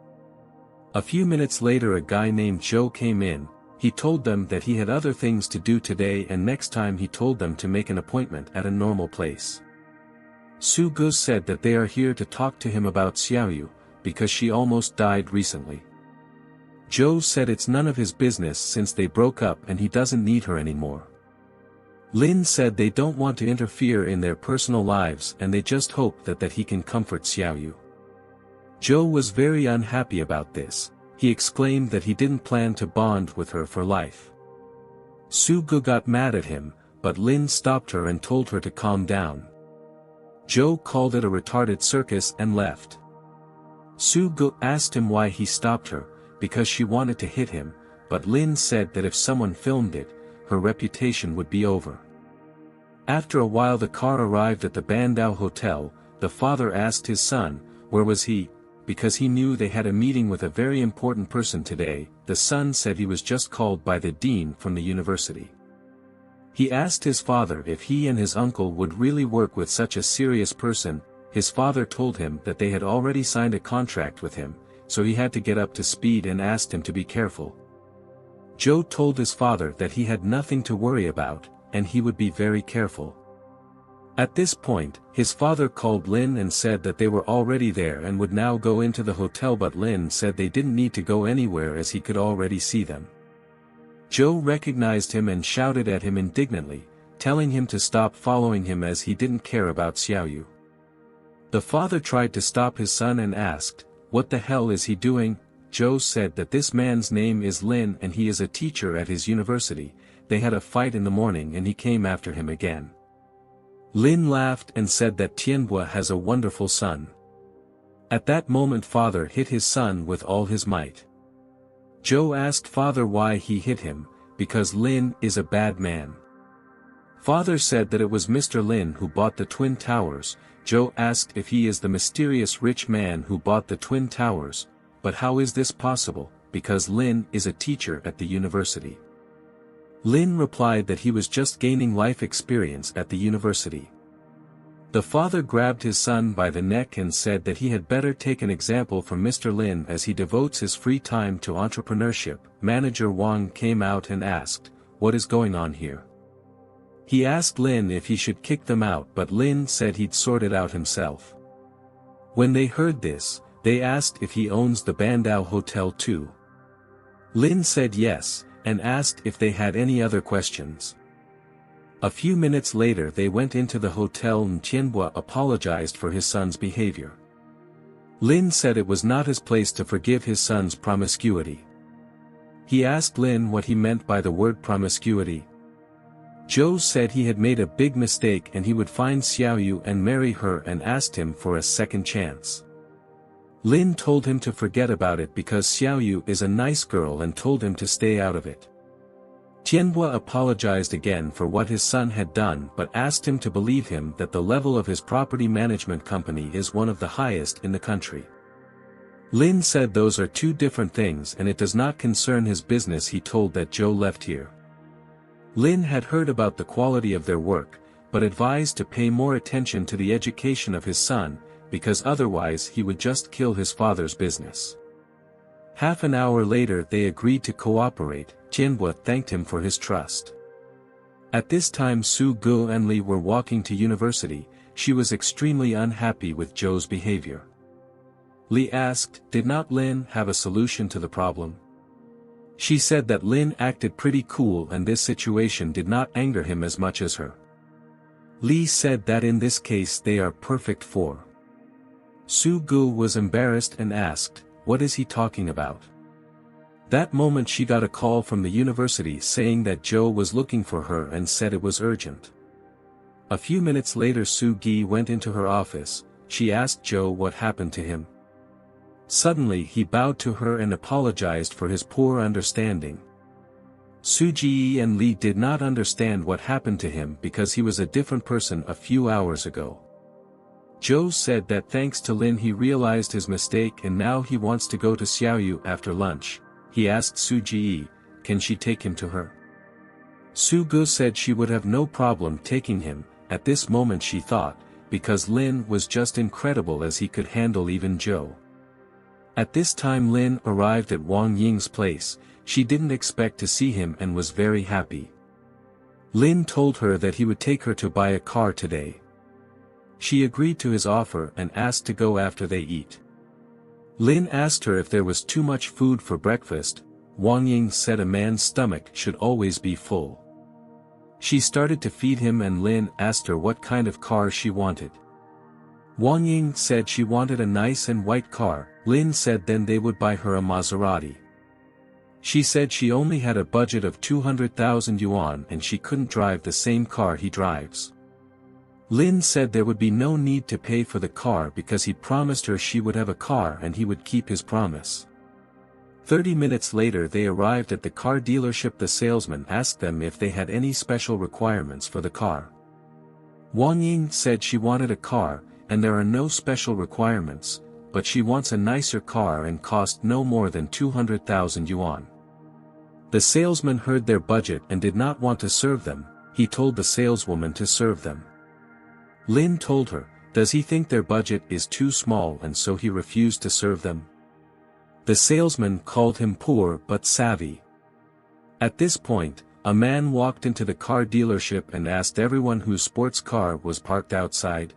A few minutes later a guy named Zhou came in. He told them that he had other things to do today and next time he told them to make an appointment at a normal place. Su Ge said that they are here to talk to him about Xiaoyu, because she almost died recently. Joe said it's none of his business since they broke up and he doesn't need her anymore. Lin said they don't want to interfere in their personal lives and they just hope that he can comfort Xiaoyu. Joe was very unhappy about this. He exclaimed that he didn't plan to bond with her for life. Su Ge got mad at him, but Lin stopped her and told her to calm down. Joe called it a retarded circus and left. Su Ge asked him why he stopped her, because she wanted to hit him, but Lin said that if someone filmed it, her reputation would be over. After a while the car arrived at the Bandao Hotel. The father asked his son, where was he, because he knew they had a meeting with a very important person today. The son said he was just called by the dean from the university. He asked his father if he and his uncle would really work with such a serious person. His father told him that they had already signed a contract with him, so he had to get up to speed and asked him to be careful. Joe told his father that he had nothing to worry about, and he would be very careful. At this point, his father called Lin and said that they were already there and would now go into the hotel, but Lin said they didn't need to go anywhere as he could already see them. Joe recognized him and shouted at him indignantly, telling him to stop following him as he didn't care about Xiaoyu. The father tried to stop his son and asked, "What the hell is he doing?" Joe said that this man's name is Lin and he is a teacher at his university. They had a fight in the morning and he came after him again. Lin laughed and said that Tianhua has a wonderful son. At that moment father hit his son with all his might. Joe asked father why he hit him, because Lin is a bad man. Father said that it was Mr. Lin who bought the Twin Towers. Joe asked if he is the mysterious rich man who bought the Twin Towers, but how is this possible, because Lin is a teacher at the university. Lin replied that he was just gaining life experience at the university. The father grabbed his son by the neck and said that he had better take an example from Mr. Lin as he devotes his free time to entrepreneurship. Manager Wang came out and asked, "What is going on here?" He asked Lin if he should kick them out, but Lin said he'd sort it out himself. When they heard this, they asked if he owns the Bandao Hotel too. Lin said yes, and asked if they had any other questions. A few minutes later they went into the hotel and Tianhua apologized for his son's behavior. Lin said it was not his place to forgive his son's promiscuity. He asked Lin what he meant by the word promiscuity. Joe said he had made a big mistake and he would find Xiaoyu and marry her and asked him for a second chance. Lin told him to forget about it because Xiaoyu is a nice girl and told him to stay out of it. Tianhua apologized again for what his son had done but asked him to believe him that the level of his property management company is one of the highest in the country. Lin said those are two different things and it does not concern his business. He told that Joe left here. Lin had heard about the quality of their work, but advised to pay more attention to the education of his son, because otherwise he would just kill his father's business. Half an hour later they agreed to cooperate. Tianhua thanked him for his trust. At this time Su Ge and Li were walking to university. She was extremely unhappy with Joe's behavior. Li asked, "Did not Lin have a solution to the problem?" She said that Lin acted pretty cool and this situation did not anger him as much as her. Li said that in this case they are perfect for. Su Ge was embarrassed and asked, "What is he talking about?" That moment she got a call from the university saying that Joe was looking for her and said it was urgent. A few minutes later Su Ge went into her office. She asked Joe what happened to him. Suddenly he bowed to her and apologized for his poor understanding. Su Ji and Li did not understand what happened to him because he was a different person a few hours ago. Joe said that thanks to Lin he realized his mistake and now he wants to go to Xiaoyu after lunch. He asked Su Ji, can she take him to her? Su Ge said she would have no problem taking him. At this moment she thought, because Lin was just incredible as he could handle even Joe. At this time Lin arrived at Wang Ying's place. She didn't expect to see him and was very happy. Lin told her that he would take her to buy a car today. She agreed to his offer and asked to go after they eat. Lin asked her if there was too much food for breakfast. Wang Ying said a man's stomach should always be full. She started to feed him and Lin asked her what kind of car she wanted. Wang Ying said she wanted a nice and white car. Lin said then they would buy her a Maserati. She said she only had a budget of 200,000 yuan and she couldn't drive the same car he drives. Lin said there would be no need to pay for the car because he promised her she would have a car and he would keep his promise. 30 minutes later they arrived at the car dealership. The salesman asked them if they had any special requirements for the car. Wang Ying said she wanted a car, and there are no special requirements, but she wants a nicer car and cost no more than 200,000 yuan. The salesman heard their budget and did not want to serve them. He told the saleswoman to serve them. Lin told her, does he think their budget is too small and so he refused to serve them? The salesman called him poor but savvy. At this point, a man walked into the car dealership and asked everyone whose sports car was parked outside.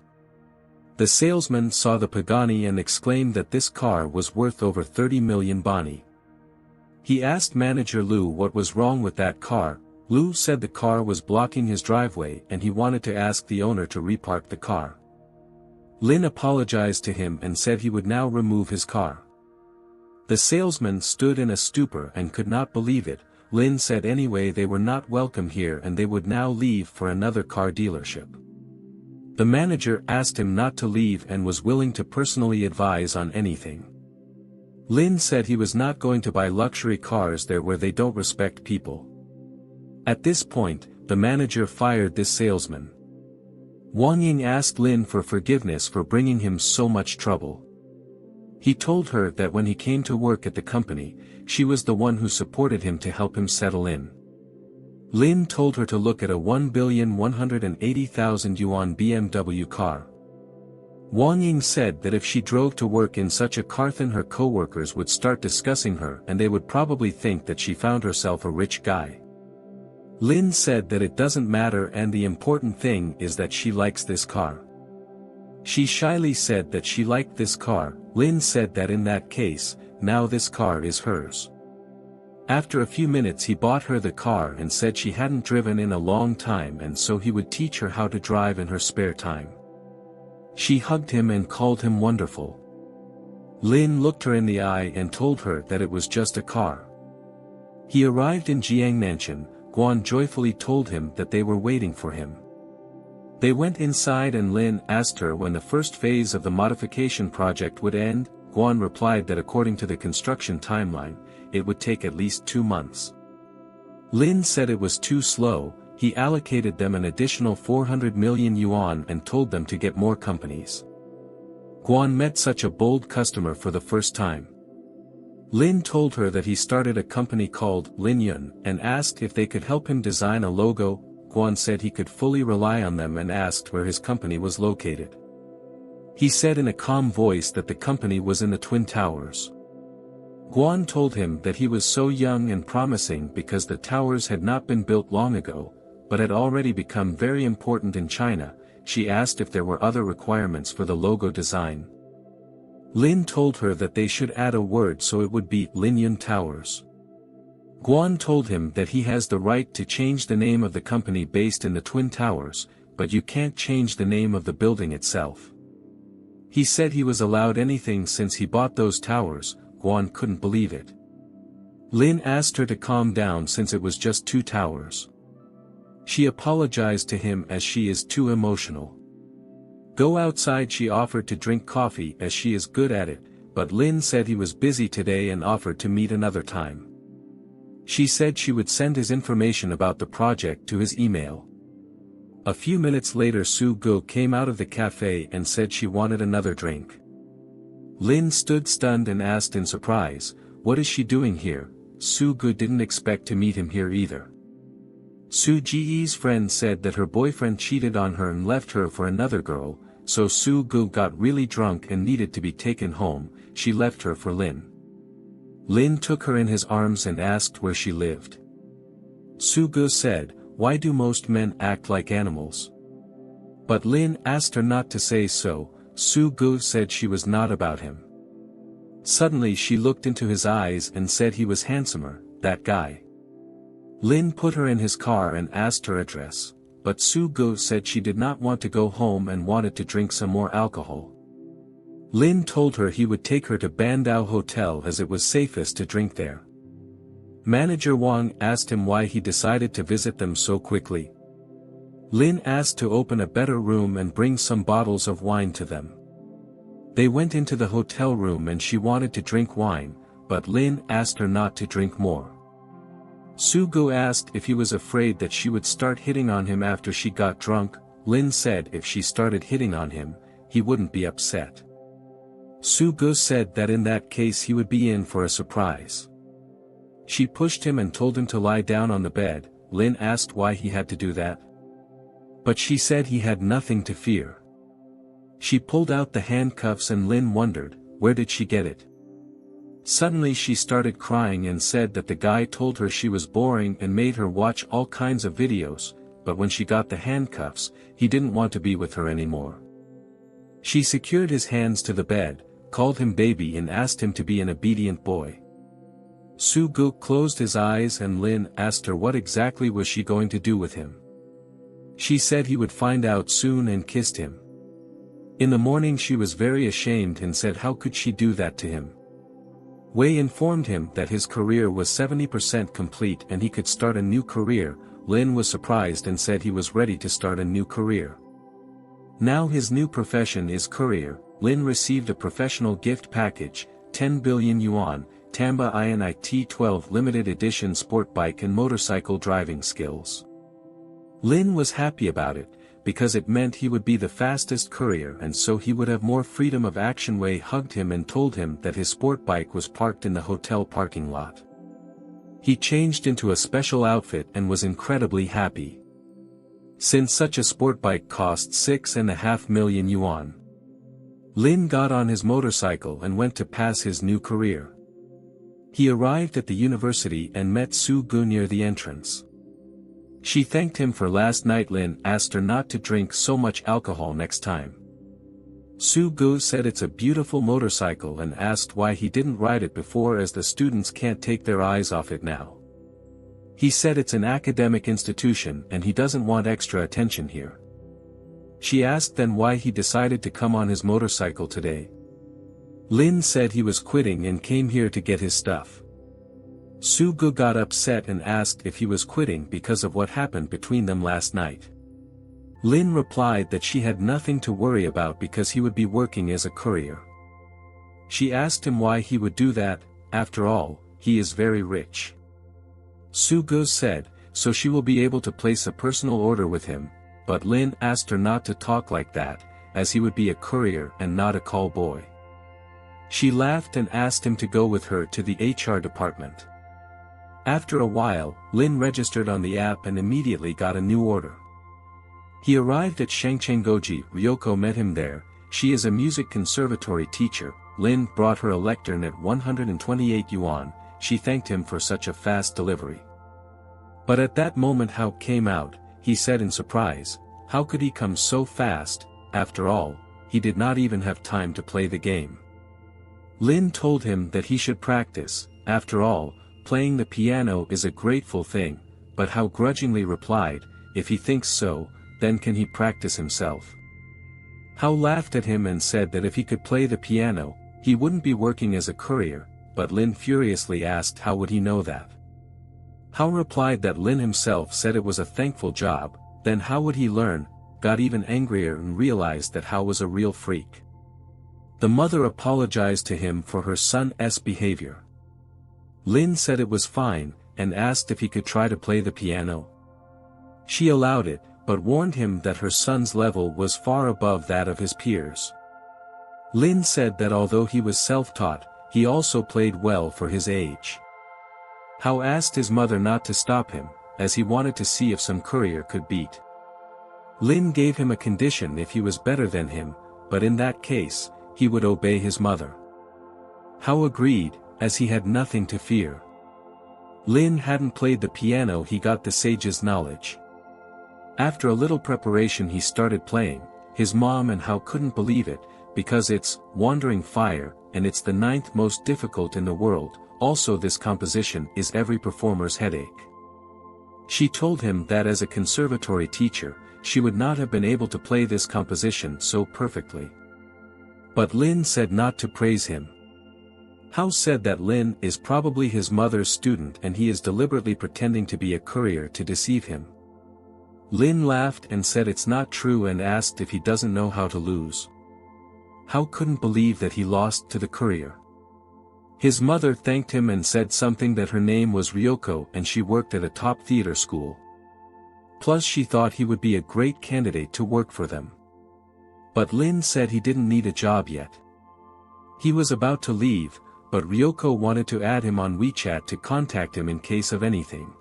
The salesman saw the Pagani and exclaimed that this car was worth over 30 million bani. He asked manager Lu what was wrong with that car. Lu said the car was blocking his driveway and he wanted to ask the owner to repark the car. Lin apologized to him and said he would now remove his car. The salesman stood in a stupor and could not believe it. Lin said anyway they were not welcome here and they would now leave for another car dealership. The manager asked him not to leave and was willing to personally advise on anything. Lin said he was not going to buy luxury cars there where they don't respect people. At this point, the manager fired this salesman. Wang Ying asked Lin for forgiveness for bringing him so much trouble. He told her that when he came to work at the company, she was the one who supported him to help him settle in. Lin told her to look at a 1,180,000 yuan BMW car. Wang Ying said that if she drove to work in such a car then her co-workers would start discussing her and they would probably think that she found herself a rich guy. Lin said that it doesn't matter and the important thing is that she likes this car. She shyly said that she liked this car. Lin said that in that case, now this car is hers. After a few minutes he bought her the car and said she hadn't driven in a long time and so he would teach her how to drive in her spare time. She hugged him and called him wonderful. Lin looked her in the eye and told her that it was just a car. He arrived in Jiangnanshan. Guan joyfully told him that they were waiting for him. They went inside and Lin asked her when the first phase of the modification project would end. Guan replied that according to the construction timeline, it would take at least 2 months. Lin said it was too slow. He allocated them an additional 400 million yuan and told them to get more companies. Guan met such a bold customer for the first time. Lin told her that he started a company called Lin Yun and asked if they could help him design a logo. Guan said he could fully rely on them and asked where his company was located. He said in a calm voice that the company was in the Twin Towers. Guan told him that he was so young and promising because the towers had not been built long ago, but had already become very important in China. She asked if there were other requirements for the logo design. Lin told her that they should add a word so it would be Linyun Towers. Guan told him that he has the right to change the name of the company based in the Twin Towers, but you can't change the name of the building itself. He said he was allowed anything since he bought those towers. Guan couldn't believe it. Lin asked her to calm down since it was just 2 towers. She apologized to him as she is too emotional. Go outside. She offered to drink coffee as she is good at it, but Lin said he was busy today and offered to meet another time. She said she would send his information about the project to his email. A few minutes later Su Gu came out of the cafe and said she wanted another drink. Lin stood stunned and asked in surprise, what is she doing here? Su Gu didn't expect to meet him here either. Su Ji's friend said that her boyfriend cheated on her and left her for another girl, so Su Gu got really drunk and needed to be taken home. She left her for Lin. Lin took her in his arms and asked where she lived. Su Gu said, why do most men act like animals? But Lin asked her not to say so. Su-gu said she was not about him. Suddenly she looked into his eyes and said he was handsomer, that guy. Lin put her in his car and asked her address, but Su-gu said she did not want to go home and wanted to drink some more alcohol. Lin told her he would take her to Bandao Hotel as it was safest to drink there. Manager Wang asked him why he decided to visit them so quickly. Lin asked to open a better room and bring some bottles of wine to them. They went into the hotel room and she wanted to drink wine, but Lin asked her not to drink more. Su-gu asked if he was afraid that she would start hitting on him after she got drunk. Lin said if she started hitting on him, he wouldn't be upset. Su-gu said that in that case he would be in for a surprise. She pushed him and told him to lie down on the bed. Lin asked why he had to do that. But she said he had nothing to fear. She pulled out the handcuffs and Lin wondered, where did she get it? Suddenly she started crying and said that the guy told her she was boring and made her watch all kinds of videos, but when she got the handcuffs, he didn't want to be with her anymore. She secured his hands to the bed, called him baby and asked him to be an obedient boy. Su-gu closed his eyes and Lin asked her what exactly was she going to do with him. She said he would find out soon and kissed him. In the morning she was very ashamed and said how could she do that to him. Wei informed him that his career was 70% complete and he could start a new career. Lin was surprised and said he was ready to start a new career. Now his new profession is courier. Lin received a professional gift package, 10 billion yuan, Tamba INIT 12 limited edition sport bike and motorcycle driving skills. Lin was happy about it, because it meant he would be the fastest courier and so he would have more freedom of action. Wei hugged him and told him that his sport bike was parked in the hotel parking lot. He changed into a special outfit and was incredibly happy. Since such a sport bike cost 6.5 million yuan. Lin got on his motorcycle and went to pass his new career. He arrived at the university and met Su-gu near the entrance. She thanked him for last night. Lin asked her not to drink so much alcohol next time. Su-gu said it's a beautiful motorcycle and asked why he didn't ride it before as the students can't take their eyes off it now. He said it's an academic institution and he doesn't want extra attention here. She asked then why he decided to come on his motorcycle today. Lin said he was quitting and came here to get his stuff. Su-gu got upset and asked if he was quitting because of what happened between them last night. Lin replied that she had nothing to worry about because he would be working as a courier. She asked him why he would do that. After all, he is very rich. Su-gu said, so she will be able to place a personal order with him, but Lin asked her not to talk like that, as he would be a courier and not a call boy. She laughed and asked him to go with her to the HR department. After a while, Lin registered on the app and immediately got a new order. He arrived at Shangchenggoji. Ryoko met him there. She is a music conservatory teacher. Lin brought her a lectern at 128 yuan. She thanked him for such a fast delivery. But at that moment Hao came out. He said in surprise, how could he come so fast? After all, he did not even have time to play the game. Lin told him that he should practice. After all, playing the piano is a grateful thing, but Hao grudgingly replied, if he thinks so, then can he practice himself? Hao laughed at him and said that if he could play the piano, he wouldn't be working as a courier, but Lin furiously asked how would he know that? Hao replied that Lin himself said it was a thankful job, then how would he learn? Got even angrier and realized that Hao was a real freak. The mother apologized to him for her son's behavior. Lin said it was fine, and asked if he could try to play the piano. She allowed it, but warned him that her son's level was far above that of his peers. Lin said that although he was self-taught, he also played well for his age. Hao asked his mother not to stop him, as he wanted to see if some courier could beat. Lin gave him a condition if he was better than him, but in that case, he would obey his mother. Hao agreed, as he had nothing to fear. Lin hadn't played the piano. He got the sage's knowledge. After a little preparation he started playing. His mom and Hao couldn't believe it, because it's Wandering Fire, and it's the 9th most difficult in the world. Also this composition is every performer's headache. She told him that as a conservatory teacher, she would not have been able to play this composition so perfectly. But Lin said not to praise him. Hao said that Lin is probably his mother's student and he is deliberately pretending to be a courier to deceive him. Lin laughed and said it's not true and asked if he doesn't know how to lose. Hao couldn't believe that he lost to the courier. His mother thanked him and said something that her name was Ryoko and she worked at a top theater school. Plus she thought he would be a great candidate to work for them. But Lin said he didn't need a job yet. He was about to leave, but Ryoko wanted to add him on WeChat to contact him in case of anything.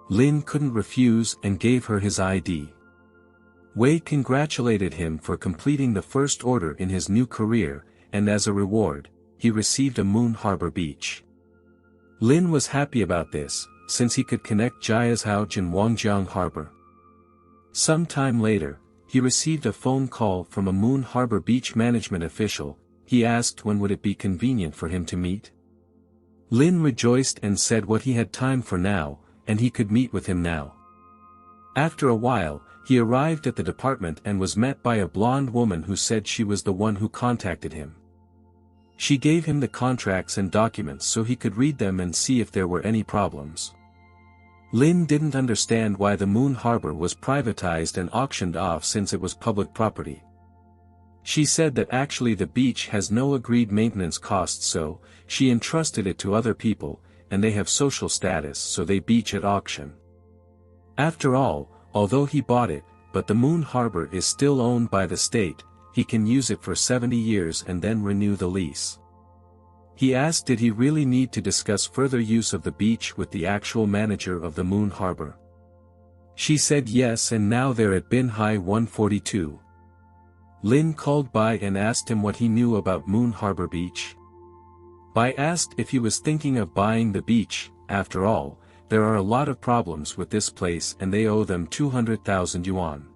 Lin couldn't refuse and gave her his ID. Wei congratulated him for completing the first order in his new career, and as a reward, he received a Moon Harbor beach. Lin was happy about this, since he could connect Jiazhaoj and Wangjiang Harbor. Some time later, he received a phone call from a Moon Harbor beach management official. He asked when would it be convenient for him to meet. Lin rejoiced and said what he had time for now, and he could meet with him now. After a while, he arrived at the department and was met by a blonde woman who said she was the one who contacted him. She gave him the contracts and documents so he could read them and see if there were any problems. Lin didn't understand why the Moon Harbor was privatized and auctioned off since it was public property. She said that actually the beach has no agreed maintenance costs, so she entrusted it to other people, and they have social status, so they beach at auction. After all, although he bought it, but the Moon Harbor is still owned by the state, he can use it for 70 years and then renew the lease. He asked did he really need to discuss further use of the beach with the actual manager of the Moon Harbor. She said yes, and now they're at Bin Hai 142. Lin called Bai and asked him what he knew about Moon Harbor Beach. Bai asked if he was thinking of buying the beach. After all, there are a lot of problems with this place and they owe them 200,000 yuan.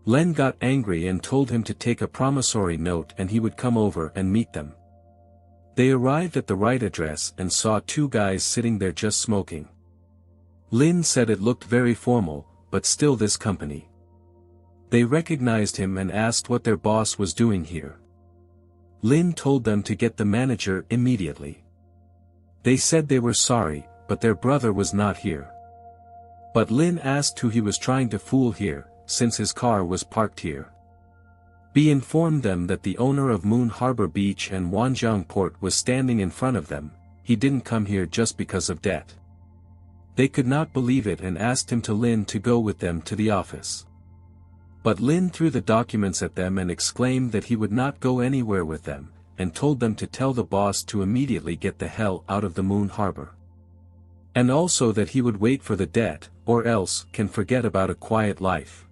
Lin got angry and told him to take a promissory note and he would come over and meet them. They arrived at the right address and saw two guys sitting there just smoking. Lin said it looked very formal, but still this company. They recognized him and asked what their boss was doing here. Lin told them to get the manager immediately. They said they were sorry, but their brother was not here. But Lin asked who he was trying to fool here, since his car was parked here. He informed them that the owner of Moon Harbor Beach and Wanjiang Port was standing in front of them. He didn't come here just because of debt. They could not believe it and asked him to Lin to go with them to the office. But Lin threw the documents at them and exclaimed that he would not go anywhere with them, and told them to tell the boss to immediately get the hell out of the Moon Harbor. And also that he would wait for the debt, or else can forget about a quiet life.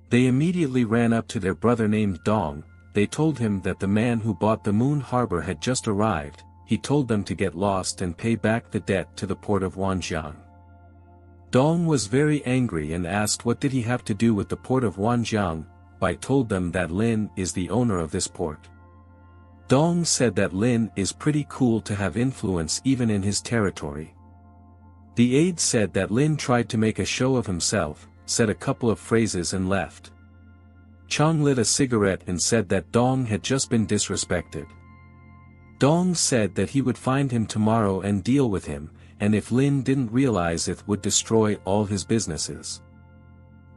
They immediately ran up to their brother named Dong. They told him that the man who bought the Moon Harbor had just arrived. He told them to get lost and pay back the debt to the port of Wanjiang. Dong was very angry and asked what did he have to do with the port of Wanjiang. Bai told them that Lin is the owner of this port. Dong said that Lin is pretty cool to have influence even in his territory. The aide said that Lin tried to make a show of himself, said a couple of phrases and left. Chang lit a cigarette and said that Dong had just been disrespected. Dong said that he would find him tomorrow and deal with him, and if Lin didn't realize it would destroy all his businesses.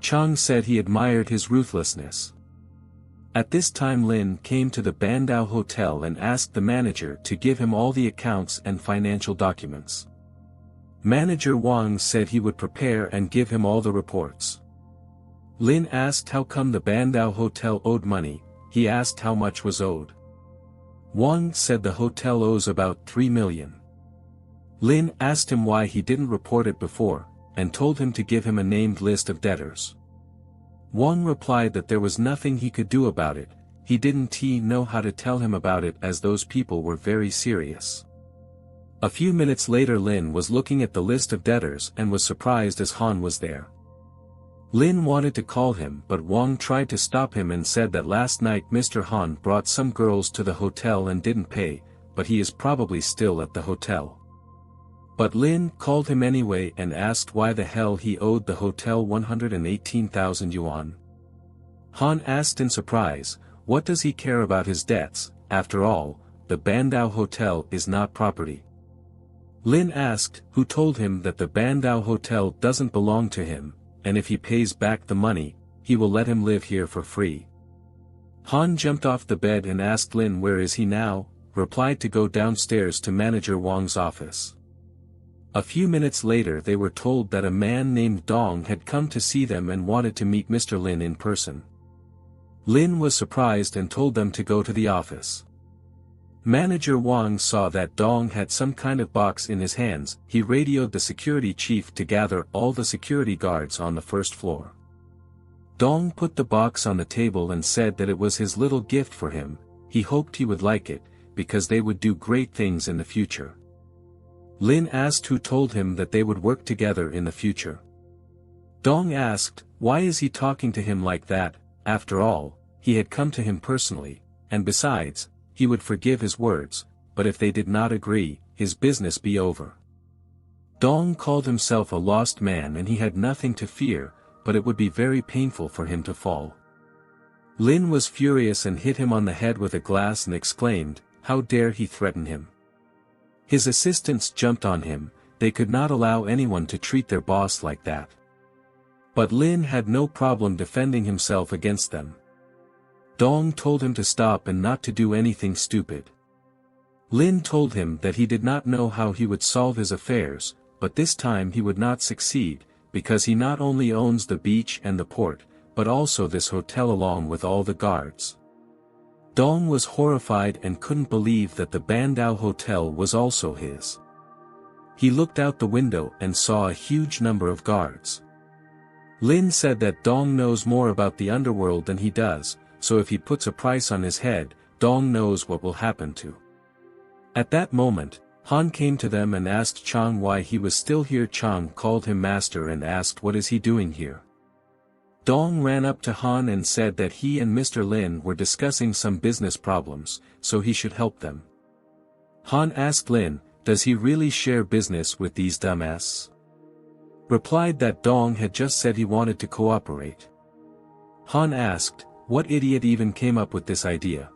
Chang said he admired his ruthlessness. At this time Lin came to the Bandao Hotel and asked the manager to give him all the accounts and financial documents. Manager Wang said he would prepare and give him all the reports. Lin asked how come the Bandao Hotel owed money. He asked how much was owed. Wang said the hotel owes about 3 million. Lin asked him why he didn't report it before, and told him to give him a named list of debtors. Wang replied that there was nothing he could do about it. He didn't know how to tell him about it as those people were very serious. A few minutes later Lin was looking at the list of debtors and was surprised as Han was there. Lin wanted to call him but Wang tried to stop him and said that last night Mr. Han brought some girls to the hotel and didn't pay, but he is probably still at the hotel. But Lin called him anyway and asked why the hell he owed the hotel 118,000 yuan. Han asked in surprise, what does he care about his debts, after all, the Bandao Hotel is not property. Lin asked, who told him that the Bandao Hotel doesn't belong to him, and if he pays back the money, he will let him live here for free. Han jumped off the bed and asked Lin where is he now, replied to go downstairs to Manager Wang's office. A few minutes later they were told that a man named Dong had come to see them and wanted to meet Mr. Lin in person. Lin was surprised and told them to go to the office. Manager Wang saw that Dong had some kind of box in his hands. He radioed the security chief to gather all the security guards on the first floor. Dong put the box on the table and said that it was his little gift for him. He hoped he would like it, because they would do great things in the future. Lin asked who told him that they would work together in the future. Dong asked, why is he talking to him like that? After all, he had come to him personally, and besides, he would forgive his words, but if they did not agree, his business be over. Dong called himself a lost man and he had nothing to fear, but it would be very painful for him to fall. Lin was furious and hit him on the head with a glass and exclaimed, how dare he threaten him. His assistants jumped on him, they could not allow anyone to treat their boss like that. But Lin had no problem defending himself against them. Dong told him to stop and not to do anything stupid. Lin told him that he did not know how he would solve his affairs, but this time he would not succeed, because he not only owns the beach and the port, but also this hotel along with all the guards. Dong was horrified and couldn't believe that the Bandao Hotel was also his. He looked out the window and saw a huge number of guards. Lin said that Dong knows more about the underworld than he does, so if he puts a price on his head, Dong knows what will happen to. At that moment, Han came to them and asked Chang why he was still here. Chang called him master and asked what is he doing here. Dong ran up to Han and said that he and Mr. Lin were discussing some business problems, so he should help them. Han asked Lin, does he really share business with these dumbasses? Replied that Dong had just said he wanted to cooperate. Han asked, what idiot even came up with this idea?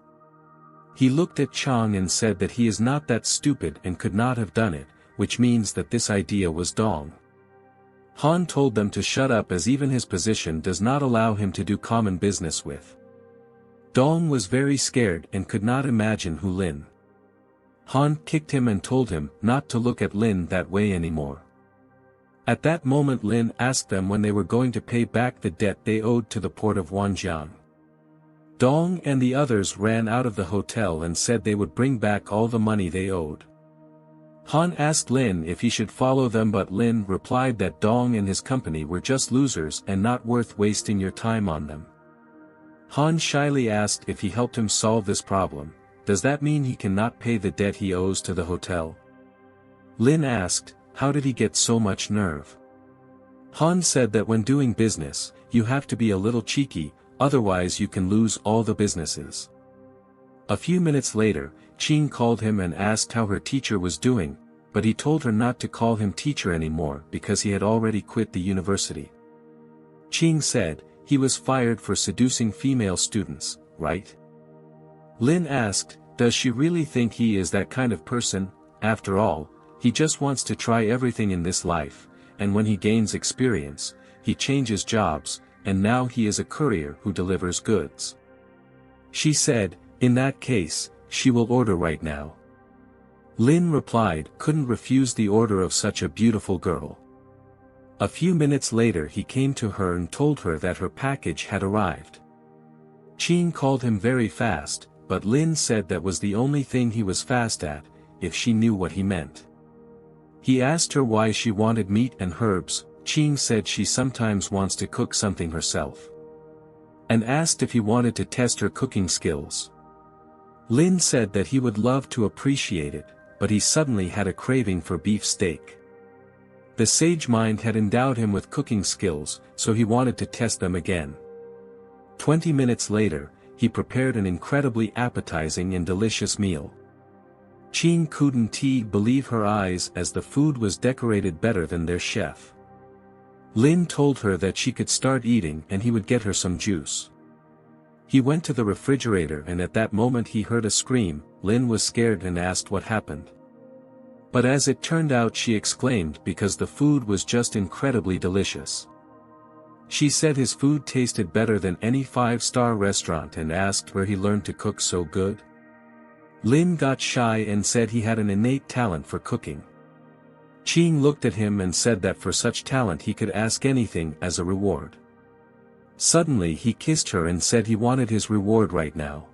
He looked at Chang and said that he is not that stupid and could not have done it, which means that this idea was Dong. Han told them to shut up as even his position does not allow him to do common business with. Dong was very scared and could not imagine who Lin. Han kicked him and told him not to look at Lin that way anymore. At that moment Lin asked them when they were going to pay back the debt they owed to the port of Wanjiang. Dong and the others ran out of the hotel and said they would bring back all the money they owed. Han asked Lin if he should follow them, but Lin replied that Dong and his company were just losers and not worth wasting your time on them. Han shyly asked if he helped him solve this problem. Does that mean he cannot pay the debt he owes to the hotel? Lin asked, how did he get so much nerve? Han said that when doing business, you have to be a little cheeky, otherwise you can lose all the businesses. A few minutes later, Qing called him and asked how her teacher was doing, but he told her not to call him teacher anymore because he had already quit the university. Qing said, he was fired for seducing female students, right? Lin asked, does she really think he is that kind of person? After all, he just wants to try everything in this life, and when he gains experience, he changes jobs, and now he is a courier who delivers goods. She said, in that case, she will order right now. Lin replied, couldn't refuse the order of such a beautiful girl. A few minutes later he came to her and told her that her package had arrived. Qing called him very fast, but Lin said that was the only thing he was fast at, if she knew what he meant. He asked her why she wanted meat and herbs. Qing said she sometimes wants to cook something herself. And asked if he wanted to test her cooking skills. Lin said that he would love to appreciate it, but he suddenly had a craving for beef steak. The sage mind had endowed him with cooking skills, so he wanted to test them again. 20 minutes later, he prepared an incredibly appetizing and delicious meal. Ching couldn't believe her eyes as the food was decorated better than their chef. Lin told her that she could start eating and he would get her some juice. He went to the refrigerator and at that moment he heard a scream. Lin was scared and asked what happened. But as it turned out, she exclaimed because the food was just incredibly delicious. She said his food tasted better than any 5-star restaurant and asked where he learned to cook so good. Lin got shy and said he had an innate talent for cooking. Ching looked at him and said that for such talent he could ask anything as a reward. Suddenly he kissed her and said he wanted his reward right now.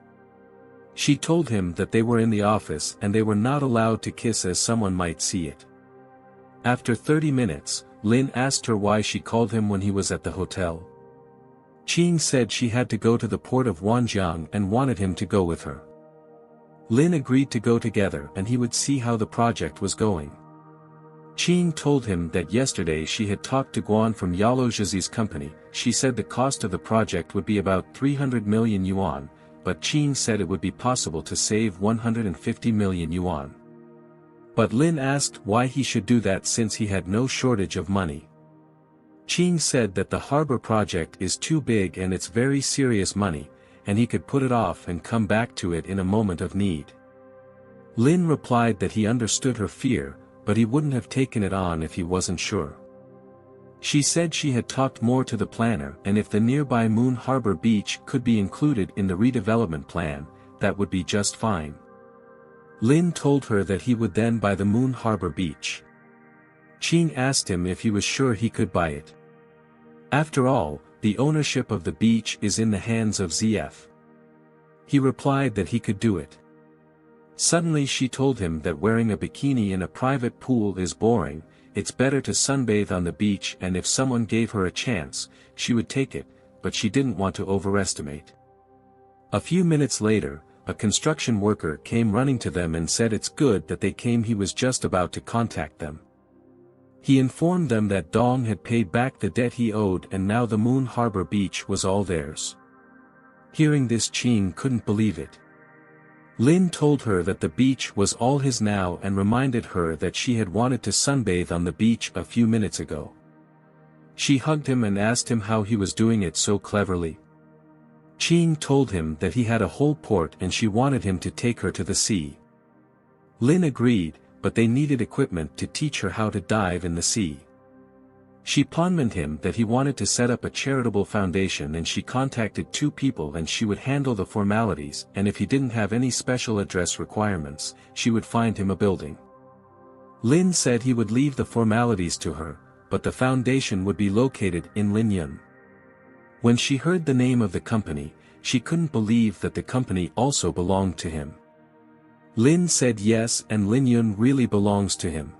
She told him that they were in the office and they were not allowed to kiss as someone might see it. After 30 minutes, Lin asked her why she called him when he was at the hotel. Ching said she had to go to the port of Wanjiang and wanted him to go with her. Lin agreed to go together and he would see how the project was going. Ching told him that yesterday she had talked to Guan from Yalo Zhizi's company. She said the cost of the project would be about 300 million yuan, but Ching said it would be possible to save 150 million yuan. But Lin asked why he should do that since he had no shortage of money. Ching said that the harbor project is too big and it's very serious money, and he could put it off and come back to it in a moment of need. Lin replied that he understood her fear, but he wouldn't have taken it on if he wasn't sure. She said she had talked more to the planner and if the nearby Moon Harbor beach could be included in the redevelopment plan, that would be just fine. Lin told her that he would then buy the Moon Harbor beach. Ching asked him if he was sure he could buy it. After all, the ownership of the beach is in the hands of ZF. He replied that he could do it. Suddenly she told him that wearing a bikini in a private pool is boring, it's better to sunbathe on the beach, and if someone gave her a chance, she would take it, but she didn't want to overestimate. A few minutes later, a construction worker came running to them and said it's good that they came. He was just about to contact them. He informed them that Dong had paid back the debt he owed and now the Moon Harbor beach was all theirs. Hearing this, Ching couldn't believe it. Lin told her that the beach was all his now and reminded her that she had wanted to sunbathe on the beach a few minutes ago. She hugged him and asked him how he was doing it so cleverly. Ching told him that he had a whole port and she wanted him to take her to the sea. Lin agreed, but they needed equipment to teach her how to dive in the sea. She promised him that he wanted to set up a charitable foundation and she contacted 2 people and she would handle the formalities, and if he didn't have any special address requirements, she would find him a building. Lin said he would leave the formalities to her, but the foundation would be located in Linyun. When she heard the name of the company, she couldn't believe that the company also belonged to him. Lin said yes, and Linyun really belongs to him.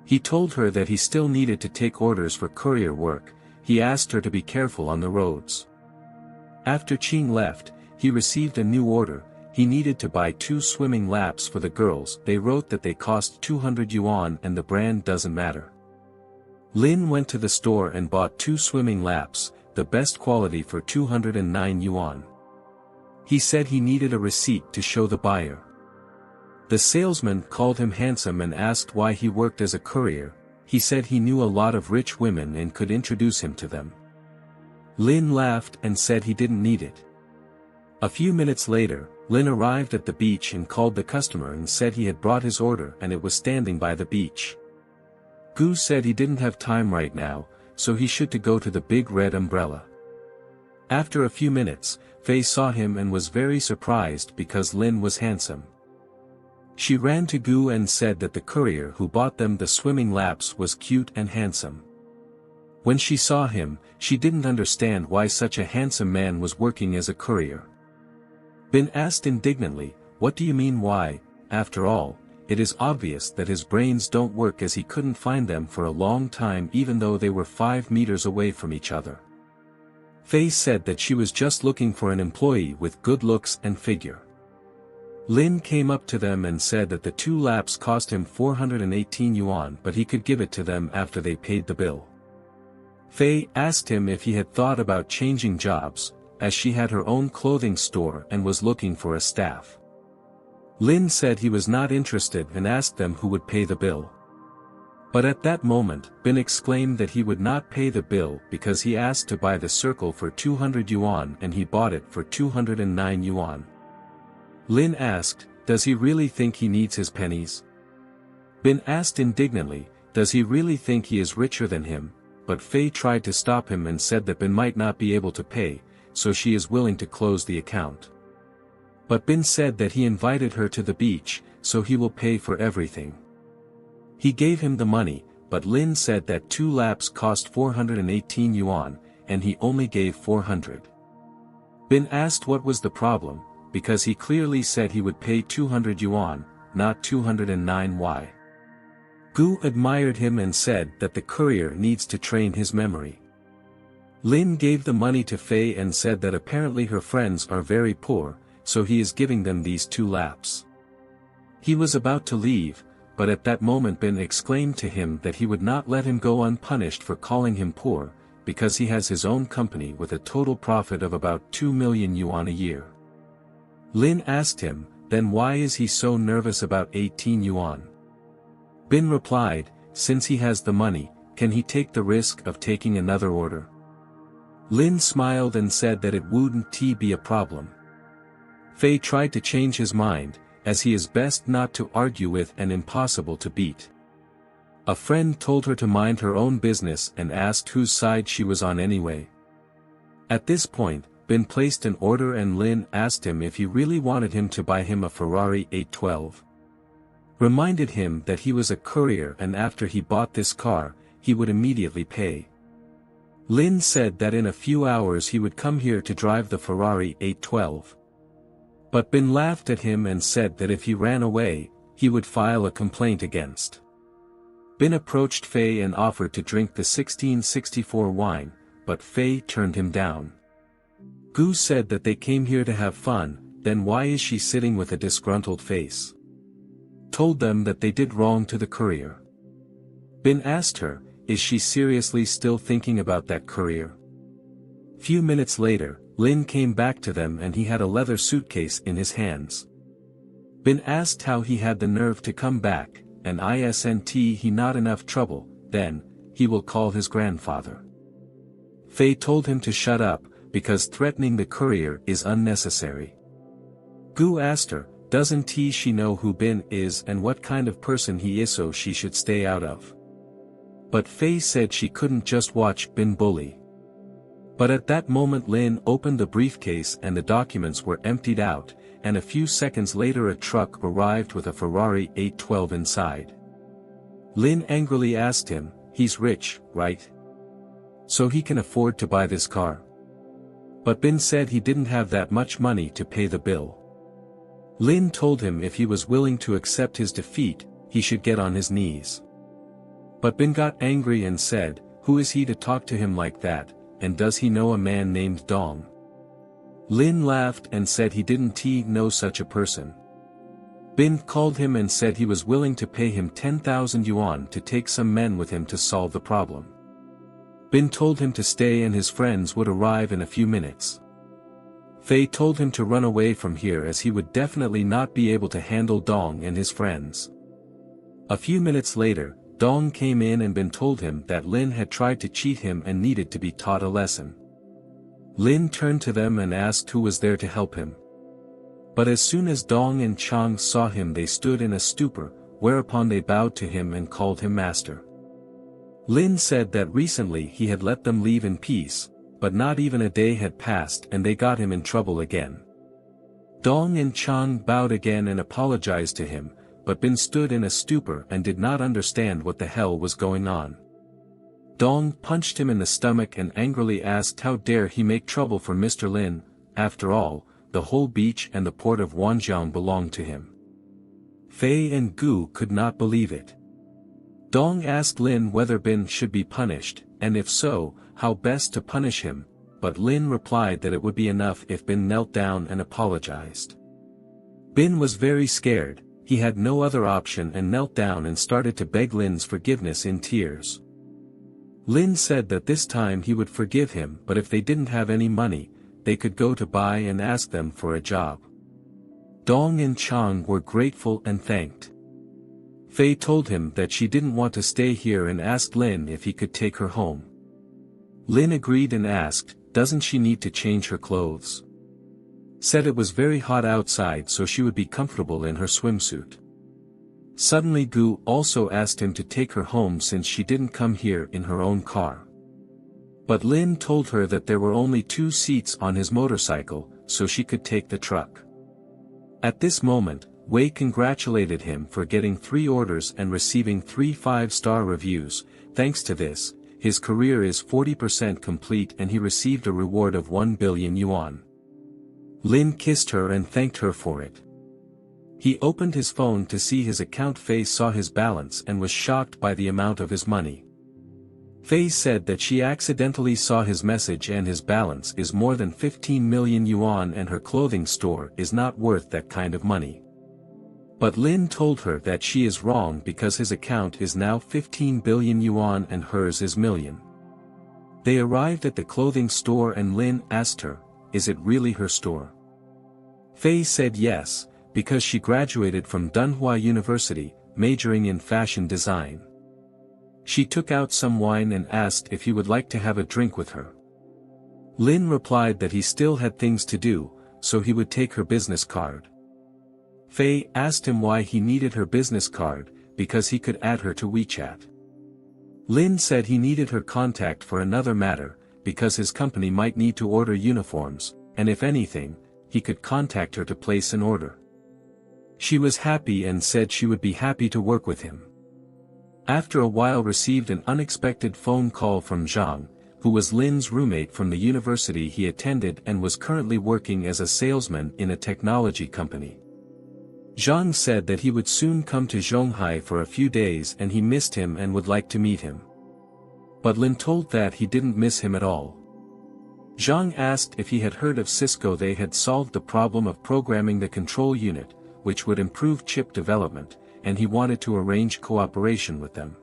He told her that he still needed to take orders for courier work. He asked her to be careful on the roads. After Ching left, he received a new order. He needed to buy 2 swimming laps for the girls. They wrote that they cost 200 yuan and the brand doesn't matter. Lin went to the store and bought 2 swimming laps, the best quality, for 209 yuan. He said he needed a receipt to show the buyer. The salesman called him handsome and asked why he worked as a courier. He said he knew a lot of rich women and could introduce him to them. Lin laughed and said he didn't need it. A few minutes later, Lin arrived at the beach and called the customer and said he had brought his order and it was standing by the beach. Gu said he didn't have time right now, so he should to go to the big red umbrella. After a few minutes, Fei saw him and was very surprised because Lin was handsome. She ran to Gu and said that the courier who bought them the swimming laps was cute and handsome. When she saw him, she didn't understand why such a handsome man was working as a courier. Bin asked indignantly, "What do you mean why? After all, it is obvious that his brains don't work, as he couldn't find them for a long time even though they were 5 meters away from each other." Fei said that she was just looking for an employee with good looks and figure. Lin came up to them and said that the 2 laps cost him 418 yuan, but he could give it to them after they paid the bill. Fei asked him if he had thought about changing jobs, as she had her own clothing store and was looking for a staff. Lin said he was not interested and asked them who would pay the bill. But at that moment, Bin exclaimed that he would not pay the bill because he asked to buy the circle for 200 yuan and he bought it for 209 yuan. Lin asked, does he really think he needs his pennies? Bin asked indignantly, does he really think he is richer than him? But Fei tried to stop him and said that Bin might not be able to pay, so she is willing to close the account. But Bin said that he invited her to the beach, so he will pay for everything. He gave him the money, but Lin said that 2 laps cost 418 yuan, and he only gave 400. Bin asked what was the problem, because he clearly said he would pay 200 yuan, not 209 y. Gu admired him and said that the courier needs to train his memory. Lin gave the money to Fei and said that apparently her friends are very poor, so he is giving them these 2 laps. He was about to leave, but at that moment Bin exclaimed to him that he would not let him go unpunished for calling him poor, because he has his own company with a total profit of about 2 million yuan a year. Lin asked him, then why is he so nervous about 18 yuan? Bin replied, since he has the money, can he take the risk of taking another order? Lin smiled and said that it wouldn't be a problem. Fei tried to change his mind, as he is best not to argue with and impossible to beat. A friend told her to mind her own business and asked whose side she was on anyway. At this point, Bin placed an order and Lin asked him if he really wanted him to buy him a Ferrari 812. Reminded him that he was a courier and after he bought this car, he would immediately pay. Lin said that in a few hours he would come here to drive the Ferrari 812. But Bin laughed at him and said that if he ran away, he would file a complaint against. Bin approached Fei and offered to drink the 1664 wine, but Fei turned him down. Gu said that they came here to have fun, then why is she sitting with a disgruntled face? Told them that they did wrong to the courier. Bin asked her, is she seriously still thinking about that courier? Few minutes later, Lin came back to them and he had a leather suitcase in his hands. Bin asked how he had the nerve to come back, and isn't he not enough trouble, then, he will call his grandfather. Fei told him to shut up, because threatening the courier is unnecessary. Gu asked her, doesn't she know who Bin is and what kind of person he is so she should stay out of? But Fei said she couldn't just watch Bin bully. But at that moment Lin opened the briefcase and the documents were emptied out, and a few seconds later a truck arrived with a Ferrari 812 inside. Lin angrily asked him, he's rich, right? So he can afford to buy this car? But Bin said he didn't have that much money to pay the bill. Lin told him if he was willing to accept his defeat, he should get on his knees. But Bin got angry and said, who is he to talk to him like that, and does he know a man named Dong? Lin laughed and said he didn't know such a person. Bin called him and said he was willing to pay him 10,000 yuan to take some men with him to solve the problem. Bin told him to stay and his friends would arrive in a few minutes. Fei told him to run away from here as he would definitely not be able to handle Dong and his friends. A few minutes later, Dong came in and Bin told him that Lin had tried to cheat him and needed to be taught a lesson. Lin turned to them and asked who was there to help him. But as soon as Dong and Chang saw him they stood in a stupor, whereupon they bowed to him and called him master. Lin said that recently he had let them leave in peace, but not even a day had passed and they got him in trouble again. Dong and Chang bowed again and apologized to him, but Bin stood in a stupor and did not understand what the hell was going on. Dong punched him in the stomach and angrily asked how dare he make trouble for Mr. Lin, after all, the whole beach and the port of Wanjiang belonged to him. Fei and Gu could not believe it. Dong asked Lin whether Bin should be punished, and if so, how best to punish him, but Lin replied that it would be enough if Bin knelt down and apologized. Bin was very scared. He had no other option and knelt down and started to beg Lin's forgiveness in tears. Lin said that this time he would forgive him, but if they didn't have any money, they could go to Bai and ask them for a job. Dong and Chang were grateful and thanked. Fei told him that she didn't want to stay here and asked Lin if he could take her home. Lin agreed and asked, doesn't she need to change her clothes? Said it was very hot outside so she would be comfortable in her swimsuit. Suddenly Gu also asked him to take her home since she didn't come here in her own car. But Lin told her that there were only 2 seats on his motorcycle, so she could take the truck. At this moment, Wei congratulated him for getting 3 orders and receiving 3 5-star reviews. Thanks to this, his career is 40% complete and he received a reward of 1 billion yuan. Lin kissed her and thanked her for it. He opened his phone to see his account. Fei saw his balance and was shocked by the amount of his money. Fei said that she accidentally saw his message and his balance is more than 15 million yuan and her clothing store is not worth that kind of money. But Lin told her that she is wrong because his account is now 15 billion yuan and hers is million. They arrived at the clothing store and Lin asked her, is it really her store? Fei said yes, because she graduated from Manhwa University, majoring in fashion design. She took out some wine and asked if he would like to have a drink with her. Lin replied that he still had things to do, so he would take her business card. Fei asked him why he needed her business card, because he could add her to WeChat. Lin said he needed her contact for another matter, because his company might need to order uniforms, and if anything, he could contact her to place an order. She was happy and said she would be happy to work with him. After a while received an unexpected phone call from Zhang, who was Lin's roommate from the university he attended and was currently working as a salesman in a technology company. Zhang said that he would soon come to Zhonghai for a few days and he missed him and would like to meet him. But Lin told that he didn't miss him at all. Zhang asked if he had heard of Cisco. They had solved the problem of programming the control unit, which would improve chip development, and he wanted to arrange cooperation with them.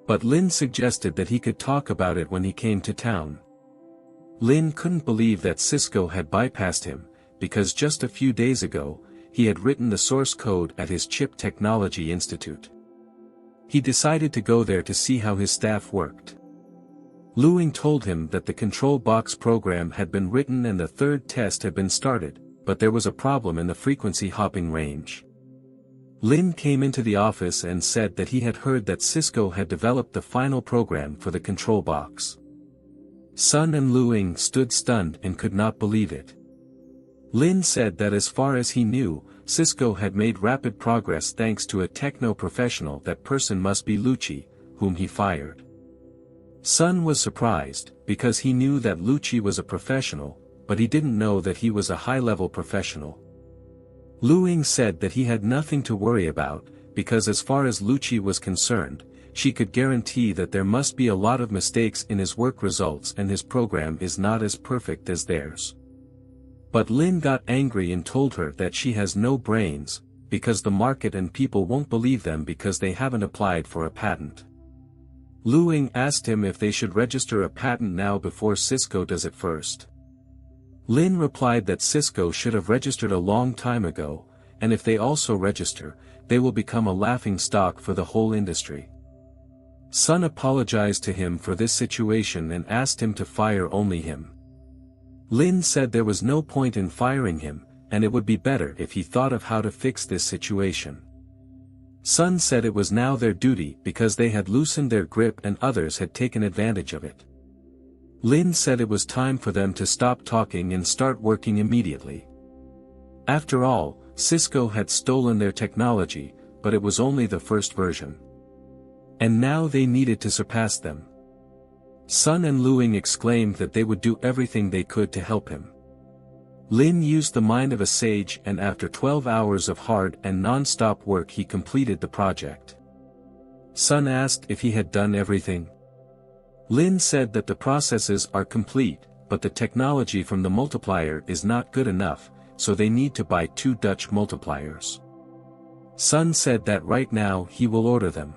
But Lin suggested that he could talk about it when he came to town. Lin couldn't believe that Cisco had bypassed him, because just a few days ago, he had written the source code at his Chip Technology Institute. He decided to go there to see how his staff worked. Luing told him that the control box program had been written and the 3rd test had been started, but there was a problem in the frequency hopping range. Lin came into the office and said that he had heard that Cisco had developed the final program for the control box. Sun and Luing stood stunned and could not believe it. Lin said that as far as he knew, Cisco had made rapid progress thanks to a techno-professional. That person must be Lucci, whom he fired. Sun was surprised, because he knew that Lucci was a professional, but he didn't know that he was a high-level professional. Luing said that he had nothing to worry about, because as far as Lucci was concerned, she could guarantee that there must be a lot of mistakes in his work results and his program is not as perfect as theirs. But Lin got angry and told her that she has no brains, because the market and people won't believe them because they haven't applied for a patent. Luing asked him if they should register a patent now before Cisco does it first. Lin replied that Cisco should have registered a long time ago, and if they also register, they will become a laughing stock for the whole industry. Sun apologized to him for this situation and asked him to fire only him. Lin said there was no point in firing him, and it would be better if he thought of how to fix this situation. Sun said it was now their duty because they had loosened their grip and others had taken advantage of it. Lin said it was time for them to stop talking and start working immediately. After all, Cisco had stolen their technology, but it was only the first version. And now they needed to surpass them. Sun and Luing exclaimed that they would do everything they could to help him. Lin used the mind of a sage and after 12 hours of hard and non-stop work he completed the project. Sun asked if he had done everything. Lin said that the processes are complete, but the technology from the multiplier is not good enough, so they need to buy 2 Dutch multipliers. Sun said that right now he will order them.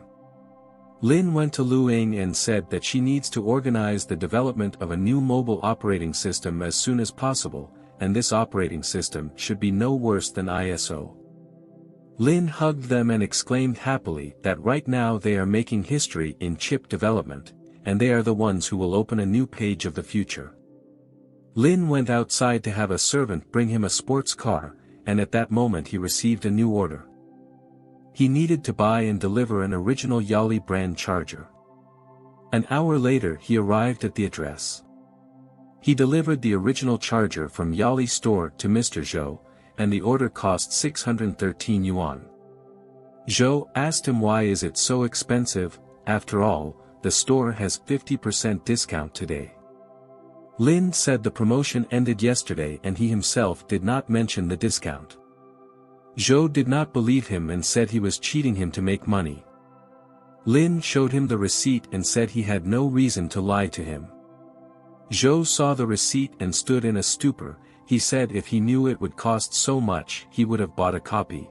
Lin went to Lu Ying and said that she needs to organize the development of a new mobile operating system as soon as possible, and this operating system should be no worse than ISO. Lin hugged them and exclaimed happily that right now they are making history in chip development, and they are the ones who will open a new page of the future. Lin went outside to have a servant bring him a sports car, and at that moment he received a new order. He needed to buy and deliver an original Yali brand charger. An hour later he arrived at the address. He delivered the original charger from Yali store to Mr. Zhou, and the order cost 613 yuan. Zhou asked him why is it so expensive. After all, the store has 50% discount today. Lin said the promotion ended yesterday and he himself did not mention the discount. Zhou did not believe him and said he was cheating him to make money. Lin showed him the receipt and said he had no reason to lie to him. Zhou saw the receipt and stood in a stupor. He said if he knew it would cost so much he would have bought a copy.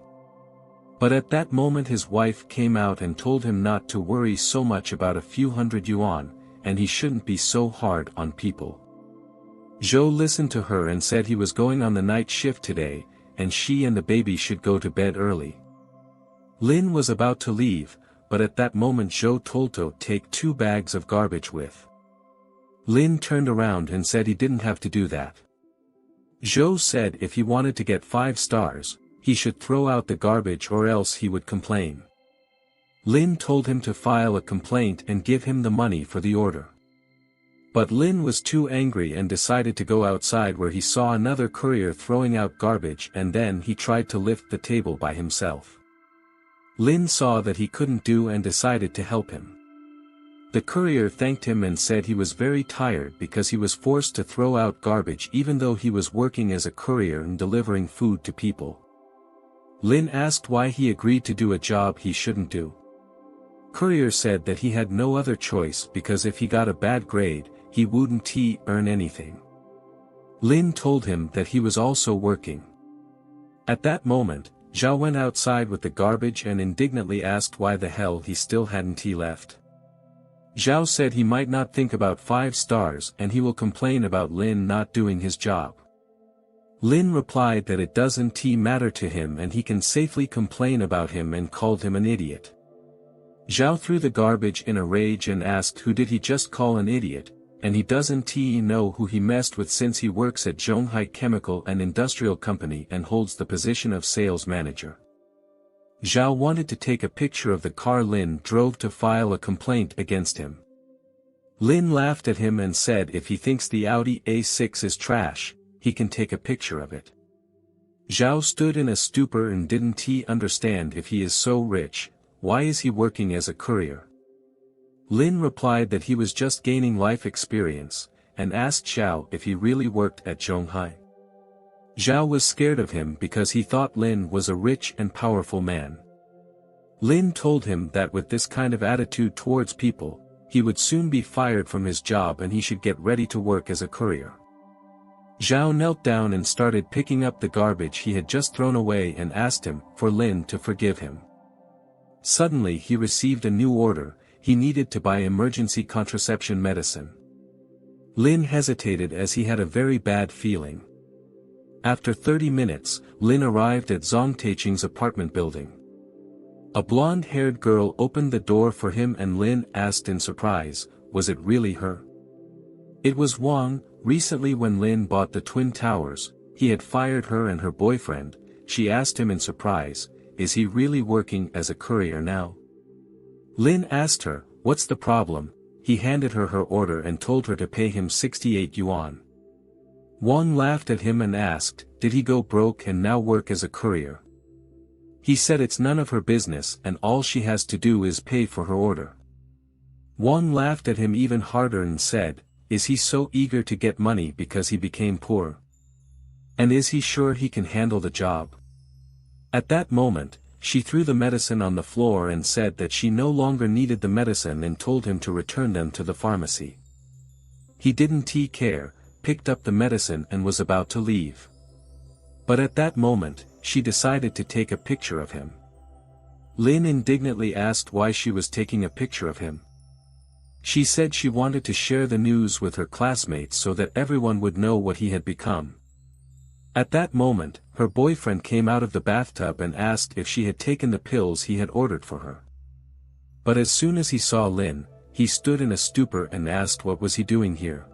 But at that moment his wife came out and told him not to worry so much about a few hundred yuan, and he shouldn't be so hard on people. Zhou listened to her and said he was going on the night shift today, and she and the baby should go to bed early. Lin was about to leave, but at that moment Zhou told to take 2 bags of garbage with. Lin turned around and said he didn't have to do that. Zhou said if he wanted to get 5 stars, he should throw out the garbage or else he would complain. Lin told him to file a complaint and give him the money for the order. But Lin was too angry and decided to go outside where he saw another courier throwing out garbage and then he tried to lift the table by himself. Lin saw that he couldn't do and decided to help him. The courier thanked him and said he was very tired because he was forced to throw out garbage even though he was working as a courier and delivering food to people. Lin asked why he agreed to do a job he shouldn't do. Courier said that he had no other choice because if he got a bad grade, he wouldn't earn anything. Lin told him that he was also working. At that moment, Zhao went outside with the garbage and indignantly asked why the hell he still hadn't left. Zhao said he might not think about 5 stars and he will complain about Lin not doing his job. Lin replied that it doesn't matter to him and he can safely complain about him and called him an idiot. Zhao threw the garbage in a rage and asked who did he just call an idiot, and he doesn't know who he messed with since he works at Zhonghai Chemical and Industrial Company and holds the position of sales manager. Zhao wanted to take a picture of the car Lin drove to file a complaint against him. Lin laughed at him and said if he thinks the Audi A6 is trash, he can take a picture of it. Zhao stood in a stupor and didn't understand if he is so rich, why is he working as a courier? Lin replied that he was just gaining life experience, and asked Zhao if he really worked at Zhonghai. Zhao was scared of him because he thought Lin was a rich and powerful man. Lin told him that with this kind of attitude towards people, he would soon be fired from his job and he should get ready to work as a courier. Zhao knelt down and started picking up the garbage he had just thrown away and asked him for Lin to forgive him. Suddenly he received a new order. He needed to buy emergency contraception medicine. Lin hesitated as he had a very bad feeling. After 30 minutes, Lin arrived at Zhang Taiching's apartment building. A blonde-haired girl opened the door for him and Lin asked in surprise, was it really her? It was Wang. Recently when Lin bought the Twin Towers, he had fired her and her boyfriend. She asked him in surprise, is he really working as a courier now? Lin asked her, what's the problem? He handed her her order and told her to pay him 68 yuan. Wang laughed at him and asked, did he go broke and now work as a courier? He said it's none of her business and all she has to do is pay for her order. Wang laughed at him even harder and said, is he so eager to get money because he became poor? And is he sure he can handle the job? At that moment, she threw the medicine on the floor and said that she no longer needed the medicine and told him to return them to the pharmacy. He didn't care, picked up the medicine and was about to leave. But at that moment, she decided to take a picture of him. Lin indignantly asked why she was taking a picture of him. She said she wanted to share the news with her classmates so that everyone would know what he had become. At that moment, her boyfriend came out of the bathtub and asked if she had taken the pills he had ordered for her. But as soon as he saw Lin, he stood in a stupor and asked what was he doing here.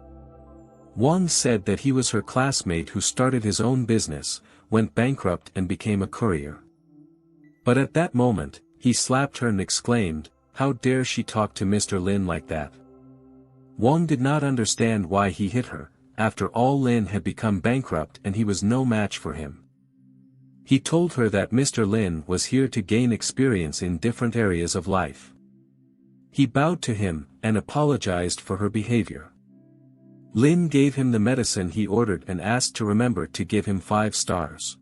Wang said that he was her classmate who started his own business, went bankrupt and became a courier. But at that moment, he slapped her and exclaimed, "How dare she talk to Mr. Lin like that?" Wang did not understand why he hit her. After all, Lin had become bankrupt and he was no match for him. He told her that Mr. Lin was here to gain experience in different areas of life. He bowed to him, and apologized for her behavior. Lin gave him the medicine he ordered and asked to remember to give him 5 stars.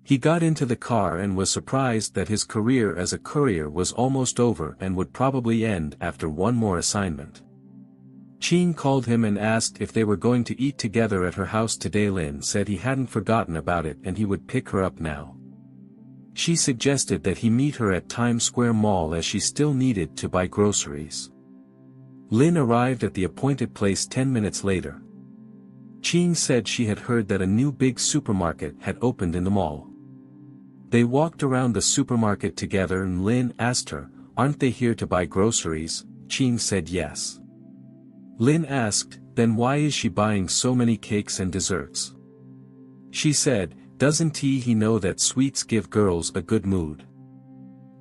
He got into the car and was surprised that his career as a courier was almost over and would probably end after one more assignment. Qing called him and asked if they were going to eat together at her house today. Lin said he hadn't forgotten about it and he would pick her up now. She suggested that he meet her at Times Square Mall as she still needed to buy groceries. Lin arrived at the appointed place 10 minutes later. Qing said she had heard that a new big supermarket had opened in the mall. They walked around the supermarket together and Lin asked her, "Aren't they here to buy groceries?" Qing said yes. Lin asked, "Then why is she buying so many cakes and desserts?" She said, "Doesn't he know that sweets give girls a good mood?"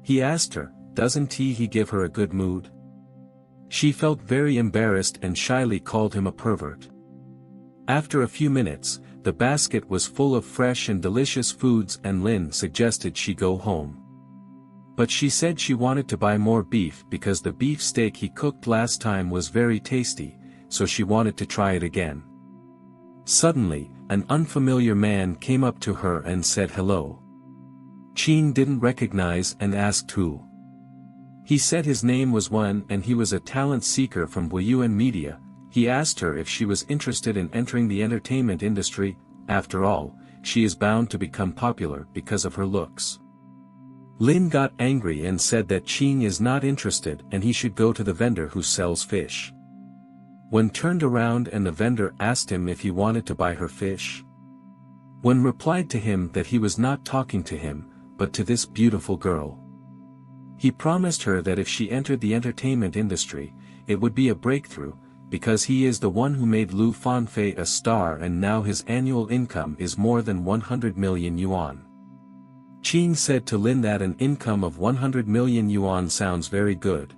He asked her, "Doesn't he give her a good mood?" She felt very embarrassed and shyly called him a pervert. After a few minutes, the basket was full of fresh and delicious foods and Lin suggested she go home. But she said she wanted to buy more beef because the beef steak he cooked last time was very tasty, so she wanted to try it again. Suddenly, an unfamiliar man came up to her and said hello. Qing didn't recognize and asked who. He said his name was Wen and he was a talent seeker from Wuyuan Media. He asked her if she was interested in entering the entertainment industry. After all, she is bound to become popular because of her looks. Lin got angry and said that Qing is not interested and he should go to the vendor who sells fish. Wen turned around and the vendor asked him if he wanted to buy her fish. Wen replied to him that he was not talking to him, but to this beautiful girl. He promised her that if she entered the entertainment industry, it would be a breakthrough, because he is the one who made Lu Fanfei a star and now his annual income is more than 100 million yuan. Qing said to Lin that an income of 100 million yuan sounds very good.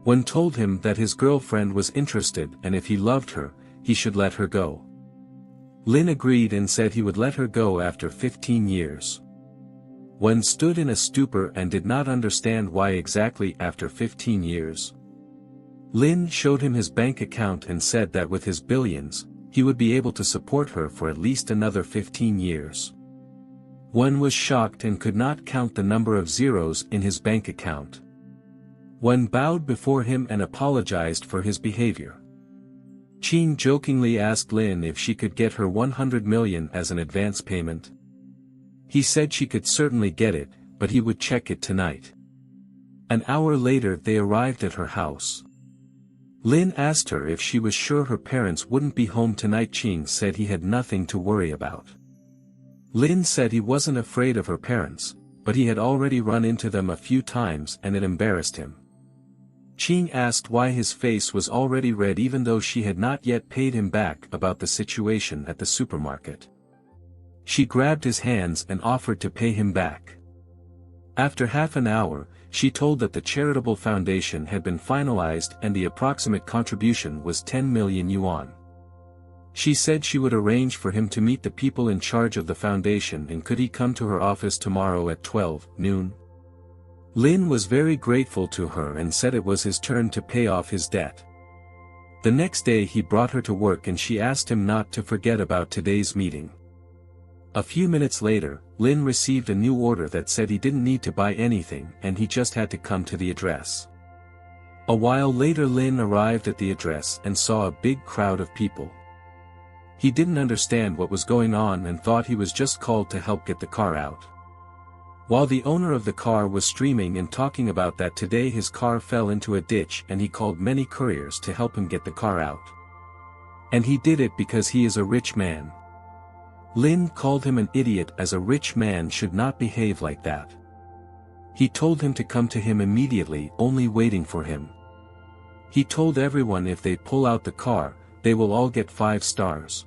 Wen told him that his girlfriend was interested and if he loved her, he should let her go. Lin agreed and said he would let her go after 15 years. Wen stood in a stupor and did not understand why exactly after 15 years. Lin showed him his bank account and said that with his billions, he would be able to support her for at least another 15 years. Wen was shocked and could not count the number of zeros in his bank account. Wen bowed before him and apologized for his behavior. Qing jokingly asked Lin if she could get her 100 million as an advance payment. He said she could certainly get it, but he would check it tonight. An hour later they arrived at her house. Lin asked her if she was sure her parents wouldn't be home tonight. Qing said he had nothing to worry about. Lin said he wasn't afraid of her parents, but he had already run into them a few times and it embarrassed him. Qing asked why his face was already red even though she had not yet paid him back about the situation at the supermarket. She grabbed his hands and offered to pay him back. After half an hour, she told that the charitable foundation had been finalized and the approximate contribution was 10 million yuan. She said she would arrange for him to meet the people in charge of the foundation and could he come to her office tomorrow at 12 noon. Lin was very grateful to her and said it was his turn to pay off his debt. The next day he brought her to work and she asked him not to forget about today's meeting. A few minutes later, Lin received a new order that said he didn't need to buy anything and he just had to come to the address. A while later Lin arrived at the address and saw a big crowd of people. He didn't understand what was going on and thought he was just called to help get the car out. While the owner of the car was streaming and talking about that today his car fell into a ditch and he called many couriers to help him get the car out. And he did it because he is a rich man. Lin called him an idiot as a rich man should not behave like that. He told him to come to him immediately, only waiting for him. He told everyone if they pull out the car, they will all get 5 stars.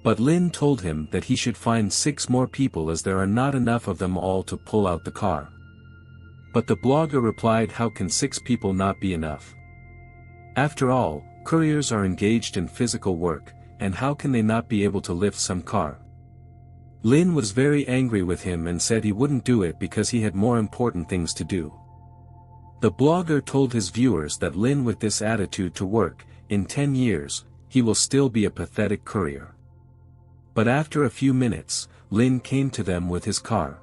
But Lin told him that he should find 6 more people as there are not enough of them all to pull out the car. But the blogger replied, how can 6 people not be enough? After all, couriers are engaged in physical work, and how can they not be able to lift some car? Lin was very angry with him and said he wouldn't do it because he had more important things to do. The blogger told his viewers that Lin with this attitude to work, in 10 years, he will still be a pathetic courier. But after a few minutes, Lin came to them with his car.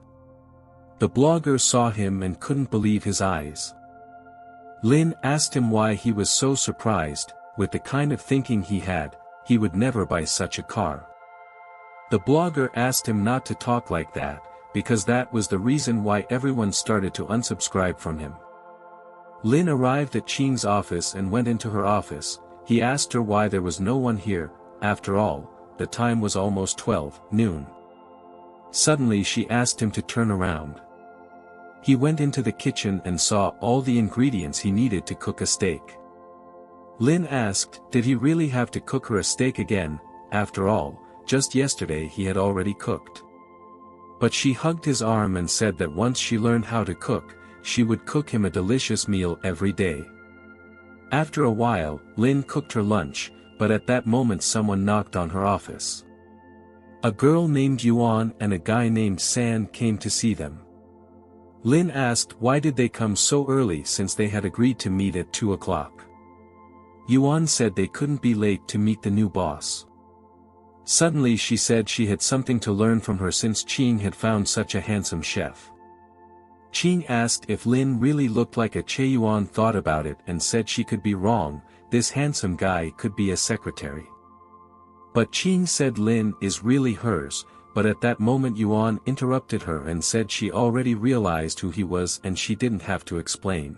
The blogger saw him and couldn't believe his eyes. Lin asked him why he was so surprised. With the kind of thinking he had, he would never buy such a car. The blogger asked him not to talk like that, because that was the reason why everyone started to unsubscribe from him. Lin arrived at Qing's office and went into her office. He asked her why there was no one here. After all, the time was almost 12 noon. Suddenly she asked him to turn around. He went into the kitchen and saw all the ingredients he needed to cook a steak. Lin asked, did he really have to cook her a steak again? After all, just yesterday he had already cooked. But she hugged his arm and said that once she learned how to cook, she would cook him a delicious meal every day. After a while, Lin cooked her lunch, but at that moment someone knocked on her office. A girl named Yuan and a guy named San came to see them. Lin asked why did they come so early since they had agreed to meet at 2 o'clock. Yuan said they couldn't be late to meet the new boss. Suddenly she said she had something to learn from her since Qing had found such a handsome chef. Qing asked if Lin really looked like a Che. Yuan thought about it and said she could be wrong, this handsome guy could be a secretary. But Qing said Lin is really hers, but at that moment Yuan interrupted her and said she already realized who he was and she didn't have to explain.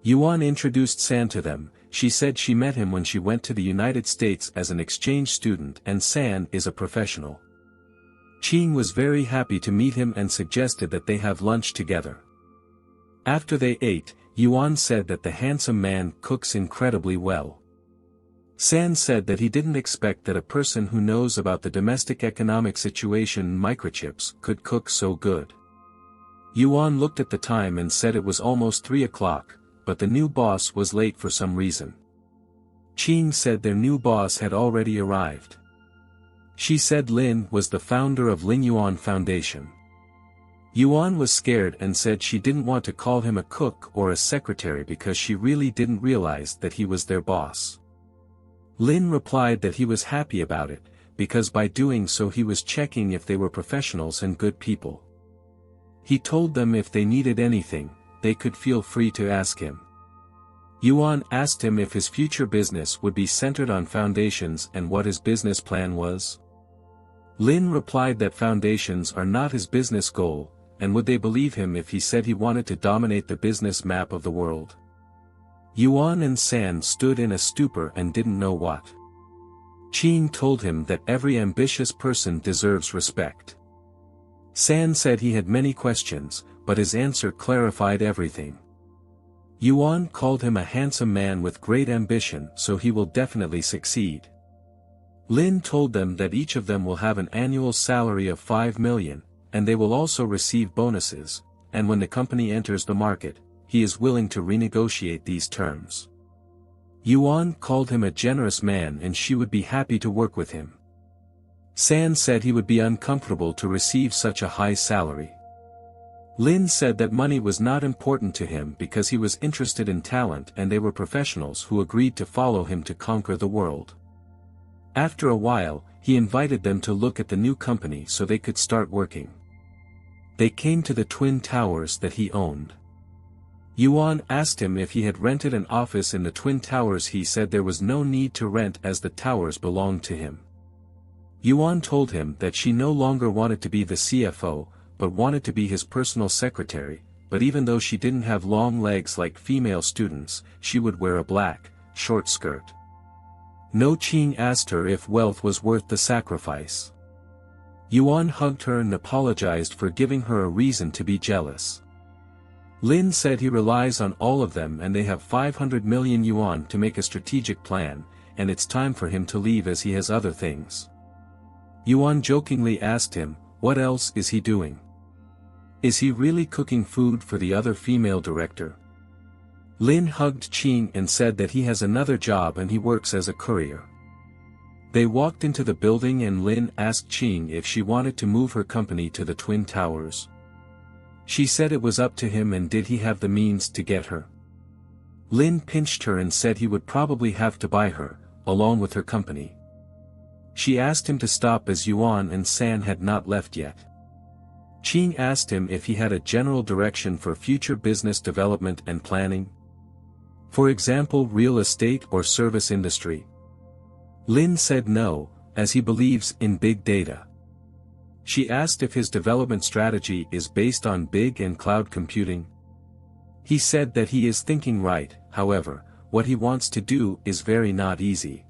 Yuan introduced San to them. She said she met him when she went to the United States as an exchange student and San is a professional. Qing was very happy to meet him and suggested that they have lunch together. After they ate, Yuan said that the handsome man cooks incredibly well. San said that he didn't expect that a person who knows about the domestic economic situation microchips could cook so good. Yuan looked at the time and said it was almost 3 o'clock, but the new boss was late for some reason. Qing said their new boss had already arrived. She said Lin was the founder of Lin Yuan Foundation. Yuan was scared and said she didn't want to call him a cook or a secretary because she really didn't realize that he was their boss. Lin replied that he was happy about it, because by doing so he was checking if they were professionals and good people. He told them if they needed anything, they could feel free to ask him. Yuan asked him if his future business would be centered on foundations and what his business plan was. Lin replied that foundations are not his business goal, and would they believe him if he said he wanted to dominate the business map of the world? Yuan and San stood in a stupor and didn't know what. Qing told him that every ambitious person deserves respect. San said he had many questions, but his answer clarified everything. Yuan called him a handsome man with great ambition, so he will definitely succeed. Lin told them that each of them will have an annual salary of 5 million, and they will also receive bonuses, and when the company enters the market, he is willing to renegotiate these terms. Yuan called him a generous man and she would be happy to work with him. San said he would be uncomfortable to receive such a high salary. Lin said that money was not important to him because he was interested in talent and they were professionals who agreed to follow him to conquer the world. After a while, he invited them to look at the new company so they could start working. They came to the twin towers that he owned. Yuan asked him if he had rented an office in the twin towers. He said there was no need to rent as the towers belonged to him. Yuan told him that she no longer wanted to be the CFO, but wanted to be his personal secretary, but even though she didn't have long legs like female students, she would wear a black, short skirt. No Qing asked her if wealth was worth the sacrifice. Yuan hugged her and apologized for giving her a reason to be jealous. Lin said he relies on all of them and they have 500 million yuan to make a strategic plan, and it's time for him to leave as he has other things. Yuan jokingly asked him, what else is he doing? Is he really cooking food for the other female director? Lin hugged Qing and said that he has another job and he works as a courier. They walked into the building and Lin asked Qing if she wanted to move her company to the Twin Towers. She said it was up to him and did he have the means to get her. Lin pinched her and said he would probably have to buy her, along with her company. She asked him to stop as Yuan and San had not left yet. Qing asked him if he had a general direction for future business development and planning. For example, real estate or service industry. Lin said no, as he believes in big data. She asked if his development strategy is based on big and cloud computing. He said that he is thinking right, however, what he wants to do is very not easy.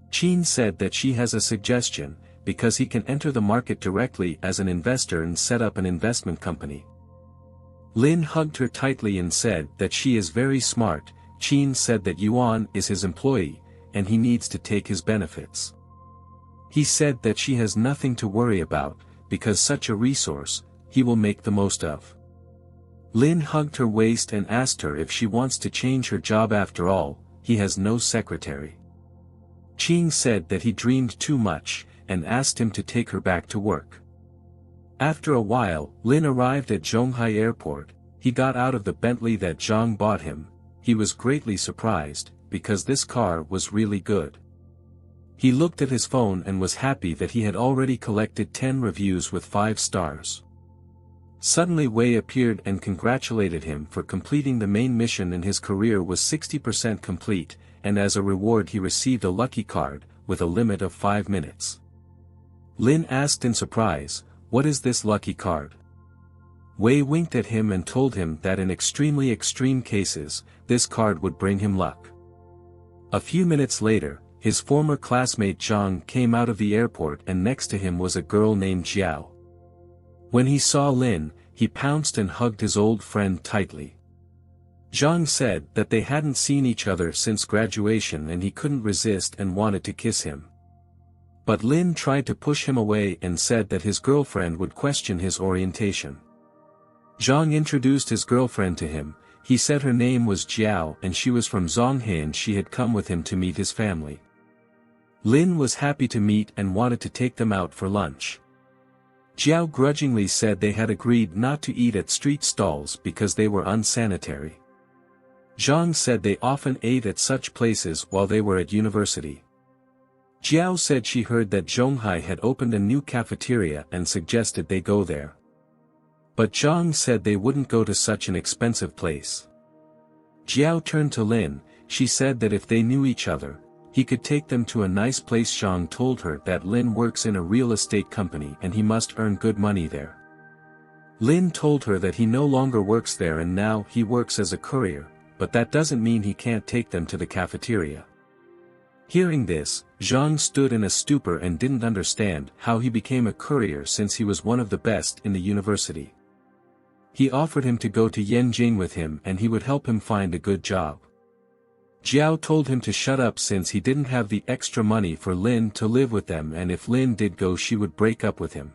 Qing said that she has a suggestion, because he can enter the market directly as an investor and set up an investment company. Lin hugged her tightly and said that she is very smart. Qing said that Yuan is his employee, and he needs to take his benefits. He said that she has nothing to worry about, because such a resource, he will make the most of. Lin hugged her waist and asked her if she wants to change her job after all, he has no secretary. Qing said that he dreamed too much, and asked him to take her back to work. After a while, Lin arrived at Zhonghai Airport. He got out of the Bentley that Zhang bought him. He was greatly surprised, because this car was really good. He looked at his phone and was happy that he had already collected 10 reviews with 5 stars. Suddenly Wei appeared and congratulated him for completing the main mission and his career was 60% complete, and as a reward he received a lucky card, with a limit of 5 minutes. Lin asked in surprise, what is this lucky card? Wei winked at him and told him that in extremely extreme cases, this card would bring him luck. A few minutes later, his former classmate Zhang came out of the airport and next to him was a girl named Jiao. When he saw Lin, he pounced and hugged his old friend tightly. Zhang said that they hadn't seen each other since graduation and he couldn't resist and wanted to kiss him. But Lin tried to push him away and said that his girlfriend would question his orientation. Zhang introduced his girlfriend to him. He said her name was Jiao and she was from Zhonghe and she had come with him to meet his family. Lin was happy to meet and wanted to take them out for lunch. Jiao grudgingly said they had agreed not to eat at street stalls because they were unsanitary. Zhang said they often ate at such places while they were at university. Jiao said she heard that Zhonghai had opened a new cafeteria and suggested they go there. But Zhang said they wouldn't go to such an expensive place. Jiao turned to Lin. She said that if they knew each other, he could take them to a nice place. Zhang told her that Lin works in a real estate company and he must earn good money there. Lin told her that he no longer works there and now he works as a courier, but that doesn't mean he can't take them to the cafeteria. Hearing this, Zhang stood in a stupor and didn't understand how he became a courier since he was one of the best in the university. He offered him to go to Yanjing with him and he would help him find a good job. Jiao told him to shut up since he didn't have the extra money for Lin to live with them and if Lin did go she would break up with him.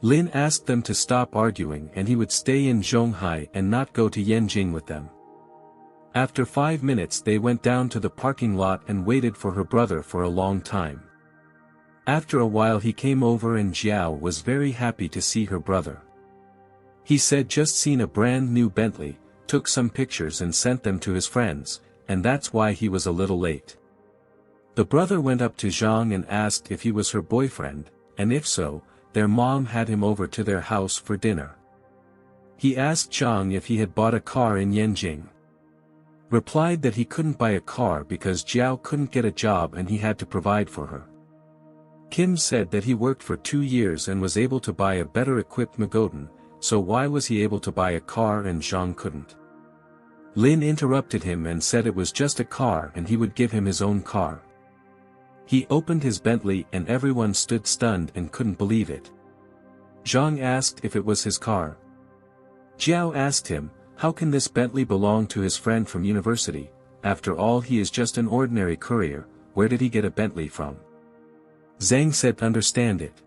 Lin asked them to stop arguing and he would stay in Zhonghai and not go to Yanjing with them. After 5 minutes they went down to the parking lot and waited for her brother for a long time. After a while he came over and Jiao was very happy to see her brother. He said just seen a brand new Bentley, took some pictures and sent them to his friends, and that's why he was a little late. The brother went up to Zhang and asked if he was her boyfriend, and if so, their mom had him over to their house for dinner. He asked Zhang if he had bought a car in Yanjing. Replied that he couldn't buy a car because Jiao couldn't get a job and he had to provide for her. Kim said that he worked for 2 years and was able to buy a better equipped Magodan, so why was he able to buy a car and Zhang couldn't? Lin interrupted him and said it was just a car and he would give him his own car. He opened his Bentley and everyone stood stunned and couldn't believe it. Zhang asked if it was his car. Jiao asked him, how can this Bentley belong to his friend from university? After all, he is just an ordinary courier. Where did he get a Bentley from? Zhang said understand it.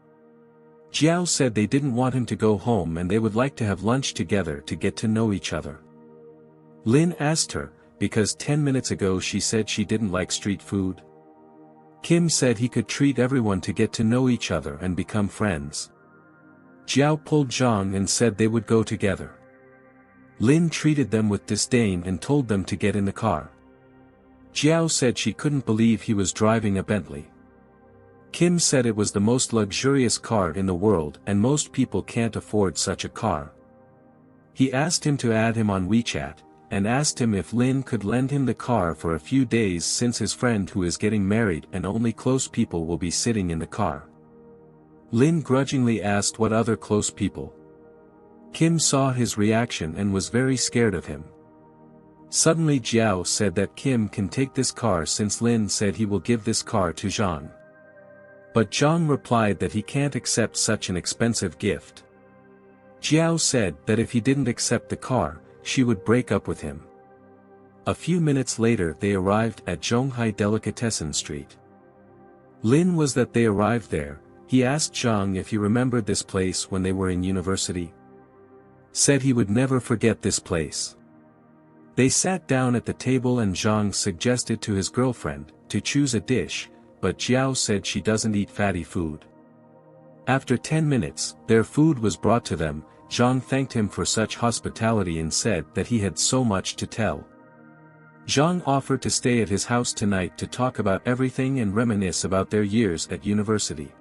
Jiao said they didn't want him to go home and they would like to have lunch together to get to know each other. Lin asked her, because 10 minutes ago she said she didn't like street food. Kim said he could treat everyone to get to know each other and become friends. Jiao pulled Zhang and said they would go together. Lin treated them with disdain and told them to get in the car. Jiao said she couldn't believe he was driving a Bentley. Kim said it was the most luxurious car in the world and most people can't afford such a car. He asked him to add him on WeChat, and asked him if Lin could lend him the car for a few days since his friend who is getting married and only close people will be sitting in the car. Lin grudgingly asked what other close people. Kim saw his reaction and was very scared of him. Suddenly Jiao said that Kim can take this car since Lin said he will give this car to Zhang. But Zhang replied that he can't accept such an expensive gift. Jiao said that if he didn't accept the car, she would break up with him. A few minutes later they arrived at Zhonghai Delicatessen Street. Lin was that they arrived there. He asked Zhang if he remembered this place when they were in university. Said he would never forget this place. They sat down at the table and Zhang suggested to his girlfriend to choose a dish, but Jiao said she doesn't eat fatty food. After 10 minutes, their food was brought to them. Zhang thanked him for such hospitality and said that he had so much to tell. Zhang offered to stay at his house tonight to talk about everything and reminisce about their years at university.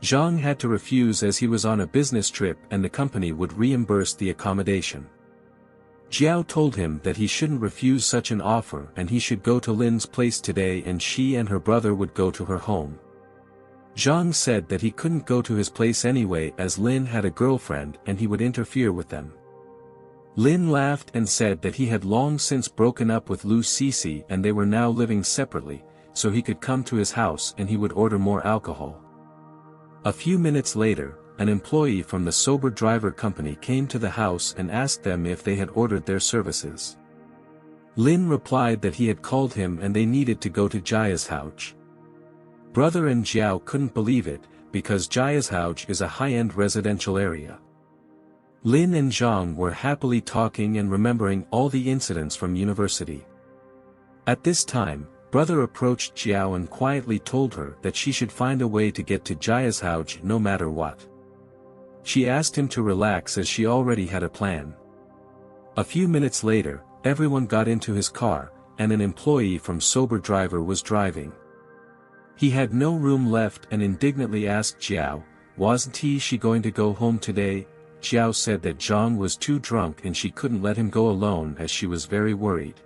Zhang had to refuse as he was on a business trip and the company would reimburse the accommodation. Jiao told him that he shouldn't refuse such an offer and he should go to Lin's place today and she and her brother would go to her home. Zhang said that he couldn't go to his place anyway as Lin had a girlfriend and he would interfere with them. Lin laughed and said that he had long since broken up with Lu Cece and they were now living separately, so he could come to his house and he would order more alcohol. A few minutes later, an employee from the sober driver company came to the house and asked them if they had ordered their services. Lin replied that he had called him and they needed to go to Jaya's house. Brother and Jiao couldn't believe it, because Jaya's house is a high-end residential area. Lin and Zhang were happily talking and remembering all the incidents from university. At this time, brother approached Jiao and quietly told her that she should find a way to get to Jaya's house no matter what. She asked him to relax as she already had a plan. A few minutes later, everyone got into his car, and an employee from sober driver was driving. He had no room left and indignantly asked Jiao, wasn't she going to go home today? Jiao said that Zhang was too drunk and she couldn't let him go alone as she was very worried.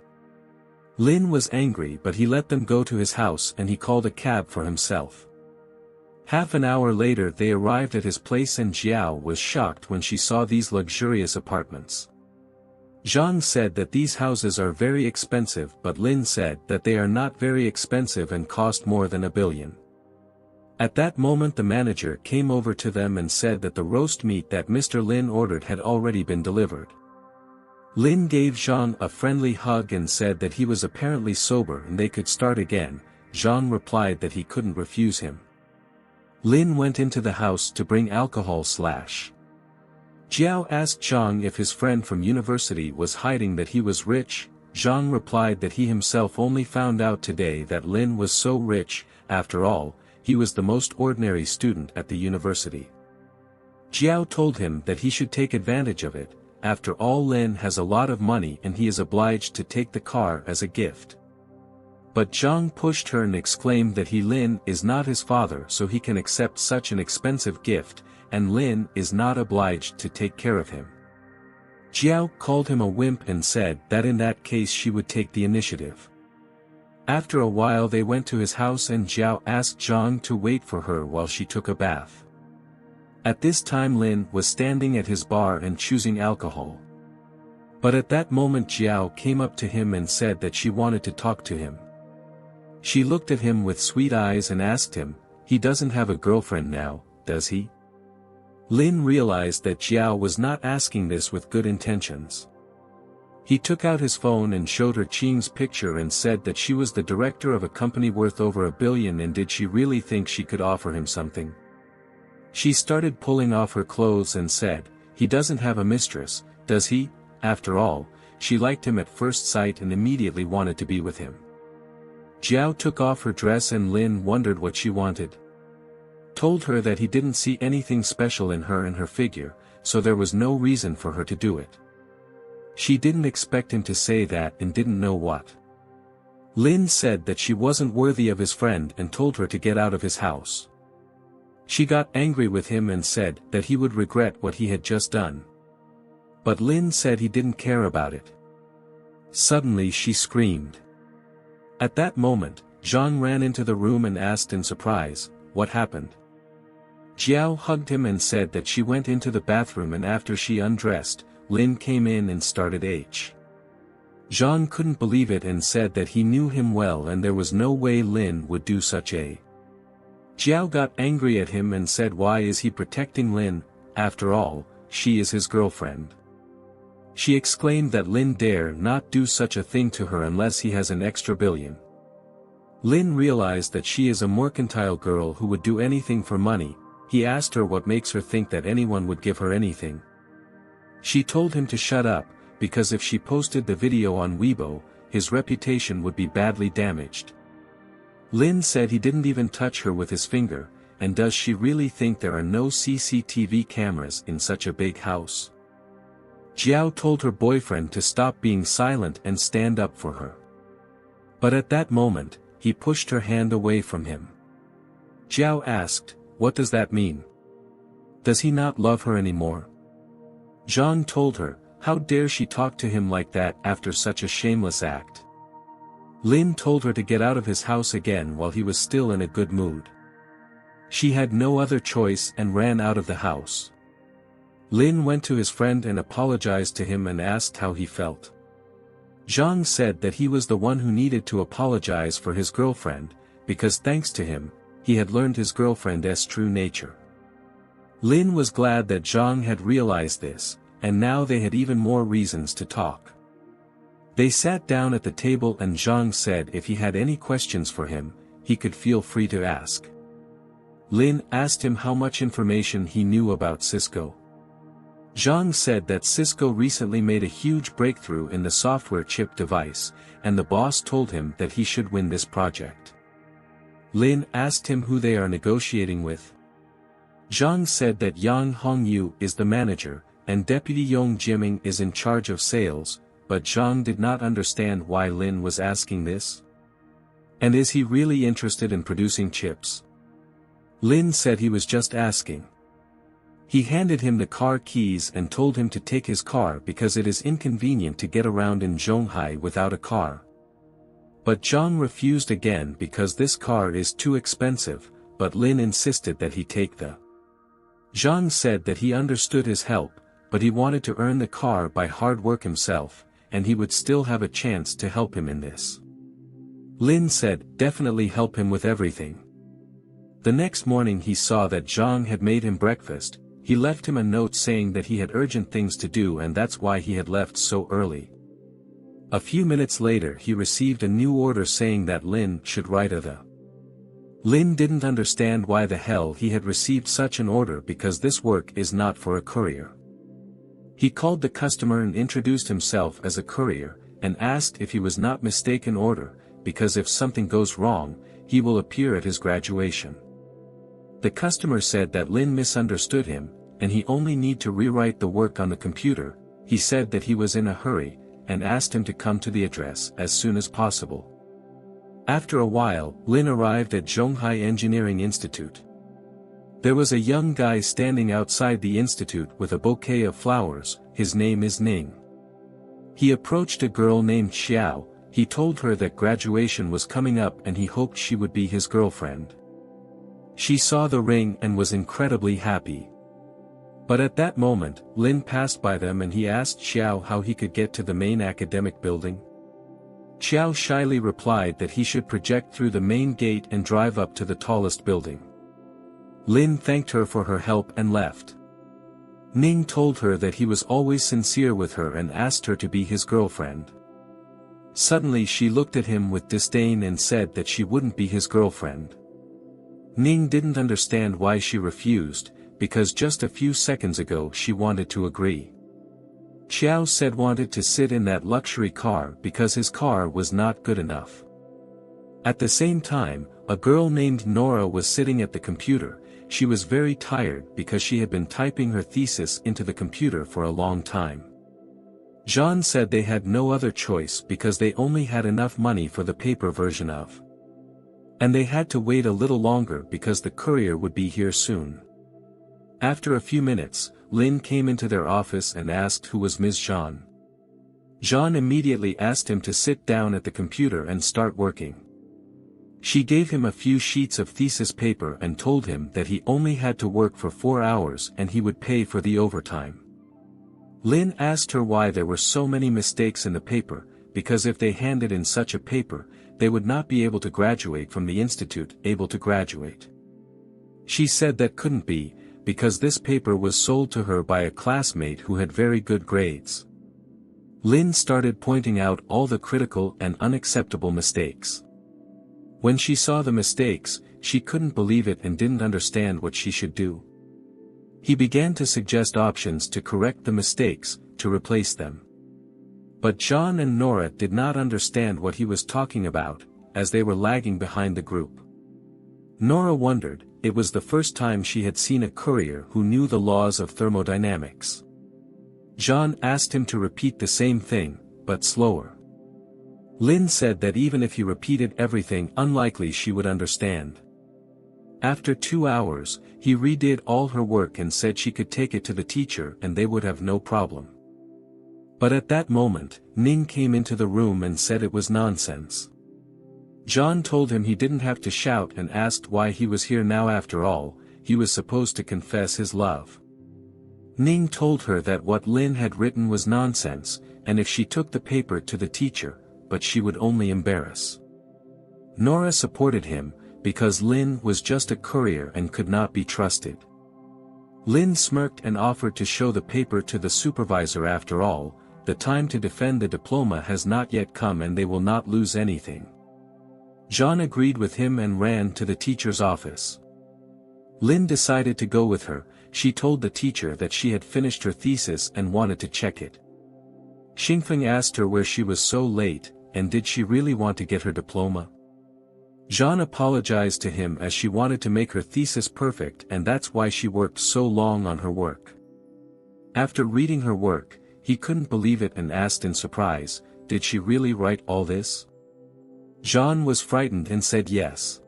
Lin was angry but he let them go to his house and he called a cab for himself. Half an hour later they arrived at his place and Jiao was shocked when she saw these luxurious apartments. Zhang said that these houses are very expensive but Lin said that they are not very expensive and cost more than $1 billion. At that moment the manager came over to them and said that the roast meat that Mr. Lin ordered had already been delivered. Lin gave Zhang a friendly hug and said that he was apparently sober and they could start again. Zhang replied that he couldn't refuse him. Lin went into the house to bring alcohol. Jiao asked Zhang if his friend from university was hiding that he was rich. Zhang replied that he himself only found out today that Lin was so rich. After all, he was the most ordinary student at the university. Jiao told him that he should take advantage of it. After all, Lin has a lot of money and he is obliged to take the car as a gift. But Zhang pushed her and exclaimed that Lin is not his father so he can accept such an expensive gift, and Lin is not obliged to take care of him. Jiao called him a wimp and said that in that case she would take the initiative. After a while they went to his house and Jiao asked Zhang to wait for her while she took a bath. At this time Lin was standing at his bar and choosing alcohol. But at that moment Jiao came up to him and said that she wanted to talk to him. She looked at him with sweet eyes and asked him, "He doesn't have a girlfriend now, does he?" Lin realized that Jiao was not asking this with good intentions. He took out his phone and showed her Qing's picture and said that she was the director of a company worth over $1 billion, and did she really think she could offer him something? She started pulling off her clothes and said, "He doesn't have a mistress, does he?" After all, she liked him at first sight and immediately wanted to be with him. Jiao took off her dress and Lin wondered what she wanted. Told her that he didn't see anything special in her and her figure, so there was no reason for her to do it. She didn't expect him to say that and didn't know what. Lin said that she wasn't worthy of his friend and told her to get out of his house. She got angry with him and said that he would regret what he had just done. But Lin said he didn't care about it. Suddenly she screamed. At that moment, Zhang ran into the room and asked in surprise, "What happened?" Jiao hugged him and said that she went into the bathroom, and after she undressed, Lin came in and started Zhang couldn't believe it and said that he knew him well and there was no way Lin would do such a. Jiao got angry at him and said, why is he protecting Lin? After all, she is his girlfriend. She exclaimed that Lin dare not do such a thing to her unless he has an extra billion. Lin realized that she is a mercantile girl who would do anything for money. He asked her what makes her think that anyone would give her anything. She told him to shut up, because if she posted the video on Weibo, his reputation would be badly damaged. Lin said he didn't even touch her with his finger, and does she really think there are no CCTV cameras in such a big house? Jiao told her boyfriend to stop being silent and stand up for her. But at that moment, he pushed her hand away from him. Jiao asked, what does that mean? Does he not love her anymore? Zhang told her, how dare she talk to him like that after such a shameless act? Lin told her to get out of his house again while he was still in a good mood. She had no other choice and ran out of the house. Lin went to his friend and apologized to him and asked how he felt. Zhang said that he was the one who needed to apologize for his girlfriend, because thanks to him, he had learned his girlfriend's true nature. Lin was glad that Zhang had realized this, and now they had even more reasons to talk. They sat down at the table and Zhang said if he had any questions for him, he could feel free to ask. Lin asked him how much information he knew about Cisco. Zhang said that Cisco recently made a huge breakthrough in the software chip device, and the boss told him that he should win this project. Lin asked him who they are negotiating with. Zhang said that Yang Hongyu is the manager, and Deputy Yong Jiming is in charge of sales, but Zhang did not understand why Lin was asking this. And is he really interested in producing chips? Lin said he was just asking. He handed him the car keys and told him to take his car because it is inconvenient to get around in Zhonghai without a car. But Zhang refused again because this car is too expensive, but Lin insisted that he take the. Zhang said that he understood his help, but he wanted to earn the car by hard work himself, and he would still have a chance to help him in this. Lin said, definitely help him with everything. The next morning he saw that Zhang had made him breakfast. He left him a note saying that he had urgent things to do and that's why he had left so early. A few minutes later he received a new order saying that Lin should write the. Lin didn't understand why the hell he had received such an order because this work is not for a courier. He called the customer and introduced himself as a courier, and asked if he was not mistaken order, because if something goes wrong, he will appear at his graduation. The customer said that Lin misunderstood him, and he only need to rewrite the work on the computer. He said that he was in a hurry, and asked him to come to the address as soon as possible. After a while, Lin arrived at Zhonghai Engineering Institute. There was a young guy standing outside the institute with a bouquet of flowers. His name is Ning. He approached a girl named Xiao. He told her that graduation was coming up and he hoped she would be his girlfriend. She saw the ring and was incredibly happy. But at that moment, Lin passed by them and he asked Xiao how he could get to the main academic building. Xiao shyly replied that he should project through the main gate and drive up to the tallest building. Lin thanked her for her help and left. Ning told her that he was always sincere with her and asked her to be his girlfriend. Suddenly she looked at him with disdain and said that she wouldn't be his girlfriend. Ning didn't understand why she refused, because just a few seconds ago she wanted to agree. Xiao said wanted to sit in that luxury car because his car was not good enough. At the same time, a girl named Nora was sitting at the computer. She was very tired because she had been typing her thesis into the computer for a long time. Jean said they had no other choice because they only had enough money for the paper version of. And they had to wait a little longer because the courier would be here soon. After a few minutes, Lin came into their office and asked who was Ms. Jean. Jean immediately asked him to sit down at the computer and start working. She gave him a few sheets of thesis paper and told him that he only had to work for 4 hours and he would pay for the overtime. Lin asked her why there were so many mistakes in the paper, because if they handed in such a paper, they would not be able to graduate from the institute, able to graduate. She said that couldn't be, because this paper was sold to her by a classmate who had very good grades. Lin started pointing out all the critical and unacceptable mistakes. When she saw the mistakes, she couldn't believe it and didn't understand what she should do. He began to suggest options to correct the mistakes, to replace them. But John and Nora did not understand what he was talking about, as they were lagging behind the group. Nora wondered, it was the first time she had seen a courier who knew the laws of thermodynamics. John asked him to repeat the same thing, but slower. Lin said that even if he repeated everything, unlikely she would understand. After 2 hours, he redid all her work and said she could take it to the teacher and they would have no problem. But at that moment, Ning came into the room and said it was nonsense. John told him he didn't have to shout and asked why he was here now. After all, he was supposed to confess his love. Ning told her that what Lin had written was nonsense, and if she took the paper to the teacher, but she would only embarrass. Nora supported him, because Lin was just a courier and could not be trusted. Lin smirked and offered to show the paper to the supervisor. After all, the time to defend the diploma has not yet come and they will not lose anything. John agreed with him and ran to the teacher's office. Lin decided to go with her. She told the teacher that she had finished her thesis and wanted to check it. Xingfeng asked her where she was so late, and did she really want to get her diploma? Jean apologized to him as she wanted to make her thesis perfect and that's why she worked so long on her work. After reading her work, he couldn't believe it and asked in surprise, did she really write all this? Jean was frightened and said yes.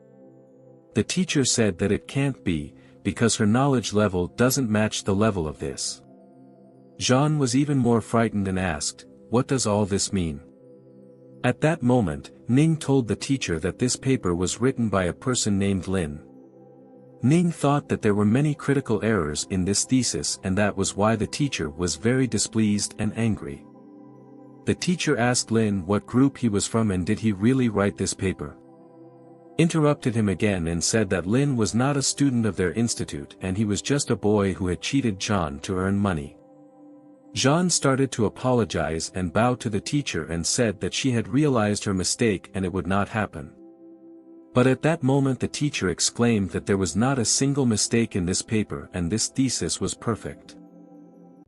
The teacher said that it can't be, because her knowledge level doesn't match the level of this. Jean was even more frightened and asked, what does all this mean? At that moment, Ning told the teacher that this paper was written by a person named Lin. Ning thought that there were many critical errors in this thesis and that was why the teacher was very displeased and angry. The teacher asked Lin what group he was from and did he really write this paper. Interrupted him again and said that Lin was not a student of their institute and he was just a boy who had cheated John to earn money. Jean started to apologize and bow to the teacher and said that she had realized her mistake and it would not happen. But at that moment the teacher exclaimed that there was not a single mistake in this paper and this thesis was perfect.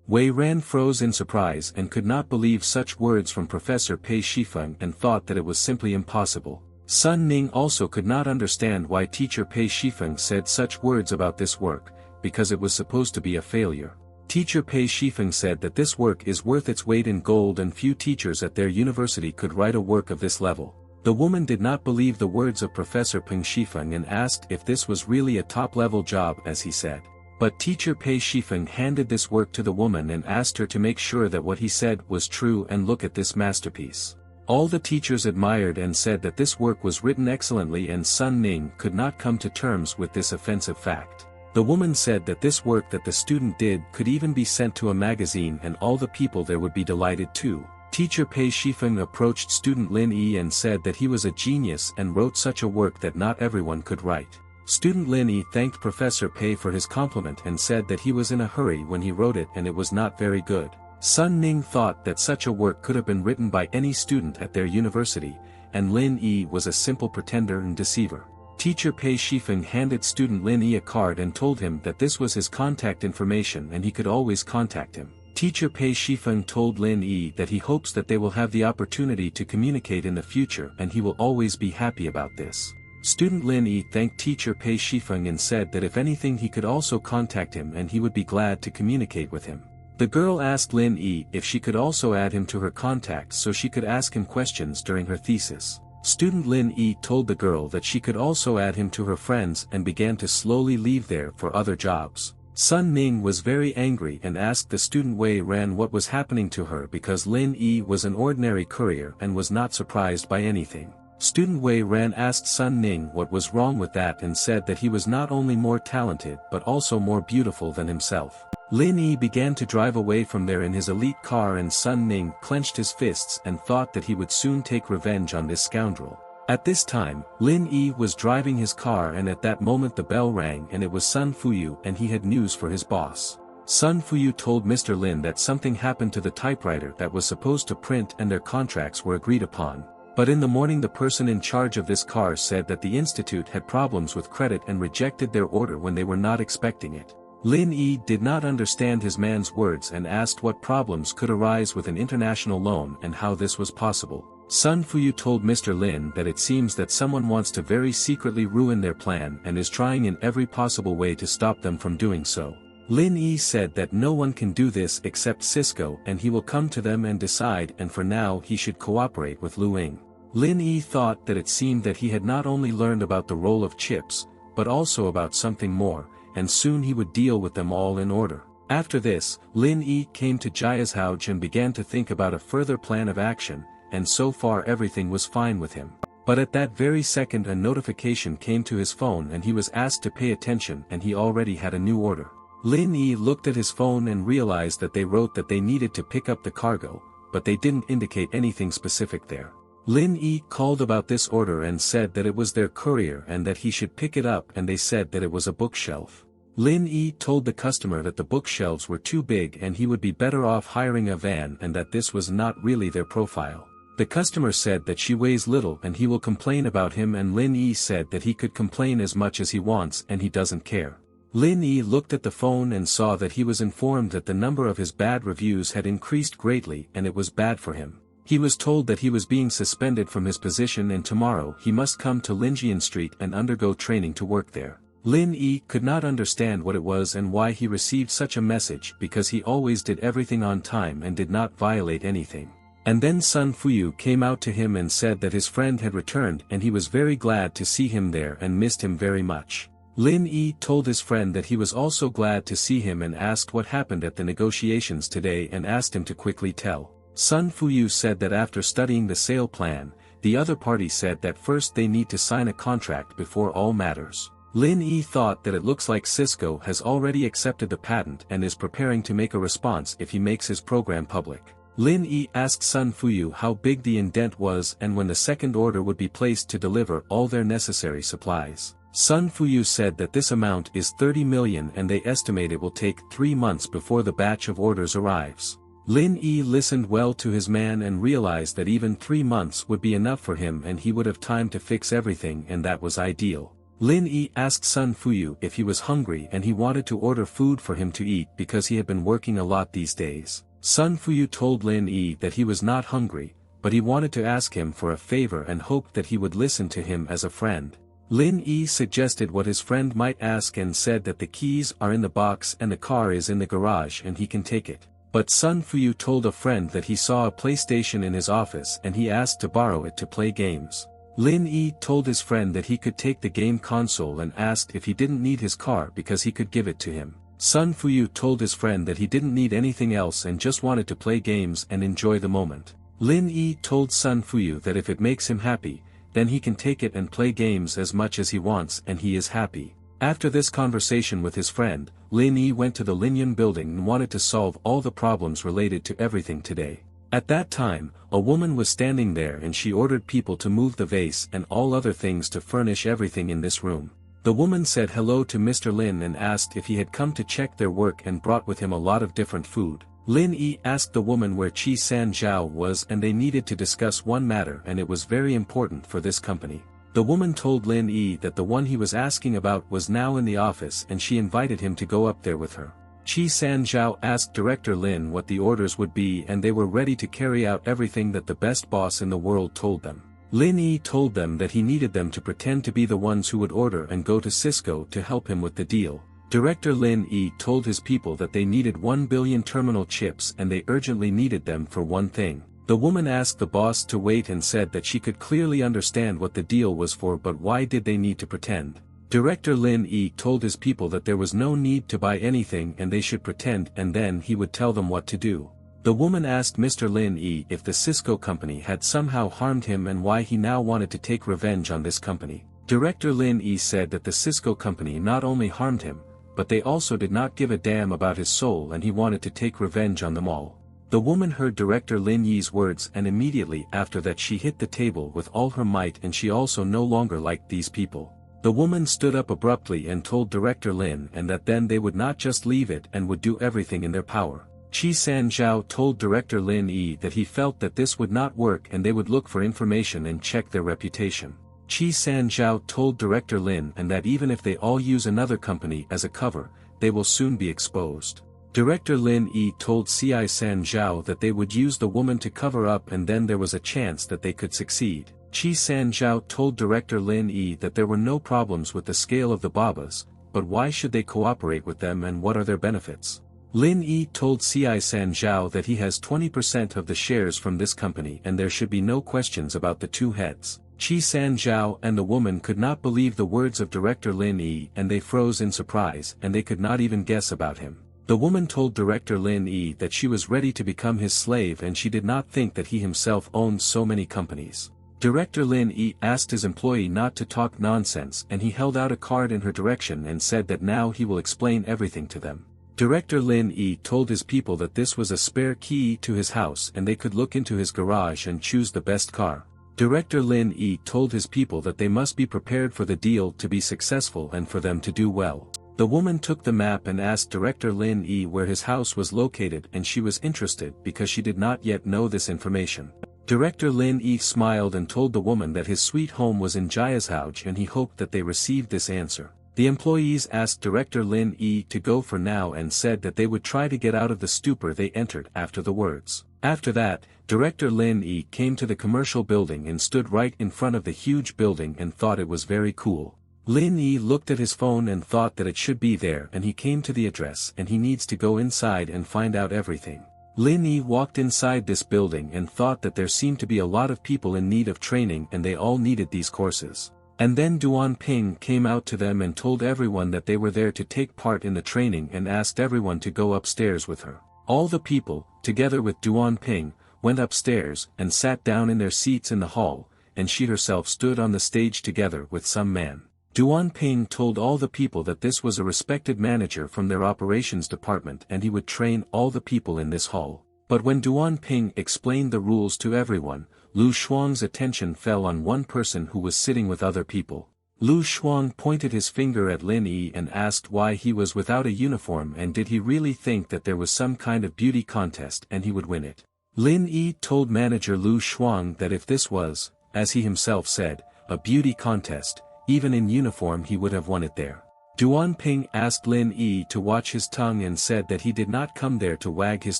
Wei Ran froze in surprise and could not believe such words from Professor Pei Shifeng and thought that it was simply impossible. Sun Ning also could not understand why teacher Pei Shifeng said such words about this work, because it was supposed to be a failure. Teacher Pei Shifeng said that this work is worth its weight in gold and few teachers at their university could write a work of this level. The woman did not believe the words of Professor Peng Shifeng and asked if this was really a top-level job as he said. But teacher Pei Shifeng handed this work to the woman and asked her to make sure that what he said was true and look at this masterpiece. All the teachers admired and said that this work was written excellently, and Sun Ning could not come to terms with this offensive fact. The woman said that this work that the student did could even be sent to a magazine and all the people there would be delighted too. Teacher Pei Shifeng approached student Lin Yi and said that he was a genius and wrote such a work that not everyone could write. Student Lin Yi thanked Professor Pei for his compliment and said that he was in a hurry when he wrote it and it was not very good. Sun Ning thought that such a work could have been written by any student at their university, and Lin Yi was a simple pretender and deceiver. Teacher Pei Shifeng handed student Lin Yi a card and told him that this was his contact information and he could always contact him. Teacher Pei Shifeng told Lin Yi that he hopes that they will have the opportunity to communicate in the future and he will always be happy about this. Student Lin Yi thanked Teacher Pei Shifeng and said that if anything he could also contact him and he would be glad to communicate with him. The girl asked Lin Yi if she could also add him to her contacts so she could ask him questions during her thesis. Student Lin Yi told the girl that she could also add him to her friends and began to slowly leave there for other jobs. Sun Ning was very angry and asked the student Wei Ran what was happening to her because Lin Yi was an ordinary courier and was not surprised by anything. Student Wei Ran asked Sun Ning what was wrong with that and said that he was not only more talented but also more beautiful than himself. Lin Yi began to drive away from there in his elite car and Sun Ning clenched his fists and thought that he would soon take revenge on this scoundrel. At this time, Lin Yi was driving his car and at that moment the bell rang and it was Sun Fuyu and he had news for his boss. Sun Fuyu told Mr. Lin that something happened to the typewriter that was supposed to print and their contracts were agreed upon. But in the morning the person in charge of this car said that the institute had problems with credit and rejected their order when they were not expecting it. Lin Yi did not understand his man's words and asked what problems could arise with an international loan and how this was possible. Sun Fuyu told Mr. Lin that it seems that someone wants to very secretly ruin their plan and is trying in every possible way to stop them from doing so. Lin Yi said that no one can do this except Cisco and he will come to them and decide and for now he should cooperate with Lu Ying. Lin Yi thought that it seemed that he had not only learned about the role of chips, but also about something more, and soon he would deal with them all in order. After this, Lin Yi came to Jiazhouj and began to think about a further plan of action, and so far everything was fine with him. But at that very second a notification came to his phone and he was asked to pay attention and he already had a new order. Lin Yi looked at his phone and realized that they wrote that they needed to pick up the cargo, but they didn't indicate anything specific there. Lin Yi called about this order and said that it was their courier and that he should pick it up and they said that it was a bookshelf. Lin Yi told the customer that the bookshelves were too big and he would be better off hiring a van and that this was not really their profile. The customer said that she weighs little and he will complain about him and Lin Yi said that he could complain as much as he wants and he doesn't care. Lin Yi looked at the phone and saw that he was informed that the number of his bad reviews had increased greatly and it was bad for him. He was told that he was being suspended from his position and tomorrow he must come to Linjian Street and undergo training to work there. Lin Yi could not understand what it was and why he received such a message because he always did everything on time and did not violate anything. And then Sun Fuyu came out to him and said that his friend had returned and he was very glad to see him there and missed him very much. Lin Yi told his friend that he was also glad to see him and asked what happened at the negotiations today and asked him to quickly tell. Sun Fuyu said that after studying the sale plan, the other party said that first they need to sign a contract before all matters. Lin Yi thought that it looks like Cisco has already accepted the patent and is preparing to make a response if he makes his program public. Lin Yi asked Sun Fuyu how big the indent was and when the second order would be placed to deliver all their necessary supplies. Sun Fuyu said that this amount is 30 million and they estimate it will take 3 months before the batch of orders arrives. Lin Yi listened well to his man and realized that even 3 months would be enough for him and he would have time to fix everything and that was ideal. Lin Yi asked Sun Fuyu if he was hungry and he wanted to order food for him to eat because he had been working a lot these days. Sun Fuyu told Lin Yi that he was not hungry, but he wanted to ask him for a favor and hoped that he would listen to him as a friend. Lin Yi suggested what his friend might ask and said that the keys are in the box and the car is in the garage and he can take it. But Sun Fuyu told a friend that he saw a PlayStation in his office and he asked to borrow it to play games. Lin Yi told his friend that he could take the game console and asked if he didn't need his car because he could give it to him. Sun Fuyu told his friend that he didn't need anything else and just wanted to play games and enjoy the moment. Lin Yi told Sun Fuyu that if it makes him happy, then he can take it and play games as much as he wants and he is happy. After this conversation with his friend, Lin Yi went to the Linyun building and wanted to solve all the problems related to everything today. At that time, a woman was standing there and she ordered people to move the vase and all other things to furnish everything in this room. The woman said hello to Mr. Lin and asked if he had come to check their work and brought with him a lot of different food. Lin Yi asked the woman where Chi San Zhao was and they needed to discuss one matter and it was very important for this company. The woman told Lin Yi that the one he was asking about was now in the office and she invited him to go up there with her. Chi San Zhao asked Director Lin what the orders would be and they were ready to carry out everything that the best boss in the world told them. Lin Yi told them that he needed them to pretend to be the ones who would order and go to Cisco to help him with the deal. Director Lin Yi told his people that they needed 1 billion terminal chips and they urgently needed them for one thing. The woman asked the boss to wait and said that she could clearly understand what the deal was for but why did they need to pretend. Director Lin Yi told his people that there was no need to buy anything and they should pretend and then he would tell them what to do. The woman asked Mr. Lin Yi if the Cisco company had somehow harmed him and why he now wanted to take revenge on this company. Director Lin Yi said that the Cisco company not only harmed him, but they also did not give a damn about his soul and he wanted to take revenge on them all. The woman heard Director Lin Yi's words and immediately after that she hit the table with all her might and she also no longer liked these people. The woman stood up abruptly and told Director Lin and that then they would not just leave it and would do everything in their power. Chi San Zhao told Director Lin Yi that he felt that this would not work and they would look for information and check their reputation. Chi San Zhao told Director Lin and that even if they all use another company as a cover, they will soon be exposed. Director Lin Yi told Ci San Zhao that they would use the woman to cover up and then there was a chance that they could succeed. Chi San Zhao told Director Lin Yi that there were no problems with the scale of the Babas, but why should they cooperate with them and what are their benefits? Lin Yi told Ci San Zhao that he has 20% of the shares from this company and there should be no questions about the two heads. Chi San Zhao and the woman could not believe the words of Director Lin Yi and they froze in surprise and they could not even guess about him. The woman told Director Lin Yi that she was ready to become his slave and she did not think that he himself owned so many companies. Director Lin Yi asked his employee not to talk nonsense and he held out a card in her direction and said that now he will explain everything to them. Director Lin Yi told his people that this was a spare key to his house and they could look into his garage and choose the best car. Director Lin Yi told his people that they must be prepared for the deal to be successful and for them to do well. The woman took the map and asked Director Lin Yi where his house was located and she was interested because she did not yet know this information. Director Lin Yi smiled and told the woman that his sweet home was in Jiazhouj and he hoped that they received this answer. The employees asked Director Lin Yi to go for now and said that they would try to get out of the stupor they entered after the words. After that, Director Lin Yi came to the commercial building and stood right in front of the huge building and thought it was very cool. Lin Yi looked at his phone and thought that it should be there and he came to the address and he needs to go inside and find out everything. Lin Yi walked inside this building and thought that there seemed to be a lot of people in need of training and they all needed these courses. And then Duan Ping came out to them and told everyone that they were there to take part in the training and asked everyone to go upstairs with her. All the people, together with Duan Ping, went upstairs and sat down in their seats in the hall, and she herself stood on the stage together with some man. Duan Ping told all the people that this was a respected manager from their operations department and he would train all the people in this hall. But when Duan Ping explained the rules to everyone, Lu Shuang's attention fell on one person who was sitting with other people. Lu Shuang pointed his finger at Lin Yi and asked why he was without a uniform and did he really think that there was some kind of beauty contest and he would win it. Lin Yi told manager Lu Shuang that if this was, as he himself said, a beauty contest, even in uniform he would have won it there. Duan Ping asked Lin Yi to watch his tongue and said that he did not come there to wag his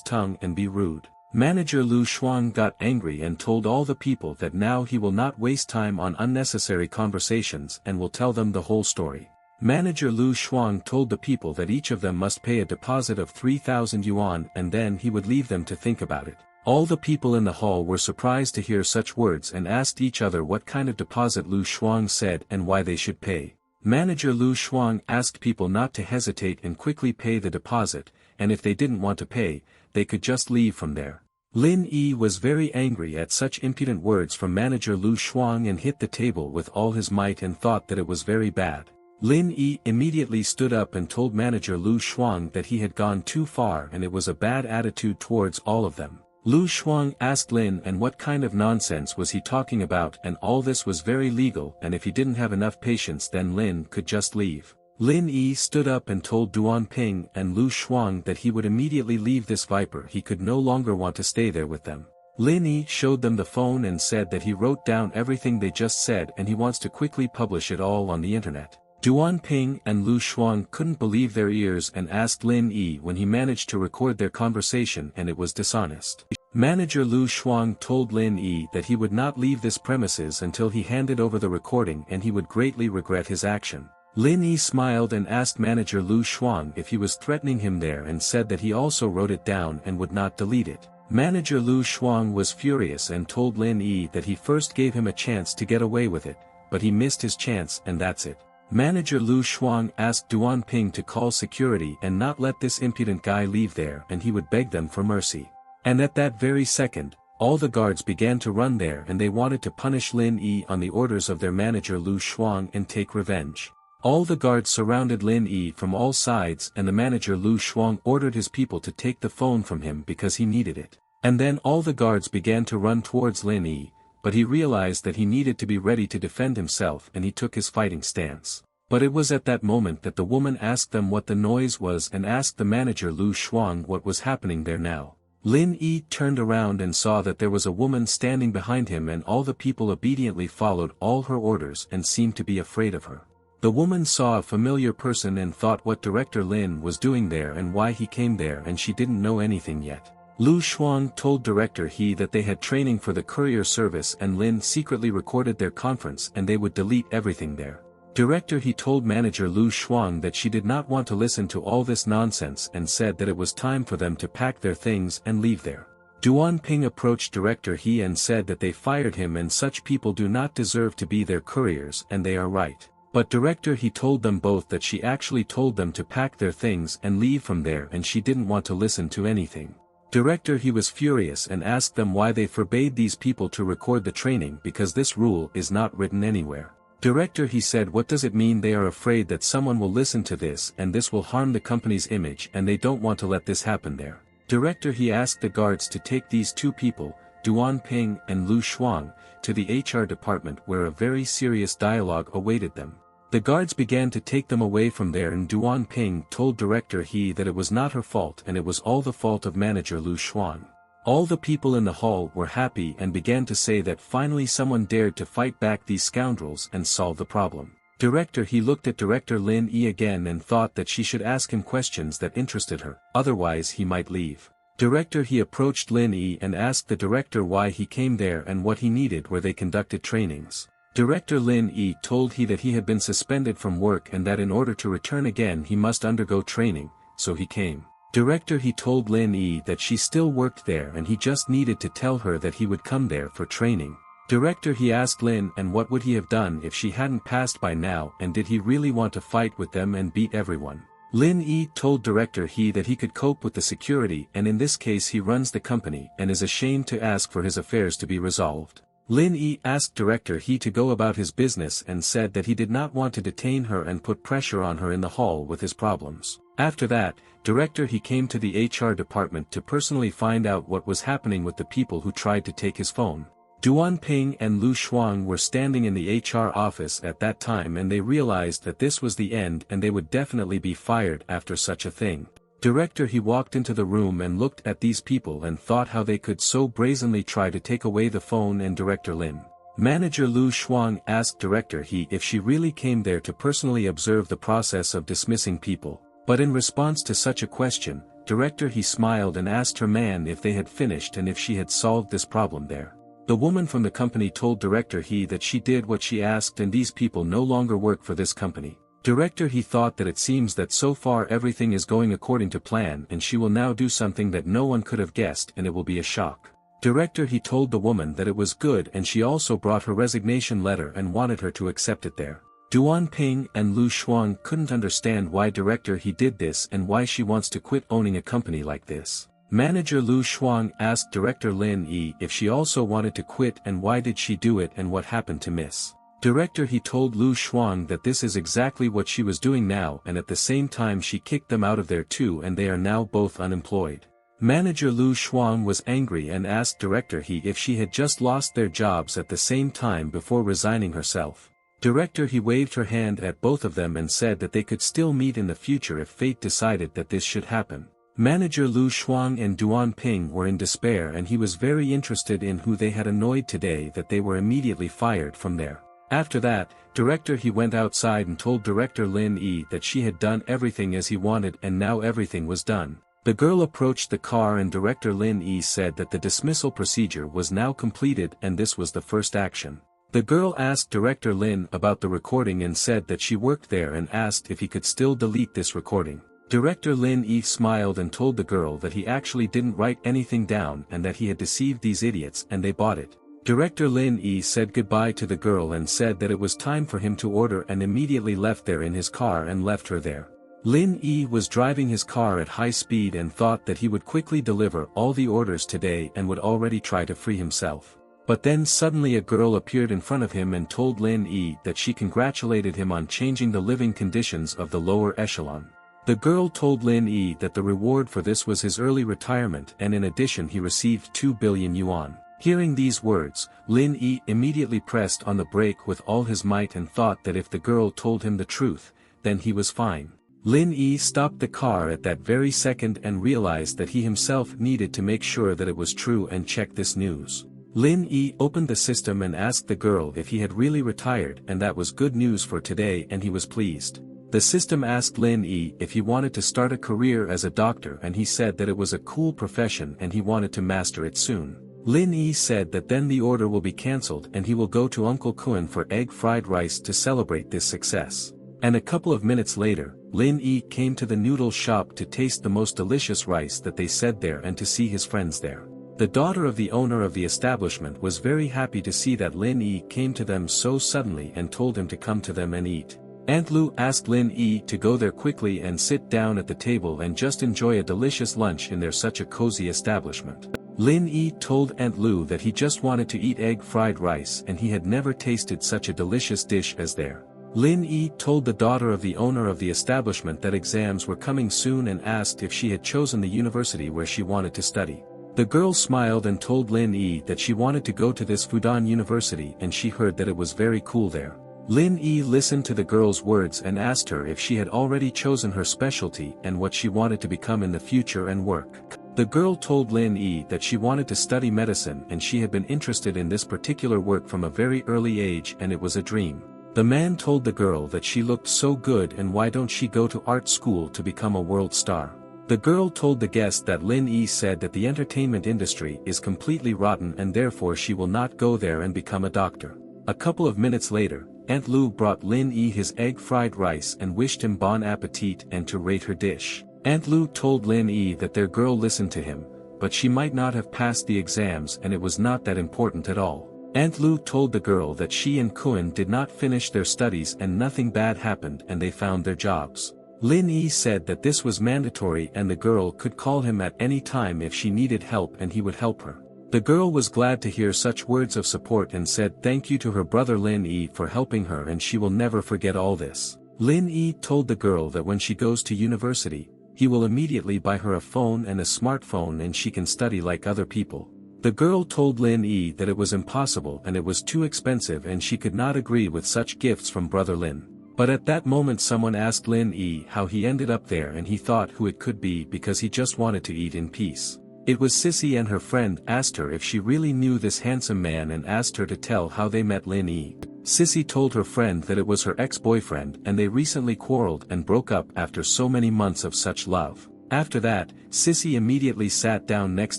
tongue and be rude. Manager Lu Shuang got angry and told all the people that now he will not waste time on unnecessary conversations and will tell them the whole story. Manager Lu Shuang told the people that each of them must pay a deposit of 3,000 yuan and then he would leave them to think about it. All the people in the hall were surprised to hear such words and asked each other what kind of deposit Lu Shuang said and why they should pay. Manager Lu Shuang asked people not to hesitate and quickly pay the deposit, and if they didn't want to pay, they could just leave from there. Lin Yi was very angry at such impudent words from manager Lu Shuang and hit the table with all his might and thought that it was very bad. Lin Yi immediately stood up and told manager Lu Shuang that he had gone too far and it was a bad attitude towards all of them. Lu Shuang asked Lin and what kind of nonsense was he talking about, and all this was very legal, and if he didn't have enough patience then Lin could just leave. Lin Yi stood up and told Duan Ping and Lu Shuang that he would immediately leave this viper, he could no longer want to stay there with them. Lin Yi showed them the phone and said that he wrote down everything they just said and he wants to quickly publish it all on the internet. Duan Ping and Lu Shuang couldn't believe their ears and asked Lin Yi when he managed to record their conversation and it was dishonest. Manager Lu Shuang told Lin Yi that he would not leave this premises until he handed over the recording and he would greatly regret his action. Lin Yi smiled and asked manager Lu Shuang if he was threatening him there and said that he also wrote it down and would not delete it. Manager Lu Shuang was furious and told Lin Yi that he first gave him a chance to get away with it, but he missed his chance and that's it. Manager Lu Shuang asked Duan Ping to call security and not let this impudent guy leave there and he would beg them for mercy. And at that very second, all the guards began to run there and they wanted to punish Lin Yi on the orders of their manager Lu Shuang and take revenge. All the guards surrounded Lin Yi from all sides and the manager Lu Shuang ordered his people to take the phone from him because he needed it. And then all the guards began to run towards Lin Yi, but he realized that he needed to be ready to defend himself and he took his fighting stance. But it was at that moment that the woman asked them what the noise was and asked the manager Lu Shuang what was happening there now. Lin Yi turned around and saw that there was a woman standing behind him and all the people obediently followed all her orders and seemed to be afraid of her. The woman saw a familiar person and thought what Director Lin was doing there and why he came there, and she didn't know anything yet. Lu Shuang told Director He that they had training for the courier service and Lin secretly recorded their conference and they would delete everything there. Director He told manager Lu Shuang that she did not want to listen to all this nonsense and said that it was time for them to pack their things and leave there. Duan Ping approached Director He and said that they fired him and such people do not deserve to be their couriers and they are right. But Director He told them both that she actually told them to pack their things and leave from there and she didn't want to listen to anything. Director He was furious and asked them why they forbade these people to record the training because this rule is not written anywhere. Director He said what does it mean, they are afraid that someone will listen to this and this will harm the company's image and they don't want to let this happen there. Director He asked the guards to take these two people, Duan Ping and Lu Shuang, to the HR department where a very serious dialogue awaited them. The guards began to take them away from there and Duan Ping told Director He that it was not her fault and it was all the fault of manager Lu Shuang. All the people in the hall were happy and began to say that finally someone dared to fight back these scoundrels and solve the problem. Director He looked at Director Lin Yi again and thought that she should ask him questions that interested her, otherwise he might leave. Director He approached Lin Yi and asked the director why he came there and what he needed where they conducted trainings. Director Lin Yi told he that he had been suspended from work and that in order to return again he must undergo training, so he came. Director He told Lin Yi that she still worked there and he just needed to tell her that he would come there for training. Director He asked Lin and what would he have done if she hadn't passed by now and did he really want to fight with them and beat everyone. Lin Yi told Director He that he could cope with the security and in this case he runs the company and is ashamed to ask for his affairs to be resolved. Lin Yi asked Director He to go about his business and said that he did not want to detain her and put pressure on her in the hall with his problems. After that, Director He came to the HR department to personally find out what was happening with the people who tried to take his phone. Duan Ping and Lu Shuang were standing in the HR office at that time and they realized that this was the end and they would definitely be fired after such a thing. Director He walked into the room and looked at these people and thought how they could so brazenly try to take away the phone and Director Lin. Manager Lu Shuang asked Director He if she really came there to personally observe the process of dismissing people, but in response to such a question, Director He smiled and asked her man if they had finished and if she had solved this problem there. The woman from the company told Director He that she did what she asked and these people no longer work for this company. Director He thought that it seems that so far everything is going according to plan and she will now do something that no one could have guessed and it will be a shock. Director He told the woman that it was good and she also brought her resignation letter and wanted her to accept it there. Duan Ping and Lu Shuang couldn't understand why Director He did this and why she wants to quit owning a company like this. Manager Lu Shuang asked Director Lin Yi if she also wanted to quit and why did she do it and what happened to Miss Director. He told Lu Shuang that this is exactly what she was doing now, and at the same time she kicked them out of there too, and they are now both unemployed. Manager Lu Shuang was angry and asked Director He if she had just lost their jobs at the same time before resigning herself. Director He waved her hand at both of them and said that they could still meet in the future if fate decided that this should happen. Manager Lu Shuang and Duan Ping were in despair, and he was very interested in who they had annoyed today that they were immediately fired from there. After that, Director He went outside and told Director Lin Yi that she had done everything as he wanted and now everything was done. The girl approached the car and Director Lin Yi said that the dismissal procedure was now completed and this was the first action. The girl asked Director Lin about the recording and said that she worked there and asked if he could still delete this recording. Director Lin Yi smiled and told the girl that he actually didn't write anything down and that he had deceived these idiots and they bought it. Director Lin Yi said goodbye to the girl and said that it was time for him to order and immediately left there in his car and left her there. Lin Yi was driving his car at high speed and thought that he would quickly deliver all the orders today and would already try to free himself. But then suddenly a girl appeared in front of him and told Lin Yi that she congratulated him on changing the living conditions of the lower echelon. The girl told Lin Yi that the reward for this was his early retirement and in addition he received 2 billion yuan. Hearing these words, Lin Yi immediately pressed on the brake with all his might and thought that if the girl told him the truth, then he was fine. Lin Yi stopped the car at that very second and realized that he himself needed to make sure that it was true and check this news. Lin Yi opened the system and asked the girl if he had really retired, and that was good news for today and he was pleased. The system asked Lin Yi if he wanted to start a career as a doctor and he said that it was a cool profession and he wanted to master it soon. Lin Yi said that then the order will be cancelled and he will go to Uncle Kun for egg fried rice to celebrate this success. And a couple of minutes later, Lin Yi came to the noodle shop to taste the most delicious rice that they said there and to see his friends there. The daughter of the owner of the establishment was very happy to see that Lin Yi came to them so suddenly and told him to come to them and eat. Aunt Lu asked Lin Yi to go there quickly and sit down at the table and just enjoy a delicious lunch in their such a cozy establishment. Lin Yi told Aunt Lu that he just wanted to eat egg fried rice and he had never tasted such a delicious dish as there. Lin Yi told the daughter of the owner of the establishment that exams were coming soon and asked if she had chosen the university where she wanted to study. The girl smiled and told Lin Yi that she wanted to go to this Fudan University and she heard that it was very cool there. Lin Yi listened to the girl's words and asked her if she had already chosen her specialty and what she wanted to become in the future and work. The girl told Lin Yi that she wanted to study medicine and she had been interested in this particular work from a very early age and it was a dream. The man told the girl that she looked so good and why don't she go to art school to become a world star. The girl told the guest that Lin Yi said that the entertainment industry is completely rotten and therefore she will not go there and become a doctor. A couple of minutes later, Aunt Lu brought Lin Yi his egg fried rice and wished him bon appetit and to rate her dish. Aunt Lu told Lin Yi that their girl listened to him, but she might not have passed the exams and it was not that important at all. Aunt Lu told the girl that she and Kun did not finish their studies and nothing bad happened and they found their jobs. Lin Yi said that this was mandatory and the girl could call him at any time if she needed help and he would help her. The girl was glad to hear such words of support and said thank you to her brother Lin Yi for helping her and she will never forget all this. Lin Yi told the girl that when she goes to university, he will immediately buy her a phone and a smartphone and she can study like other people. The girl told Lin Yi that it was impossible and it was too expensive and she could not agree with such gifts from brother Lin. But at that moment someone asked Lin Yi how he ended up there and he thought who it could be because he just wanted to eat in peace. It was Sissy and her friend asked her if she really knew this handsome man and asked her to tell how they met Lin Yi. Sissy told her friend that it was her ex-boyfriend and they recently quarreled and broke up after so many months of such love. After that, Sissy immediately sat down next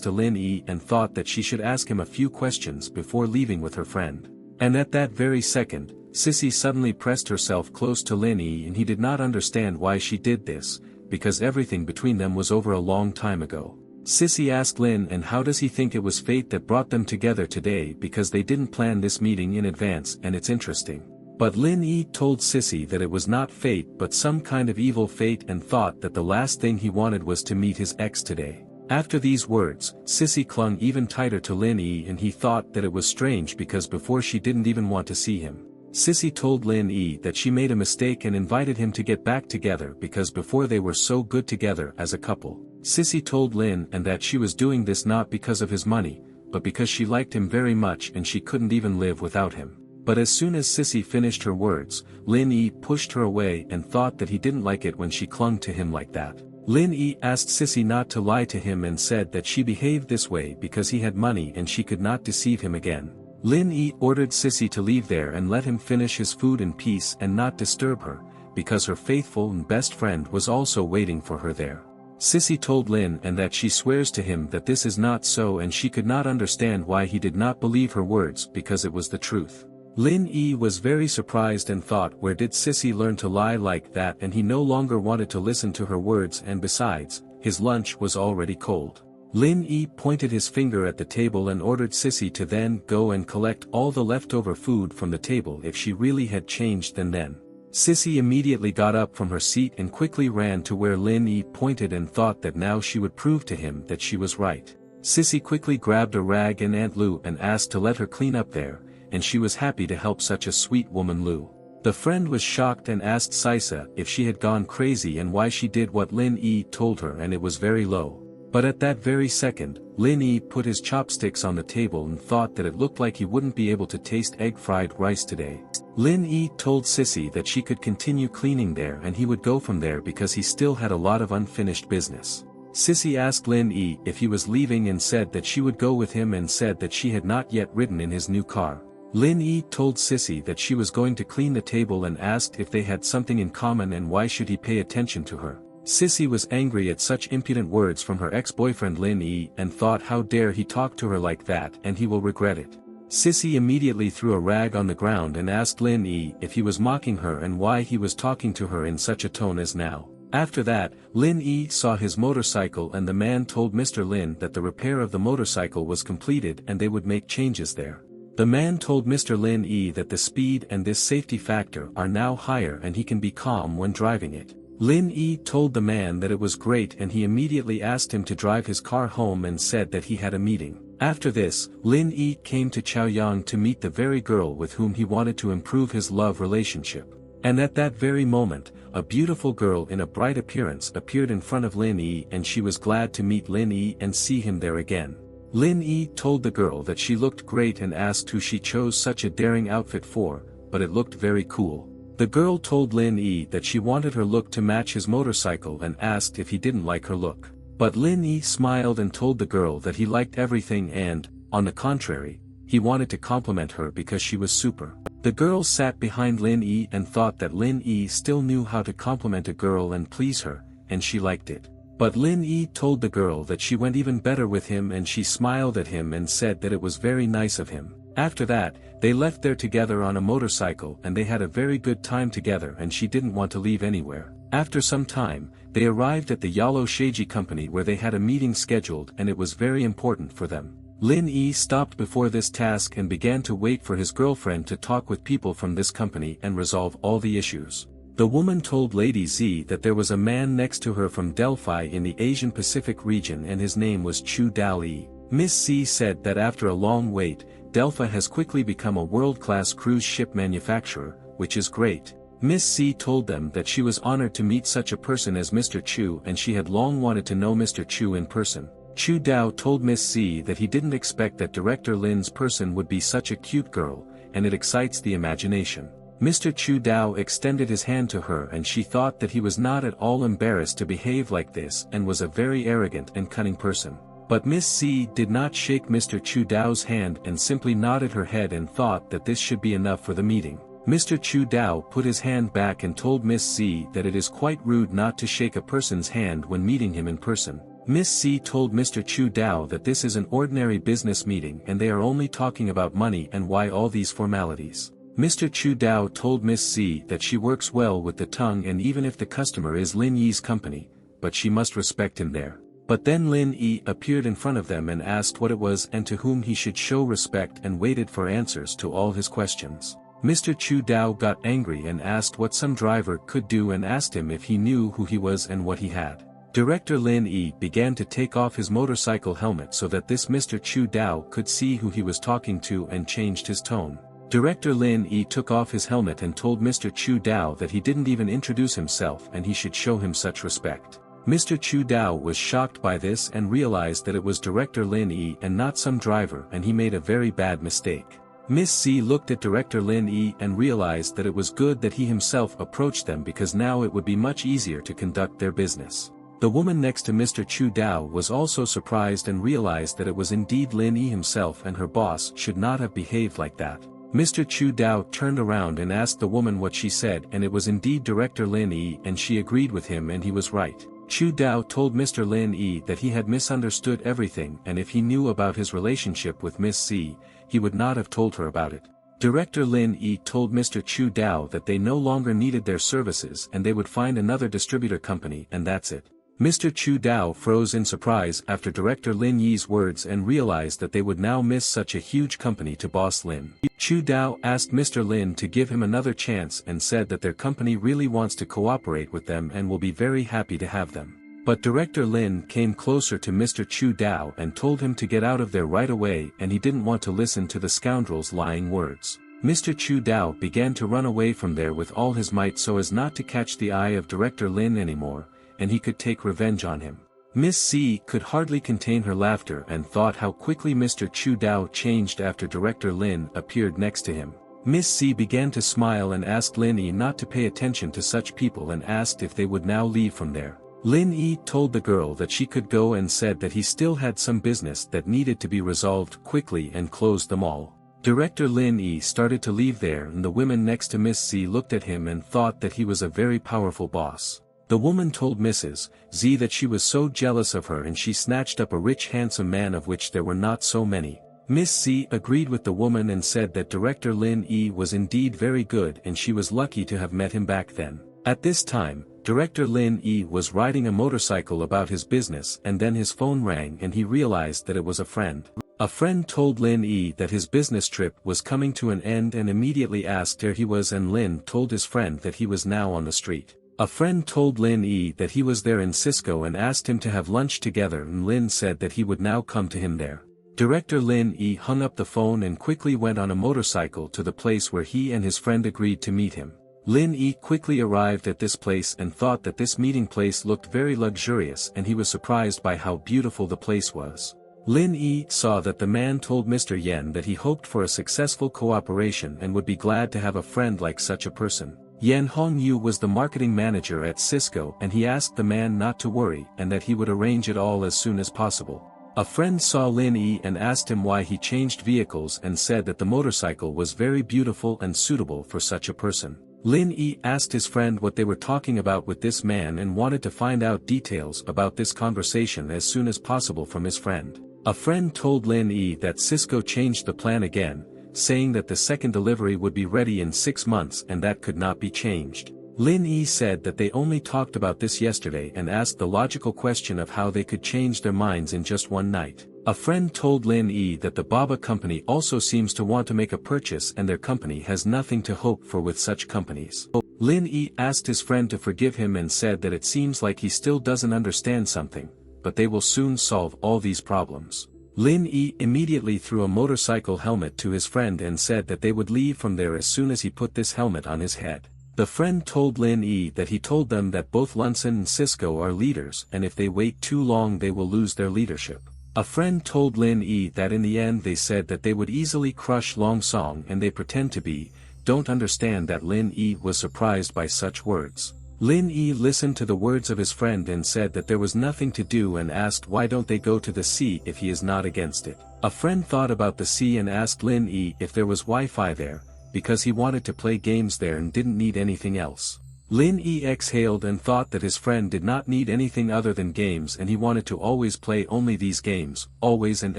to Lin Yi and thought that she should ask him a few questions before leaving with her friend. And at that very second, Sissy suddenly pressed herself close to Lin Yi and he did not understand why she did this, because everything between them was over a long time ago. Sissy asked Lin and how does he think it was fate that brought them together today because they didn't plan this meeting in advance and it's interesting. But Lin Yi told Sissy that it was not fate but some kind of evil fate and thought that the last thing he wanted was to meet his ex today. After these words, Sissy clung even tighter to Lin Yi, and he thought that it was strange because before she didn't even want to see him. Sissy told Lin Yi that she made a mistake and invited him to get back together because before they were so good together as a couple. Sissy told Lin and that she was doing this not because of his money, but because she liked him very much and she couldn't even live without him. But as soon as Sissy finished her words, Lin Yi pushed her away and thought that he didn't like it when she clung to him like that. Lin Yi asked Sissy not to lie to him and said that she behaved this way because he had money and she could not deceive him again. Lin Yi ordered Sissy to leave there and let him finish his food in peace and not disturb her, because her faithful and best friend was also waiting for her there. Sissy told Lin and that she swears to him that this is not so, and she could not understand why he did not believe her words because it was the truth. Lin Yi was very surprised and thought, where did Sissy learn to lie like that, and he no longer wanted to listen to her words, and besides, his lunch was already cold. Lin Yi pointed his finger at the table and ordered Sissy to then go and collect all the leftover food from the table if she really had changed, and then. Sissy immediately got up from her seat and quickly ran to where Lin Yi pointed and thought that now she would prove to him that she was right. Sissy quickly grabbed a rag and Aunt Lu and asked to let her clean up there, and she was happy to help such a sweet woman Lu. The friend was shocked and asked Sisa if she had gone crazy and why she did what Lin Yi told her, and it was very low. But at that very second, Lin Yi put his chopsticks on the table and thought that it looked like he wouldn't be able to taste egg fried rice today. Lin Yi told Sissy that she could continue cleaning there and he would go from there because he still had a lot of unfinished business. Sissy asked Lin Yi if he was leaving and said that she would go with him and said that she had not yet ridden in his new car. Lin Yi told Sissy that she was going to clean the table and asked if they had something in common and why should he pay attention to her. Sissy was angry at such impudent words from her ex-boyfriend Lin Yi and thought, how dare he talk to her like that, and he will regret it. Sissy immediately threw a rag on the ground and asked Lin Yi if he was mocking her and why he was talking to her in such a tone as now. After that, Lin Yi saw his motorcycle and the man told Mr. Lin that the repair of the motorcycle was completed and they would make changes there. The man told Mr. Lin Yi that the speed and this safety factor are now higher and he can be calm when driving it. Lin Yi told the man that it was great and he immediately asked him to drive his car home and said that he had a meeting. After this, Lin Yi came to Chaoyang to meet the very girl with whom he wanted to improve his love relationship. And at that very moment, a beautiful girl in a bright appearance appeared in front of Lin Yi and she was glad to meet Lin Yi and see him there again. Lin Yi told the girl that she looked great and asked who she chose such a daring outfit for, but it looked very cool. The girl told Lin Yi that she wanted her look to match his motorcycle and asked if he didn't like her look. But Lin Yi smiled and told the girl that he liked everything and, on the contrary, he wanted to compliment her because she was super. The girl sat behind Lin Yi and thought that Lin Yi still knew how to compliment a girl and please her, and she liked it. But Lin Yi told the girl that she went even better with him and she smiled at him and said that it was very nice of him. After that, they left there together on a motorcycle and they had a very good time together and she didn't want to leave anywhere. After some time, they arrived at the Yalo Sheiji company where they had a meeting scheduled and it was very important for them. Lin Yi stopped before this task and began to wait for his girlfriend to talk with people from this company and resolve all the issues. The woman told Lady Z that there was a man next to her from Delphi in the Asian Pacific region and his name was Chu Dao-Li. Miss Z said that after a long wait, Delphi has quickly become a world-class cruise ship manufacturer, which is great. Miss Z told them that she was honored to meet such a person as Mr. Chu and she had long wanted to know Mr. Chu in person. Chu Dao told Miss Z that he didn't expect that Director Lin's person would be such a cute girl, and it excites the imagination. Mr. Chu Dao extended his hand to her and she thought that he was not at all embarrassed to behave like this and was a very arrogant and cunning person. But Miss Z did not shake Mr. Chu Dao's hand and simply nodded her head and thought that this should be enough for the meeting. Mr. Chu Dao put his hand back and told Miss Z that it is quite rude not to shake a person's hand when meeting him in person. Miss Z told Mr. Chu Dao that this is an ordinary business meeting and they are only talking about money and why all these formalities. Mr. Chu Dao told Miss Z that she works well with the tongue and even if the customer is Lin Yi's company, but she must respect him there. But then Lin Yi appeared in front of them and asked what it was and to whom he should show respect and waited for answers to all his questions. Mr. Chu Dao got angry and asked what some driver could do and asked him if he knew who he was and what he had Director Lin Yi began to take off his motorcycle helmet so that this Mr. Chu Dao could see who he was talking to and changed his tone. Director Lin Yi took off his helmet and told Mr. Chu Dao that he didn't even introduce himself and he should show him such respect. Mr. Chu Dao was shocked by this and realized that it was Director Lin Yi and not some driver, and he made a very bad mistake. Miss C looked at Director Lin Yi and realized that it was good that he himself approached them because now it would be much easier to conduct their business. The woman next to Mr. Chu Dao was also surprised and realized that it was indeed Lin Yi himself and her boss should not have behaved like that. Mr. Chu Dao turned around and asked the woman what she said, and it was indeed Director Lin Yi, and she agreed with him and he was right. Chu Dao told Mr. Lin Yi that he had misunderstood everything, and if he knew about his relationship with Miss C, he would not have told her about it. Director Lin Yi told Mr. Chu Dao that they no longer needed their services and they would find another distributor company, and that's it. Mr. Chu Dao froze in surprise after Director Lin Yi's words and realized that they would now miss such a huge company to boss Lin. Chu Dao asked Mr. Lin to give him another chance and said that their company really wants to cooperate with them and will be very happy to have them. But Director Lin came closer to Mr. Chu Dao and told him to get out of there right away, and he didn't want to listen to the scoundrel's lying words. Mr. Chu Dao began to run away from there with all his might so as not to catch the eye of Director Lin anymore, and he could take revenge on him. Miss C could hardly contain her laughter and thought how quickly Mr. Chu Dao changed after Director Lin appeared next to him. Miss C began to smile and asked Lin Yi not to pay attention to such people and asked if they would now leave from there. Lin Yi told the girl that she could go and said that he still had some business that needed to be resolved quickly and closed them all. Director Lin Yi started to leave there and the women next to Miss C looked at him and thought that he was a very powerful boss. The woman told Mrs. Z that she was so jealous of her and she snatched up a rich handsome man of which there were not so many. Miss C agreed with the woman and said that Director Lin Yi was indeed very good and she was lucky to have met him back then. At this time, Director Lin Yi was riding a motorcycle about his business and then his phone rang and he realized that it was a friend. A friend told Lin Yi that his business trip was coming to an end and immediately asked where he was, and Lin told his friend that he was now on the street. A friend told Lin Yi that he was there in Cisco and asked him to have lunch together, and Lin said that he would now come to him there. Director Lin Yi hung up the phone and quickly went on a motorcycle to the place where he and his friend agreed to meet him. Lin Yi quickly arrived at this place and thought that this meeting place looked very luxurious, and he was surprised by how beautiful the place was. Lin Yi saw that the man told Mr. Yen that he hoped for a successful cooperation and would be glad to have a friend like such a person. Yan Hongyu was the marketing manager at Cisco and he asked the man not to worry and that he would arrange it all as soon as possible. A friend saw Lin Yi and asked him why he changed vehicles and said that the motorcycle was very beautiful and suitable for such a person. Lin Yi asked his friend what they were talking about with this man and wanted to find out details about this conversation as soon as possible from his friend. A friend told Lin Yi that Cisco changed the plan again, saying that the second delivery would be ready in 6 months and that could not be changed. Lin Yi said that they only talked about this yesterday and asked the logical question of how they could change their minds in just one night. A friend told Lin Yi that the Baba company also seems to want to make a purchase and their company has nothing to hope for with such companies. Lin Yi asked his friend to forgive him and said that it seems like he still doesn't understand something, but they will soon solve all these problems. Lin Yi immediately threw a motorcycle helmet to his friend and said that they would leave from there as soon as he put this helmet on his head. The friend told Lin Yi that he told them that both Lunson and Cisco are leaders and if they wait too long they will lose their leadership. A friend told Lin Yi that in the end they said that they would easily crush Long Song and they pretend to don't understand that Lin Yi was surprised by such words. Lin Yi listened to the words of his friend and said that there was nothing to do and asked why don't they go to the sea if he is not against it. A friend thought about the sea and asked Lin Yi if there was Wi-Fi there, because he wanted to play games there and didn't need anything else. Lin Yi exhaled and thought that his friend did not need anything other than games and he wanted to always play only these games, always and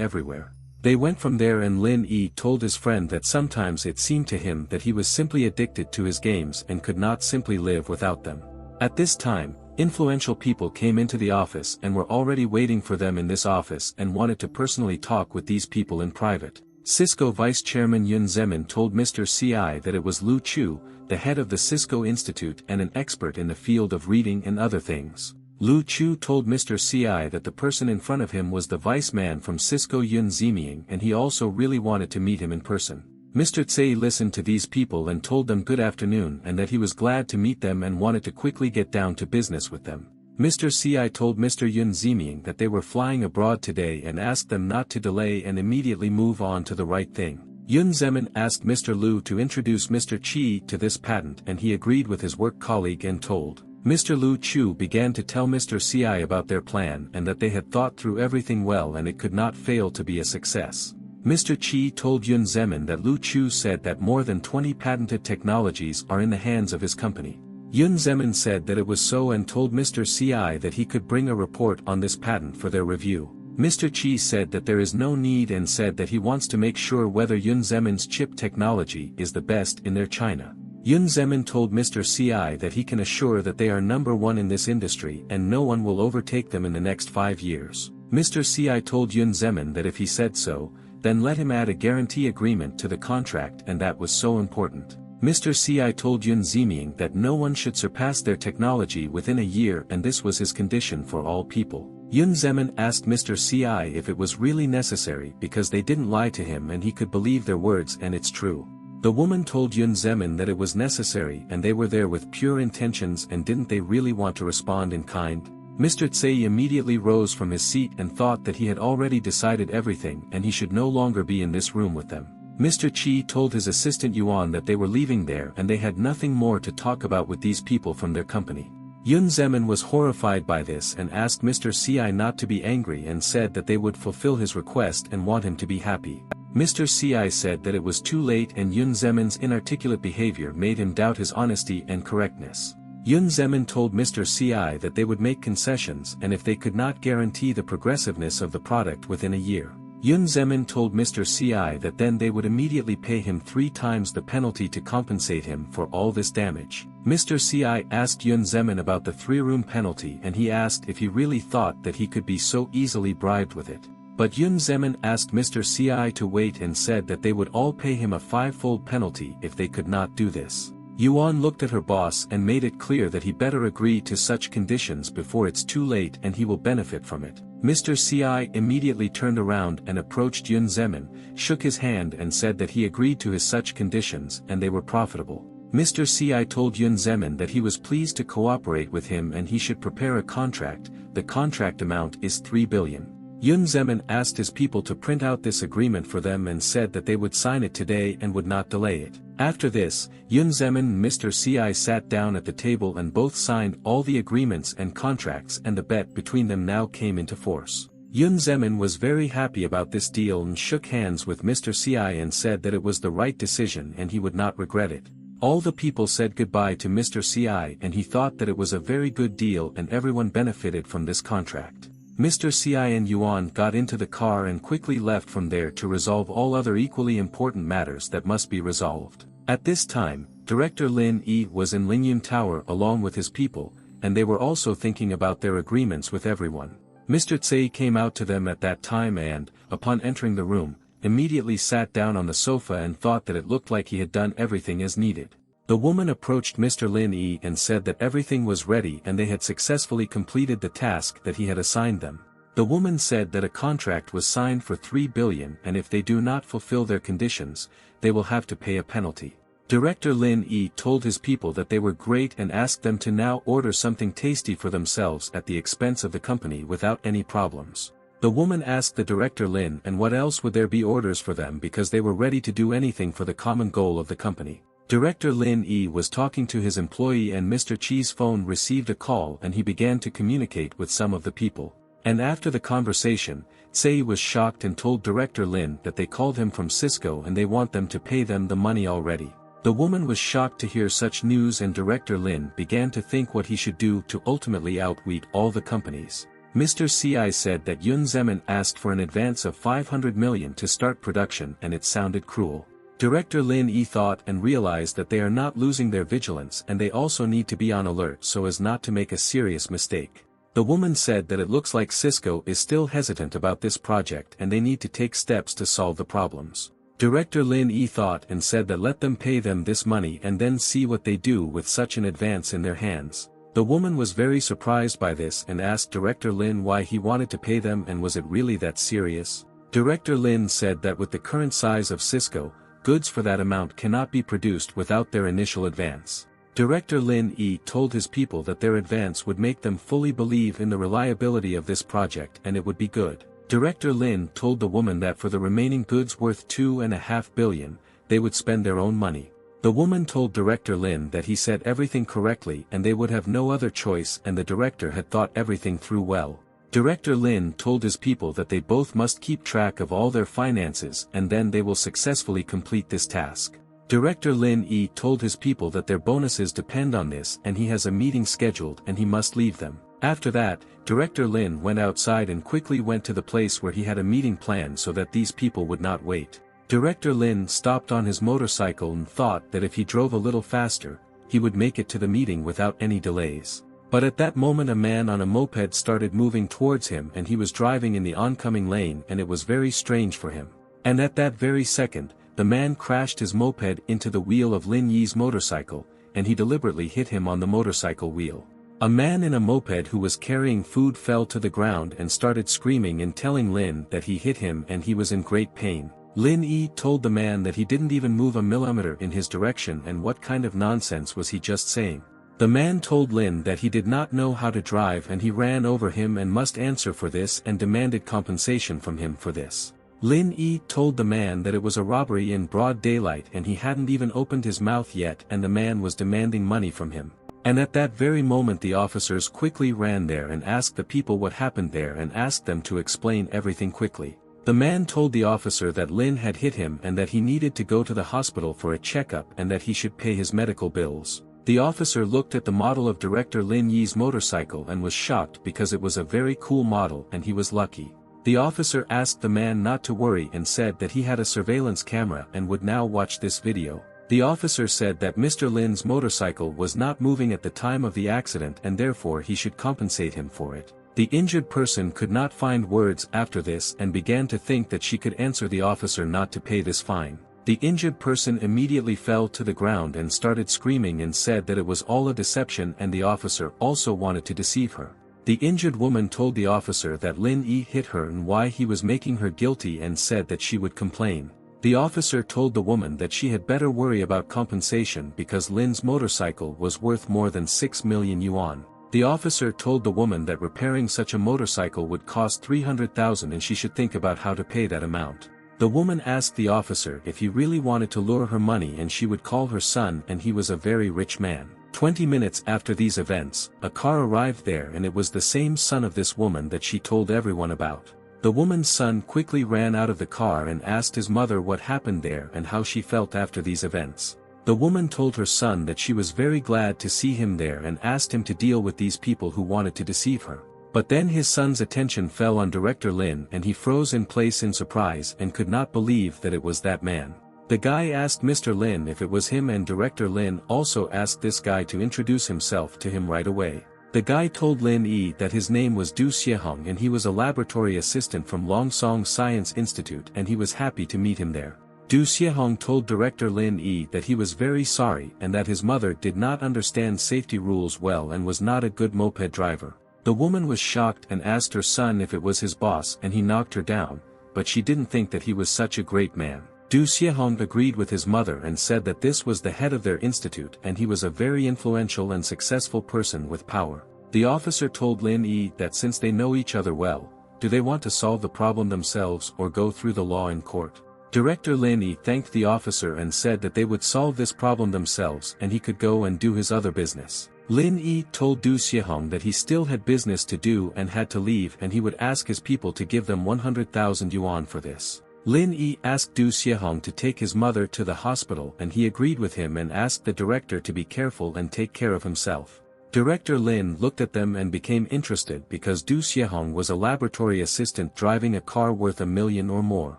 everywhere. They went from there and Lin Yi told his friend that sometimes it seemed to him that he was simply addicted to his games and could not simply live without them. At this time, influential people came into the office and were already waiting for them in this office and wanted to personally talk with these people in private. Cisco Vice Chairman Yun Zemin told Mr. CI that it was Lu Chu, the head of the Cisco Institute and an expert in the field of reading and other things. Lu Chu told Mr. CI that the person in front of him was the vice man from Cisco Yun Ziming and he also really wanted to meet him in person. Mr. Tsei listened to these people and told them good afternoon and that he was glad to meet them and wanted to quickly get down to business with them. Mr. CI told Mr. Yun Ziming that they were flying abroad today and asked them not to delay and immediately move on to the right thing. Yun Zemin asked Mr. Lu to introduce Mr. Chi to this patent and he agreed with his work colleague and told. Mr. Lu Chu began to tell Mr. CI about their plan and that they had thought through everything well and it could not fail to be a success. Mr. Chi told Yun Zemin that Lu Chu said that more than 20 patented technologies are in the hands of his company. Yun Zemin said that it was so and told Mr. CI that he could bring a report on this patent for their review. Mr. Chi said that there is no need and said that he wants to make sure whether Yun Zemin's chip technology is the best in their China. Yun Zemin told Mr. CI that he can assure that they are number one in this industry and no one will overtake them in the next 5 years. Mr. CI told Yun Zemin that if he said so, then let him add a guarantee agreement to the contract and that was so important. Mr. CI told Yun Ziming that no one should surpass their technology within a year and this was his condition for all people. Yun Zemin asked Mr. CI if it was really necessary because they didn't lie to him and he could believe their words and it's true. The woman told Yun Zemin that it was necessary and they were there with pure intentions and didn't they really want to respond in kind? Mr. Tsei immediately rose from his seat and thought that he had already decided everything and he should no longer be in this room with them. Mr. Chi told his assistant Yuan that they were leaving there and they had nothing more to talk about with these people from their company. Yun Zemin was horrified by this and asked Mr. CI not to be angry and said that they would fulfill his request and want him to be happy. Mr. CI said that it was too late and Yun Zemin's inarticulate behavior made him doubt his honesty and correctness. Yun Zemin told Mr. CI that they would make concessions and if they could not guarantee the progressiveness of the product within a year. Yun Zemin told Mr. CI that then they would immediately pay him 3 times the penalty to compensate him for all this damage. Mr. CI asked Yun Zemin about the 3-room penalty and he asked if he really thought that he could be so easily bribed with it. But Yun Zemin asked Mr. CI to wait and said that they would all pay him a 5-fold penalty if they could not do this. Yuan looked at her boss and made it clear that he better agree to such conditions before it's too late and he will benefit from it. Mr. CI immediately turned around and approached Yun Zemin, shook his hand and said that he agreed to his such conditions and they were profitable. Mr. CI told Yun Zemin that he was pleased to cooperate with him and he should prepare a contract. The contract amount is 3 billion. Yun Zemin asked his people to print out this agreement for them and said that they would sign it today and would not delay it. After this, Yun Zemin and Mr. CI sat down at the table and both signed all the agreements and contracts and the bet between them now came into force. Yun Zemin was very happy about this deal and shook hands with Mr. CI and said that it was the right decision and he would not regret it. All the people said goodbye to Mr. CI and he thought that it was a very good deal and everyone benefited from this contract. Mr. CI and Yuan got into the car and quickly left from there to resolve all other equally important matters that must be resolved. At this time, Director Lin Yi was in Lingyun Tower along with his people, and they were also thinking about their agreements with everyone. Mr. Tsei came out to them at that time and, upon entering the room, immediately sat down on the sofa and thought that it looked like he had done everything as needed. The woman approached Mr. Lin Yi and said that everything was ready and they had successfully completed the task that he had assigned them. The woman said that a contract was signed for 3 billion and if they do not fulfill their conditions, they will have to pay a penalty. Director Lin Yi told his people that they were great and asked them to now order something tasty for themselves at the expense of the company without any problems. The woman asked the Director Lin and what else would there be orders for them because they were ready to do anything for the common goal of the company. Director Lin Yi was talking to his employee and Mr. Chi's phone received a call and he began to communicate with some of the people. And after the conversation, Tsei was shocked and told Director Lin that they called him from Cisco and they want them to pay them the money already. The woman was shocked to hear such news and Director Lin began to think what he should do to ultimately outwit all the companies. Mr. CI said that Yun Zemin asked for an advance of 500 million to start production and it sounded cruel. Director Lin Yi thought and realized that they are not losing their vigilance and they also need to be on alert so as not to make a serious mistake. The woman said that it looks like Cisco is still hesitant about this project and they need to take steps to solve the problems. Director Lin Yi thought and said that let them pay them this money and then see what they do with such an advance in their hands. The woman was very surprised by this and asked Director Lin why he wanted to pay them and was it really that serious. Director Lin said that with the current size of Cisco, goods for that amount cannot be produced without their initial advance. Director Lin told his people that their advance would make them fully believe in the reliability of this project and it would be good. Director Lin told the woman that for the remaining goods worth 2.5 billion, they would spend their own money. The woman told Director Lin that he said everything correctly and they would have no other choice and the director had thought everything through well. Director Lin told his people that they both must keep track of all their finances and then they will successfully complete this task. Director Lin told his people that their bonuses depend on this and he has a meeting scheduled and he must leave them. After that, Director Lin went outside and quickly went to the place where he had a meeting planned so that these people would not wait. Director Lin stopped on his motorcycle and thought that if he drove a little faster, he would make it to the meeting without any delays. But at that moment a man on a moped started moving towards him and he was driving in the oncoming lane and it was very strange for him. And at that very second, the man crashed his moped into the wheel of Lin Yi's motorcycle, and he deliberately hit him on the motorcycle wheel. A man in a moped who was carrying food fell to the ground and started screaming and telling Lin that he hit him and he was in great pain. Lin told the man that he didn't even move a millimeter in his direction and what kind of nonsense was he just saying. The man told Lin that he did not know how to drive and he ran over him and must answer for this and demanded compensation from him for this. Lin told the man that it was a robbery in broad daylight and he hadn't even opened his mouth yet and the man was demanding money from him. And at that very moment the officers quickly ran there and asked the people what happened there and asked them to explain everything quickly. The man told the officer that Lin had hit him and that he needed to go to the hospital for a checkup and that he should pay his medical bills. The officer looked at the model of Director Lin Yi's motorcycle and was shocked because it was a very cool model and he was lucky. The officer asked the man not to worry and said that he had a surveillance camera and would now watch this video. The officer said that Mr. Lin's motorcycle was not moving at the time of the accident and therefore he should compensate him for it. The injured person could not find words after this and began to think that she could answer the officer not to pay this fine. The injured person immediately fell to the ground and started screaming and said that it was all a deception and the officer also wanted to deceive her. The injured woman told the officer that Lin hit her and why he was making her guilty and said that she would complain. The officer told the woman that she had better worry about compensation because Lin's motorcycle was worth more than 6 million yuan. The officer told the woman that repairing such a motorcycle would cost 300,000 and she should think about how to pay that amount. The woman asked the officer if he really wanted to lure her money and she would call her son and he was a very rich man. 20 minutes after these events, a car arrived there and it was the same son of this woman that she told everyone about. The woman's son quickly ran out of the car and asked his mother what happened there and how she felt after these events. The woman told her son that she was very glad to see him there and asked him to deal with these people who wanted to deceive her. But then his son's attention fell on Director Lin and he froze in place in surprise and could not believe that it was that man. The guy asked Mr. Lin if it was him and Director Lin also asked this guy to introduce himself to him right away. The guy told Lin that his name was Du Xiehong and he was a laboratory assistant from Longsong Science Institute and he was happy to meet him there. Du Xiehong told Director Lin that he was very sorry and that his mother did not understand safety rules well and was not a good moped driver. The woman was shocked and asked her son if it was his boss and he knocked her down, but she didn't think that he was such a great man. Du Xiehong agreed with his mother and said that this was the head of their institute and he was a very influential and successful person with power. The officer told Lin that since they know each other well, do they want to solve the problem themselves or go through the law in court? Director Lin thanked the officer and said that they would solve this problem themselves and he could go and do his other business. Lin told Du Xiehong that he still had business to do and had to leave and he would ask his people to give them 100,000 yuan for this. Lin asked Du Xiehong to take his mother to the hospital and he agreed with him and asked the director to be careful and take care of himself. Director Lin looked at them and became interested because Du Xiehong was a laboratory assistant driving a car worth 1 million or more.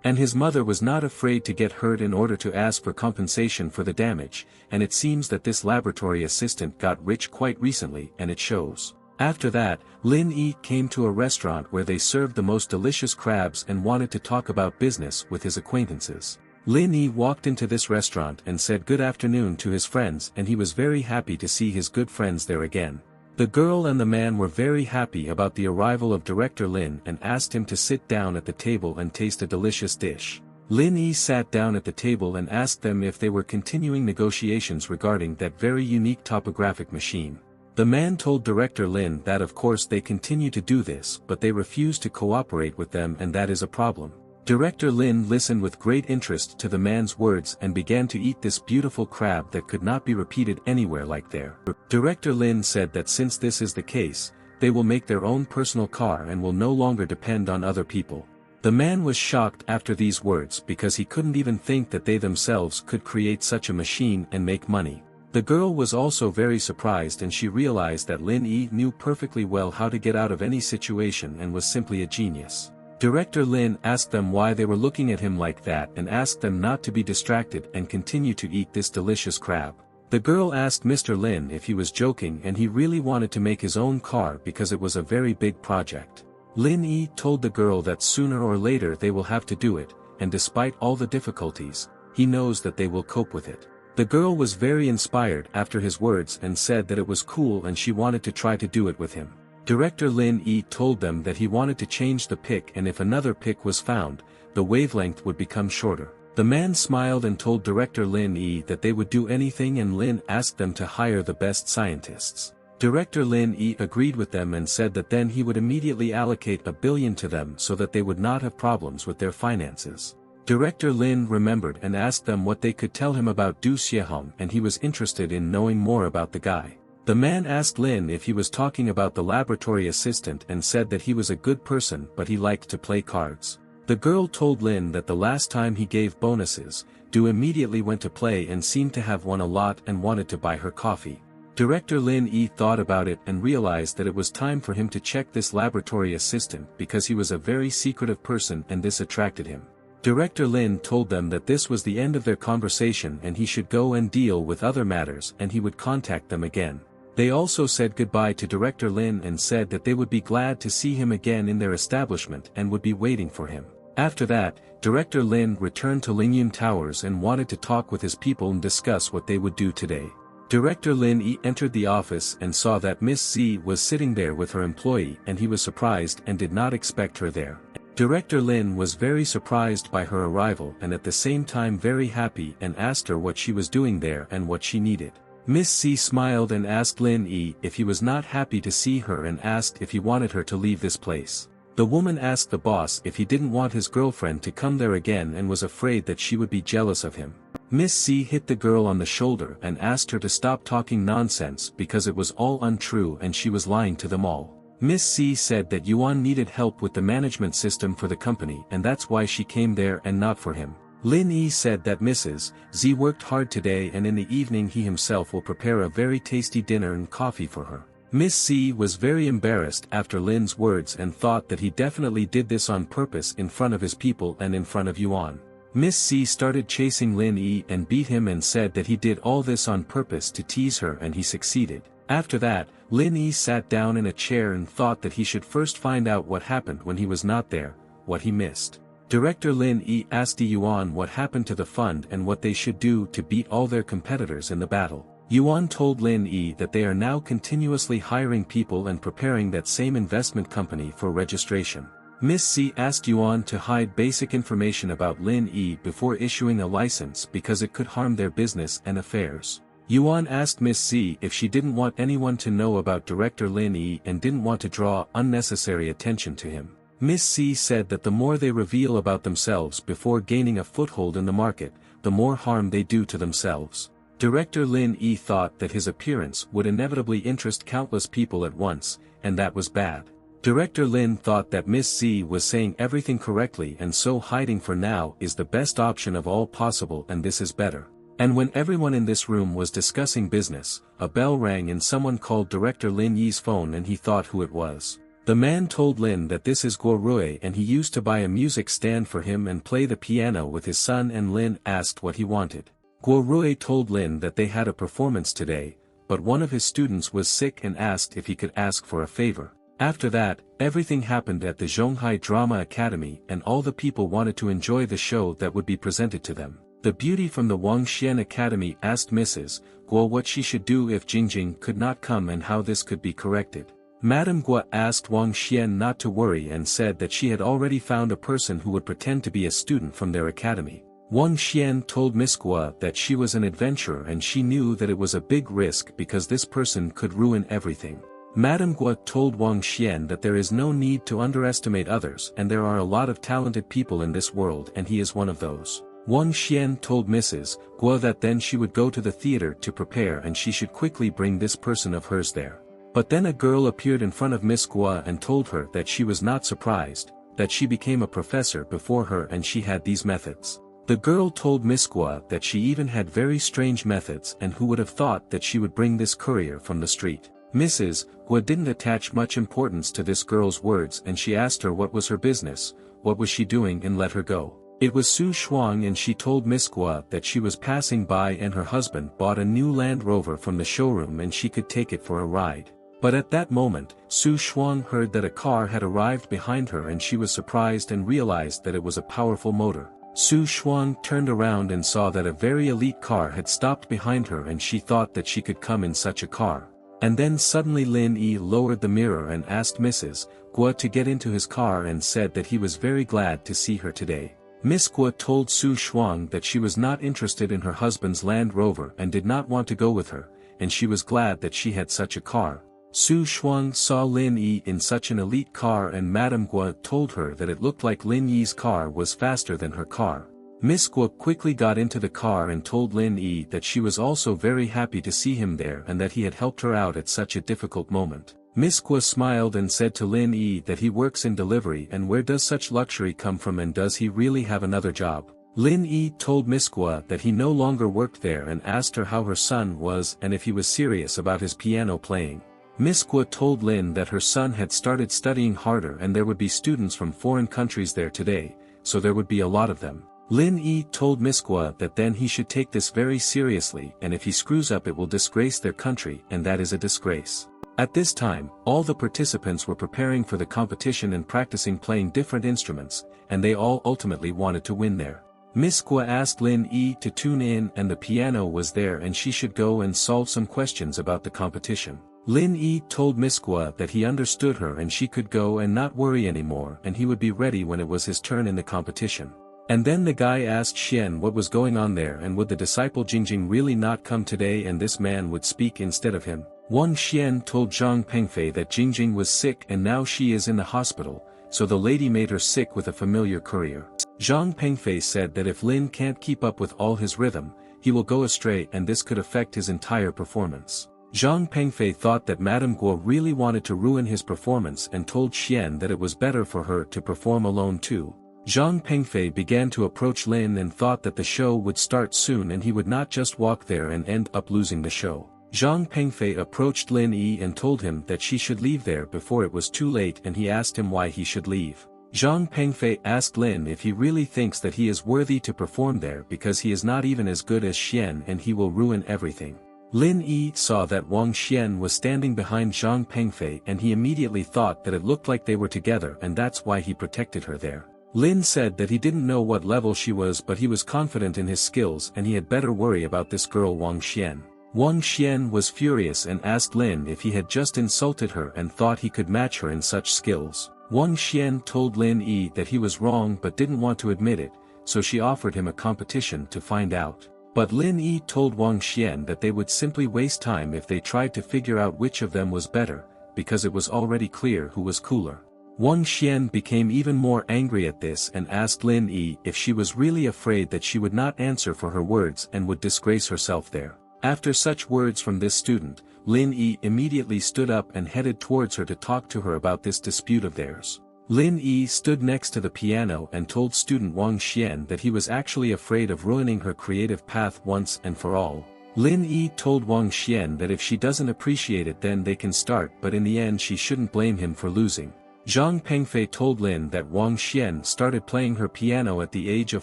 And his mother was not afraid to get hurt in order to ask for compensation for the damage, and it seems that this laboratory assistant got rich quite recently and it shows. After that, Lin came to a restaurant where they served the most delicious crabs and wanted to talk about business with his acquaintances. Lin walked into this restaurant and said good afternoon to his friends and he was very happy to see his good friends there again. The girl and the man were very happy about the arrival of Director Lin and asked him to sit down at the table and taste a delicious dish. Lin Yi sat down at the table and asked them if they were continuing negotiations regarding that very unique topographic machine. The man told Director Lin that of course they continue to do this, but they refuse to cooperate with them, and that is a problem. Director Lin listened with great interest to the man's words and began to eat this beautiful crab that could not be repeated anywhere like there. Director Lin said that since this is the case, they will make their own personal car and will no longer depend on other people. The man was shocked after these words because he couldn't even think that they themselves could create such a machine and make money. The girl was also very surprised, and she realized that Lin Yi knew perfectly well how to get out of any situation and was simply a genius. Director Lin asked them why they were looking at him like that and asked them not to be distracted and continue to eat this delicious crab. The girl asked Mr. Lin if he was joking and he really wanted to make his own car because it was a very big project. Lin Yi told the girl that sooner or later they will have to do it, and despite all the difficulties, he knows that they will cope with it. The girl was very inspired after his words and said that it was cool and she wanted to try to do it with him. Director Lin Yi told them that he wanted to change the pick, and if another pick was found, the wavelength would become shorter. The man smiled and told Director Lin Yi that they would do anything, and Lin asked them to hire the best scientists. Director Lin Yi agreed with them and said that then he would immediately allocate $1 billion to them so that they would not have problems with their finances. Director Lin remembered and asked them what they could tell him about Du Xiehong, and he was interested in knowing more about the guy. The man asked Lin if he was talking about the laboratory assistant and said that he was a good person but he liked to play cards. The girl told Lin that the last time he gave bonuses, Du immediately went to play and seemed to have won a lot and wanted to buy her coffee. Director Lin Yi thought about it and realized that it was time for him to check this laboratory assistant because he was a very secretive person and this attracted him. Director Lin told them that this was the end of their conversation and he should go and deal with other matters and he would contact them again. They also said goodbye to Director Lin and said that they would be glad to see him again in their establishment and would be waiting for him. After that, Director Lin returned to Lingyun Towers and wanted to talk with his people and discuss what they would do today. Director Lin Yi entered the office and saw that Miss Z was sitting there with her employee, and he was surprised and did not expect her there. Director Lin was very surprised by her arrival and at the same time very happy and asked her what she was doing there and what she needed. Miss C smiled and asked Lin Yi if he was not happy to see her and asked if he wanted her to leave this place. The woman asked the boss if he didn't want his girlfriend to come there again and was afraid that she would be jealous of him. Miss C hit the girl on the shoulder and asked her to stop talking nonsense because it was all untrue and she was lying to them all. Miss C said that Yuan needed help with the management system for the company and that's why she came there and not for him. Lin Yi said that Mrs. Z worked hard today and in the evening he himself will prepare a very tasty dinner and coffee for her. Miss C was very embarrassed after Lin's words and thought that he definitely did this on purpose in front of his people and in front of Yuan. Miss C started chasing Lin Yi and beat him and said that he did all this on purpose to tease her and he succeeded. After that, Lin Yi sat down in a chair and thought that he should first find out what happened when he was not there, what he missed. Director Lin Yi asked Yuan what happened to the fund and what they should do to beat all their competitors in the battle. Yuan told Lin Yi that they are now continuously hiring people and preparing that same investment company for registration. Miss C asked Yuan to hide basic information about Lin Yi before issuing a license because it could harm their business and affairs. Yuan asked Miss C if she didn't want anyone to know about Director Lin Yi and didn't want to draw unnecessary attention to him. Miss C said that the more they reveal about themselves before gaining a foothold in the market, the more harm they do to themselves. Director Lin Yi thought that his appearance would inevitably interest countless people at once, and that was bad. Director Lin thought that Miss C was saying everything correctly and so hiding for now is the best option of all possible and this is better. And when everyone in this room was discussing business, a bell rang and someone called Director Lin Yi's phone and he thought who it was. The man told Lin that this is Guo Rui and he used to buy a music stand for him and play the piano with his son, and Lin asked what he wanted. Guo Rui told Lin that they had a performance today, but one of his students was sick and asked if he could ask for a favor. After that, everything happened at the Zhonghai Drama Academy and all the people wanted to enjoy the show that would be presented to them. The beauty from the Wangxian Academy asked Mrs. Guo what she should do if Jingjing could not come and how this could be corrected. Madame Guo asked Wangxian not to worry and said that she had already found a person who would pretend to be a student from their academy. Wangxian told Miss Guo that she was an adventurer and she knew that it was a big risk because this person could ruin everything. Madame Guo told Wangxian that there is no need to underestimate others and there are a lot of talented people in this world and he is one of those. Wangxian told Mrs. Guo that then she would go to the theater to prepare and she should quickly bring this person of hers there. But then a girl appeared in front of Miss Guo and told her that she was not surprised, that she became a professor before her and she had these methods. The girl told Miss Guo that she even had very strange methods and who would have thought that she would bring this courier from the street. Mrs. Guo didn't attach much importance to this girl's words and she asked her what was her business, what was she doing and let her go. It was Su Shuang and she told Miss Guo that she was passing by and her husband bought a new Land Rover from the showroom and she could take it for a ride. But at that moment, Su Shuang heard that a car had arrived behind her and she was surprised and realized that it was a powerful motor. Su Shuang turned around and saw that a very elite car had stopped behind her and she thought that she could come in such a car. And then suddenly Lin Yi lowered the mirror and asked Mrs. Guo to get into his car and said that he was very glad to see her today. Miss Guo told Su Shuang that she was not interested in her husband's Land Rover and did not want to go with her, and she was glad that she had such a car. Su Shuang saw Lin Yi in such an elite car and Madame Guo told her that it looked like Lin Yi's car was faster than her car. Miss Guo quickly got into the car and told Lin Yi that she was also very happy to see him there and that he had helped her out at such a difficult moment. Miss Guo smiled and said to Lin Yi that he works in delivery and where does such luxury come from and does he really have another job. Lin Yi told Miss Guo that he no longer worked there and asked her how her son was and if he was serious about his piano playing. Miss Guo told Lin that her son had started studying harder and there would be students from foreign countries there today, so there would be a lot of them. Lin Yi told Miss Guo that then he should take this very seriously and if he screws up it will disgrace their country and that is a disgrace. At this time, all the participants were preparing for the competition and practicing playing different instruments, and they all ultimately wanted to win there. Miss Guo asked Lin Yi to tune in and the piano was there and she should go and solve some questions about the competition. Lin Yi told Miss Guo that he understood her and she could go and not worry anymore and he would be ready when it was his turn in the competition. And then the guy asked Xian what was going on there and would the disciple Jingjing really not come today and this man would speak instead of him. Wang Xian told Zhang Pengfei that Jingjing was sick and now she is in the hospital, so the lady made her sick with a familiar courier. Zhang Pengfei said that if Lin can't keep up with all his rhythm, he will go astray and this could affect his entire performance. Zhang Pengfei thought that Madame Guo really wanted to ruin his performance and told Xian that it was better for her to perform alone too. Zhang Pengfei began to approach Lin and thought that the show would start soon and he would not just walk there and end up losing the show. Zhang Pengfei approached Lin Yi and told him that she should leave there before it was too late and he asked him why he should leave. Zhang Pengfei asked Lin if he really thinks that he is worthy to perform there because he is not even as good as Xian and he will ruin everything. Lin Yi saw that Wang Xian was standing behind Zhang Pengfei and he immediately thought that it looked like they were together and that's why he protected her there. Lin said that he didn't know what level she was but he was confident in his skills and he had better worry about this girl Wang Xian. Wang Xian was furious and asked Lin if he had just insulted her and thought he could match her in such skills. Wang Xian told Lin Yi that he was wrong but didn't want to admit it, so she offered him a competition to find out. But Lin Yi told Wang Xian that they would simply waste time if they tried to figure out which of them was better, because it was already clear who was cooler. Wang Xian became even more angry at this and asked Lin Yi if she was really afraid that she would not answer for her words and would disgrace herself there. After such words from this student, Lin Yi immediately stood up and headed towards her to talk to her about this dispute of theirs. Lin Yi stood next to the piano and told student Wang Xian that he was actually afraid of ruining her creative path once and for all. Lin Yi told Wang Xian that if she doesn't appreciate it then they can start but in the end she shouldn't blame him for losing. Zhang Pengfei told Lin that Wang Xian started playing her piano at the age of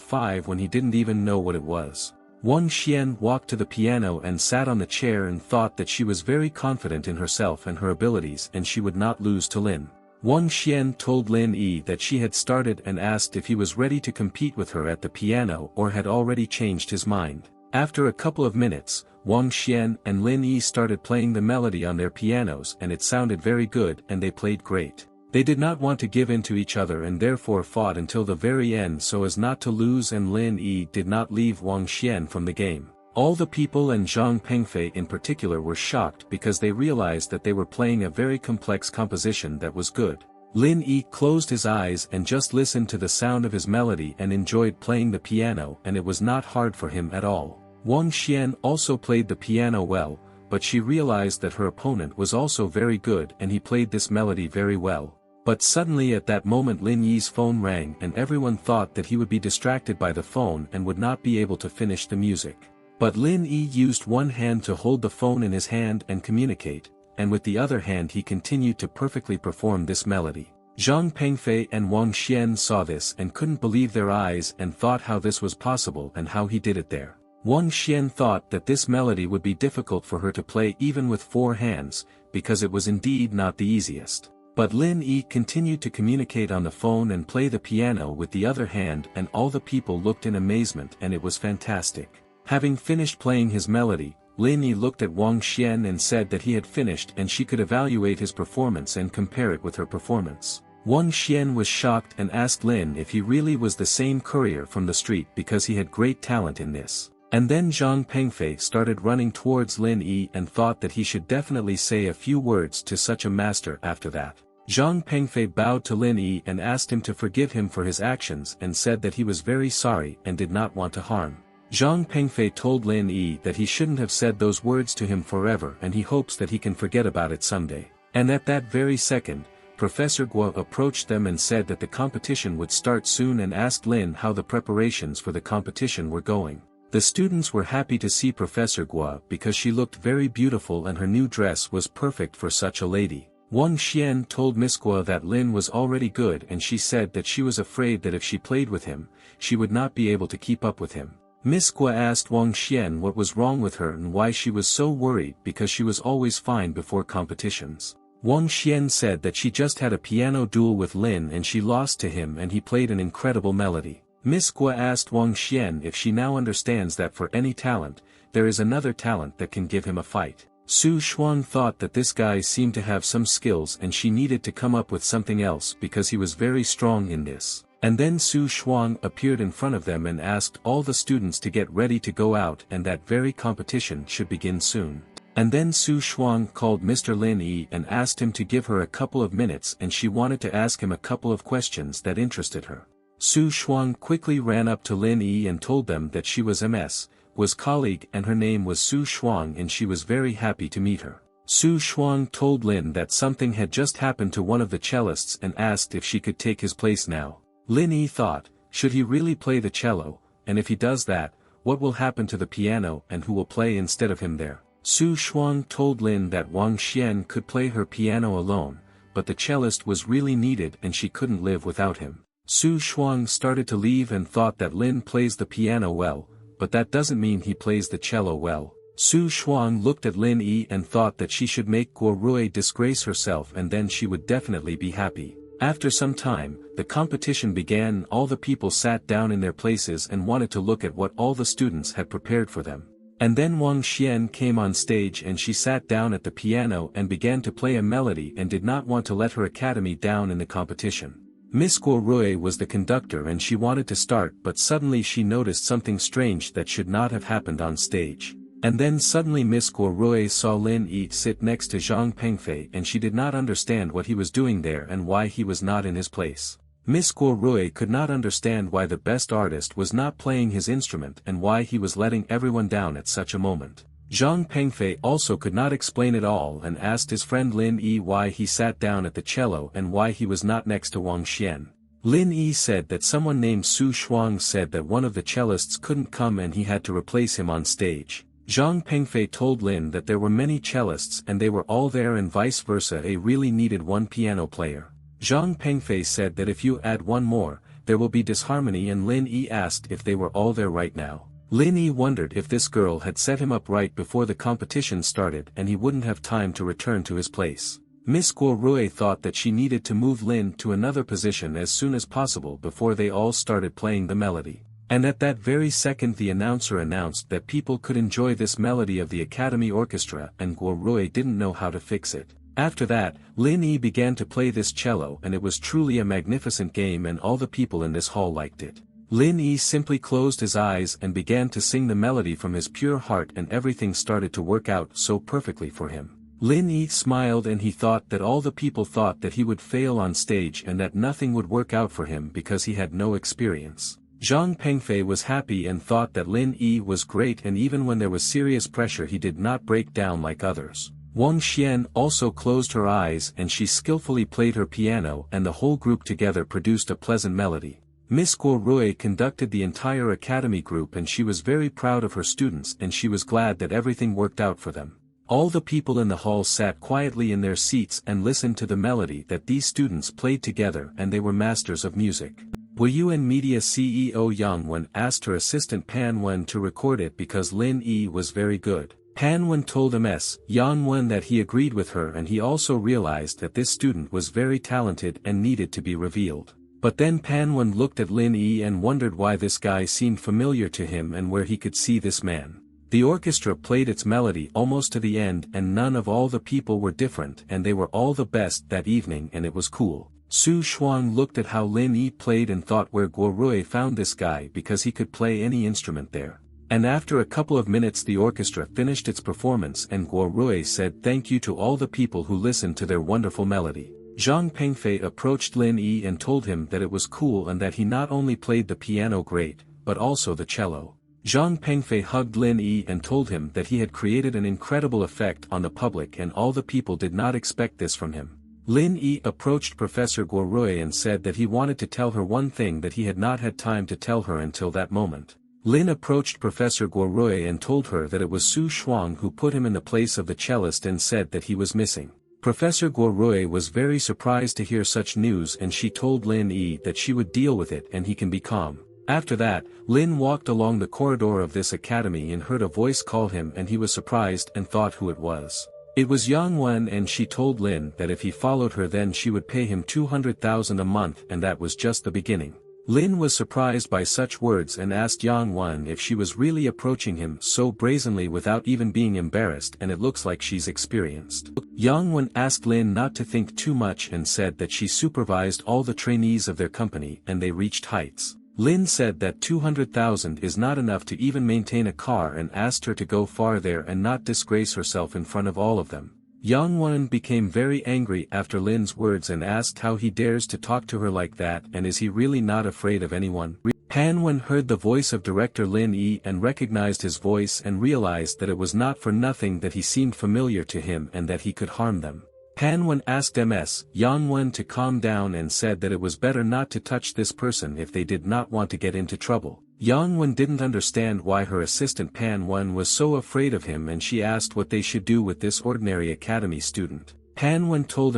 5 when he didn't even know what it was. Wang Xian walked to the piano and sat on the chair and thought that she was very confident in herself and her abilities and she would not lose to Lin. Wang Xian told Lin Yi that she had started and asked if he was ready to compete with her at the piano or had already changed his mind. After a couple of minutes, Wang Xian and Lin Yi started playing the melody on their pianos and it sounded very good and they played great. They did not want to give in to each other and therefore fought until the very end so as not to lose, and Lin Yi did not leave Wang Xian from the game. All the people and Zhang Pengfei in particular were shocked because they realized that they were playing a very complex composition that was good. Lin Yi closed his eyes and just listened to the sound of his melody and enjoyed playing the piano, and it was not hard for him at all. Wang Xian also played the piano well, but she realized that her opponent was also very good and he played this melody very well. But suddenly at that moment Lin Yi's phone rang and everyone thought that he would be distracted by the phone and would not be able to finish the music. But Lin Yi used one hand to hold the phone in his hand and communicate, and with the other hand he continued to perfectly perform this melody. Zhang Pengfei and Wang Xian saw this and couldn't believe their eyes and thought how this was possible and how he did it there. Wang Xian thought that this melody would be difficult for her to play even with 4 hands, because it was indeed not the easiest. But Lin Yi continued to communicate on the phone and play the piano with the other hand, and all the people looked in amazement and it was fantastic. Having finished playing his melody, Lin Yi looked at Wang Xian and said that he had finished and she could evaluate his performance and compare it with her performance. Wang Xian was shocked and asked Lin if he really was the same courier from the street because he had great talent in this. And then Zhang Pengfei started running towards Lin Yi and thought that he should definitely say a few words to such a master after that. Zhang Pengfei bowed to Lin Yi and asked him to forgive him for his actions and said that he was very sorry and did not want to harm. Zhang Pengfei told Lin Yi that he shouldn't have said those words to him forever and he hopes that he can forget about it someday. And at that very second, Professor Guo approached them and said that the competition would start soon and asked Lin how the preparations for the competition were going. The students were happy to see Professor Guo because she looked very beautiful and her new dress was perfect for such a lady. Wang Xian told Miss Guo that Lin was already good and she said that she was afraid that if she played with him, she would not be able to keep up with him. Miss Guo asked Wang Xian what was wrong with her and why she was so worried because she was always fine before competitions. Wang Xian said that she just had a piano duel with Lin and she lost to him and he played an incredible melody. Miss Guo asked Wang Xian if she now understands that for any talent, there is another talent that can give him a fight. Su Shuang thought that this guy seemed to have some skills and she needed to come up with something else because he was very strong in this. And then Su Shuang appeared in front of them and asked all the students to get ready to go out and that very competition should begin soon. And then Su Shuang called Mr. Lin Yi and asked him to give her a couple of minutes and she wanted to ask him a couple of questions that interested her. Su Shuang quickly ran up to Lin Yi and told them that she was was colleague and her name was Su Shuang and she was very happy to meet her. Su Shuang told Lin that something had just happened to one of the cellists and asked if she could take his place now. Lin Yi thought, should he really play the cello, and if he does that, what will happen to the piano and who will play instead of him there? Su Shuang told Lin that Wang Xian could play her piano alone, but the cellist was really needed and she couldn't live without him. Su Shuang started to leave and thought that Lin plays the piano well, but that doesn't mean he plays the cello well. Su Shuang looked at Lin Yi and thought that she should make Guo Rui disgrace herself and then she would definitely be happy. After some time, the competition began. All the people sat down in their places and wanted to look at what all the students had prepared for them. And then Wang Xian came on stage and she sat down at the piano and began to play a melody and did not want to let her academy down in the competition. Miss Guo Rui was the conductor and she wanted to start, but suddenly she noticed something strange that should not have happened on stage. And then suddenly Miss Guo Rui saw Lin Yi sit next to Zhang Pengfei and she did not understand what he was doing there and why he was not in his place. Miss Guo Rui could not understand why the best artist was not playing his instrument and why he was letting everyone down at such a moment. Zhang Pengfei also could not explain it all and asked his friend Lin Yi why he sat down at the cello and why he was not next to Wang Xian. Lin Yi said that someone named Su Shuang said that one of the cellists couldn't come and he had to replace him on stage. Zhang Pengfei told Lin that there were many cellists and they were all there and vice versa, they really needed one piano player. Zhang Pengfei said that if you add one more, there will be disharmony, and Lin Yi asked if they were all there right now. Lin Yi wondered if this girl had set him up right before the competition started and he wouldn't have time to return to his place. Miss Guo thought that she needed to move Lin to another position as soon as possible before they all started playing the melody. And at that very second the announcer announced that people could enjoy this melody of the Academy Orchestra and Guo didn't know how to fix it. After that, Lin Yi began to play this cello and it was truly a magnificent game and all the people in this hall liked it. Lin Yi simply closed his eyes and began to sing the melody from his pure heart and everything started to work out so perfectly for him. Lin Yi smiled and he thought that all the people thought that he would fail on stage and that nothing would work out for him because he had no experience. Zhang Pengfei was happy and thought that Lin Yi was great and even when there was serious pressure he did not break down like others. Wang Xian also closed her eyes and she skillfully played her piano and the whole group together produced a pleasant melody. Miss Guo conducted the entire academy group and she was very proud of her students and she was glad that everything worked out for them. All the people in the hall sat quietly in their seats and listened to the melody that these students played together and they were masters of music. Wuyuan Media CEO Yang Wen asked her assistant Pan Wen to record it because Lin Yi was very good. Pan Wen told Yang Wen that he agreed with her and he also realized that this student was very talented and needed to be revealed. But then Pan Wen looked at Lin Yi and wondered why this guy seemed familiar to him and where he could see this man. The orchestra played its melody almost to the end and none of all the people were different and they were all the best that evening and it was cool. Su Xuan looked at how Lin Yi played and thought where Guo found this guy because he could play any instrument there. And after a couple of minutes the orchestra finished its performance and Guo said thank you to all the people who listened to their wonderful melody. Zhang Pengfei approached Lin Yi and told him that it was cool and that he not only played the piano great, but also the cello. Zhang Pengfei hugged Lin Yi and told him that he had created an incredible effect on the public and all the people did not expect this from him. Lin Yi approached Professor Guo and said that he wanted to tell her one thing that he had not had time to tell her until that moment. Lin approached Professor Guo and told her that it was Su Shuang who put him in the place of the cellist and said that he was missing. Professor Guo was very surprised to hear such news and she told Lin Yi that she would deal with it and he can be calm. After that, Lin walked along the corridor of this academy and heard a voice call him and he was surprised and thought who it was. It was Yang Wen and she told Lin that if he followed her then she would pay him 200,000 a month and that was just the beginning. Lin was surprised by such words and asked Yang Wen if she was really approaching him so brazenly without even being embarrassed and it looks like she's experienced. Yang Wen asked Lin not to think too much and said that she supervised all the trainees of their company and they reached heights. Lin said that 200,000 is not enough to even maintain a car and asked her to go far there and not disgrace herself in front of all of them. Yang Wen became very angry after Lin's words and asked how he dares to talk to her like that and is he really not afraid of anyone. Pan Wen heard the voice of director Lin Yi and recognized his voice and realized that it was not for nothing that he seemed familiar to him and that he could harm them. Pan Wen asked Yang Wen to calm down and said that it was better not to touch this person if they did not want to get into trouble. Yang Wen didn't understand why her assistant Pan Wen was so afraid of him and she asked what they should do with this ordinary academy student. Pan Wen told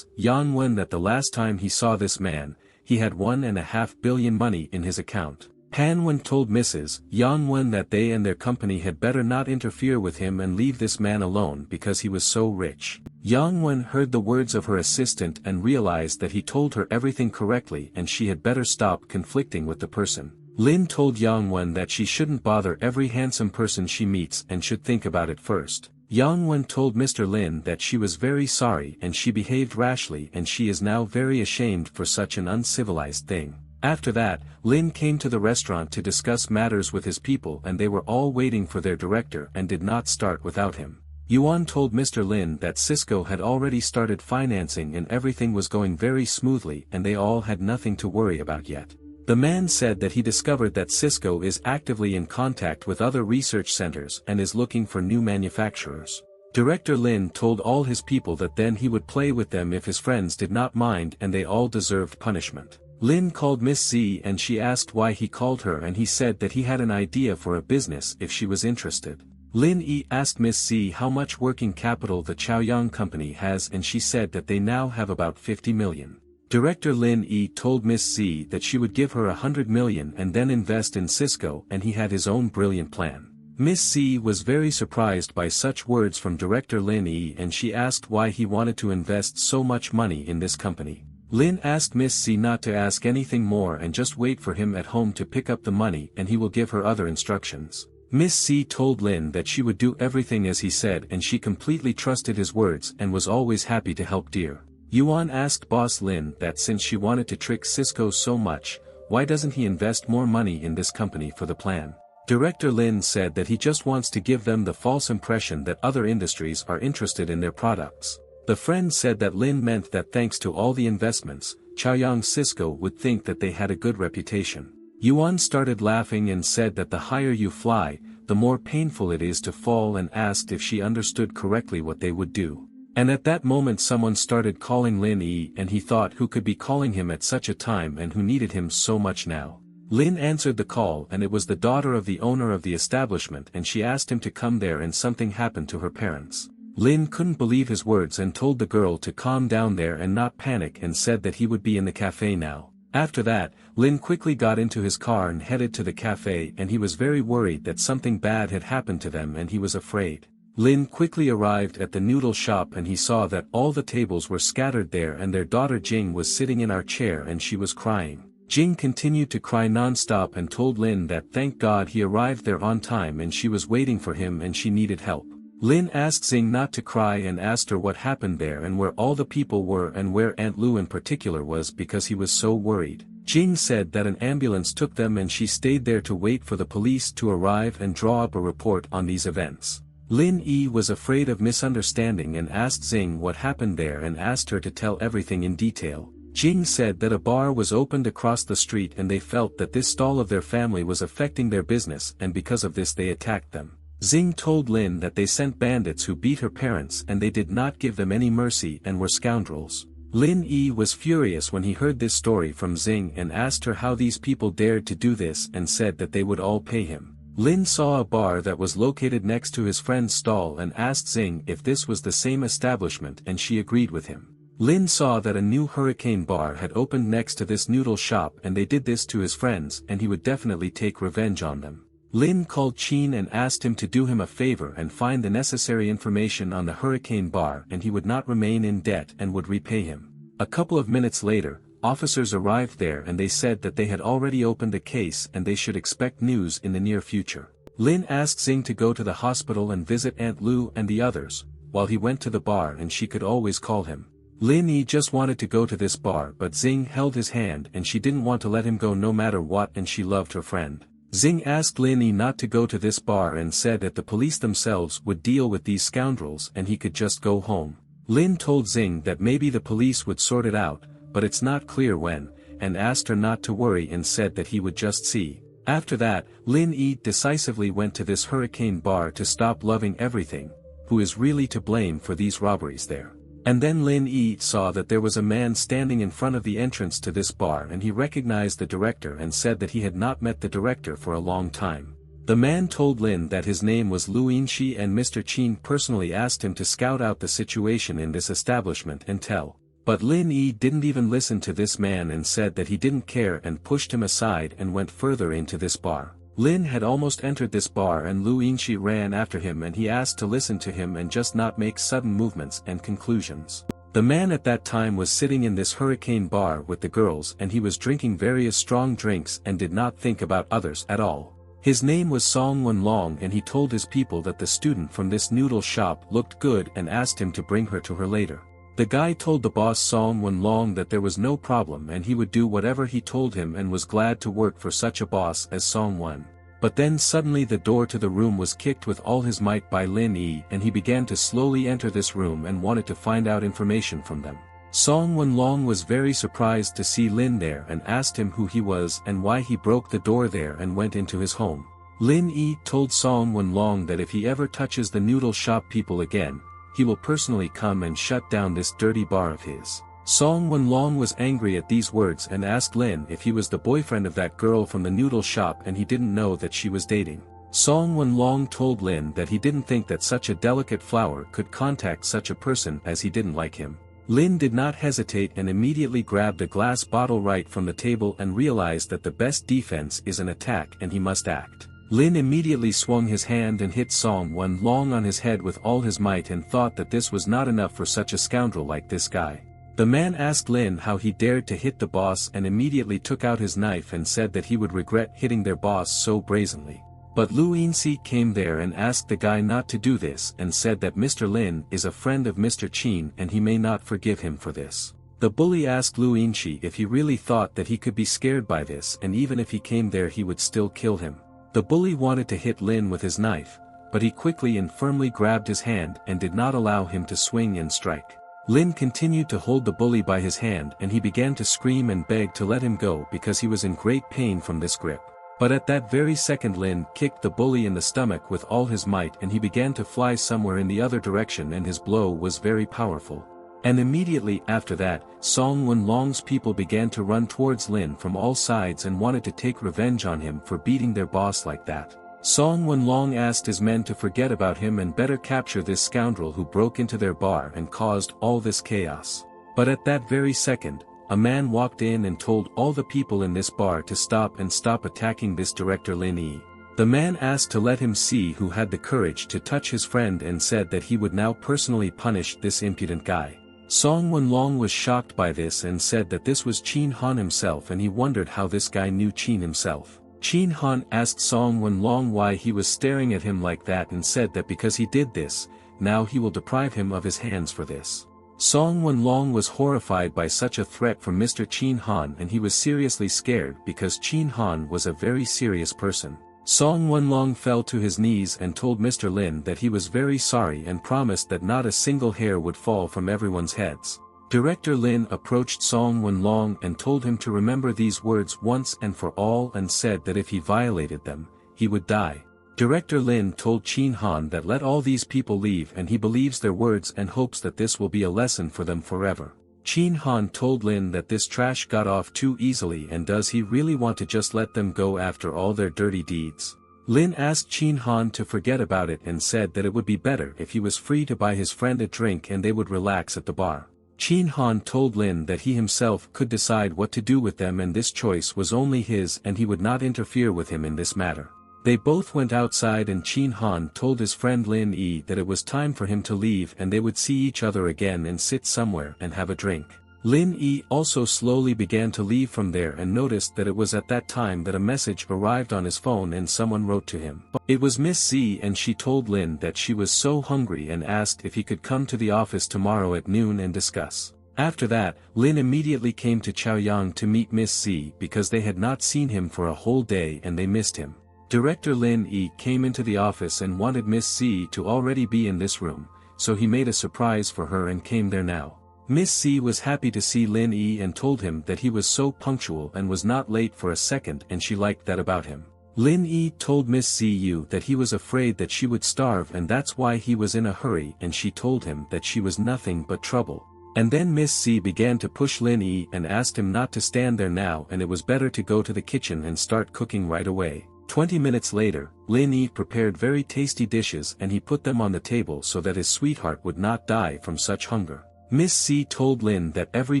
Yang Wen that the last time he saw this man, he had 1.5 billion money in his account. Pan Wen told Mrs. Yang Wen that they and their company had better not interfere with him and leave this man alone because he was so rich. Yang Wen heard the words of her assistant and realized that he told her everything correctly and she had better stop conflicting with the person. Lin told Yang Wen that she shouldn't bother every handsome person she meets and should think about it first. Yang Wen told Mr. Lin that she was very sorry and she behaved rashly and she is now very ashamed for such an uncivilized thing. After that, Lin came to the restaurant to discuss matters with his people and they were all waiting for their director and did not start without him. Yuan told Mr. Lin that Cisco had already started financing and everything was going very smoothly and they all had nothing to worry about yet. The man said that he discovered that Cisco is actively in contact with other research centers and is looking for new manufacturers. Director Lin told all his people that then he would play with them if his friends did not mind and they all deserved punishment. Lin called Miss Z and she asked why he called her and he said that he had an idea for a business if she was interested. Lin Yi asked Miss Z how much working capital the Chaoyang company has and she said that they now have about 50 million. Director Lin Yi told Miss Z that she would give her 100 million and then invest in Cisco and he had his own brilliant plan. Miss C was very surprised by such words from director Lin Yi, and she asked why he wanted to invest so much money in this company. Lin asked Miss C not to ask anything more and just wait for him at home to pick up the money and he will give her other instructions. Miss C told Lin that she would do everything as he said, and she completely trusted his words and was always happy to help dear Yuan asked boss Lin that since she wanted to trick Cisco so much, why doesn't he invest more money in this company for the plan? Director Lin said that he just wants to give them the false impression that other industries are interested in their products. The friend said that Lin meant that thanks to all the investments, Chaoyang Cisco would think that they had a good reputation. Yuan started laughing and said that the higher you fly, the more painful it is to fall, and asked if she understood correctly what they would do. And at that moment someone started calling Lin Yi, and he thought who could be calling him at such a time and who needed him so much now. Lin answered the call, and it was the daughter of the owner of the establishment, and she asked him to come there, and something happened to her parents. Lin couldn't believe his words and told the girl to calm down there and not panic, and said that he would be in the cafe now. After that, Lin quickly got into his car and headed to the cafe, and he was very worried that something bad had happened to them and he was afraid. Lin quickly arrived at the noodle shop and he saw that all the tables were scattered there and their daughter Jing was sitting in our chair and she was crying. Jing continued to cry non-stop and told Lin that thank God he arrived there on time and she was waiting for him and she needed help. Lin asked Jing not to cry and asked her what happened there and where all the people were and where Aunt Lu in particular was, because he was so worried. Jing said that an ambulance took them and she stayed there to wait for the police to arrive and draw up a report on these events. Lin Yi was afraid of misunderstanding and asked Jing what happened there and asked her to tell everything in detail. Jing said that a bar was opened across the street and they felt that this stall of their family was affecting their business, and because of this they attacked them. Jing told Lin that they sent bandits who beat her parents and they did not give them any mercy and were scoundrels. Lin Yi was furious when he heard this story from Jing and asked her how these people dared to do this and said that they would all pay him. Lin saw a bar that was located next to his friend's stall and asked Jing if this was the same establishment, and she agreed with him. Lin saw that a new hurricane bar had opened next to this noodle shop and they did this to his friends and he would definitely take revenge on them. Lin called Qin and asked him to do him a favor and find the necessary information on the hurricane bar and he would not remain in debt and would repay him. A couple of minutes later, officers arrived there and they said that they had already opened a case and they should expect news in the near future. Lin asked Jing to go to the hospital and visit Aunt Lu and the others, while he went to the bar and she could always call him. Lin Yi just wanted to go to this bar, but Jing held his hand and she didn't want to let him go no matter what, and she loved her friend. Jing asked Lin Yi not to go to this bar and said that the police themselves would deal with these scoundrels and he could just go home. Lin told Jing that maybe the police would sort it out, but it's not clear when, and asked her not to worry and said that he would just see. After that, Lin Yi decisively went to this hurricane bar to stop loving everything, who is really to blame for these robberies there. And then Lin Yi saw that there was a man standing in front of the entrance to this bar and he recognized the director and said that he had not met the director for a long time. The man told Lin that his name was Lu Yinshi and Mr. Qin personally asked him to scout out the situation in this establishment and tell. But Lin Yi didn't even listen to this man and said that he didn't care and pushed him aside and went further into this bar. Lin had almost entered this bar and Lu Yinshi ran after him and he asked to listen to him and just not make sudden movements and conclusions. The man at that time was sitting in this hurricane bar with the girls and he was drinking various strong drinks and did not think about others at all. His name was Song Wenlong and he told his people that the student from this noodle shop looked good and asked him to bring her to her later. The guy told the boss Song Wenlong that there was no problem and he would do whatever he told him and was glad to work for such a boss as Song Wen. But then suddenly the door to the room was kicked with all his might by Lin Yi and he began to slowly enter this room and wanted to find out information from them. Song Wenlong was very surprised to see Lin there and asked him who he was and why he broke the door there and went into his home. Lin Yi told Song Wenlong that if he ever touches the noodle shop people again, he will personally come and shut down this dirty bar of his. Song Wenlong was angry at these words and asked Lin if he was the boyfriend of that girl from the noodle shop and he didn't know that she was dating. Song Wenlong told Lin that he didn't think that such a delicate flower could contact such a person as he didn't like him. Lin did not hesitate and immediately grabbed a glass bottle right from the table and realized that the best defense is an attack and he must act. Lin immediately swung his hand and hit Song Wen Long on his head with all his might and thought that this was not enough for such a scoundrel like this guy. The man asked Lin how he dared to hit the boss and immediately took out his knife and said that he would regret hitting their boss so brazenly. But Lu Yinxi came there and asked the guy not to do this and said that Mr. Lin is a friend of Mr. Qin and he may not forgive him for this. The bully asked Lu Yinxi if he really thought that he could be scared by this and even if he came there he would still kill him. The bully wanted to hit Lin with his knife, but he quickly and firmly grabbed his hand and did not allow him to swing and strike. Lin continued to hold the bully by his hand and he began to scream and beg to let him go because he was in great pain from this grip. But at that very second Lin kicked the bully in the stomach with all his might and he began to fly somewhere in the other direction and his blow was very powerful. And immediately after that, Song Wen Long's people began to run towards Lin from all sides and wanted to take revenge on him for beating their boss like that. Song Wen Long asked his men to forget about him and better capture this scoundrel who broke into their bar and caused all this chaos. But at that very second, a man walked in and told all the people in this bar to stop attacking this director Lin Yi. The man asked to let him see who had the courage to touch his friend and said that he would now personally punish this impudent guy. Song Wen Long was shocked by this and said that this was Qin Han himself and he wondered how this guy knew Qin himself. Qin Han asked Song Wen Long why he was staring at him like that and said that because he did this, now he will deprive him of his hands for this. Song Wen Long was horrified by such a threat from Mr. Qin Han and he was seriously scared because Qin Han was a very serious person. Song Wen Long fell to his knees and told Mr. Lin that he was very sorry and promised that not a single hair would fall from everyone's heads. Director Lin approached Song Wen Long and told him to remember these words once and for all and said that if he violated them, he would die. Director Lin told Qin Han that let all these people leave and he believes their words and hopes that this will be a lesson for them forever. Qin Han told Lin that this trash got off too easily and does he really want to just let them go after all their dirty deeds. Lin asked Qin Han to forget about it and said that it would be better if he was free to buy his friend a drink and they would relax at the bar. Qin Han told Lin that he himself could decide what to do with them and this choice was only his and he would not interfere with him in this matter. They both went outside and Qin Han told his friend Lin Yi that it was time for him to leave and they would see each other again and sit somewhere and have a drink. Lin Yi also slowly began to leave from there and noticed that it was at that time that a message arrived on his phone and someone wrote to him. It was Miss Z and she told Lin that she was so hungry and asked if he could come to the office tomorrow at noon and discuss. After that, Lin immediately came to Chaoyang to meet Miss Z because they had not seen him for a whole day and they missed him. Director Lin Yi came into the office and wanted Miss Z to already be in this room, so he made a surprise for her and came there now. Miss Z was happy to see Lin Yi and told him that he was so punctual and was not late for a second and she liked that about him. Lin Yi told Miss Ziyu that he was afraid that she would starve and that's why he was in a hurry and she told him that she was nothing but trouble. And then Miss Z began to push Lin Yi and asked him not to stand there now and it was better to go to the kitchen and start cooking right away. 20 minutes later, Lin Yi prepared very tasty dishes and he put them on the table so that his sweetheart would not die from such hunger. Miss C told Lin that every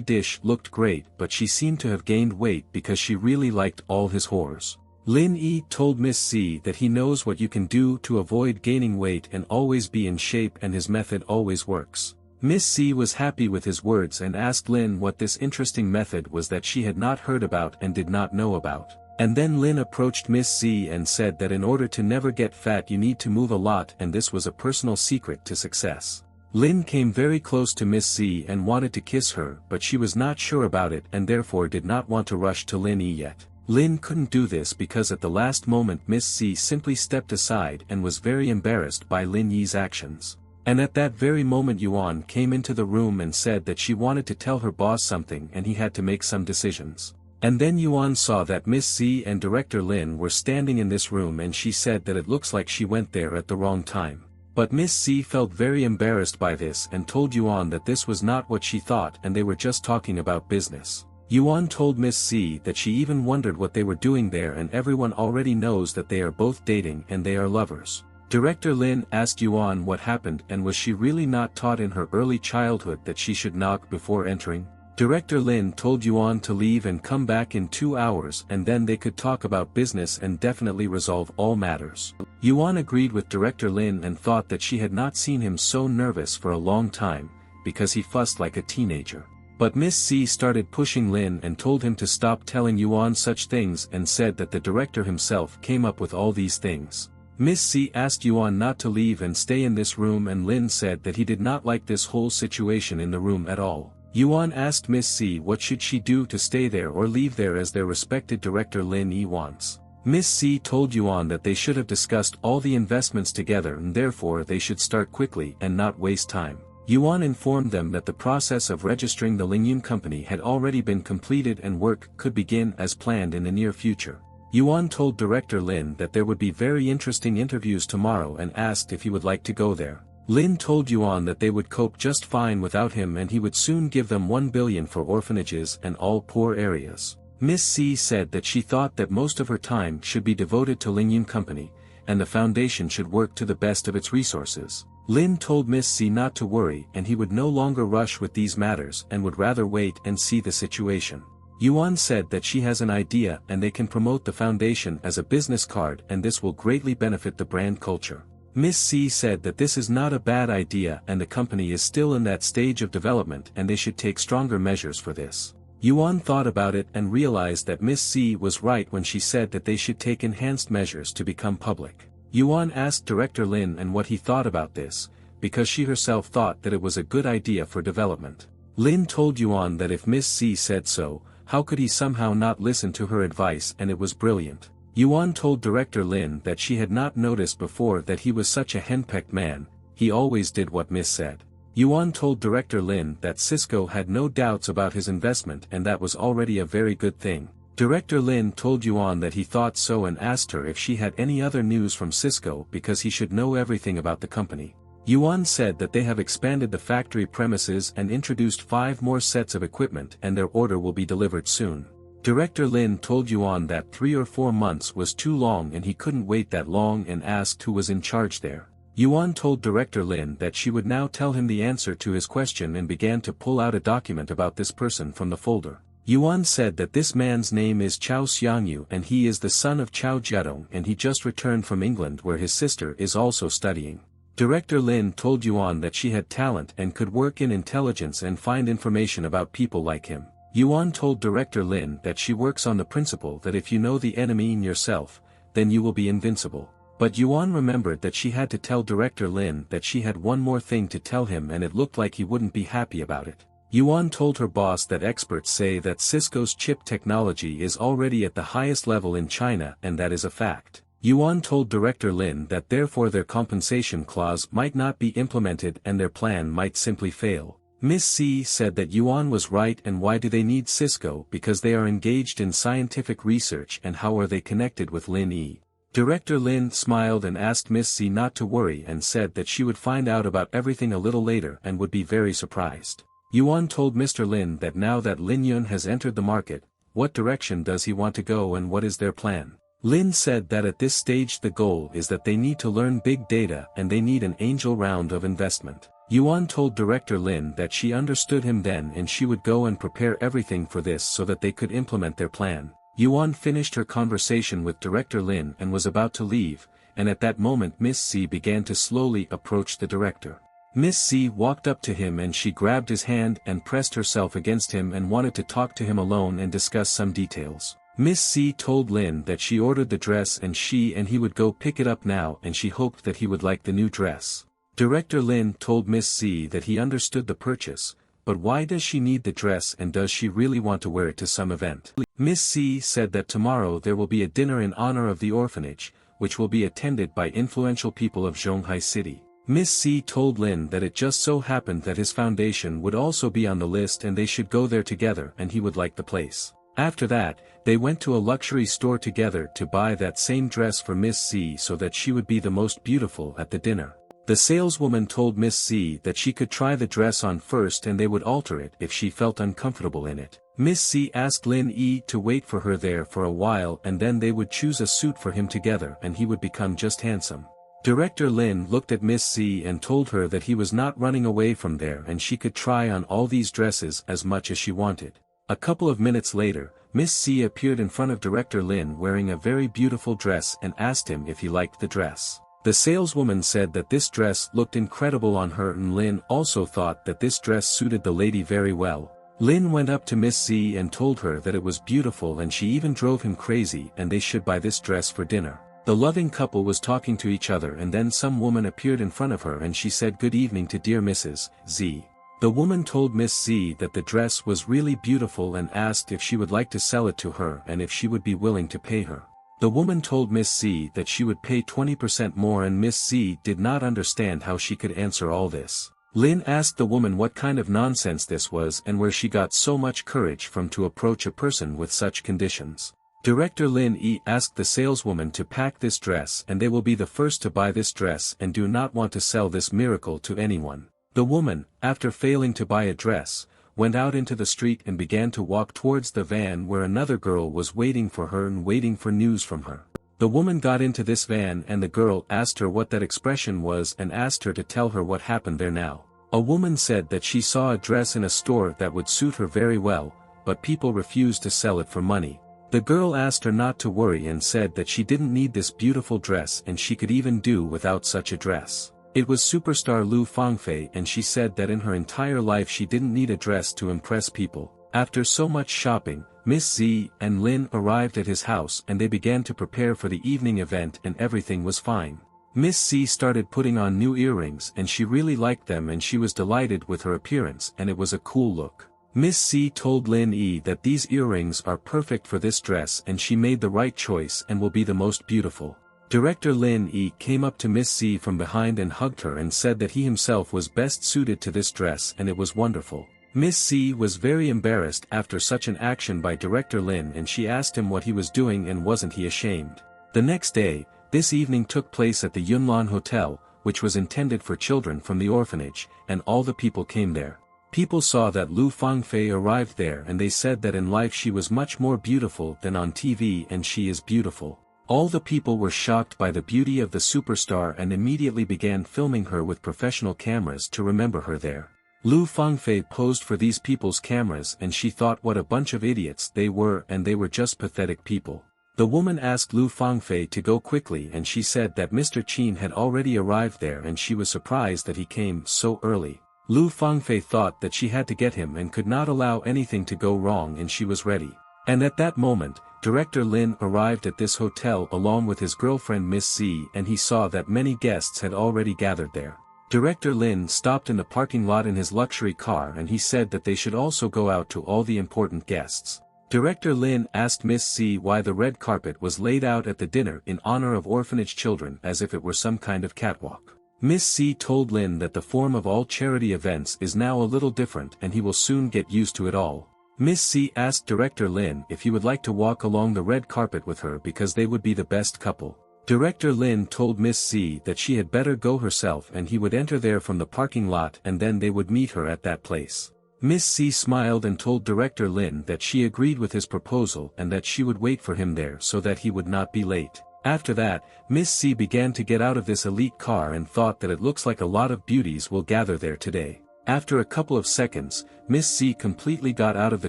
dish looked great but she seemed to have gained weight because she really liked all his whores. Lin Yi told Miss C that he knows what you can do to avoid gaining weight and always be in shape and his method always works. Miss C was happy with his words and asked Lin what this interesting method was that she had not heard about and did not know about. And then Lin approached Miss C and said that in order to never get fat you need to move a lot and this was a personal secret to success. Lin came very close to Miss C and wanted to kiss her but she was not sure about it and therefore did not want to rush to Lin Yi yet. Lin couldn't do this because at the last moment Miss C simply stepped aside and was very embarrassed by Lin Yi's actions. And at that very moment Yuan came into the room and said that she wanted to tell her boss something and he had to make some decisions. And then Yuan saw that Miss Z and Director Lin were standing in this room and she said that it looks like she went there at the wrong time. But Miss Z felt very embarrassed by this and told Yuan that this was not what she thought and they were just talking about business. Yuan told Miss Z that she even wondered what they were doing there and everyone already knows that they are both dating and they are lovers. Director Lin asked Yuan what happened and was she really not taught in her early childhood that she should knock before entering? Director Lin told Yuan to leave and come back in 2 hours and then they could talk about business and definitely resolve all matters. Yuan agreed with Director Lin and thought that she had not seen him so nervous for a long time, because he fussed like a teenager. But Miss C started pushing Lin and told him to stop telling Yuan such things and said that the director himself came up with all these things. Miss C asked Yuan not to leave and stay in this room and Lin said that he did not like this whole situation in the room at all. Yuan asked Miss C what should she do to stay there or leave there as their respected director Lin Yi wants. Miss C told Yuan that they should have discussed all the investments together and therefore they should start quickly and not waste time. Yuan informed them that the process of registering the Lingyun company had already been completed and work could begin as planned in the near future. Yuan told Director Lin that there would be very interesting interviews tomorrow and asked if he would like to go there. Lin told Yuan that they would cope just fine without him and he would soon give them 1 billion for orphanages and all poor areas. Miss C said that she thought that most of her time should be devoted to Lingyun company, and the foundation should work to the best of its resources. Lin told Miss C not to worry and he would no longer rush with these matters and would rather wait and see the situation. Yuan said that she has an idea and they can promote the foundation as a business card and this will greatly benefit the brand culture. Miss C said that this is not a bad idea and the company is still in that stage of development and they should take stronger measures for this. Yuan thought about it and realized that Miss C was right when she said that they should take enhanced measures to become public. Yuan asked Director Lin and what he thought about this, because she herself thought that it was a good idea for development. Lin told Yuan that if Miss C said so, how could he somehow not listen to her advice and it was brilliant. Yuan told Director Lin that she had not noticed before that he was such a henpecked man, he always did what Miss said. Yuan told Director Lin that Cisco had no doubts about his investment and that was already a very good thing. Director Lin told Yuan that he thought so and asked her if she had any other news from Cisco because he should know everything about the company. Yuan said that they have expanded the factory premises and introduced 5 more sets of equipment and their order will be delivered soon. Director Lin told Yuan that 3 or 4 months was too long and he couldn't wait that long and asked who was in charge there. Yuan told Director Lin that she would now tell him the answer to his question and began to pull out a document about this person from the folder. Yuan said that this man's name is Chao Xiangyu and he is the son of Chao Jiadong and he just returned from England where his sister is also studying. Director Lin told Yuan that she had talent and could work in intelligence and find information about people like him. Yuan told Director Lin that she works on the principle that if you know the enemy in yourself, then you will be invincible. But Yuan remembered that she had to tell Director Lin that she had one more thing to tell him and it looked like he wouldn't be happy about it. Yuan told her boss that experts say that Cisco's chip technology is already at the highest level in China and that is a fact. Yuan told Director Lin that therefore their compensation clause might not be implemented and their plan might simply fail. Miss C said that Yuan was right and why do they need Cisco because they are engaged in scientific research and how are they connected with Lin Yi. Director Lin smiled and asked Miss C not to worry and said that she would find out about everything a little later and would be very surprised. Yuan told Mr. Lin that now that Lin Yun has entered the market, what direction does he want to go and what is their plan? Lin said that at this stage the goal is that they need to learn big data and they need an angel round of investment. Yuan told Director Lin that she understood him then and she would go and prepare everything for this so that they could implement their plan. Yuan finished her conversation with Director Lin and was about to leave, and at that moment Miss C began to slowly approach the director. Miss C walked up to him and she grabbed his hand and pressed herself against him and wanted to talk to him alone and discuss some details. Miss C told Lin that she ordered the dress and she and he would go pick it up now and she hoped that he would like the new dress. Director Lin told Miss C that he understood the purchase, but why does she need the dress and does she really want to wear it to some event? Miss C said that tomorrow there will be a dinner in honor of the orphanage, which will be attended by influential people of Zhonghai City. Miss C told Lin that it just so happened that his foundation would also be on the list and they should go there together and he would like the place. After that, they went to a luxury store together to buy that same dress for Miss C so that she would be the most beautiful at the dinner. The saleswoman told Miss C that she could try the dress on first and they would alter it if she felt uncomfortable in it. Miss C asked Lin Yi to wait for her there for a while and then they would choose a suit for him together and he would become just handsome. Director Lin looked at Miss C and told her that he was not running away from there and she could try on all these dresses as much as she wanted. A couple of minutes later, Miss C appeared in front of Director Lin wearing a very beautiful dress and asked him if he liked the dress. The saleswoman said that this dress looked incredible on her and Lin also thought that this dress suited the lady very well. Lin went up to Miss C and told her that it was beautiful and she even drove him crazy and they should buy this dress for dinner. The loving couple was talking to each other and then some woman appeared in front of her and she said good evening to dear Mrs. Z. The woman told Miss C that the dress was really beautiful and asked if she would like to sell it to her and if she would be willing to pay her. The woman told Miss C that she would pay 20% more and Miss C did not understand how she could answer all this. Lin asked the woman what kind of nonsense this was and where she got so much courage from to approach a person with such conditions. Director Lin asked the saleswoman to pack this dress and they will be the first to buy this dress and do not want to sell this miracle to anyone. The woman, after failing to buy a dress, went out into the street and began to walk towards the van where another girl was waiting for her and waiting for news from her. The woman got into this van and the girl asked her what that expression was and asked her to tell her what happened there now. A woman said that she saw a dress in a store that would suit her very well, but people refused to sell it for money. The girl asked her not to worry and said that she didn't need this beautiful dress and she could even do without such a dress. It was superstar Lu Fangfei and she said that in her entire life she didn't need a dress to impress people. After so much shopping, Miss Z and Lin arrived at his house and they began to prepare for the evening event and everything was fine. Miss C started putting on new earrings and she really liked them and she was delighted with her appearance and it was a cool look. Miss C told Lin that these earrings are perfect for this dress and she made the right choice and will be the most beautiful. Director Lin came up to Miss C from behind and hugged her and said that he himself was best suited to this dress and it was wonderful. Miss C was very embarrassed after such an action by Director Lin and she asked him what he was doing and wasn't he ashamed. The next day, this evening took place at the Yunlan Hotel, which was intended for children from the orphanage, and all the people came there. People saw that Lu Fangfei arrived there and they said that in life she was much more beautiful than on TV and she is beautiful. All the people were shocked by the beauty of the superstar and immediately began filming her with professional cameras to remember her there. Lu Fangfei posed for these people's cameras and she thought what a bunch of idiots they were and they were just pathetic people. The woman asked Lu Fangfei to go quickly and she said that Mr. Qin had already arrived there and she was surprised that he came so early. Lu Fangfei thought that she had to get him and could not allow anything to go wrong and she was ready. And at that moment, Director Lin arrived at this hotel along with his girlfriend Miss C and he saw that many guests had already gathered there. Director Lin stopped in the parking lot in his luxury car and he said that they should also go out to all the important guests. Director Lin asked Miss C why the red carpet was laid out at the dinner in honor of orphanage children as if it were some kind of catwalk. Miss C told Lin that the form of all charity events is now a little different and he will soon get used to it all. Miss C asked Director Lin if he would like to walk along the red carpet with her because they would be the best couple. Director Lin told Miss C that she had better go herself and he would enter there from the parking lot and then they would meet her at that place. Miss C smiled and told Director Lin that she agreed with his proposal and that she would wait for him there so that he would not be late. After that, Miss C began to get out of this elite car and thought that it looks like a lot of beauties will gather there today. After a couple of seconds, Miss C completely got out of the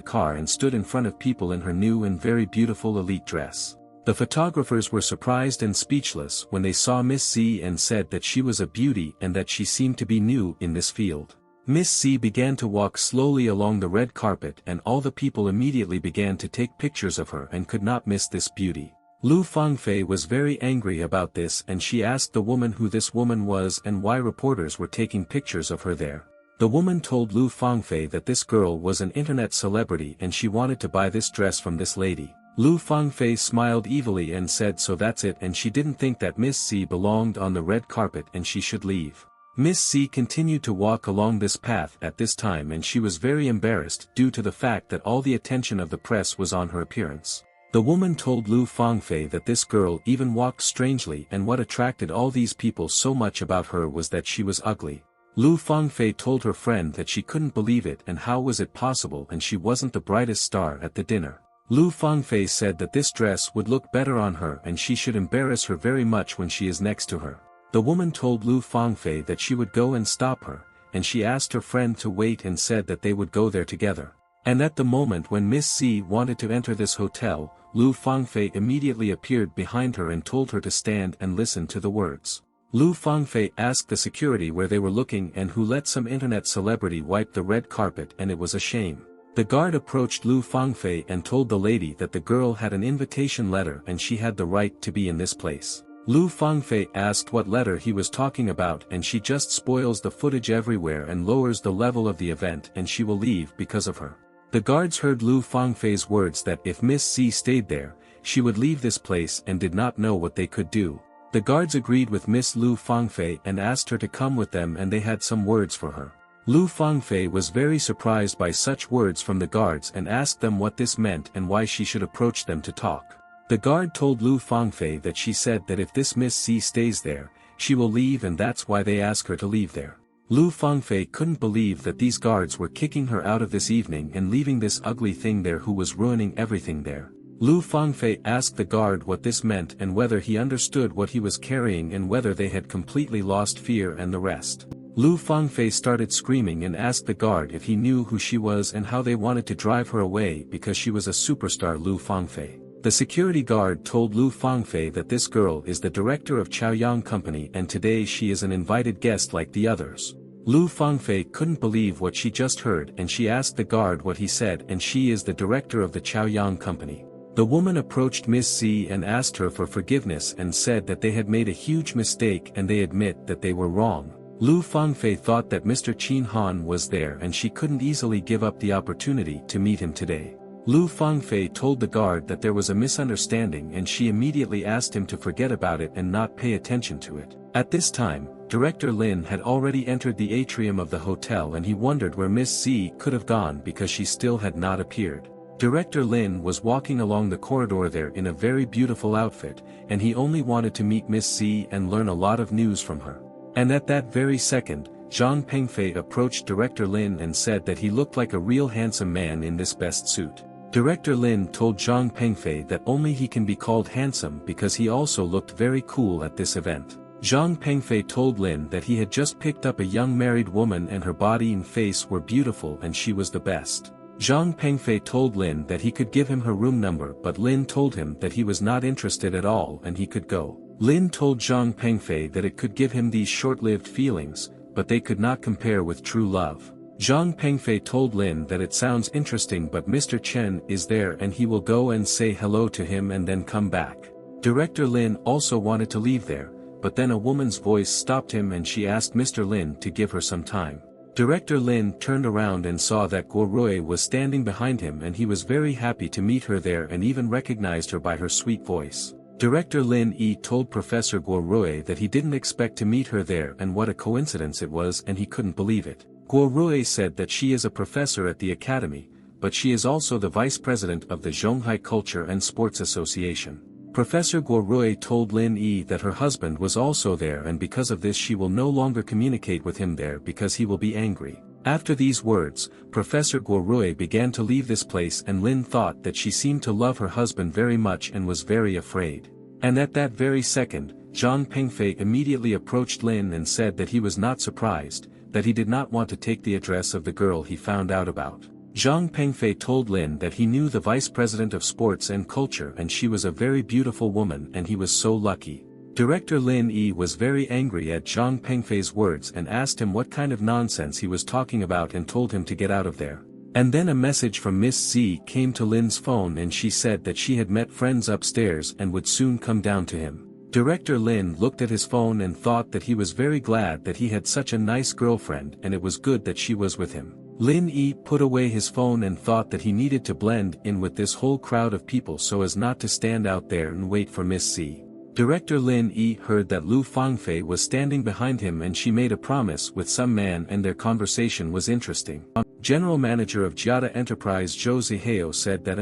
car and stood in front of people in her new and very beautiful elite dress. The photographers were surprised and speechless when they saw Miss C and said that she was a beauty and that she seemed to be new in this field. Miss C began to walk slowly along the red carpet and all the people immediately began to take pictures of her and could not miss this beauty. Lu Fangfei was very angry about this and she asked the woman who this woman was and why reporters were taking pictures of her there. The woman told Lu Fangfei that this girl was an internet celebrity and she wanted to buy this dress from this lady. Lu Fangfei smiled evilly and said so that's it and she didn't think that Miss C belonged on the red carpet and she should leave. Miss C continued to walk along this path at this time and she was very embarrassed due to the fact that all the attention of the press was on her appearance. The woman told Lu Fangfei that this girl even walked strangely and what attracted all these people so much about her was that she was ugly. Lu Fangfei told her friend that she couldn't believe it and how was it possible and she wasn't the brightest star at the dinner. Lu Fangfei said that this dress would look better on her and she should embarrass her very much when she is next to her. The woman told Lu Fangfei that she would go and stop her, and she asked her friend to wait and said that they would go there together. And at the moment when Miss C wanted to enter this hotel, Lu Fangfei immediately appeared behind her and told her to stand and listen to the words. Lu Fangfei asked the security where they were looking and who let some internet celebrity wipe the red carpet, and it was a shame. The guard approached Lu Fangfei and told the lady that the girl had an invitation letter and she had the right to be in this place. Lu Fangfei asked what letter he was talking about, and she just spoils the footage everywhere and lowers the level of the event, and she will leave because of her. The guards heard Lu Fangfei's words that if Miss C stayed there, she would leave this place and did not know what they could do. The guards agreed with Miss Lu Fangfei and asked her to come with them, and they had some words for her. Lu Fangfei was very surprised by such words from the guards and asked them what this meant and why she should approach them to talk. The guard told Lu Fangfei that she said that if this Miss C stays there, she will leave, and that's why they ask her to leave there. Lu Fangfei couldn't believe that these guards were kicking her out of this evening and leaving this ugly thing there who was ruining everything there. Lu Fangfei asked the guard what this meant and whether he understood what he was carrying and whether they had completely lost fear and the rest. Lu Fangfei started screaming and asked the guard if he knew who she was and how they wanted to drive her away because she was a superstar. Lu Fangfei. The security guard told Lu Fangfei that this girl is the director of Chaoyang Company and today she is an invited guest like the others. Lu Fangfei couldn't believe what she just heard and she asked the guard what he said, and she is the director of the Chaoyang Company. The woman approached Miss C and asked her for forgiveness and said that they had made a huge mistake and they admit that they were wrong. Lu Fangfei thought that Mr. Qin Han was there and she couldn't easily give up the opportunity to meet him today. Lu Fangfei told the guard that there was a misunderstanding and she immediately asked him to forget about it and not pay attention to it. At this time, Director Lin had already entered the atrium of the hotel and he wondered where Miss C could have gone because she still had not appeared. Director Lin was walking along the corridor there in a very beautiful outfit, and he only wanted to meet Miss C and learn a lot of news from her. And at that very second, Zhang Pengfei approached Director Lin and said that he looked like a real handsome man in this best suit. Director Lin told Zhang Pengfei that only he can be called handsome because he also looked very cool at this event. Zhang Pengfei told Lin that he had just picked up a young married woman and her body and face were beautiful and she was the best. Zhang Pengfei told Lin that he could give him her room number, but Lin told him that he was not interested at all and he could go. Lin told Zhang Pengfei that it could give him these short-lived feelings, but they could not compare with true love. Zhang Pengfei told Lin that it sounds interesting, but Mr. Chen is there and he will go and say hello to him and then come back. Director Lin also wanted to leave there, but then a woman's voice stopped him and she asked Mr. Lin to give her some time. Director Lin turned around and saw that Guo Rui was standing behind him and he was very happy to meet her there and even recognized her by her sweet voice. Director Lin told Professor Guo Rui that he didn't expect to meet her there and what a coincidence it was, and he couldn't believe it. Guo Rui said that she is a professor at the academy, but she is also the vice president of the Zhonghai Culture and Sports Association. Professor Guo Rui told Lin that her husband was also there and because of this she will no longer communicate with him there because he will be angry. After these words, Professor Guo Rui began to leave this place and Lin thought that she seemed to love her husband very much and was very afraid. And at that very second, Zhang Pengfei immediately approached Lin and said that he was not surprised, that he did not want to take the address of the girl he found out about. Zhang Pengfei told Lin that he knew the vice president of sports and culture and she was a very beautiful woman and he was so lucky. Director Lin was very angry at Zhang Pengfei's words and asked him what kind of nonsense he was talking about and told him to get out of there. And then a message from Miss C came to Lin's phone and she said that she had met friends upstairs and would soon come down to him. Director Lin looked at his phone and thought that he was very glad that he had such a nice girlfriend and it was good that she was with him. Lin put away his phone and thought that he needed to blend in with this whole crowd of people so as not to stand out there and wait for Miss C. Director Lin heard that Lu Fangfei was standing behind him and she made a promise with some man and their conversation was interesting. General Manager of Jiada Enterprise Zhou Zihao said that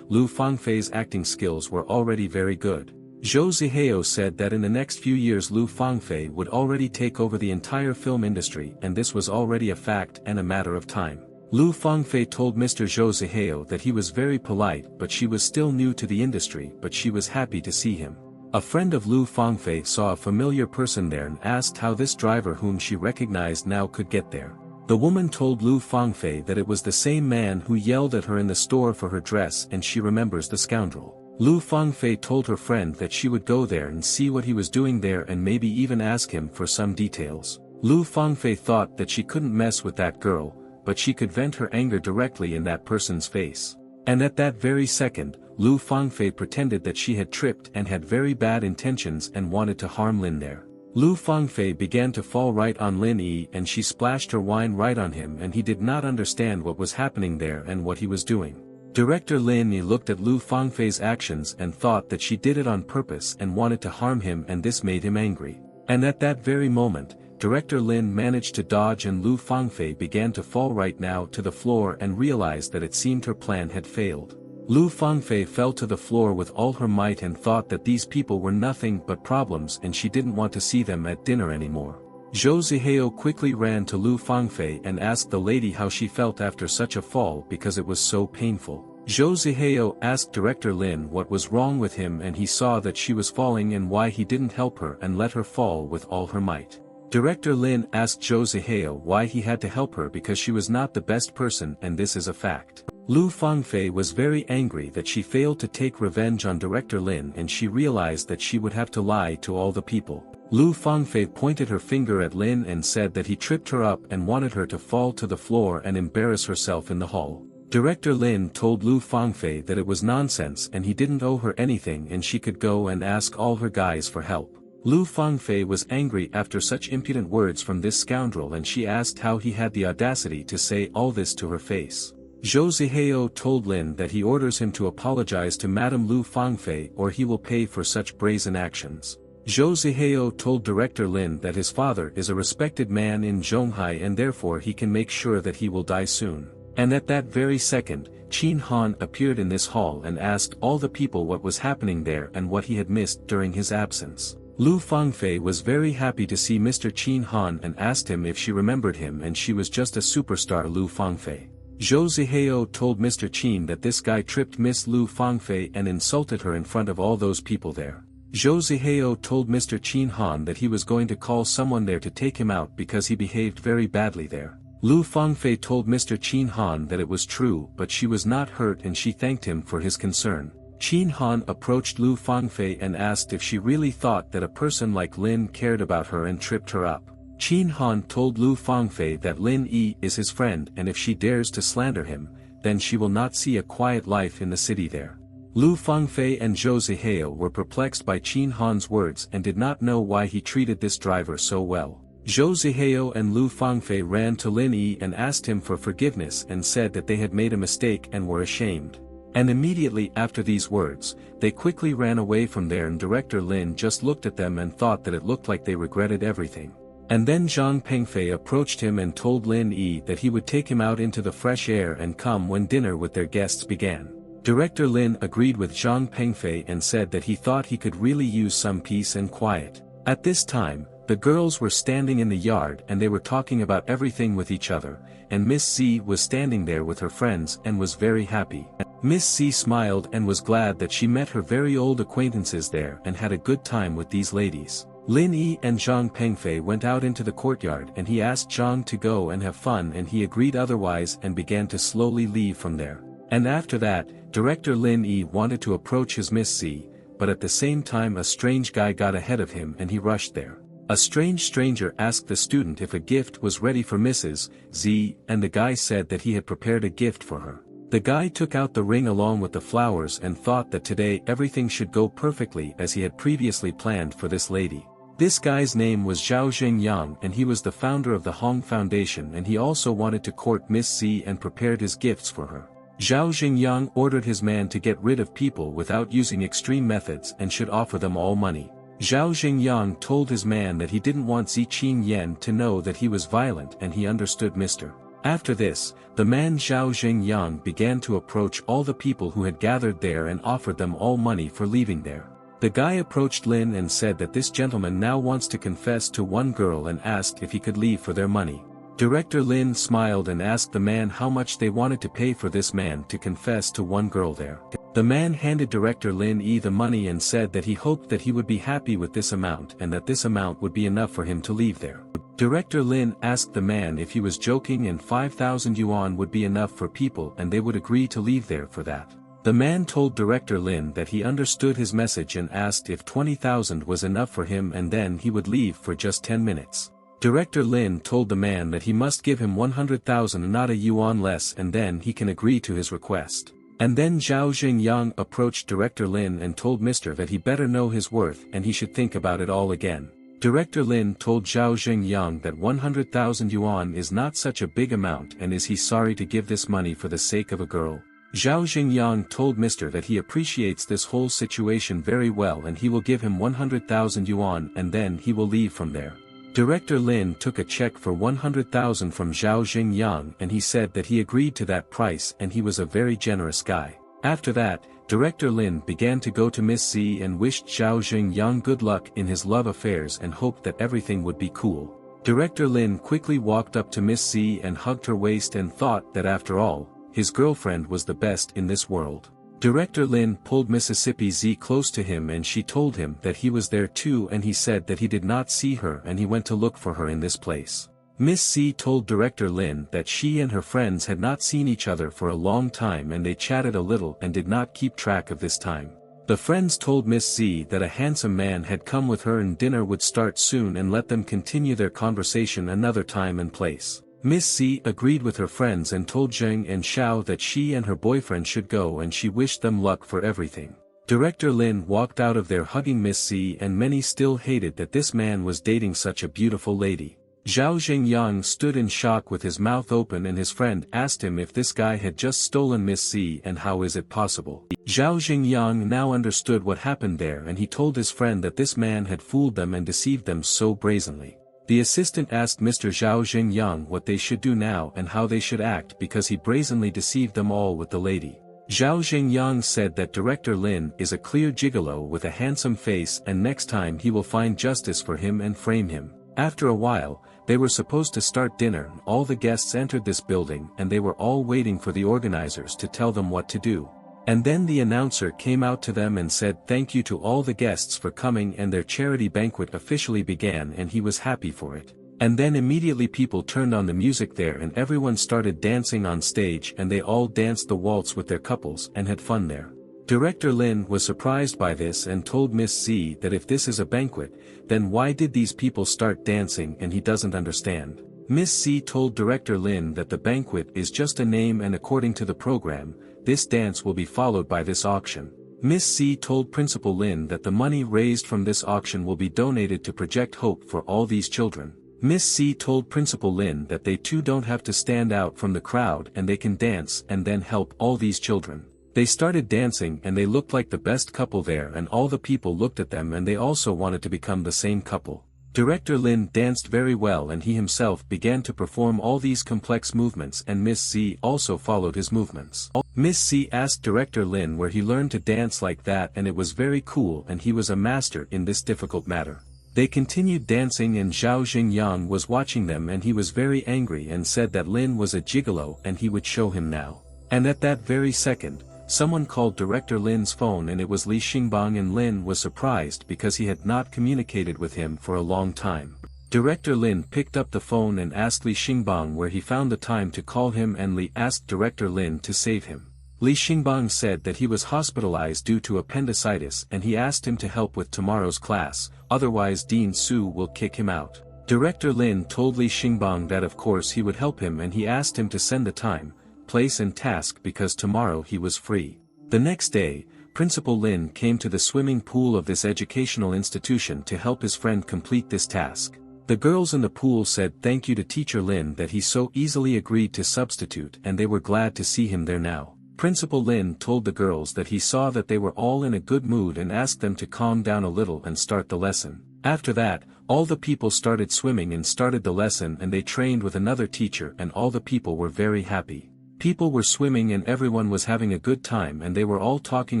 Lu Fangfei's acting skills were already very good. Zhou Zihao said that in the next few years Lu Fangfei would already take over the entire film industry and this was already a fact and a matter of time. Lu Fangfei told Mr. Zhou Zihao that he was very polite but she was still new to the industry but she was happy to see him. A friend of Lu Fangfei saw a familiar person there and asked how this driver whom she recognized now could get there. The woman told Lu Fangfei that it was the same man who yelled at her in the store for her dress and she remembers the scoundrel. Lu Fangfei told her friend that she would go there and see what he was doing there and maybe even ask him for some details. Lu Fangfei thought that she couldn't mess with that girl, but she could vent her anger directly in that person's face. And at that very second, Lu Fangfei pretended that she had tripped and had very bad intentions and wanted to harm Lin there. Lu Fangfei began to fall right on Lin Yi and she splashed her wine right on him and he did not understand what was happening there and what he was doing. Director Lin Yi looked at Lu Fangfei's actions and thought that she did it on purpose and wanted to harm him and this made him angry. And at that very moment, Director Lin managed to dodge and Lu Fangfei began to fall right now to the floor and realized that it seemed her plan had failed. Lu Fangfei fell to the floor with all her might and thought that these people were nothing but problems and she didn't want to see them at dinner anymore. Zhou Zihao quickly ran to Lu Fangfei and asked the lady how she felt after such a fall because it was so painful. Zhou Zihao asked Director Lin what was wrong with him and he saw that she was falling and why he didn't help her and let her fall with all her might. Director Lin asked Zhou Zihao why he had to help her because she was not the best person and this is a fact. Lu Fangfei was very angry that she failed to take revenge on Director Lin and she realized that she would have to lie to all the people. Lu Fangfei pointed her finger at Lin and said that he tripped her up and wanted her to fall to the floor and embarrass herself in the hall. Director Lin told Lu Fangfei that it was nonsense and he didn't owe her anything and she could go and ask all her guys for help. Lu Fangfei was angry after such impudent words from this scoundrel and she asked how he had the audacity to say all this to her face. Zhou Zihao told Lin that he orders him to apologize to Madame Lu Fangfei or he will pay for such brazen actions. Zhou Zihao told Director Lin that his father is a respected man in Zhonghai and therefore he can make sure that he will die soon. And at that very second, Qin Han appeared in this hall and asked all the people what was happening there and what he had missed during his absence. Lu Fangfei was very happy to see Mr. Qin Han and asked him if she remembered him and she was just a superstar Lu Fangfei. Zhou Zihao told Mr. Qin that this guy tripped Miss Lu Fangfei and insulted her in front of all those people there. Zhou Zihao told Mr. Qin Han that he was going to call someone there to take him out because he behaved very badly there. Lu Fangfei told Mr. Qin Han that it was true but she was not hurt and she thanked him for his concern. Qin Han approached Lu Fangfei and asked if she really thought that a person like Lin cared about her and tripped her up. Qin Han told Lu Fangfei that Lin Yi is his friend and if she dares to slander him, then she will not see a quiet life in the city there. Lu Fangfei and Zhou Zihao were perplexed by Qin Han's words and did not know why he treated this driver so well. Zhou Zihao and Lu Fangfei ran to Lin Yi and asked him for forgiveness and said that they had made a mistake and were ashamed. And immediately after these words, they quickly ran away from there and Director Lin just looked at them and thought that it looked like they regretted everything. And then Zhang Pengfei approached him and told Lin Yi that he would take him out into the fresh air and come when dinner with their guests began. Director Lin agreed with Zhang Pengfei and said that he thought he could really use some peace and quiet. At this time, the girls were standing in the yard and they were talking about everything with each other, and Miss C was standing there with her friends and was very happy. Miss C smiled and was glad that she met her very old acquaintances there and had a good time with these ladies. Lin Yi and Zhang Pengfei went out into the courtyard and he asked Zhang to go and have fun and he agreed otherwise and began to slowly leave from there. And after that, Director Lin Yi wanted to approach his Miss C, but at the same time a strange guy got ahead of him and he rushed there. A strange stranger asked the student if a gift was ready for Mrs. Z, and the guy said that he had prepared a gift for her. The guy took out the ring along with the flowers and thought that today everything should go perfectly as he had previously planned for this lady. This guy's name was Zhao Xingyang and he was the founder of the Hong Foundation and he also wanted to court Miss Z and prepared his gifts for her. Zhao Xingyang ordered his man to get rid of people without using extreme methods and should offer them all money. Zhao Xingyang told his man that he didn't want Zi Qingyan to know that he was violent and he understood Mr. After this, the man Zhao Xingyang began to approach all the people who had gathered there and offered them all money for leaving there. The guy approached Lin and said that this gentleman now wants to confess to one girl and asked if he could leave for their money. Director Lin smiled and asked the man how much they wanted to pay for this man to confess to one girl there. The man handed Director Lin the money and said that he hoped that he would be happy with this amount and that this amount would be enough for him to leave there. Director Lin asked the man if he was joking and 5,000 yuan would be enough for people and they would agree to leave there for that. The man told Director Lin that he understood his message and asked if 20,000 was enough for him and then he would leave for just 10 minutes. Director Lin told the man that he must give him 100,000 and not a yuan less and then he can agree to his request. And then Zhao Xingyang approached Director Lin and told Mr. that he better know his worth and he should think about it all again. Director Lin told Zhao Xingyang that 100,000 yuan is not such a big amount and is he sorry to give this money for the sake of a girl. Zhao Xingyang told Mr. that he appreciates this whole situation very well and he will give him 100,000 yuan and then he will leave from there. Director Lin took a check for 100,000 from Zhao Xingyang and he said that he agreed to that price and he was a very generous guy. After that, Director Lin began to go to Miss C and wished Zhao Xingyang good luck in his love affairs and hoped that everything would be cool. Director Lin quickly walked up to Miss C and hugged her waist and thought that after all, his girlfriend was the best in this world. Director Lin pulled Mississippi Z close to him and she told him that he was there too and he said that he did not see her and he went to look for her in this place. Miss C told Director Lin that she and her friends had not seen each other for a long time and they chatted a little and did not keep track of this time. The friends told Miss C that a handsome man had come with her and dinner would start soon and let them continue their conversation another time and place. Miss C agreed with her friends and told Zheng and Xiao that she and her boyfriend should go and she wished them luck for everything. Director Lin walked out of there hugging Miss C and many still hated that this man was dating such a beautiful lady. Zhao Xingyang stood in shock with his mouth open and his friend asked him if this guy had just stolen Miss C and how is it possible. Zhao Xingyang now understood what happened there and he told his friend that this man had fooled them and deceived them so brazenly. The assistant asked Mr. Zhao Xingyang what they should do now and how they should act because he brazenly deceived them all with the lady. Zhao Xingyang said that Director Lin is a clear gigolo with a handsome face and next time he will find justice for him and frame him. After a while, they were supposed to start dinner and all the guests entered this building and they were all waiting for the organizers to tell them what to do. And then the announcer came out to them and said thank you to all the guests for coming and their charity banquet officially began and he was happy for it. And then immediately people turned on the music there and everyone started dancing on stage and they all danced the waltz with their couples and had fun there. Director Lin was surprised by this and told Miss C that if this is a banquet, then why did these people start dancing and he doesn't understand. Miss C told Director Lin that the banquet is just a name and according to the program, this dance will be followed by this auction. Miss C told Principal Lin that the money raised from this auction will be donated to Project Hope for all these children. Miss C told Principal Lin that they too don't have to stand out from the crowd and they can dance and then help all these children. They started dancing and they looked like the best couple there and all the people looked at them and they also wanted to become the same couple. Director Lin danced very well and he himself began to perform all these complex movements and Miss C also followed his movements. Miss C asked Director Lin where he learned to dance like that and it was very cool and he was a master in this difficult matter. They continued dancing and Zhao Xingyang was watching them and he was very angry and said that Lin was a gigolo and he would show him now. And at that very second, someone called Director Lin's phone and it was Li Xingbang and Lin was surprised because he had not communicated with him for a long time. Director Lin picked up the phone and asked Li Xingbang where he found the time to call him and Li asked Director Lin to save him. Li Xingbang said that he was hospitalized due to appendicitis and he asked him to help with tomorrow's class, otherwise Dean Su will kick him out. Director Lin told Li Xingbang that of course he would help him and he asked him to send the time, place and task because tomorrow he was free. The next day, Principal Lin came to the swimming pool of this educational institution to help his friend complete this task. The girls in the pool said thank you to Teacher Lin that he so easily agreed to substitute and they were glad to see him there now. Principal Lin told the girls that he saw that they were all in a good mood and asked them to calm down a little and start the lesson. After that, all the people started swimming and started the lesson and they trained with another teacher and all the people were very happy. People were swimming and everyone was having a good time and they were all talking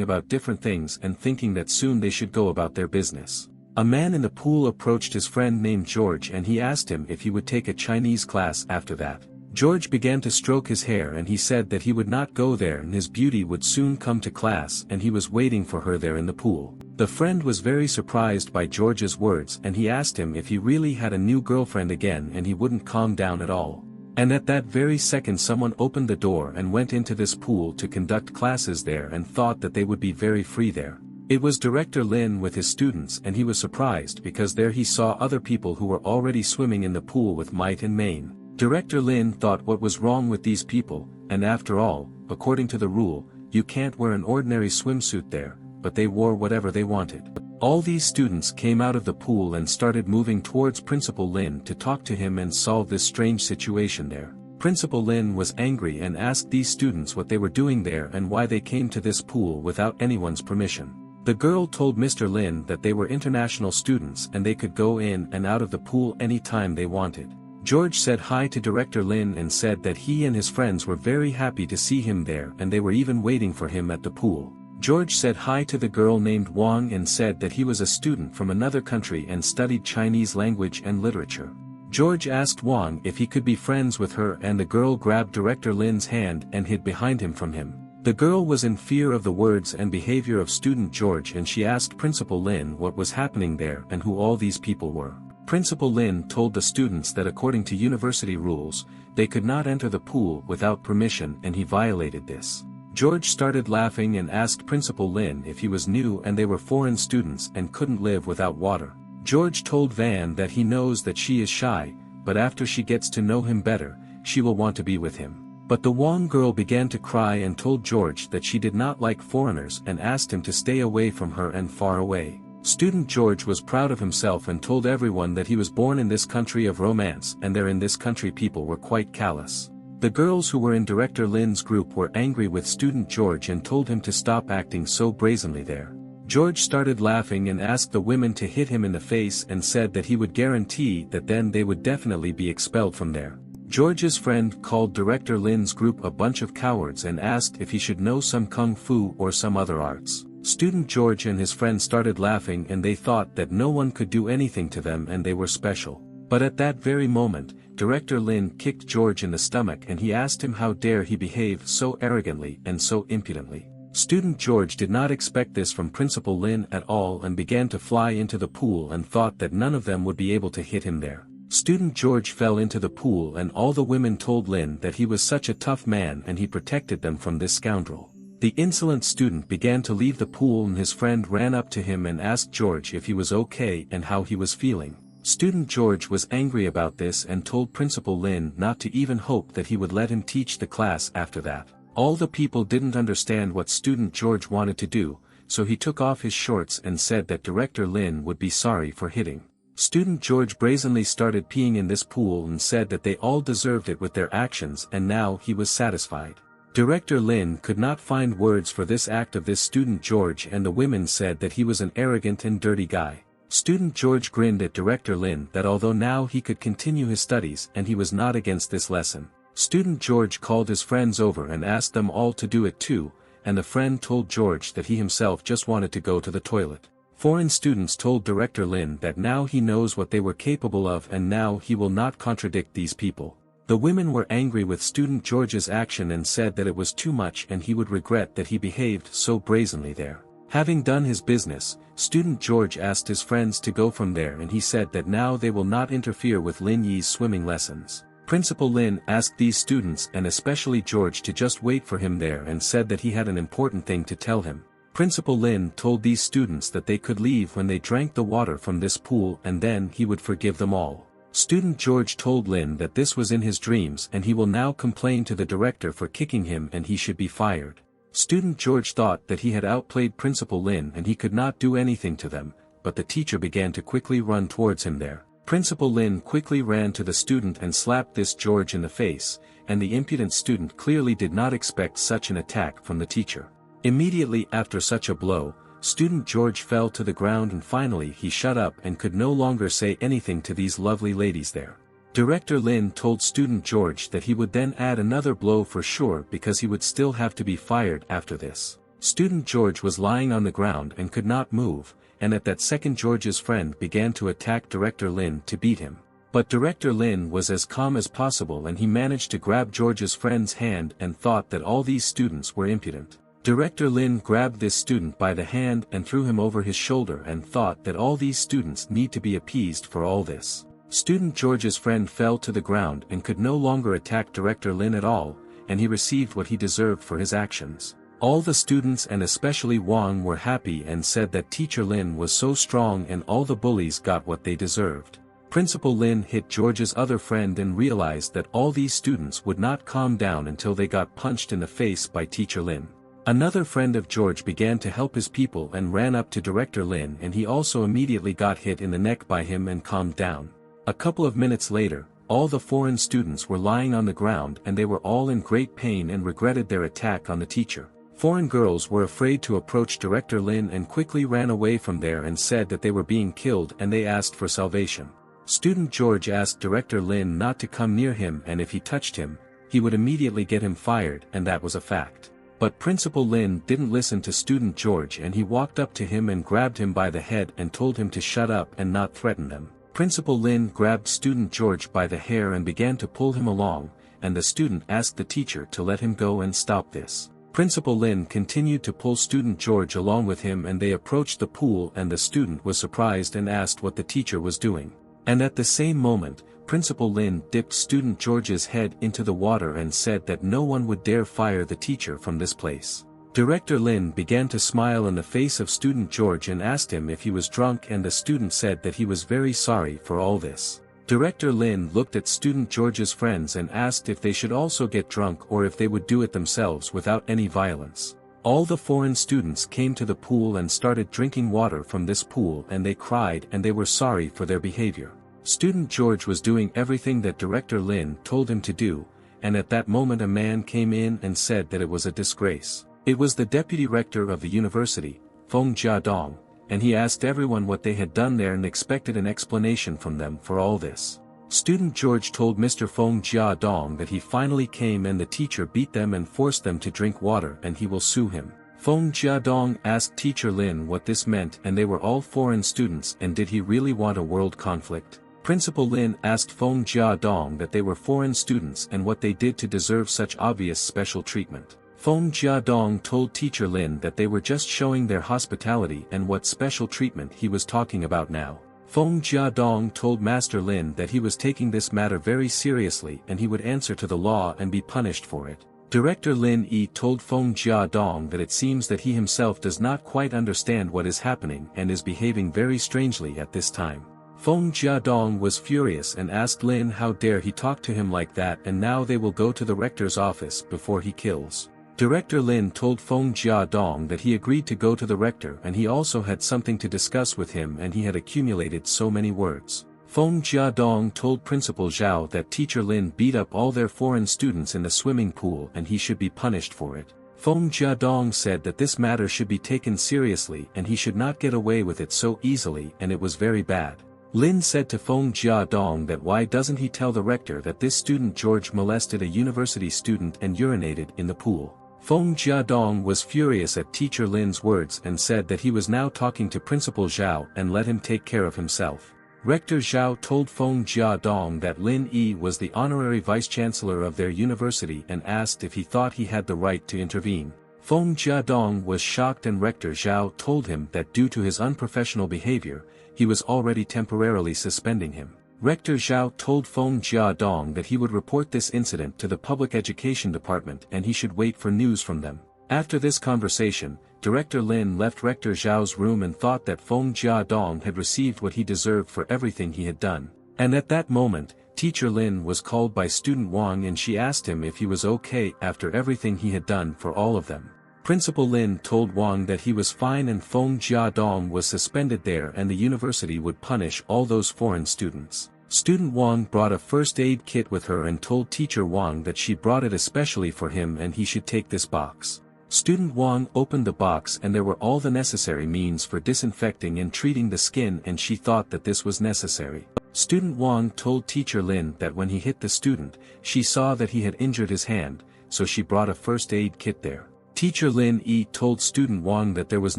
about different things and thinking that soon they should go about their business. A man in the pool approached his friend named George and he asked him if he would take a Chinese class after that. George began to stroke his hair and he said that he would not go there and his beauty would soon come to class and he was waiting for her there in the pool. The friend was very surprised by George's words and he asked him if he really had a new girlfriend again and he wouldn't calm down at all. And at that very second someone opened the door and went into this pool to conduct classes there and thought that they would be very free there. It was Director Lin with his students and he was surprised because there he saw other people who were already swimming in the pool with might and main. Director Lin thought what was wrong with these people, and after all, according to the rule, you can't wear an ordinary swimsuit there, but they wore whatever they wanted. All these students came out of the pool and started moving towards Principal Lin to talk to him and solve this strange situation there. Principal Lin was angry and asked these students what they were doing there and why they came to this pool without anyone's permission. The girl told Mr. Lin that they were international students and they could go in and out of the pool anytime they wanted. George said hi to Director Lin and said that he and his friends were very happy to see him there and they were even waiting for him at the pool. George said hi to the girl named Wang and said that he was a student from another country and studied Chinese language and literature. George asked Wang if he could be friends with her and the girl grabbed Director Lin's hand and hid behind him from him. The girl was in fear of the words and behavior of student George and she asked Principal Lin what was happening there and who all these people were. Principal Lin told the students that according to university rules, they could not enter the pool without permission and he violated this. George started laughing and asked Principal Lin if he was new and they were foreign students and couldn't live without water. George told Van that he knows that she is shy, but after she gets to know him better, she will want to be with him. But the Wang girl began to cry and told George that she did not like foreigners and asked him to stay away from her and far away. Student George was proud of himself and told everyone that he was born in this country of romance and there in this country people were quite callous. The girls who were in Director Lin's group were angry with Student George and told him to stop acting so brazenly there. George started laughing and asked the women to hit him in the face and said that he would guarantee that then they would definitely be expelled from there. George's friend called Director Lin's group a bunch of cowards and asked if he should know some kung fu or some other arts. Student George and his friend started laughing and they thought that no one could do anything to them and they were special. But at that very moment, Director Lin kicked George in the stomach and he asked him how dare he behave so arrogantly and so impudently. Student George did not expect this from Principal Lin at all and began to fly into the pool and thought that none of them would be able to hit him there. Student George fell into the pool and all the women told Lin that he was such a tough man and he protected them from this scoundrel. The insolent student began to leave the pool and his friend ran up to him and asked George if he was okay and how he was feeling. Student George was angry about this and told Principal Lin not to even hope that he would let him teach the class after that. All the people didn't understand what Student George wanted to do, so he took off his shorts and said that Director Lin would be sorry for hitting. Student George brazenly started peeing in this pool and said that they all deserved it with their actions and now he was satisfied. Director Lin could not find words for this act of this Student George and the women said that he was an arrogant and dirty guy. Student George grinned at Director Lin that although now he could continue his studies and he was not against this lesson. Student George called his friends over and asked them all to do it too, and the friend told George that he himself just wanted to go to the toilet. Foreign students told Director Lin that now he knows what they were capable of and now he will not contradict these people. The women were angry with Student George's action and said that it was too much and he would regret that he behaved so brazenly there. Having done his business, Student George asked his friends to go from there and he said that now they will not interfere with Lin Yi's swimming lessons. Principal Lin asked these students and especially George to just wait for him there and said that he had an important thing to tell him. Principal Lin told these students that they could leave when they drank the water from this pool and then he would forgive them all. Student George told Lin that this was in his dreams and he will now complain to the director for kicking him and he should be fired. Student George thought that he had outplayed Principal Lin and he could not do anything to them, but the teacher began to quickly run towards him there. Principal Lin quickly ran to the student and slapped this George in the face, and the impudent student clearly did not expect such an attack from the teacher. Immediately after such a blow, Student George fell to the ground and finally he shut up and could no longer say anything to these lovely ladies there. Director Lin told Student George that he would then add another blow for sure because he would still have to be fired after this. Student George was lying on the ground and could not move, and at that second George's friend began to attack Director Lin to beat him. But Director Lin was as calm as possible and he managed to grab George's friend's hand and thought that all these students were impudent. Director Lin grabbed this student by the hand and threw him over his shoulder and thought that all these students need to be appeased for all this. Student George's friend fell to the ground and could no longer attack Director Lin at all, and he received what he deserved for his actions. All the students and especially Wang were happy and said that Teacher Lin was so strong and all the bullies got what they deserved. Principal Lin hit George's other friend and realized that all these students would not calm down until they got punched in the face by Teacher Lin. Another friend of George began to help his people and ran up to Director Lin and he also immediately got hit in the neck by him and calmed down. A couple of minutes later, all the foreign students were lying on the ground and they were all in great pain and regretted their attack on the teacher. Foreign girls were afraid to approach Director Lin and quickly ran away from there and said that they were being killed and they asked for salvation. Student George asked Director Lin not to come near him and if he touched him, he would immediately get him fired and that was a fact. But Principal Lin didn't listen to Student George and he walked up to him and grabbed him by the head and told him to shut up and not threaten them. Principal Lin grabbed Student George by the hair and began to pull him along, and the student asked the teacher to let him go and stop this. Principal Lin continued to pull Student George along with him and they approached the pool and the student was surprised and asked what the teacher was doing. And at the same moment, Principal Lin dipped Student George's head into the water and said that no one would dare fire the teacher from this place. Director Lin began to smile in the face of Student George and asked him if he was drunk and the student said that he was very sorry for all this. Director Lin looked at Student George's friends and asked if they should also get drunk or if they would do it themselves without any violence. All the foreign students came to the pool and started drinking water from this pool and they cried and they were sorry for their behavior. Student George was doing everything that Director Lin told him to do, and at that moment a man came in and said that it was a disgrace. It was the deputy rector of the university, Feng Jiadong, and he asked everyone what they had done there and expected an explanation from them for all this. Student George told Mr. Feng Jiadong that he finally came and the teacher beat them and forced them to drink water and he will sue him. Feng Jiadong asked Teacher Lin what this meant and they were all foreign students and did he really want a world conflict? Principal Lin asked Feng Jiadong that they were foreign students and what they did to deserve such obvious special treatment. Feng Jiadong told Teacher Lin that they were just showing their hospitality and what special treatment he was talking about now. Feng Jiadong told Master Lin that he was taking this matter very seriously and he would answer to the law and be punished for it. Director Lin Yi told Feng Jiadong that it seems that he himself does not quite understand what is happening and is behaving very strangely at this time. Feng Jiadong was furious and asked Lin how dare he talk to him like that and now they will go to the rector's office before he kills. Director Lin told Feng Jiadong that he agreed to go to the rector and he also had something to discuss with him and he had accumulated so many words. Feng Jiadong told Principal Zhao that Teacher Lin beat up all their foreign students in the swimming pool and he should be punished for it. Feng Jiadong said that this matter should be taken seriously and he should not get away with it so easily and it was very bad. Lin said to Feng Jiadong that why doesn't he tell the rector that this student George molested a university student and urinated in the pool. Feng Jiadong was furious at Teacher Lin's words and said that he was now talking to Principal Zhao and let him take care of himself. Rector Zhao told Feng Jiadong that Lin Yi was the honorary vice-chancellor of their university and asked if he thought he had the right to intervene. Feng Jiadong was shocked and Rector Zhao told him that due to his unprofessional behavior, he was already temporarily suspending him. Rector Zhao told Feng Jiadong that he would report this incident to the Public Education Department and he should wait for news from them. After this conversation, Director Lin left Rector Zhao's room and thought that Feng Jiadong had received what he deserved for everything he had done. And at that moment, Teacher Lin was called by Student Wang and she asked him if he was okay after everything he had done for all of them. Principal Lin told Wang that he was fine and Feng Jiadong was suspended there and the university would punish all those foreign students. Student Wang brought a first aid kit with her and told Teacher Wang that she brought it especially for him and he should take this box. Student Wang opened the box and there were all the necessary means for disinfecting and treating the skin and she thought that this was necessary. Student Wang told Teacher Lin that when he hit the student, she saw that he had injured his hand, so she brought a first aid kit there. Teacher Lin Yi told Student Wang that there was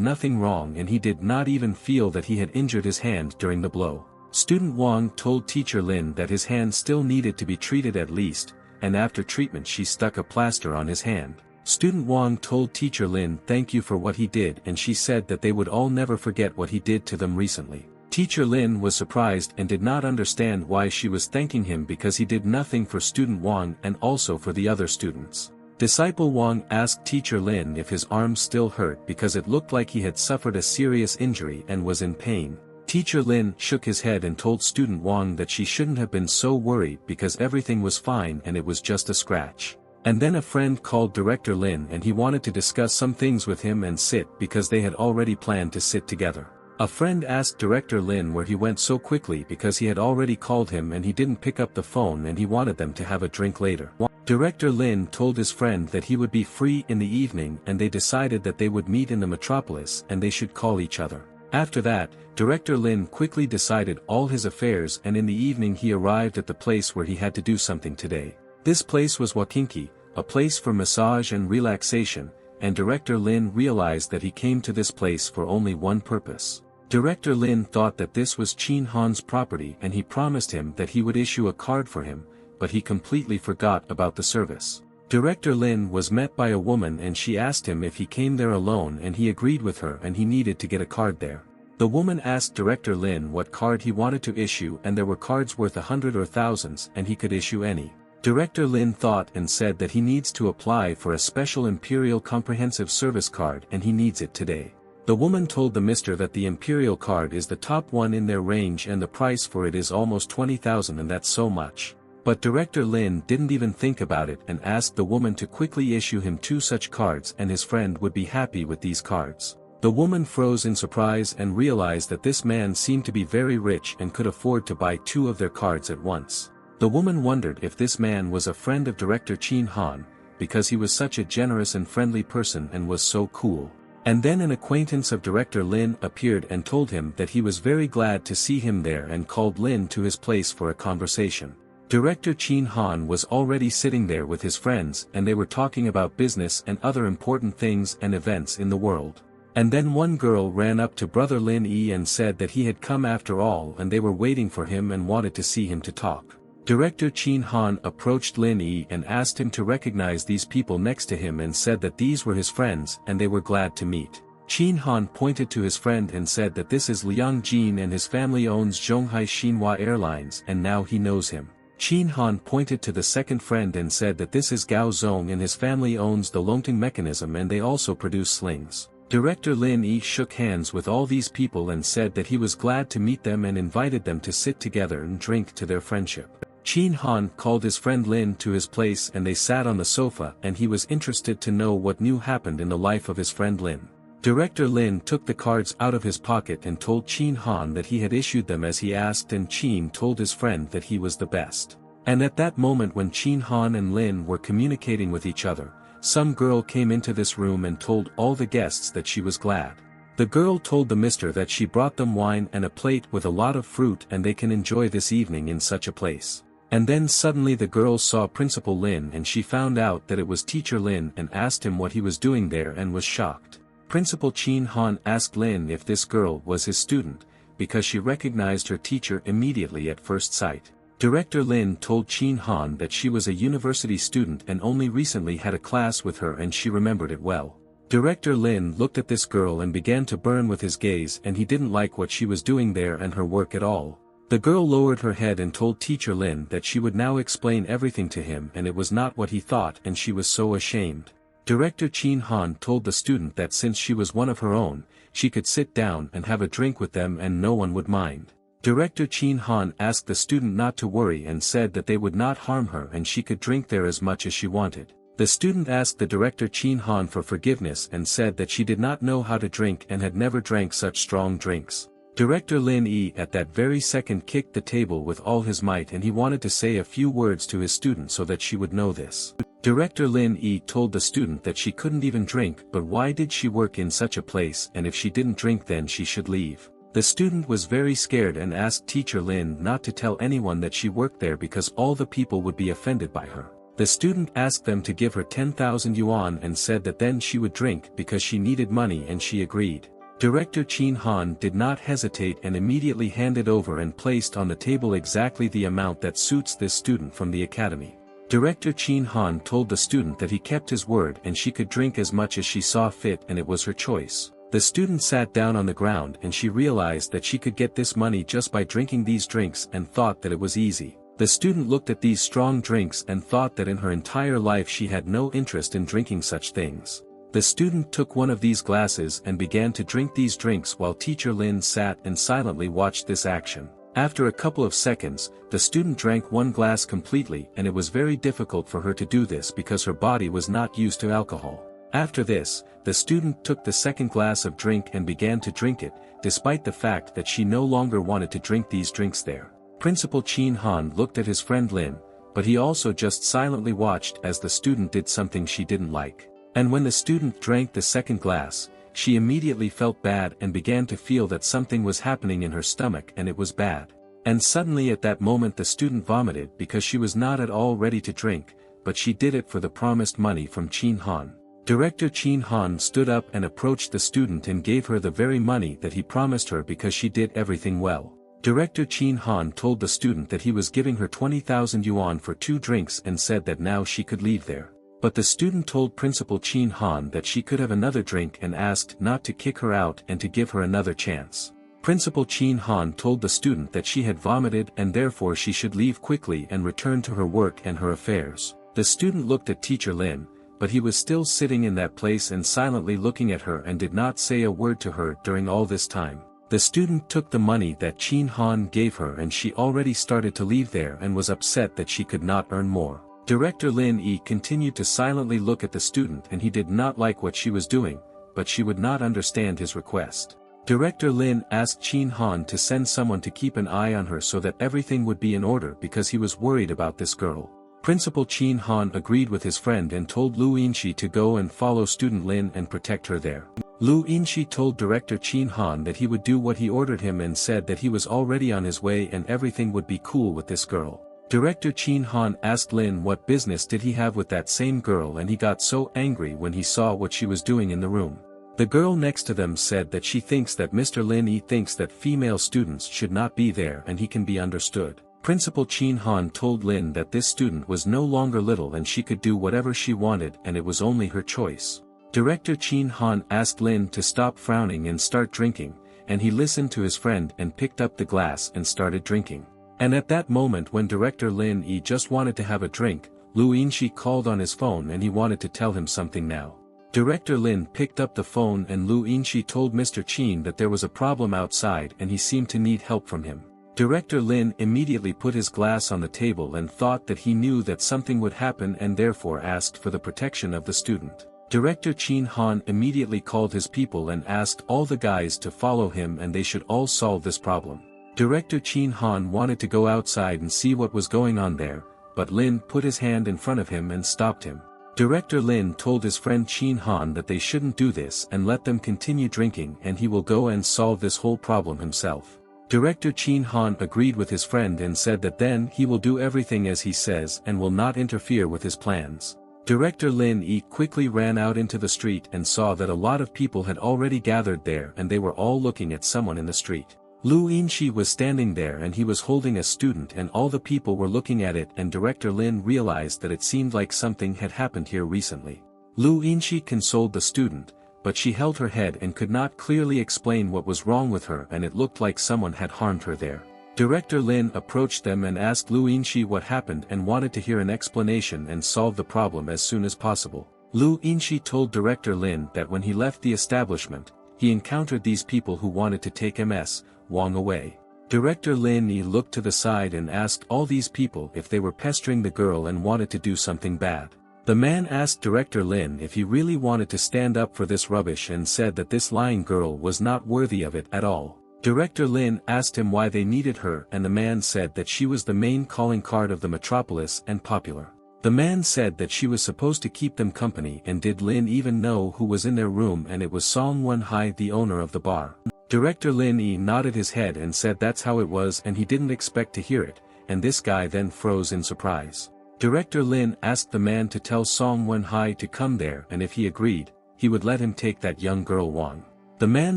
nothing wrong and he did not even feel that he had injured his hand during the blow. Student Wang told teacher Lin that his hand still needed to be treated at least, and after treatment she stuck a plaster on his hand. Student Wang told teacher Lin thank you for what he did, and she said that they would all never forget what he did to them recently. Teacher Lin was surprised and did not understand why she was thanking him because he did nothing for student Wang and also for the other students. Disciple Wang asked teacher Lin if his arm still hurt because it looked like he had suffered a serious injury and was in pain. Teacher Lin shook his head and told student Wang that she shouldn't have been so worried because everything was fine and it was just a scratch. And then a friend called Director Lin and he wanted to discuss some things with him and sit because they had already planned to sit together. A friend asked Director Lin where he went so quickly because he had already called him and he didn't pick up the phone and he wanted them to have a drink later. Director Lin told his friend that he would be free in the evening and they decided that they would meet in the metropolis and they should call each other. After that, Director Lin quickly decided all his affairs and in the evening he arrived at the place where he had to do something today. This place was Wakinki, a place for massage and relaxation, and Director Lin realized that he came to this place for only one purpose. Director Lin thought that this was Qin Han's property and he promised him that he would issue a card for him, but he completely forgot about the service. Director Lin was met by a woman and she asked him if he came there alone and he agreed with her and he needed to get a card there. The woman asked Director Lin what card he wanted to issue and there were cards worth 100 or thousands and he could issue any. Director Lin thought and said that he needs to apply for a special Imperial Comprehensive Service card and he needs it today. The woman told the mister that the Imperial card is the top one in their range and the price for it is almost 20,000 and that's so much. But Director Lin didn't even think about it and asked the woman to quickly issue him 2 such cards and his friend would be happy with these cards. The woman froze in surprise and realized that this man seemed to be very rich and could afford to buy 2 of their cards at once. The woman wondered if this man was a friend of Director Qin Han, because he was such a generous and friendly person and was so cool. And then an acquaintance of Director Lin appeared and told him that he was very glad to see him there and called Lin to his place for a conversation. Director Qin Han was already sitting there with his friends and they were talking about business and other important things and events in the world. And then one girl ran up to Brother Lin Yi and said that he had come after all and they were waiting for him and wanted to see him to talk. Director Qin Han approached Lin Yi and asked him to recognize these people next to him and said that these were his friends and they were glad to meet. Qin Han pointed to his friend and said that this is Liang Jin and his family owns Zhonghai Xinhua Airlines and now he knows him. Qin Han pointed to the second friend and said that this is Gao Zong and his family owns the Longting mechanism and they also produce slings. Director Lin Yi shook hands with all these people and said that he was glad to meet them and invited them to sit together and drink to their friendship. Qin Han called his friend Lin to his place and they sat on the sofa and he was interested to know what new happened in the life of his friend Lin. Director Lin took the cards out of his pocket and told Qin Han that he had issued them as he asked and Qin told his friend that he was the best. And at that moment when Qin Han and Lin were communicating with each other, some girl came into this room and told all the guests that she was glad. The girl told the mister that she brought them wine and a plate with a lot of fruit and they can enjoy this evening in such a place. And then suddenly the girl saw Principal Lin and she found out that it was Teacher Lin and asked him what he was doing there and was shocked. Principal Qin Han asked Lin if this girl was his student, because she recognized her teacher immediately at first sight. Director Lin told Qin Han that she was a university student and only recently had a class with her and she remembered it well. Director Lin looked at this girl and began to burn with his gaze and he didn't like what she was doing there and her work at all. The girl lowered her head and told Teacher Lin that she would now explain everything to him and it was not what he thought and she was so ashamed. Director Qin Han told the student that since she was one of her own, she could sit down and have a drink with them and no one would mind. Director Qin Han asked the student not to worry and said that they would not harm her and she could drink there as much as she wanted. The student asked the Director Qin Han for forgiveness and said that she did not know how to drink and had never drank such strong drinks. Director Lin Yi at that very second kicked the table with all his might and he wanted to say a few words to his student so that she would know this. Director Lin Yi told the student that she couldn't even drink but why did she work in such a place and if she didn't drink then she should leave. The student was very scared and asked Teacher Lin not to tell anyone that she worked there because all the people would be offended by her. The student asked them to give her 10,000 yuan and said that then she would drink because she needed money and she agreed. Director Chin Han did not hesitate and immediately handed over and placed on the table exactly the amount that suits this student from the academy. Director Chin Han told the student that he kept his word and she could drink as much as she saw fit and it was her choice. The student sat down on the ground and she realized that she could get this money just by drinking these drinks and thought that it was easy. The student looked at these strong drinks and thought that in her entire life she had no interest in drinking such things. The student took one of these glasses and began to drink these drinks while teacher Lin sat and silently watched this action. After a couple of seconds, the student drank one glass completely and it was very difficult for her to do this because her body was not used to alcohol. After this, the student took the second glass of drink and began to drink it, despite the fact that she no longer wanted to drink these drinks there. Principal Chin Han looked at his friend Lin, but he also just silently watched as the student did something she didn't like. And when the student drank the second glass, she immediately felt bad and began to feel that something was happening in her stomach and it was bad. And suddenly at that moment the student vomited because she was not at all ready to drink, but she did it for the promised money from Chin Han. Director Chin Han stood up and approached the student and gave her the very money that he promised her because she did everything well. Director Chin Han told the student that he was giving her 20,000 yuan for 2 drinks and said that now she could leave there. But the student told Principal Chin Han that she could have another drink and asked not to kick her out and to give her another chance. Principal Chin Han told the student that she had vomited and therefore she should leave quickly and return to her work and her affairs. The student looked at teacher Lin, but he was still sitting in that place and silently looking at her and did not say a word to her during all this time. The student took the money that Chin Han gave her and she already started to leave there and was upset that she could not earn more. Director Lin Yi continued to silently look at the student and he did not like what she was doing, but she would not understand his request. Director Lin asked Chin Han to send someone to keep an eye on her so that everything would be in order because he was worried about this girl. Principal Chin Han agreed with his friend and told Lu Yinshi to go and follow student Lin and protect her there. Lu Yinshi told Director Chin Han that he would do what he ordered him and said that he was already on his way and everything would be cool with this girl. Director Chin Han asked Lin what business did he have with that same girl and he got so angry when he saw what she was doing in the room. The girl next to them said that she thinks that Mr. Lin Yi thinks that female students should not be there and he can be understood. Principal Chin Han told Lin that this student was no longer little and she could do whatever she wanted and it was only her choice. Director Chin Han asked Lin to stop frowning and start drinking, and he listened to his friend and picked up the glass and started drinking. And at that moment when Director Lin Yi just wanted to have a drink, Lu Yinshi called on his phone and he wanted to tell him something now. Director Lin picked up the phone and Lu Yinshi told Mr. Chin that there was a problem outside and he seemed to need help from him. Director Lin immediately put his glass on the table and thought that he knew that something would happen and therefore asked for the protection of the student. Director Chin Han immediately called his people and asked all the guys to follow him and they should all solve this problem. Director Chin Han wanted to go outside and see what was going on there, but Lin put his hand in front of him and stopped him. Director Lin told his friend Chin Han that they shouldn't do this and let them continue drinking and he will go and solve this whole problem himself. Director Chin Han agreed with his friend and said that then he will do everything as he says and will not interfere with his plans. Director Lin Yi quickly ran out into the street and saw that a lot of people had already gathered there and they were all looking at someone in the street. Lu Yinshi was standing there and he was holding a student and all the people were looking at it and Director Lin realized that it seemed like something had happened here recently. Lu Yinshi consoled the student, but she held her head and could not clearly explain what was wrong with her and it looked like someone had harmed her there. Director Lin approached them and asked Lu Yinshi what happened and wanted to hear an explanation and solve the problem as soon as possible. Lu Yinshi told Director Lin that when he left the establishment, he encountered these people who wanted to take Ms. Wang away. Director Lin Yi looked to the side and asked all these people if they were pestering the girl and wanted to do something bad. The man asked Director Lin if he really wanted to stand up for this rubbish and said that this lying girl was not worthy of it at all. Director Lin asked him why they needed her and the man said that she was the main calling card of the metropolis and popular. The man said that she was supposed to keep them company and did Lin even know who was in their room and it was Song Wen-hai, the owner of the bar. Director Lin Yi nodded his head and said that's how it was and he didn't expect to hear it, and this guy then froze in surprise. Director Lin asked the man to tell Song Wen-hai to come there and if he agreed, he would let him take that young girl Wang. The man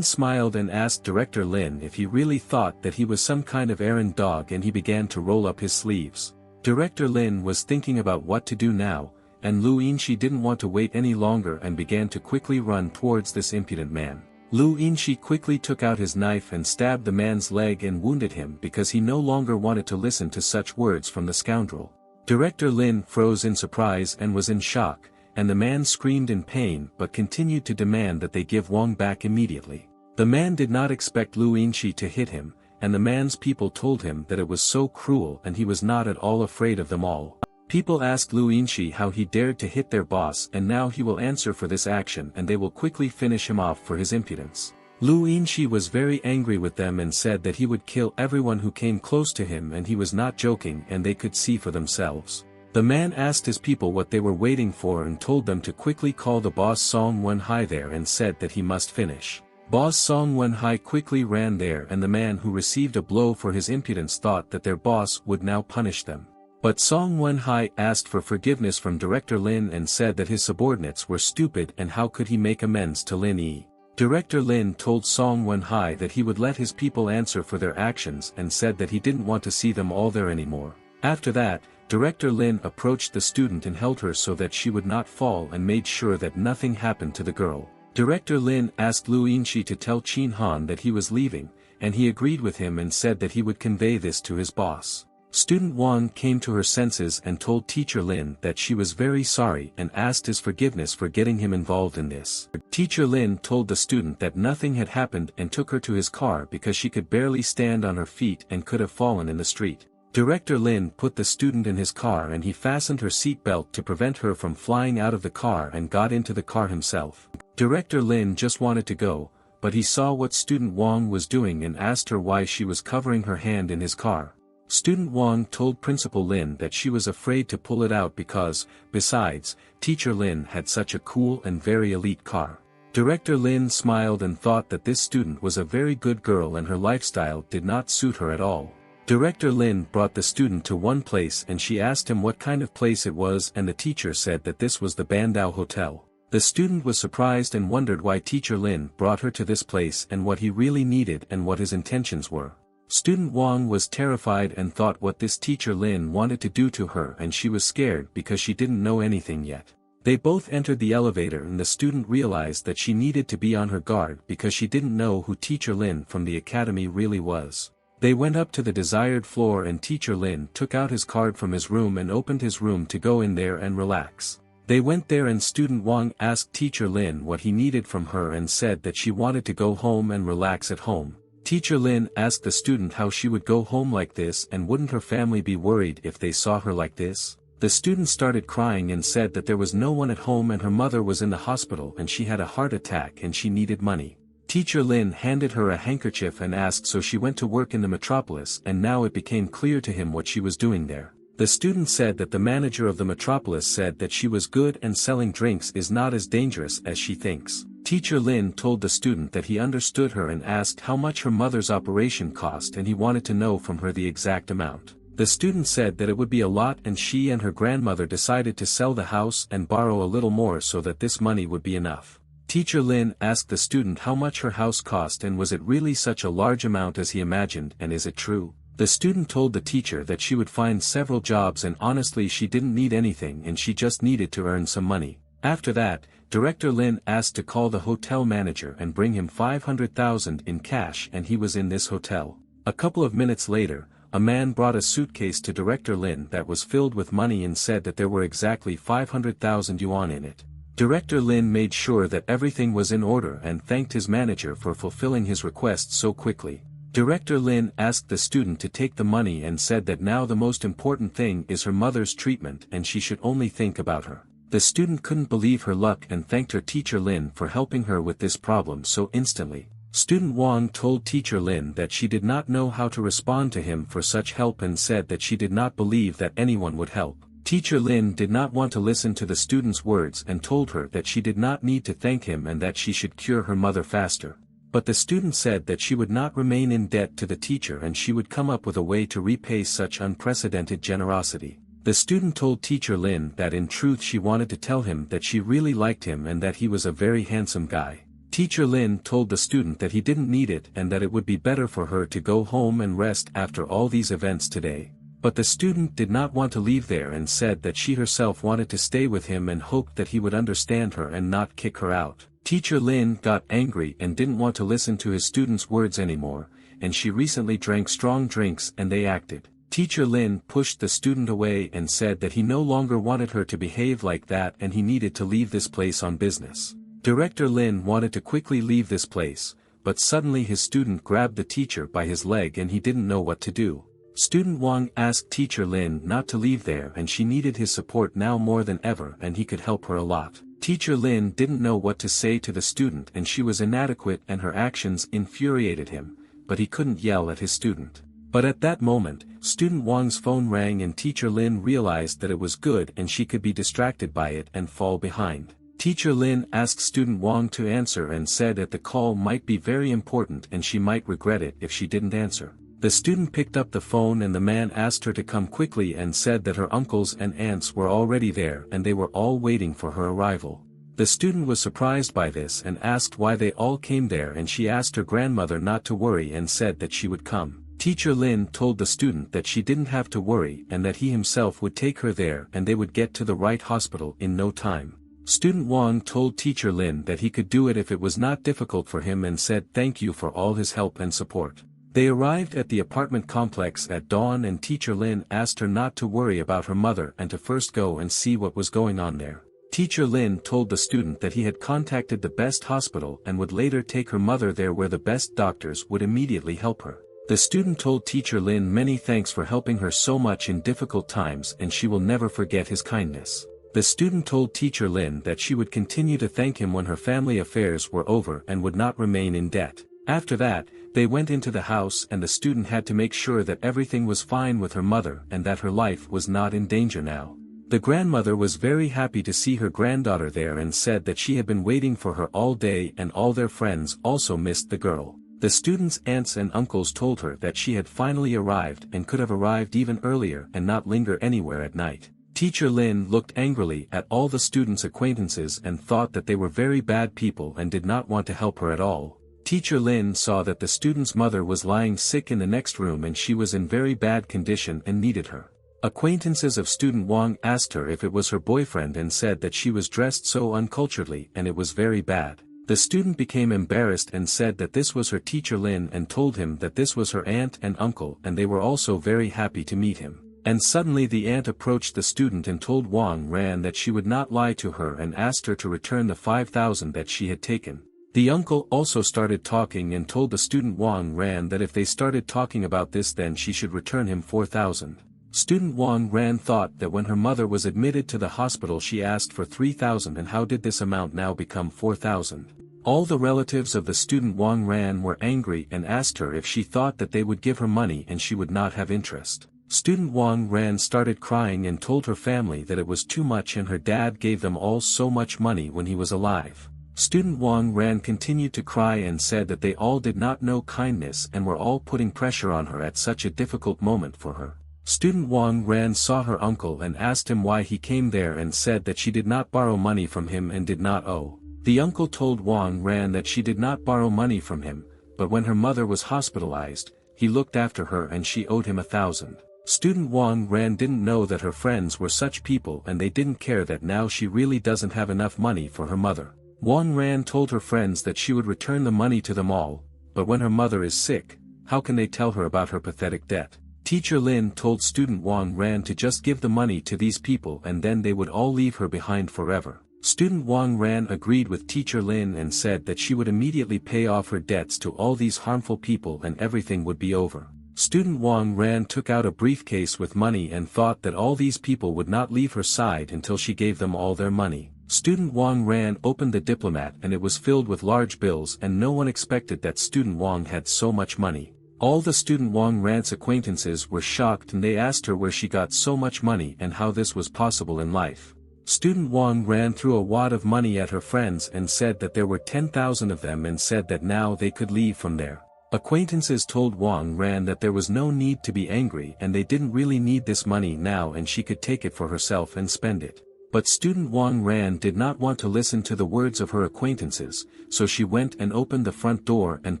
smiled and asked Director Lin if he really thought that he was some kind of errand dog, and he began to roll up his sleeves. Director Lin was thinking about what to do now, and Lu Yinshi didn't want to wait any longer and began to quickly run towards this impudent man. Lu Yinshi quickly took out his knife and stabbed the man's leg and wounded him because he no longer wanted to listen to such words from the scoundrel. Director Lin froze in surprise and was in shock, and the man screamed in pain but continued to demand that they give Wang back immediately. The man did not expect Lu Yinshi to hit him, and the man's people told him that it was so cruel and he was not at all afraid of them all. People asked Lu Yinshi how he dared to hit their boss, and now he will answer for this action and they will quickly finish him off for his impudence. Lu Yinshi was very angry with them and said that he would kill everyone who came close to him, and he was not joking and they could see for themselves. The man asked his people what they were waiting for and told them to quickly call the boss Song Wenhai there and said that he must finish. Boss Song Wenhai quickly ran there, and the man who received a blow for his impudence thought that their boss would now punish them. But Song Wenhai asked for forgiveness from Director Lin and said that his subordinates were stupid and how could he make amends to Lin Yi. Director Lin told Song Wenhai that he would let his people answer for their actions and said that he didn't want to see them all there anymore. After that, Director Lin approached the student and held her so that she would not fall and made sure that nothing happened to the girl. Director Lin asked Lu Yinshi to tell Qin Han that he was leaving, and he agreed with him and said that he would convey this to his boss. Student Wang came to her senses and told Teacher Lin that she was very sorry and asked his forgiveness for getting him involved in this. Teacher Lin told the student that nothing had happened and took her to his car because she could barely stand on her feet and could have fallen in the street. Director Lin put the student in his car and he fastened her seat belt to prevent her from flying out of the car and got into the car himself. Director Lin just wanted to go, but he saw what Student Wang was doing and asked her why she was covering her hand in his car. Student Wang told Principal Lin that she was afraid to pull it out because, besides, Teacher Lin had such a cool and very elite car. Director Lin smiled and thought that this student was a very good girl and her lifestyle did not suit her at all. Director Lin brought the student to one place and she asked him what kind of place it was, and the teacher said that this was the Bandao Hotel. The student was surprised and wondered why Teacher Lin brought her to this place and what he really needed and what his intentions were. Student Wang was terrified and thought what this Teacher Lin wanted to do to her, and she was scared because she didn't know anything yet. They both entered the elevator and the student realized that she needed to be on her guard because she didn't know who Teacher Lin from the academy really was. They went up to the desired floor and Teacher Lin took out his card from his room and opened his room to go in there and relax. They went there and Student Wang asked Teacher Lin what he needed from her and said that she wanted to go home and relax at home. Teacher Lin asked the student how she would go home like this and wouldn't her family be worried if they saw her like this. The student started crying and said that there was no one at home and her mother was in the hospital and she had a heart attack and she needed money. Teacher Lin handed her a handkerchief and asked, so she went to work in the metropolis, and now it became clear to him what she was doing there. The student said that the manager of the metropolis said that she was good and selling drinks is not as dangerous as she thinks. Teacher Lin told the student that he understood her and asked how much her mother's operation cost, and he wanted to know from her the exact amount. The student said that it would be a lot, and she and her grandmother decided to sell the house and borrow a little more so that this money would be enough. Teacher Lin asked the student how much her house cost and was it really such a large amount as he imagined, and is it true? The student told the teacher that she would find several jobs and honestly she didn't need anything and she just needed to earn some money. After that, Director Lin asked to call the hotel manager and bring him 500,000 in cash, and he was in this hotel. A couple of minutes later, a man brought a suitcase to Director Lin that was filled with money and said that there were exactly 500,000 yuan in it. Director Lin made sure that everything was in order and thanked his manager for fulfilling his request so quickly. Director Lin asked the student to take the money and said that now the most important thing is her mother's treatment and she should only think about her. The student couldn't believe her luck and thanked her Teacher Lin for helping her with this problem so instantly. Student Wang told Teacher Lin that she did not know how to respond to him for such help and said that she did not believe that anyone would help. Teacher Lin did not want to listen to the student's words and told her that she did not need to thank him and that she should cure her mother faster. But the student said that she would not remain in debt to the teacher and she would come up with a way to repay such unprecedented generosity. The student told Teacher Lin that in truth she wanted to tell him that she really liked him and that he was a very handsome guy. Teacher Lin told the student that he didn't need it and that it would be better for her to go home and rest after all these events today. But the student did not want to leave there and said that she herself wanted to stay with him and hoped that he would understand her and not kick her out. Teacher Lin got angry and didn't want to listen to his student's words anymore, and she recently drank strong drinks and they acted. Teacher Lin pushed the student away and said that he no longer wanted her to behave like that and he needed to leave this place on business. Director Lin wanted to quickly leave this place, but suddenly his student grabbed the teacher by his leg and he didn't know what to do. Student Wang asked Teacher Lin not to leave there and she needed his support now more than ever and he could help her a lot. Teacher Lin didn't know what to say to the student and she was inadequate and her actions infuriated him, but he couldn't yell at his student. But at that moment, Student Wang's phone rang and Teacher Lin realized that it was good and she could be distracted by it and fall behind. Teacher Lin asked Student Wang to answer and said that the call might be very important and she might regret it if she didn't answer. The student picked up the phone and the man asked her to come quickly and said that her uncles and aunts were already there and they were all waiting for her arrival. The student was surprised by this and asked why they all came there and she asked her grandmother not to worry and said that she would come. Teacher Lin told the student that she didn't have to worry and that he himself would take her there and they would get to the right hospital in no time. Student Wang told Teacher Lin that he could do it if it was not difficult for him and said thank you for all his help and support. They arrived at the apartment complex at dawn and Teacher Lin asked her not to worry about her mother and to first go and see what was going on there. Teacher Lin told the student that he had contacted the best hospital and would later take her mother there where the best doctors would immediately help her. The student told Teacher Lin many thanks for helping her so much in difficult times and she will never forget his kindness. The student told Teacher Lin that she would continue to thank him when her family affairs were over and would not remain in debt. After that, they went into the house and the student had to make sure that everything was fine with her mother and that her life was not in danger now. The grandmother was very happy to see her granddaughter there and said that she had been waiting for her all day and all their friends also missed the girl. The student's aunts and uncles told her that she had finally arrived and could have arrived even earlier and not linger anywhere at night. Teacher Lin looked angrily at all the student's acquaintances and thought that they were very bad people and did not want to help her at all. Teacher Lin saw that the student's mother was lying sick in the next room and she was in very bad condition and needed her. Acquaintances of Student Wang asked her if it was her boyfriend and said that she was dressed so unculturedly and it was very bad. The student became embarrassed and said that this was her Teacher Lin and told him that this was her aunt and uncle and they were also very happy to meet him. And suddenly the aunt approached the student and told Wang Ran that she would not lie to her and asked her to return the 5,000 that she had taken. The uncle also started talking and told the student Wang Ran that if they started talking about this then she should return him 4,000. Student Wang Ran thought that when her mother was admitted to the hospital she asked for 3,000 and how did this amount now become 4,000? All the relatives of the student Wang Ran were angry and asked her if she thought that they would give her money and she would not have interest. Student Wang Ran started crying and told her family that it was too much and her dad gave them all so much money when he was alive. Student Wang Ran continued to cry and said that they all did not know kindness and were all putting pressure on her at such a difficult moment for her. Student Wang Ran saw her uncle and asked him why he came there and said that she did not borrow money from him and did not owe. The uncle told Wang Ran that she did not borrow money from him, but when her mother was hospitalized, he looked after her and she owed him 1,000. Student Wang Ran didn't know that her friends were such people and they didn't care that now she really doesn't have enough money for her mother. Wang Ran told her friends that she would return the money to them all, but when her mother is sick, how can they tell her about her pathetic debt? Teacher Lin told Student Wang Ran to just give the money to these people and then they would all leave her behind forever. Student Wang Ran agreed with Teacher Lin and said that she would immediately pay off her debts to all these harmful people and everything would be over. Student Wang Ran took out a briefcase with money and thought that all these people would not leave her side until she gave them all their money. Student Wang Ran opened the diplomat and it was filled with large bills and no one expected that Student Wang had so much money. All the Student Wang Ran's acquaintances were shocked and they asked her where she got so much money and how this was possible in life. Student Wang Ran threw a wad of money at her friends and said that there were 10,000 of them and said that now they could leave from there. Acquaintances told Wang Ran that there was no need to be angry and they didn't really need this money now and she could take it for herself and spend it. But student Wang Ran did not want to listen to the words of her acquaintances, so she went and opened the front door and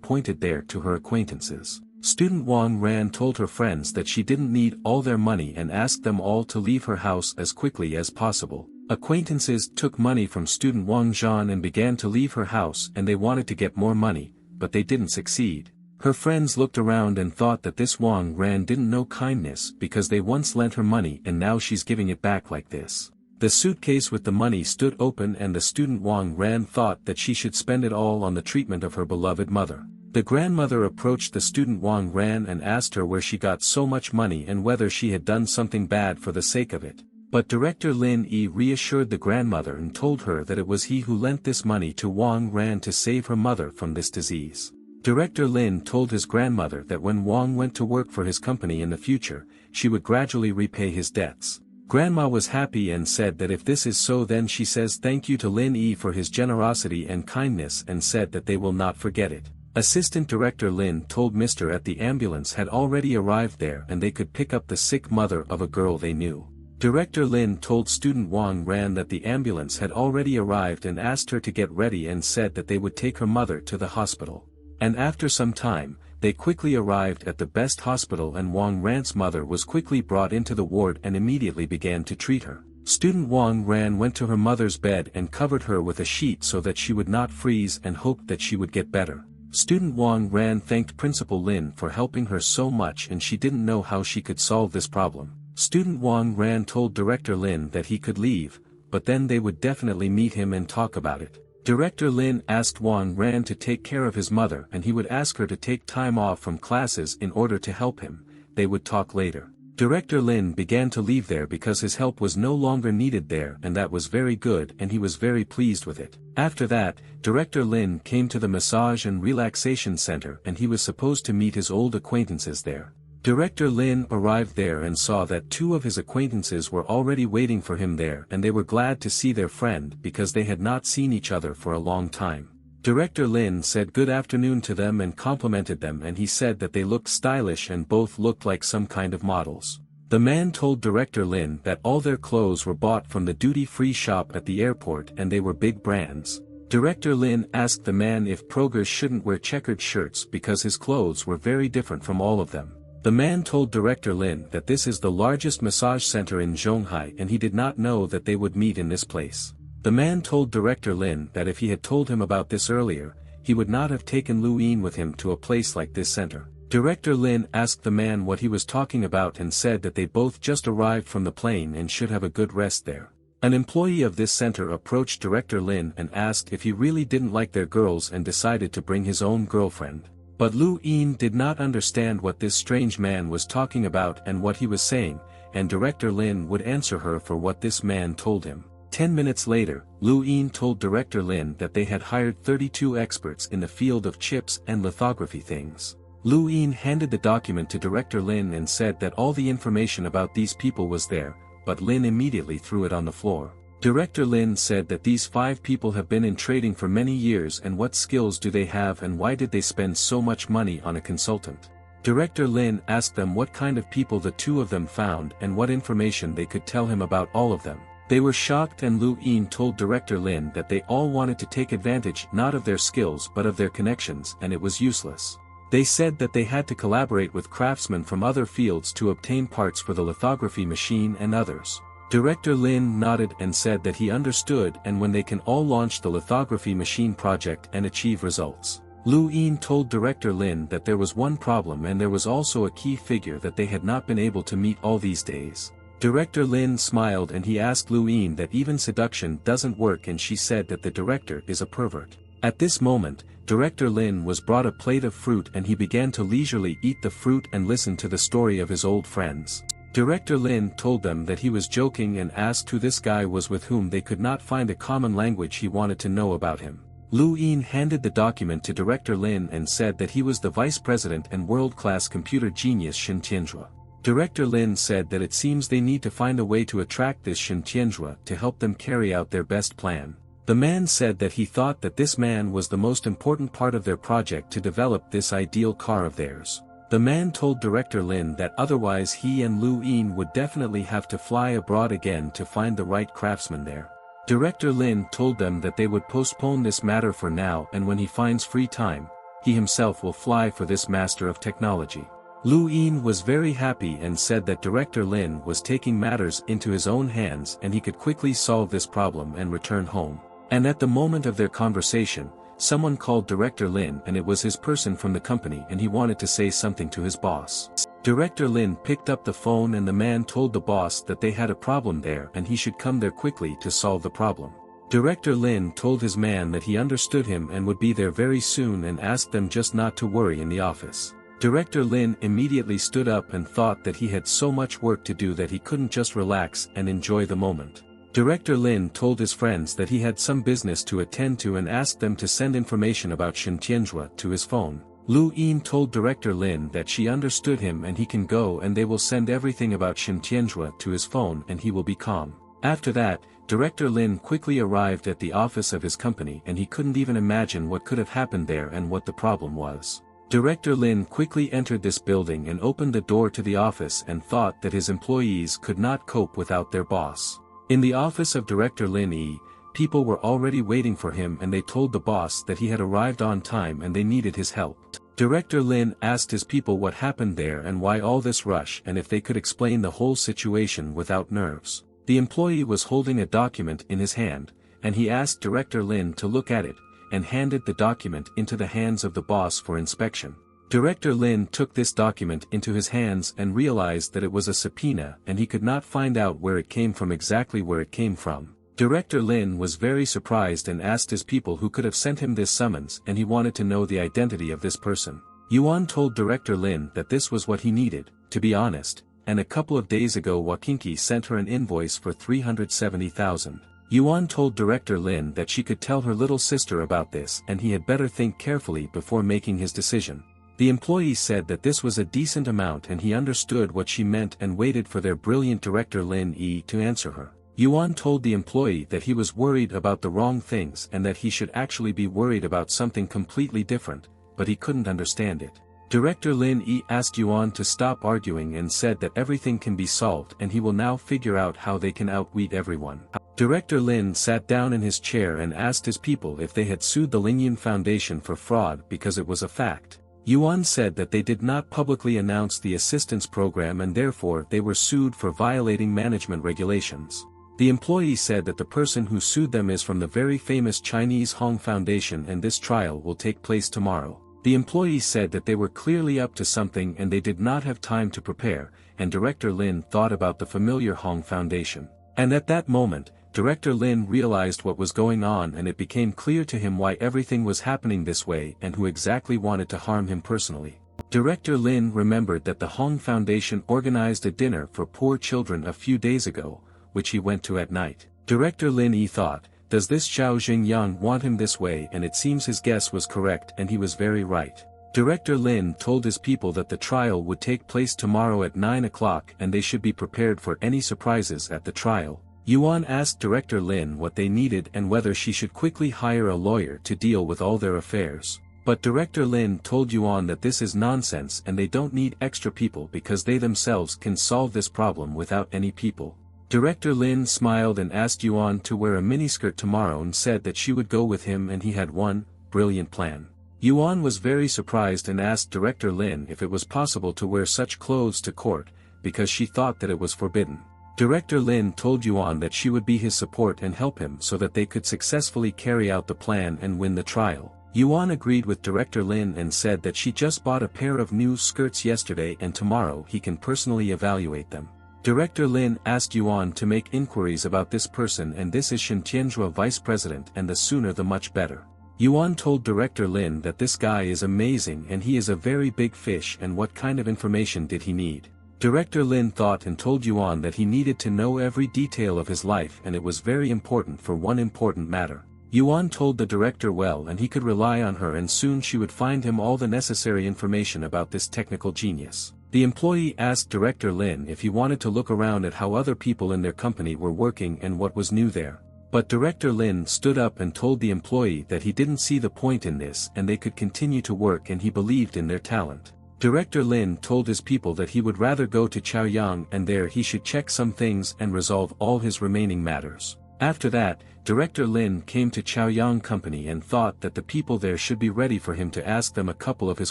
pointed there to her acquaintances. Student Wang Ran told her friends that she didn't need all their money and asked them all to leave her house as quickly as possible. Acquaintances took money from student Wang Zhan and began to leave her house, and they wanted to get more money, but they didn't succeed. Her friends looked around and thought that this Wang Ran didn't know kindness because they once lent her money and now she's giving it back like this. The suitcase with the money stood open and the student Wang Ran thought that she should spend it all on the treatment of her beloved mother. The grandmother approached the student Wang Ran and asked her where she got so much money and whether she had done something bad for the sake of it. But Director Lin Yi reassured the grandmother and told her that it was he who lent this money to Wang Ran to save her mother from this disease. Director Lin told his grandmother that when Wang went to work for his company in the future, she would gradually repay his debts. Grandma was happy and said that if this is so, then she says thank you to Lin Yi for his generosity and kindness and said that they will not forget it. Assistant Director Lin told Mr. at the ambulance had already arrived there and they could pick up the sick mother of a girl they knew. Director Lin told student Wang Ran that the ambulance had already arrived and asked her to get ready and said that they would take her mother to the hospital. And after some time, they quickly arrived at the best hospital and Wang Ran's mother was quickly brought into the ward and immediately began to treat her. Student Wang Ran went to her mother's bed and covered her with a sheet so that she would not freeze and hoped that she would get better. Student Wang Ran thanked Principal Lin for helping her so much and she didn't know how she could solve this problem. Student Wang Ran told Director Lin that he could leave, but then they would definitely meet him and talk about it. Director Lin asked Wang Ran to take care of his mother and he would ask her to take time off from classes in order to help him. They would talk later. Director Lin began to leave there because his help was no longer needed there and that was very good and he was very pleased with it. After that, Director Lin came to the massage and relaxation center and he was supposed to meet his old acquaintances there. Director Lin arrived there and saw that two of his acquaintances were already waiting for him there and they were glad to see their friend because they had not seen each other for a long time. Director Lin said good afternoon to them and complimented them and he said that they looked stylish and both looked like some kind of models. The man told Director Lin that all their clothes were bought from the duty-free shop at the airport and they were big brands. Director Lin asked the man if progress shouldn't wear checkered shirts because his clothes were very different from all of them. The man told Director Lin that this is the largest massage center in Zhonghai and he did not know that they would meet in this place. The man told Director Lin that if he had told him about this earlier, he would not have taken Lu Yin with him to a place like this center. Director Lin asked the man what he was talking about and said that they both just arrived from the plane and should have a good rest there. An employee of this center approached Director Lin and asked if he really didn't like their girls and decided to bring his own girlfriend. But Lu Yin did not understand what this strange man was talking about and what he was saying, and Director Lin would answer her for what this man told him. 10 minutes later, Lu Yin told Director Lin that they had hired 32 experts in the field of chips and lithography things. Lu Yin handed the document to Director Lin and said that all the information about these people was there, but Lin immediately threw it on the floor. Director Lin said that these 5 people have been in trading for many years and what skills do they have and why did they spend so much money on a consultant. Director Lin asked them what kind of people the two of them found and what information they could tell him about all of them. They were shocked and Lu Yin told Director Lin that they all wanted to take advantage not of their skills but of their connections and it was useless. They said that they had to collaborate with craftsmen from other fields to obtain parts for the lithography machine and others. Director Lin nodded and said that he understood and when they can all launch the lithography machine project and achieve results. Lu Yin told Director Lin that there was one problem and there was also a key figure that they had not been able to meet all these days. Director Lin smiled and he asked Lu Yin that even seduction doesn't work and she said that the director is a pervert. At this moment, Director Lin was brought a plate of fruit and he began to leisurely eat the fruit and listen to the story of his old friends. Director Lin told them that he was joking and asked who this guy was with whom they could not find a common language. He wanted to know about him. Lu Yin handed the document to Director Lin and said that he was the vice president and world-class computer genius Shen Tianzhua. Director Lin said that it seems they need to find a way to attract this Shen Tianzhua to help them carry out their best plan. The man said that he thought that this man was the most important part of their project to develop this ideal car of theirs. The man told Director Lin that otherwise he and Lu Yin would definitely have to fly abroad again to find the right craftsman there. Director Lin told them that they would postpone this matter for now, and when he finds free time, he himself will fly for this master of technology. Lu Yin was very happy and said that Director Lin was taking matters into his own hands and he could quickly solve this problem and return home. And at the moment of their conversation, someone called Director Lin, and it was his person from the company, and he wanted to say something to his boss. Director Lin picked up the phone and the man told the boss that they had a problem there and he should come there quickly to solve the problem. Director Lin told his man that he understood him and would be there very soon and asked them just not to worry in the office. Director Lin immediately stood up and thought that he had so much work to do that he couldn't just relax and enjoy the moment. Director Lin told his friends that he had some business to attend to and asked them to send information about Shen Tianzhua to his phone. Lu Yin told Director Lin that she understood him and he can go and they will send everything about Shen Tianzhua to his phone and he will be calm. After that, Director Lin quickly arrived at the office of his company and he couldn't even imagine what could have happened there and what the problem was. Director Lin quickly entered this building and opened the door to the office and thought that his employees could not cope without their boss. In the office of Director Lin, people were already waiting for him and they told the boss that he had arrived on time and they needed his help. Director Lin asked his people what happened there and why all this rush and if they could explain the whole situation without nerves. The employee was holding a document in his hand, and he asked Director Lin to look at it, and handed the document into the hands of the boss for inspection. Director Lin took this document into his hands and realized that it was a subpoena and he could not find out where it came from, exactly where it came from. Director Lin was very surprised and asked his people who could have sent him this summons and he wanted to know the identity of this person. Yuan told Director Lin that this was what he needed, to be honest, and a couple of days ago Wakinki sent her an invoice for 370,000. Yuan told Director Lin that she could tell her little sister about this and he had better think carefully before making his decision. The employee said that this was a decent amount and he understood what she meant and waited for their brilliant Director Lin to answer her. Yuan told the employee that he was worried about the wrong things and that he should actually be worried about something completely different, but he couldn't understand it. Director Lin asked Yuan to stop arguing and said that everything can be solved and he will now figure out how they can outwit everyone. Director Lin sat down in his chair and asked his people if they had sued the Lingyun Foundation for fraud because it was a fact. Yuan said that they did not publicly announce the assistance program and therefore they were sued for violating management regulations. The employee said that the person who sued them is from the very famous Chinese Hong Foundation and this trial will take place tomorrow. The employee said that they were clearly up to something and they did not have time to prepare, and Director Lin thought about the familiar Hong Foundation. And at that moment, Director Lin realized what was going on and it became clear to him why everything was happening this way and who exactly wanted to harm him personally. Director Lin remembered that the Hong Foundation organized a dinner for poor children a few days ago, which he went to at night. Director Lin thought, does this Zhao Xingyang want him this way, and it seems his guess was correct and he was very right. Director Lin told his people that the trial would take place tomorrow at 9 o'clock and they should be prepared for any surprises at the trial. Yuan asked Director Lin what they needed and whether she should quickly hire a lawyer to deal with all their affairs. But Director Lin told Yuan that this is nonsense and they don't need extra people because they themselves can solve this problem without any people. Director Lin smiled and asked Yuan to wear a miniskirt tomorrow and said that she would go with him and he had one brilliant plan. Yuan was very surprised and asked Director Lin if it was possible to wear such clothes to court, because she thought that it was forbidden. Director Lin told Yuan that she would be his support and help him so that they could successfully carry out the plan and win the trial. Yuan agreed with Director Lin and said that she just bought a pair of new skirts yesterday and tomorrow he can personally evaluate them. Director Lin asked Yuan to make inquiries about this person, and this is Shen Tianzhua Vice President, and the sooner the much better. Yuan told Director Lin that this guy is amazing and he is a very big fish, and what kind of information did he need. Director Lin thought and told Yuan that he needed to know every detail of his life and it was very important for one important matter. Yuan told the director well and he could rely on her and soon she would find him all the necessary information about this technical genius. The employee asked Director Lin if he wanted to look around at how other people in their company were working and what was new there. But Director Lin stood up and told the employee that he didn't see the point in this and they could continue to work and he believed in their talent. Director Lin told his people that he would rather go to Chaoyang and there he should check some things and resolve all his remaining matters. After that, Director Lin came to Chaoyang Company and thought that the people there should be ready for him to ask them a couple of his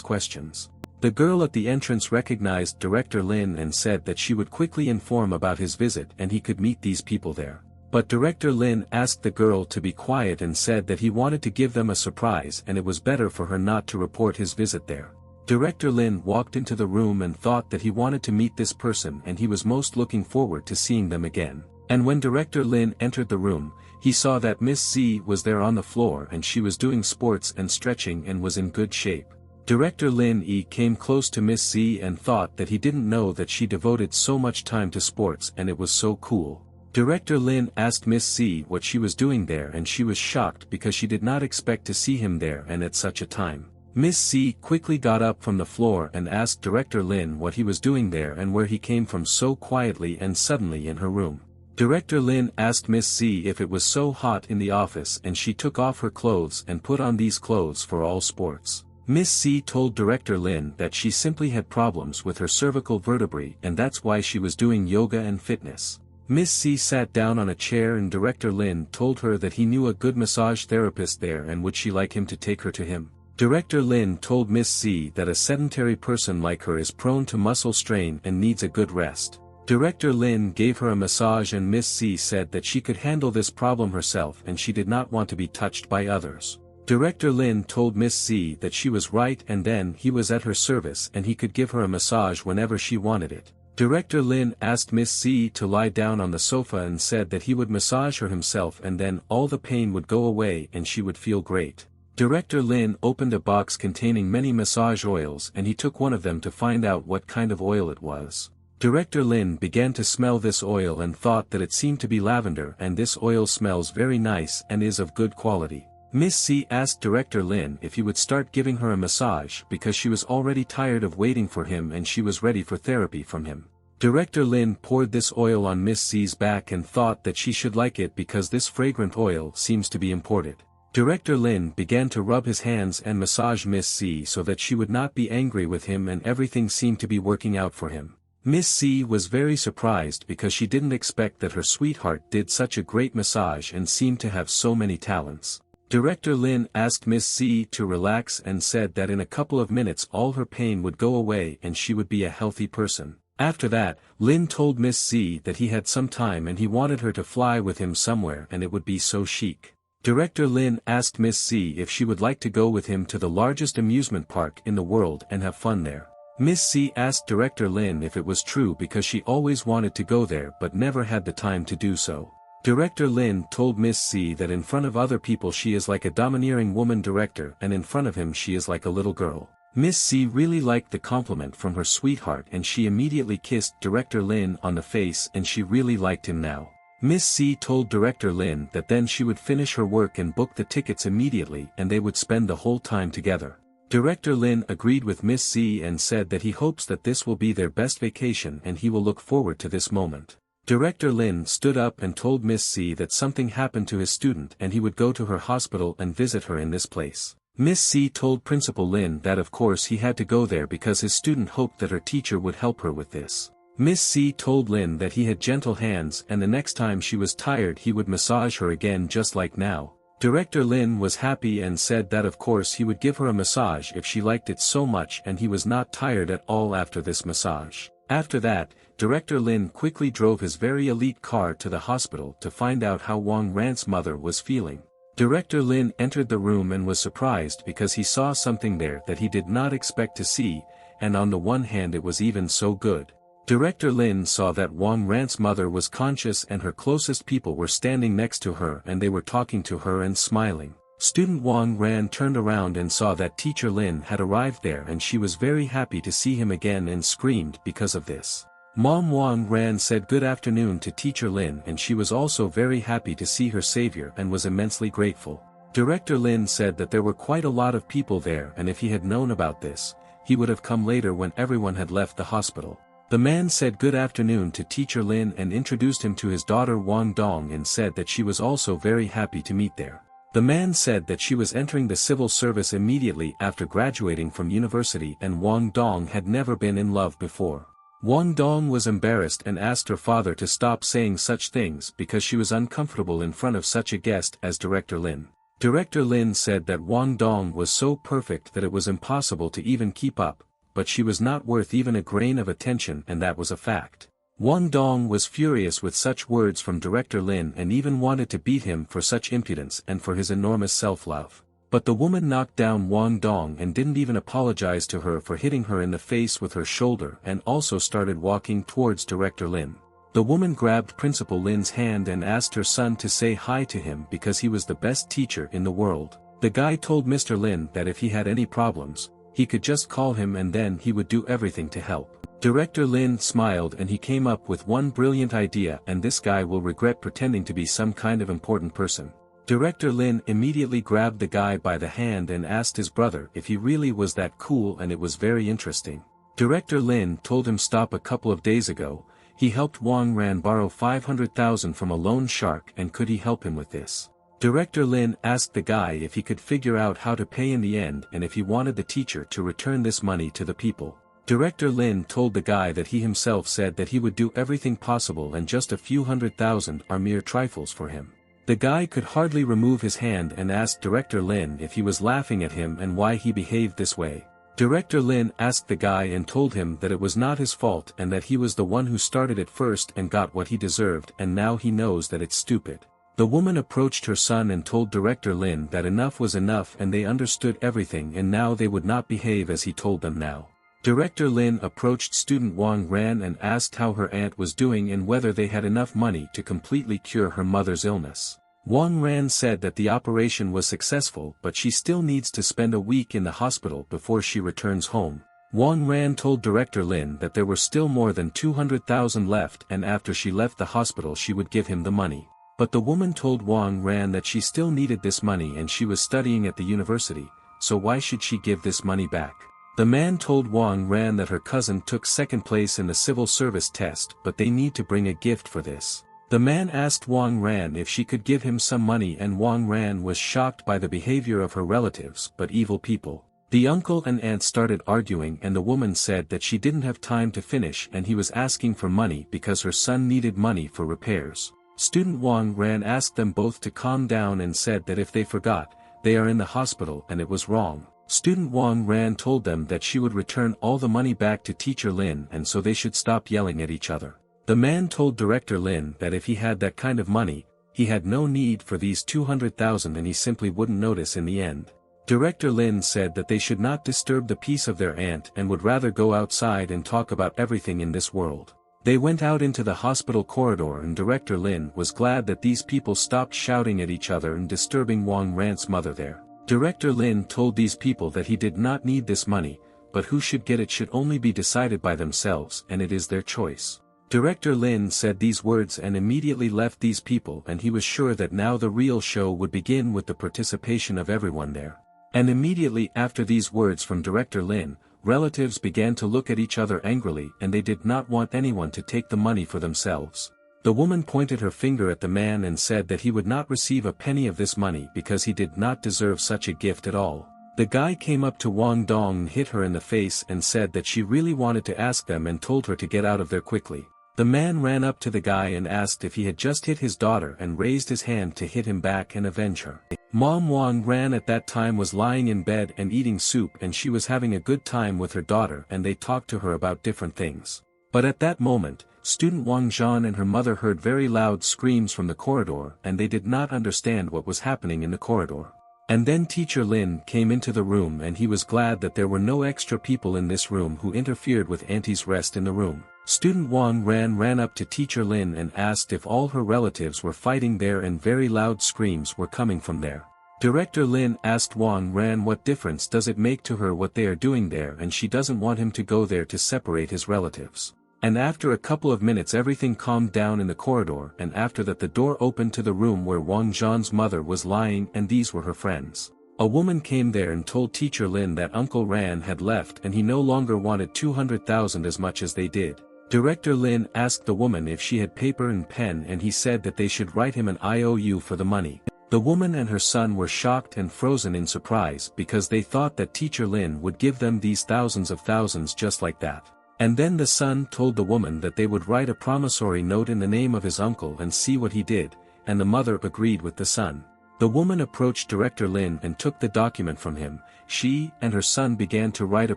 questions. The girl at the entrance recognized Director Lin and said that she would quickly inform about his visit and he could meet these people there. But Director Lin asked the girl to be quiet and said that he wanted to give them a surprise and it was better for her not to report his visit there. Director Lin walked into the room and thought that he wanted to meet this person and he was most looking forward to seeing them again. And when Director Lin entered the room, he saw that Miss Z was there on the floor and she was doing sports and stretching and was in good shape. Director Lin came close to Miss Z and thought that he didn't know that she devoted so much time to sports and it was so cool. Director Lin asked Miss Z what she was doing there and she was shocked because she did not expect to see him there and at such a time. Miss Z quickly got up from the floor and asked Director Lin what he was doing there and where he came from so quietly and suddenly in her room. Director Lin asked Miss Z if it was so hot in the office and she took off her clothes and put on these clothes for all sports. Miss Z told Director Lin that she simply had problems with her cervical vertebrae and that's why she was doing yoga and fitness. Miss Z sat down on a chair and Director Lin told her that he knew a good massage therapist there and would she like him to take her to him. Director Lin told Miss Z that a sedentary person like her is prone to muscle strain and needs a good rest. Director Lin gave her a massage and Miss Z said that she could handle this problem herself and she did not want to be touched by others. Director Lin told Miss Z that she was right and then he was at her service and he could give her a massage whenever she wanted it. Director Lin asked Miss Z to lie down on the sofa and said that he would massage her himself and then all the pain would go away and she would feel great. Director Lin opened a box containing many massage oils and he took one of them to find out what kind of oil it was. Director Lin began to smell this oil and thought that it seemed to be lavender and this oil smells very nice and is of good quality. Miss Z asked Director Lin if he would start giving her a massage because she was already tired of waiting for him and she was ready for therapy from him. Director Lin poured this oil on Miss Z's back and thought that she should like it because this fragrant oil seems to be imported. Director Lin began to rub his hands and massage Miss Z so that she would not be angry with him and everything seemed to be working out for him. Miss Z was very surprised because she didn't expect that her sweetheart did such a great massage and seemed to have so many talents. Director Lin asked Miss Z to relax and said that in a couple of minutes all her pain would go away and she would be a healthy person. After that, Lin told Miss Z that he had some time and he wanted her to fly with him somewhere and it would be so chic. Director Lin asked Miss Z if she would like to go with him to the largest amusement park in the world and have fun there. Miss Z asked Director Lin if it was true because she always wanted to go there but never had the time to do so. Director Lin told Miss Z that in front of other people she is like a domineering woman director and in front of him she is like a little girl. Miss Z really liked the compliment from her sweetheart and she immediately kissed Director Lin on the face and she really liked him now. Miss Z told Director Lin that then she would finish her work and book the tickets immediately and they would spend the whole time together. Director Lin agreed with Miss Z and said that he hopes that this will be their best vacation and he will look forward to this moment. Director Lin stood up and told Miss Z that something happened to his student and he would go to her hospital and visit her in this place. Miss Z told Principal Lin that of course he had to go there because his student hoped that her teacher would help her with this. Miss Z told Lin that he had gentle hands and the next time she was tired he would massage her again just like now. Director Lin was happy and said that of course he would give her a massage if she liked it so much and he was not tired at all after this massage. After that, Director Lin quickly drove his very elite car to the hospital to find out how Wang Rant's mother was feeling. Director Lin entered the room and was surprised because he saw something there that he did not expect to see, and on the one hand it was even so good. Director Lin saw that Wang Rant's mother was conscious and her closest people were standing next to her and they were talking to her and smiling. Student Wang Ran turned around and saw that Teacher Lin had arrived there and she was very happy to see him again and screamed because of this. Mom Wang Ran said good afternoon to Teacher Lin and she was also very happy to see her savior and was immensely grateful. Director Lin said that there were quite a lot of people there and if he had known about this, he would have come later when everyone had left the hospital. The man said good afternoon to Teacher Lin and introduced him to his daughter Wang Dong and said that she was also very happy to meet there. The man said that she was entering the civil service immediately after graduating from university and Wang Dong had never been in love before. Wang Dong was embarrassed and asked her father to stop saying such things because she was uncomfortable in front of such a guest as Director Lin. Director Lin said that Wang Dong was so perfect that it was impossible to even keep up, but she was not worth even a grain of attention and that was a fact. Wang Dong was furious with such words from Director Lin and even wanted to beat him for such impudence and for his enormous self-love. But the woman knocked down Wang Dong and didn't even apologize to her for hitting her in the face with her shoulder and also started walking towards Director Lin. The woman grabbed Principal Lin's hand and asked her son to say hi to him because he was the best teacher in the world. The guy told Mr. Lin that if he had any problems, he could just call him and then he would do everything to help. Director Lin smiled and he came up with one brilliant idea, and this guy will regret pretending to be some kind of important person. Director Lin immediately grabbed the guy by the hand and asked his brother if he really was that cool, and it was very interesting. Director Lin told him stop. A couple of days ago, he helped Wang Ran borrow 500,000 from a loan shark, and could he help him with this? Director Lin asked the guy if he could figure out how to pay in the end and if he wanted the teacher to return this money to the people. Director Lin told the guy that he himself said that he would do everything possible and just a few 100,000 are mere trifles for him. The guy could hardly remove his hand and asked Director Lin if he was laughing at him and why he behaved this way. Director Lin asked the guy and told him that it was not his fault and that he was the one who started it first and got what he deserved, and now he knows that it's stupid. The woman approached her son and told Director Lin that enough was enough and they understood everything and now they would not behave as he told them now. Director Lin approached student Wang Ran and asked how her aunt was doing and whether they had enough money to completely cure her mother's illness. Wang Ran said that the operation was successful but she still needs to spend a week in the hospital before she returns home. Wang Ran told Director Lin that there were still more than 200,000 left and after she left the hospital she would give him the money. But the woman told Wang Ran that she still needed this money and she was studying at the university, so why should she give this money back? The man told Wang Ran that her cousin took second place in the civil service test but they need to bring a gift for this. The man asked Wang Ran if she could give him some money and Wang Ran was shocked by the behavior of her relatives but evil people. The uncle and aunt started arguing and the woman said that she didn't have time to finish and he was asking for money because her son needed money for repairs. Student Wang Ran asked them both to calm down and said that if they forgot, they are in the hospital and it was wrong. Student Wang Ran told them that she would return all the money back to Teacher Lin and so they should stop yelling at each other. The man told Director Lin that if he had that kind of money, he had no need for these 200,000 and he simply wouldn't notice in the end. Director Lin said that they should not disturb the peace of their aunt and would rather go outside and talk about everything in this world. They went out into the hospital corridor and Director Lin was glad that these people stopped shouting at each other and disturbing Wang Ran's mother there. Director Lin told these people that he did not need this money, but who should get it should only be decided by themselves and it is their choice. Director Lin said these words and immediately left these people and he was sure that now the real show would begin with the participation of everyone there. And immediately after these words from Director Lin, relatives began to look at each other angrily and they did not want anyone to take the money for themselves. The woman pointed her finger at the man and said that he would not receive a penny of this money because he did not deserve such a gift at all. The guy came up to Wang Dong and hit her in the face and said that she really wanted to ask them and told her to get out of there quickly. The man ran up to the guy and asked if he had just hit his daughter and raised his hand to hit him back and avenge her. Mom Wang Ran at that time was lying in bed and eating soup and she was having a good time with her daughter and they talked to her about different things. But at that moment, student Wang Zhan and her mother heard very loud screams from the corridor and they did not understand what was happening in the corridor. And then Teacher Lin came into the room and he was glad that there were no extra people in this room who interfered with Auntie's rest in the room. Student Wang ran up to Teacher Lin and asked if all her relatives were fighting there and very loud screams were coming from there. Director Lin asked Wang Ran what difference does it make to her what they are doing there and she doesn't want him to go there to separate his relatives. And after a couple of minutes everything calmed down in the corridor and after that the door opened to the room where Wang Zhan's mother was lying and these were her friends. A woman came there and told Teacher Lin that Uncle Ran had left and he no longer wanted 200,000 as much as they did. Director Lin asked the woman if she had paper and pen and he said that they should write him an IOU for the money. The woman and her son were shocked and frozen in surprise because they thought that Teacher Lin would give them these thousands of thousands just like that. And then the son told the woman that they would write a promissory note in the name of his uncle and see what he did, and the mother agreed with the son. The woman approached Director Lin and took the document from him. She and her son began to write a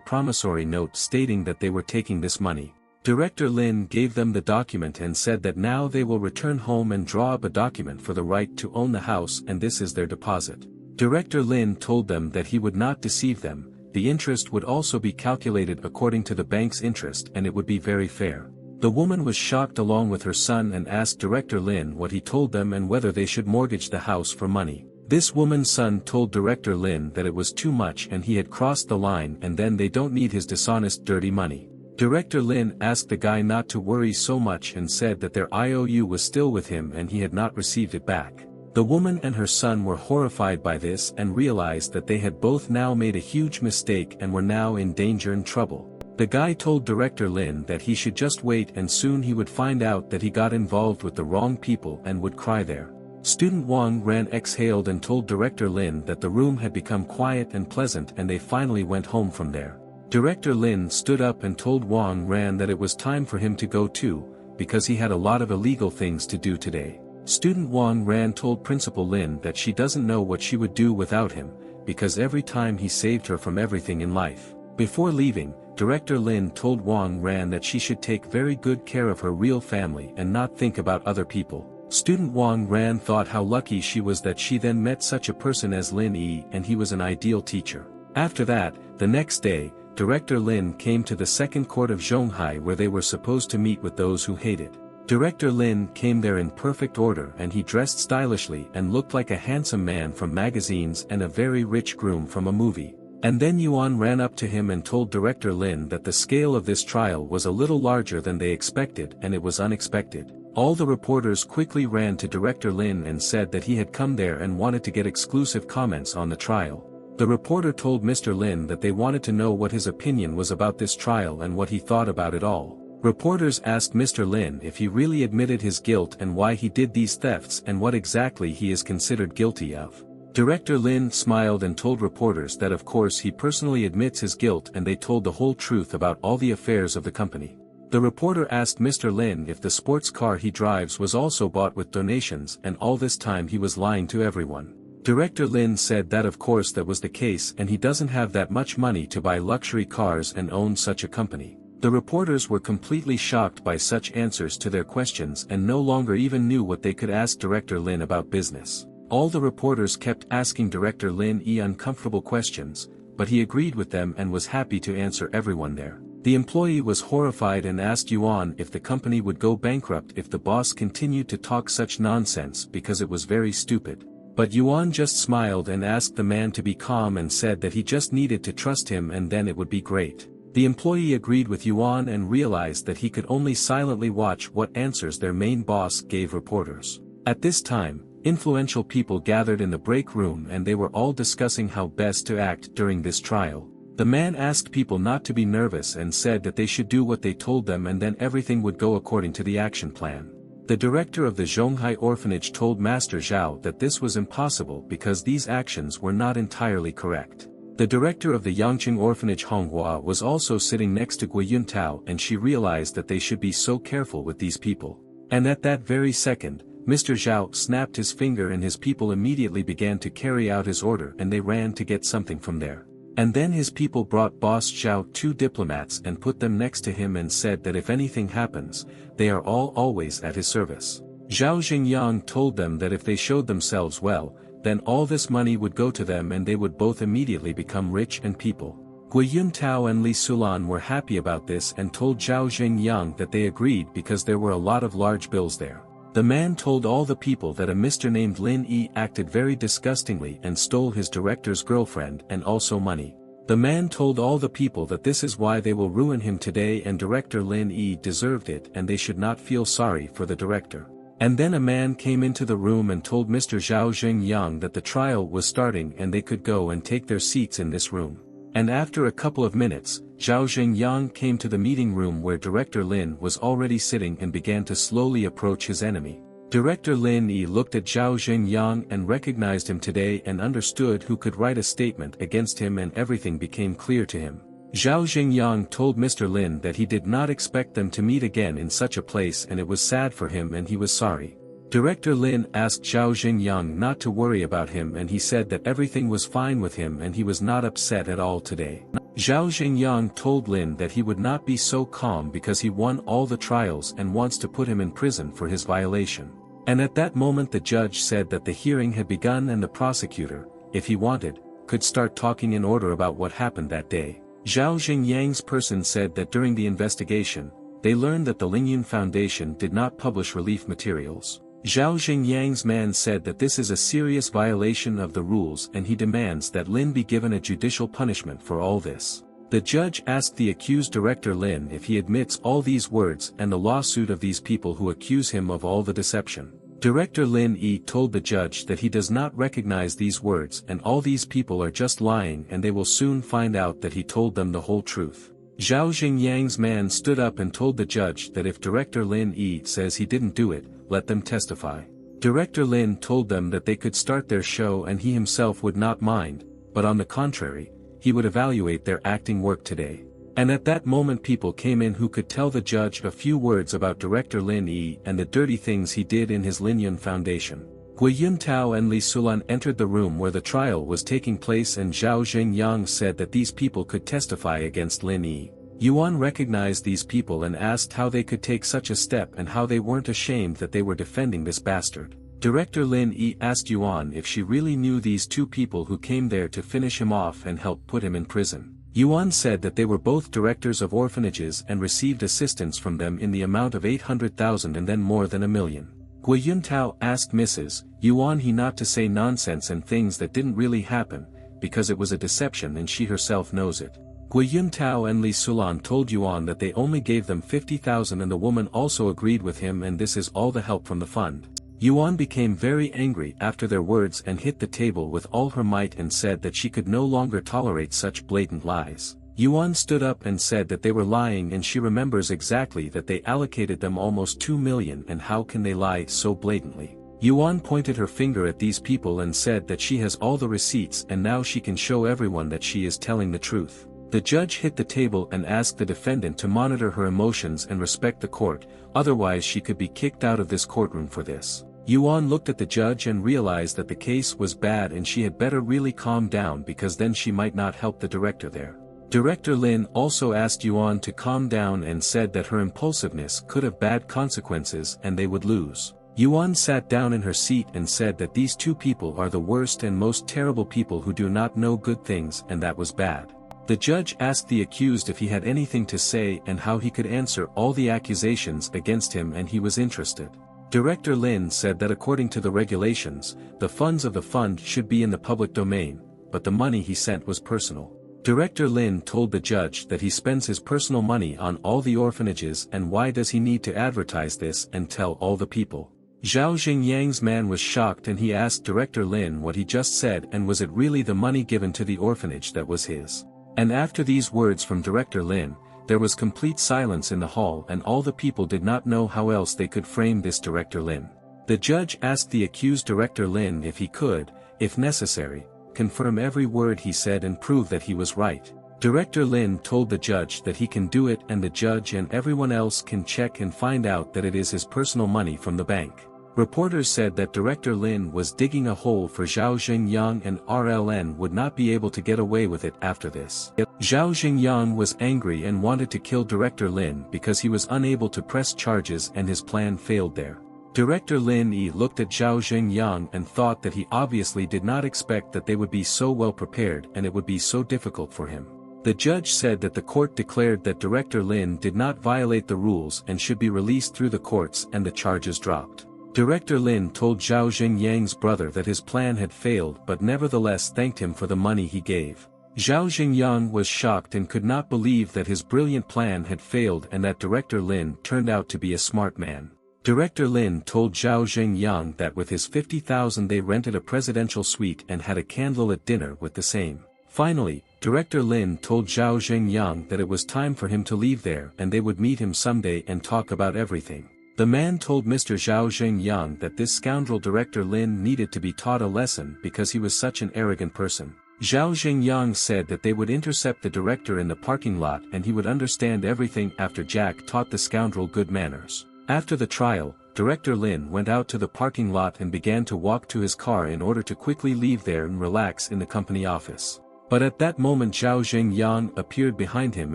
promissory note stating that they were taking this money. Director Lin gave them the document and said that now they will return home and draw up a document for the right to own the house, and this is their deposit. Director Lin told them that he would not deceive them, the interest would also be calculated according to the bank's interest and it would be very fair. The woman was shocked along with her son and asked Director Lin what he told them and whether they should mortgage the house for money. This woman's son told Director Lin that it was too much and he had crossed the line and then they don't need his dishonest dirty money. Director Lin asked the guy not to worry so much and said that their IOU was still with him and he had not received it back. The woman and her son were horrified by this and realized that they had both now made a huge mistake and were now in danger and trouble. The guy told Director Lin that he should just wait and soon he would find out that he got involved with the wrong people and would cry there. Student Wang Ran exhaled and told Director Lin that the room had become quiet and pleasant and they finally went home from there. Director Lin stood up and told Wang Ran that it was time for him to go too, because he had a lot of illegal things to do today. Student Wang Ran told Principal Lin that she doesn't know what she would do without him, because every time he saved her from everything in life. Before leaving, Director Lin told Wang Ran that she should take very good care of her real family and not think about other people. Student Wang Ran thought how lucky she was that she then met such a person as Lin Yi and he was an ideal teacher. After that, the next day, Director Lin came to the second court of Zhonghai where they were supposed to meet with those who hated. Director Lin came there in perfect order and he dressed stylishly and looked like a handsome man from magazines and a very rich groom from a movie. And then Yuan ran up to him and told Director Lin that the scale of this trial was a little larger than they expected and it was unexpected. All the reporters quickly ran to Director Lin and said that he had come there and wanted to get exclusive comments on the trial. The reporter told Mr. Lin that they wanted to know what his opinion was about this trial and what he thought about it all. Reporters asked Mr. Lin if he really admitted his guilt and why he did these thefts and what exactly he is considered guilty of. Director Lin smiled and told reporters that of course he personally admits his guilt and they told the whole truth about all the affairs of the company. The reporter asked Mr. Lin if the sports car he drives was also bought with donations and all this time he was lying to everyone. Director Lin said that of course that was the case and he doesn't have that much money to buy luxury cars and own such a company. The reporters were completely shocked by such answers to their questions and no longer even knew what they could ask Director Lin about business. All the reporters kept asking Director Lin uncomfortable questions, but he agreed with them and was happy to answer everyone there. The employee was horrified and asked Yuan if the company would go bankrupt if the boss continued to talk such nonsense because it was very stupid. But Yuan just smiled and asked the man to be calm and said that he just needed to trust him and then it would be great. The employee agreed with Yuan and realized that he could only silently watch what answers their main boss gave reporters. At this time, influential people gathered in the break room and they were all discussing how best to act during this trial. The man asked people not to be nervous and said that they should do what they told them and then everything would go according to the action plan. The director of the Zhonghai orphanage told Master Zhao that this was impossible because these actions were not entirely correct. The director of the Yangqing orphanage Manhwa was also sitting next to Gui Yuntao and she realized that they should be so careful with these people. And at that very second, Mr. Zhao snapped his finger and his people immediately began to carry out his order and they ran to get something from there. And then his people brought Boss Zhao 2 diplomats and put them next to him and said that if anything happens, they are all always at his service. Zhao Xingyang told them that if they showed themselves well, then all this money would go to them and they would both immediately become rich and people. Gui Yuntao and Li Sulan were happy about this and told Zhao Xingyang that they agreed because there were a lot of large bills there. The man told all the people that a Mr. named Lin Yi acted very disgustingly and stole his director's girlfriend and also money. The man told all the people that this is why they will ruin him today and Director Lin Yi deserved it and they should not feel sorry for the director. And then a man came into the room and told Mr. Zhao Xingyang that the trial was starting and they could go and take their seats in this room. And after a couple of minutes, Zhao Xingyang came to the meeting room where Director Lin was already sitting and began to slowly approach his enemy. Director Lin Yi looked at Zhao Xingyang and recognized him today and understood who could write a statement against him, and everything became clear to him. Zhao Xingyang told Mr. Lin that he did not expect them to meet again in such a place, and it was sad for him and he was sorry. Director Lin asked Zhao Xingyang not to worry about him, and he said that everything was fine with him and he was not upset at all today. Zhao Xingyang told Lin that he would not be so calm because he won all the trials and wants to put him in prison for his violation. And at that moment the judge said that the hearing had begun and the prosecutor, if he wanted, could start talking in order about what happened that day. Zhao Xingyang's person said that during the investigation, they learned that the Lingyun Foundation did not publish relief materials. Zhao Xingyang's man said that this is a serious violation of the rules and he demands that Lin be given a judicial punishment for all this. The judge asked the accused Director Lin if he admits all these words and the lawsuit of these people who accuse him of all the deception. Director Lin Yi told the judge that he does not recognize these words and all these people are just lying and they will soon find out that he told them the whole truth. Zhao Xingyang's man stood up and told the judge that if Director Lin Yi says he didn't do it, let them testify. Director Lin told them that they could start their show and he himself would not mind, but on the contrary, he would evaluate their acting work today. And at that moment people came in who could tell the judge a few words about Director Lin Yi and the dirty things he did in his Lingyun Foundation. Gui Yuntao and Li Sulan entered the room where the trial was taking place, and Zhao Xingyang said that these people could testify against Lin Yi. Yuan recognized these people and asked how they could take such a step and how they weren't ashamed that they were defending this bastard. Director Lin Yi asked Yuan if she really knew these two people who came there to finish him off and help put him in prison. Yuan said that they were both directors of orphanages and received assistance from them in the amount of 800,000 and then more than 1 million. Gui Yuntao asked Mrs. Yuan he not to say nonsense and things that didn't really happen, because it was a deception and she herself knows it. Gui Yuntao and Li Sulan told Yuan that they only gave them 50,000 and the woman also agreed with him, and this is all the help from the fund. Yuan became very angry after their words and hit the table with all her might and said that she could no longer tolerate such blatant lies. Yuan stood up and said that they were lying and she remembers exactly that they allocated them almost 2 million, and how can they lie so blatantly. Yuan pointed her finger at these people and said that she has all the receipts and now she can show everyone that she is telling the truth. The judge hit the table and asked the defendant to monitor her emotions and respect the court, otherwise she could be kicked out of this courtroom for this. Yuan looked at the judge and realized that the case was bad and she had better really calm down because then she might not help the director there. Director Lin also asked Yuan to calm down and said that her impulsiveness could have bad consequences and they would lose. Yuan sat down in her seat and said that these two people are the worst and most terrible people who do not know good things, and that was bad. The judge asked the accused if he had anything to say and how he could answer all the accusations against him, and he was interested. Director Lin said that according to the regulations, the funds of the fund should be in the public domain, but the money he sent was personal. Director Lin told the judge that he spends his personal money on all the orphanages, and why does he need to advertise this and tell all the people. Zhao Xingyang's man was shocked and he asked Director Lin what he just said and was it really the money given to the orphanage that was his. And after these words from Director Lin, there was complete silence in the hall and all the people did not know how else they could frame this Director Lin. The judge asked the accused Director Lin if he could, if necessary, confirm every word he said and prove that he was right. Director Lin told the judge that he can do it, and the judge and everyone else can check and find out that it is his personal money from the bank. Reporters said that Director Lin was digging a hole for Zhao Xingyang and RLN would not be able to get away with it after this. Zhao Xingyang was angry and wanted to kill Director Lin because he was unable to press charges and his plan failed there. Director Lin Yi looked at Zhao Xingyang and thought that he obviously did not expect that they would be so well prepared and it would be so difficult for him. The judge said that the court declared that Director Lin did not violate the rules and should be released through the courts, and the charges dropped. Director Lin told Zhao Xingyang's brother that his plan had failed but nevertheless thanked him for the money he gave. Zhao Xingyang was shocked and could not believe that his brilliant plan had failed and that Director Lin turned out to be a smart man. Director Lin told Zhao Xingyang that with his 50,000 they rented a presidential suite and had a candlelit dinner with the same. Finally, Director Lin told Zhao Xingyang that it was time for him to leave there and they would meet him someday and talk about everything. The man told Mr. Zhao Zhengyang that this scoundrel Director Lin needed to be taught a lesson because he was such an arrogant person. Zhao Zhengyang said that they would intercept the director in the parking lot and he would understand everything after Jack taught the scoundrel good manners. After the trial, Director Lin went out to the parking lot and began to walk to his car in order to quickly leave there and relax in the company office. But at that moment Zhao Zhengyang appeared behind him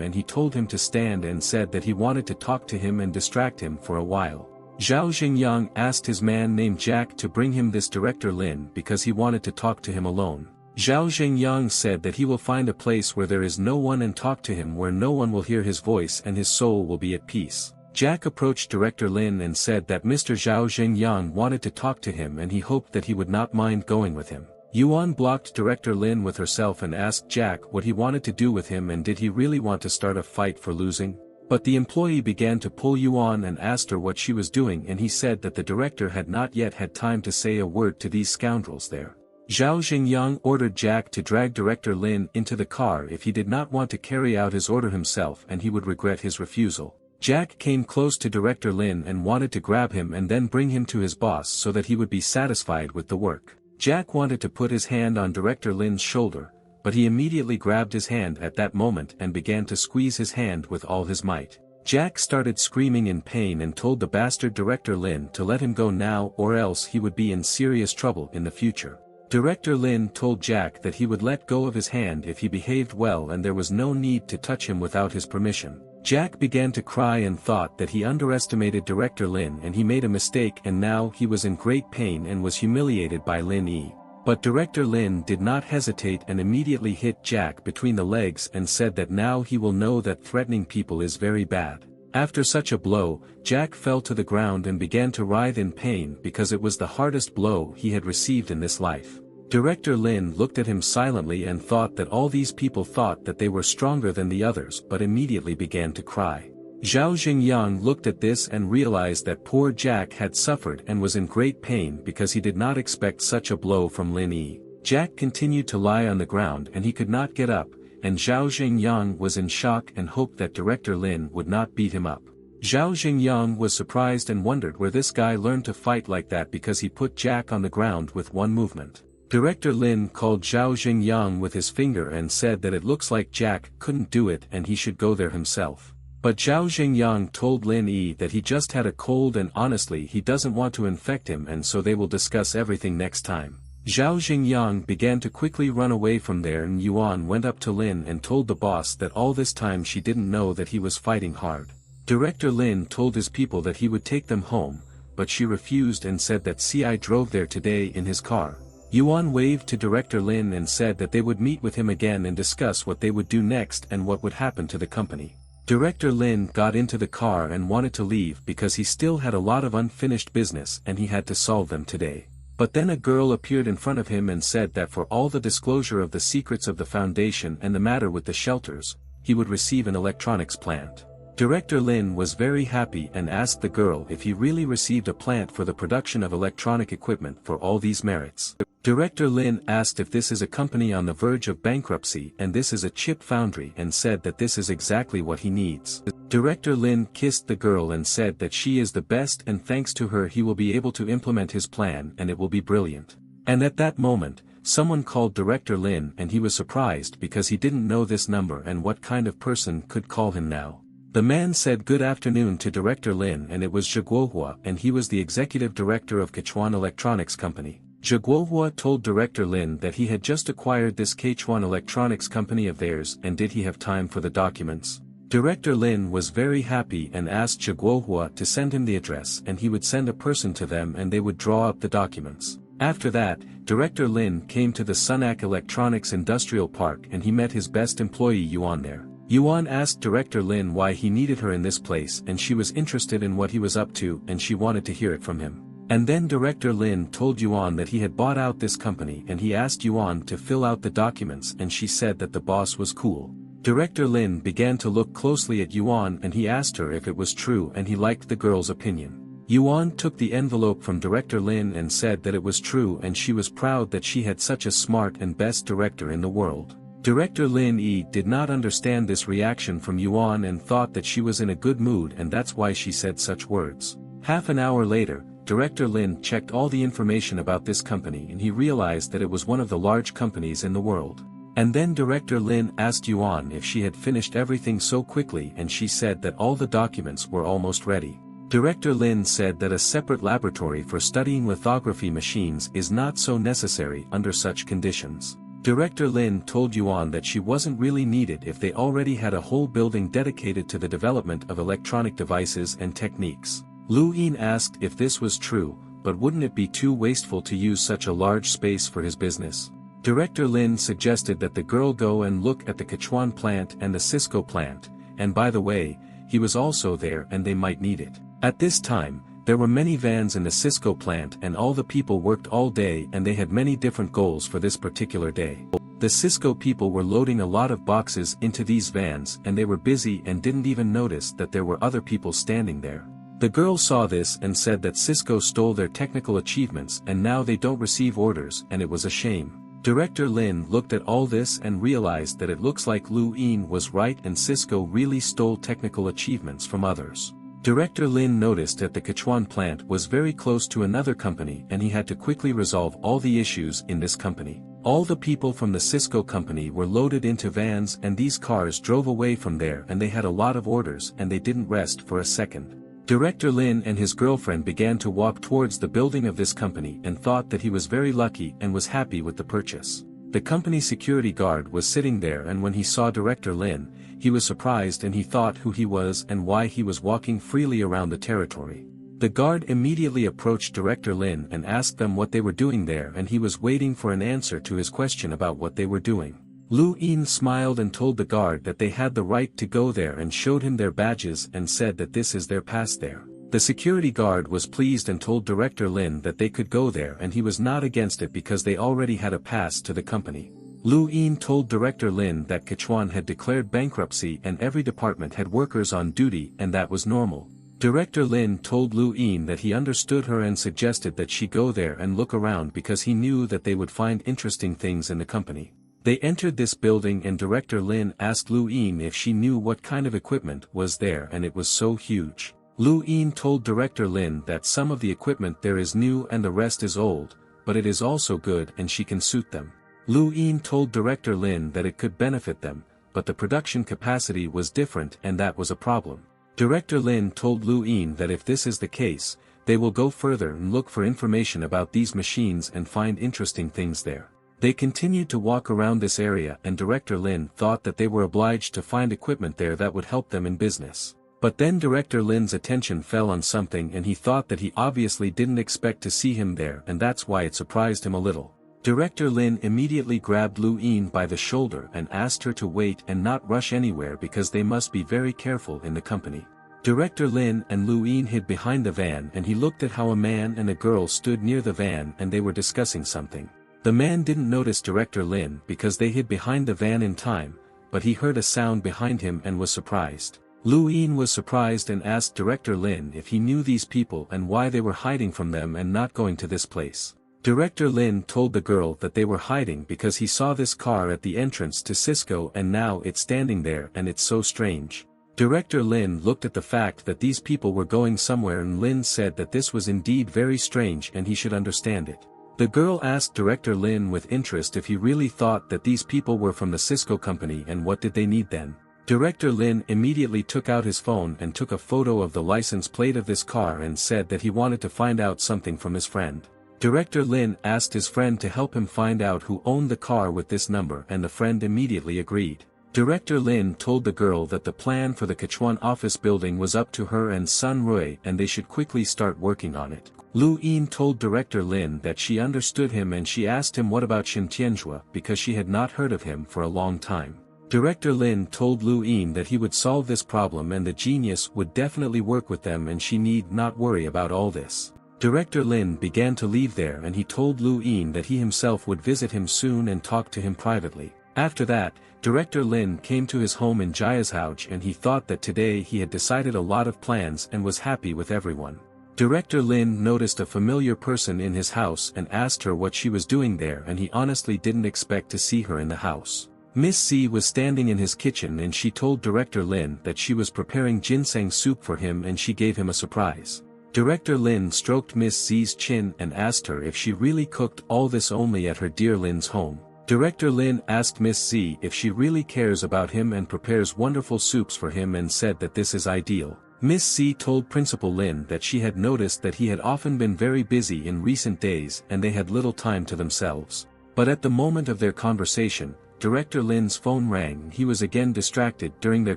and he told him to stand and said that he wanted to talk to him and distract him for a while. Zhao Zhengyang asked his man named Jack to bring him this Director Lin because he wanted to talk to him alone. Zhao Zhengyang said that he will find a place where there is no one and talk to him where no one will hear his voice and his soul will be at peace. Jack approached Director Lin and said that Mr. Zhao Zhengyang wanted to talk to him and he hoped that he would not mind going with him. Yuan blocked Director Lin with herself and asked Jack what he wanted to do with him and did he really want to start a fight for losing. But the employee began to pull Yuan and asked her what she was doing and he said that the director had not yet had time to say a word to these scoundrels there. Zhao Zhengyang ordered Jack to drag Director Lin into the car if he did not want to carry out his order himself and he would regret his refusal. Jack came close to Director Lin and wanted to grab him and then bring him to his boss so that he would be satisfied with the work. Jack wanted to put his hand on Director Lin's shoulder, but he immediately grabbed his hand at that moment and began to squeeze his hand with all his might. Jack started screaming in pain and told the bastard Director Lin to let him go now or else he would be in serious trouble in the future. Director Lin told Jack that he would let go of his hand if he behaved well and there was no need to touch him without his permission. Jack began to cry and thought that he underestimated Director Lin and he made a mistake and now he was in great pain and was humiliated by Lin Yi. But Director Lin did not hesitate and immediately hit Jack between the legs and said that now he will know that threatening people is very bad. After such a blow, Jack fell to the ground and began to writhe in pain because it was the hardest blow he had received in this life. Director Lin looked at him silently and thought that all these people thought that they were stronger than the others but immediately began to cry. Zhao Zhengyang looked at this and realized that poor Jack had suffered and was in great pain because he did not expect such a blow from Lin Yi. Jack continued to lie on the ground and he could not get up, and Zhao Zhengyang was in shock and hoped that Director Lin would not beat him up. Zhao Zhengyang was surprised and wondered where this guy learned to fight like that because he put Jack on the ground with one movement. Director Lin called Zhao Zhengyang with his finger and said that it looks like Jack couldn't do it and he should go there himself. But Zhao Zhengyang told Lin Yi that he just had a cold and honestly he doesn't want to infect him and so they will discuss everything next time. Zhao Zhengyang began to quickly run away from there and Yuan went up to Lin and told the boss that all this time she didn't know that he was fighting hard. Director Lin told his people that he would take them home, but she refused and said that CI drove there today in his car. Yuan waved to Director Lin and said that they would meet with him again and discuss what they would do next and what would happen to the company. Director Lin got into the car and wanted to leave because he still had a lot of unfinished business and he had to solve them today. But then a girl appeared in front of him and said that for all the disclosure of the secrets of the foundation and the matter with the shelters, he would receive an electronics plant. Director Lin was very happy and asked the girl if he really received a plant for the production of electronic equipment for all these merits. Director Lin asked if this is a company on the verge of bankruptcy and this is a chip foundry and said that this is exactly what he needs. Director Lin kissed the girl and said that she is the best and thanks to her he will be able to implement his plan and it will be brilliant. And at that moment, someone called Director Lin and he was surprised because he didn't know this number and what kind of person could call him now. The man said good afternoon to Director Lin and it was Zhe Guohua and he was the executive director of Kechuan Electronics Company. Zhe Guohua told Director Lin that he had just acquired this Kechuan Electronics Company of theirs and did he have time for the documents. Director Lin was very happy and asked Zhe Guohua to send him the address and he would send a person to them and they would draw up the documents. After that, Director Lin came to the Sunac Electronics Industrial Park and he met his best employee Yuan there. Yuan asked Director Lin why he needed her in this place and she was interested in what he was up to and she wanted to hear it from him. And then Director Lin told Yuan that he had bought out this company and he asked Yuan to fill out the documents and she said that the boss was cool. Director Lin began to look closely at Yuan and he asked her if it was true and he liked the girl's opinion. Yuan took the envelope from Director Lin and said that it was true and she was proud that she had such a smart and best director in the world. Director Lin Yi did not understand this reaction from Yuan and thought that she was in a good mood and that's why she said such words. Half an hour later, Director Lin checked all the information about this company and he realized that it was one of the large companies in the world. And then Director Lin asked Yuan if she had finished everything so quickly and she said that all the documents were almost ready. Director Lin said that a separate laboratory for studying lithography machines is not so necessary under such conditions. Director Lin told Yuan that she wasn't really needed if they already had a whole building dedicated to the development of electronic devices and techniques. Lu Yin asked if this was true, but wouldn't it be too wasteful to use such a large space for his business? Director Lin suggested that the girl go and look at the Sichuan plant and the Cisco plant, and by the way, he was also there and they might need it. At this time, there were many vans in the Cisco plant and all the people worked all day and they had many different goals for this particular day. The Cisco people were loading a lot of boxes into these vans and they were busy and didn't even notice that there were other people standing there. The girl saw this and said that Cisco stole their technical achievements and now they don't receive orders and it was a shame. Director Lin looked at all this and realized that it looks like Lu Yin was right and Cisco really stole technical achievements from others. Director Lin noticed that the Sichuan plant was very close to another company and he had to quickly resolve all the issues in this company. All the people from the Cisco company were loaded into vans and these cars drove away from there and they had a lot of orders and they didn't rest for a second. Director Lin and his girlfriend began to walk towards the building of this company and thought that he was very lucky and was happy with the purchase. The company security guard was sitting there and when he saw Director Lin, he was surprised and he thought who he was and why he was walking freely around the territory. The guard immediately approached Director Lin and asked them what they were doing there and he was waiting for an answer to his question about what they were doing. Lu Yin smiled and told the guard that they had the right to go there and showed him their badges and said that this is their pass there. The security guard was pleased and told Director Lin that they could go there and he was not against it because they already had a pass to the company. Lu Yin told Director Lin that Sichuan had declared bankruptcy and every department had workers on duty and that was normal. Director Lin told Lu Yin that he understood her and suggested that she go there and look around because he knew that they would find interesting things in the company. They entered this building and Director Lin asked Lu Yin if she knew what kind of equipment was there and it was so huge. Lu Yin told Director Lin that some of the equipment there is new and the rest is old, but it is also good and she can suit them. Lu Yin told Director Lin that it could benefit them, but the production capacity was different and that was a problem. Director Lin told Lu Yin that if this is the case, they will go further and look for information about these machines and find interesting things there. They continued to walk around this area and Director Lin thought that they were obliged to find equipment there that would help them in business. But then Director Lin's attention fell on something and he thought that he obviously didn't expect to see him there and that's why it surprised him a little. Director Lin immediately grabbed Lu Yin by the shoulder and asked her to wait and not rush anywhere because they must be very careful in the company. Director Lin and Lu Yin hid behind the van and he looked at how a man and a girl stood near the van and they were discussing something. The man didn't notice Director Lin because they hid behind the van in time, but he heard a sound behind him and was surprised. Lu Yin was surprised and asked Director Lin if he knew these people and why they were hiding from them and not going to this place. Director Lin told the girl that they were hiding because he saw this car at the entrance to Cisco and now it's standing there and it's so strange. Director Lin looked at the fact that these people were going somewhere and Lin said that this was indeed very strange and he should understand it. The girl asked Director Lin with interest if he really thought that these people were from the Cisco company and what did they need then. Director Lin immediately took out his phone and took a photo of the license plate of this car and said that he wanted to find out something from his friend. Director Lin asked his friend to help him find out who owned the car with this number and the friend immediately agreed. Director Lin told the girl that the plan for the Sichuan office building was up to her and Sun Rui and they should quickly start working on it. Lu Yin told Director Lin that she understood him and she asked him what about Shin Tianzhua because she had not heard of him for a long time. Director Lin told Lu Yin that he would solve this problem and the genius would definitely work with them and she need not worry about all this. Director Lin began to leave there and he told Lu Yin that he himself would visit him soon and talk to him privately. After that, Director Lin came to his home in Jiazhouj and he thought that today he had decided a lot of plans and was happy with everyone. Director Lin noticed a familiar person in his house and asked her what she was doing there and he honestly didn't expect to see her in the house. Miss C was standing in his kitchen and she told Director Lin that she was preparing ginseng soup for him and she gave him a surprise. Director Lin stroked Miss Z's chin and asked her if she really cooked all this only at her dear Lin's home. Director Lin asked Miss Z if she really cares about him and prepares wonderful soups for him and said that this is ideal. Miss Z told Principal Lin that she had noticed that he had often been very busy in recent days and they had little time to themselves. But at the moment of their conversation, Director Lin's phone rang and he was again distracted during their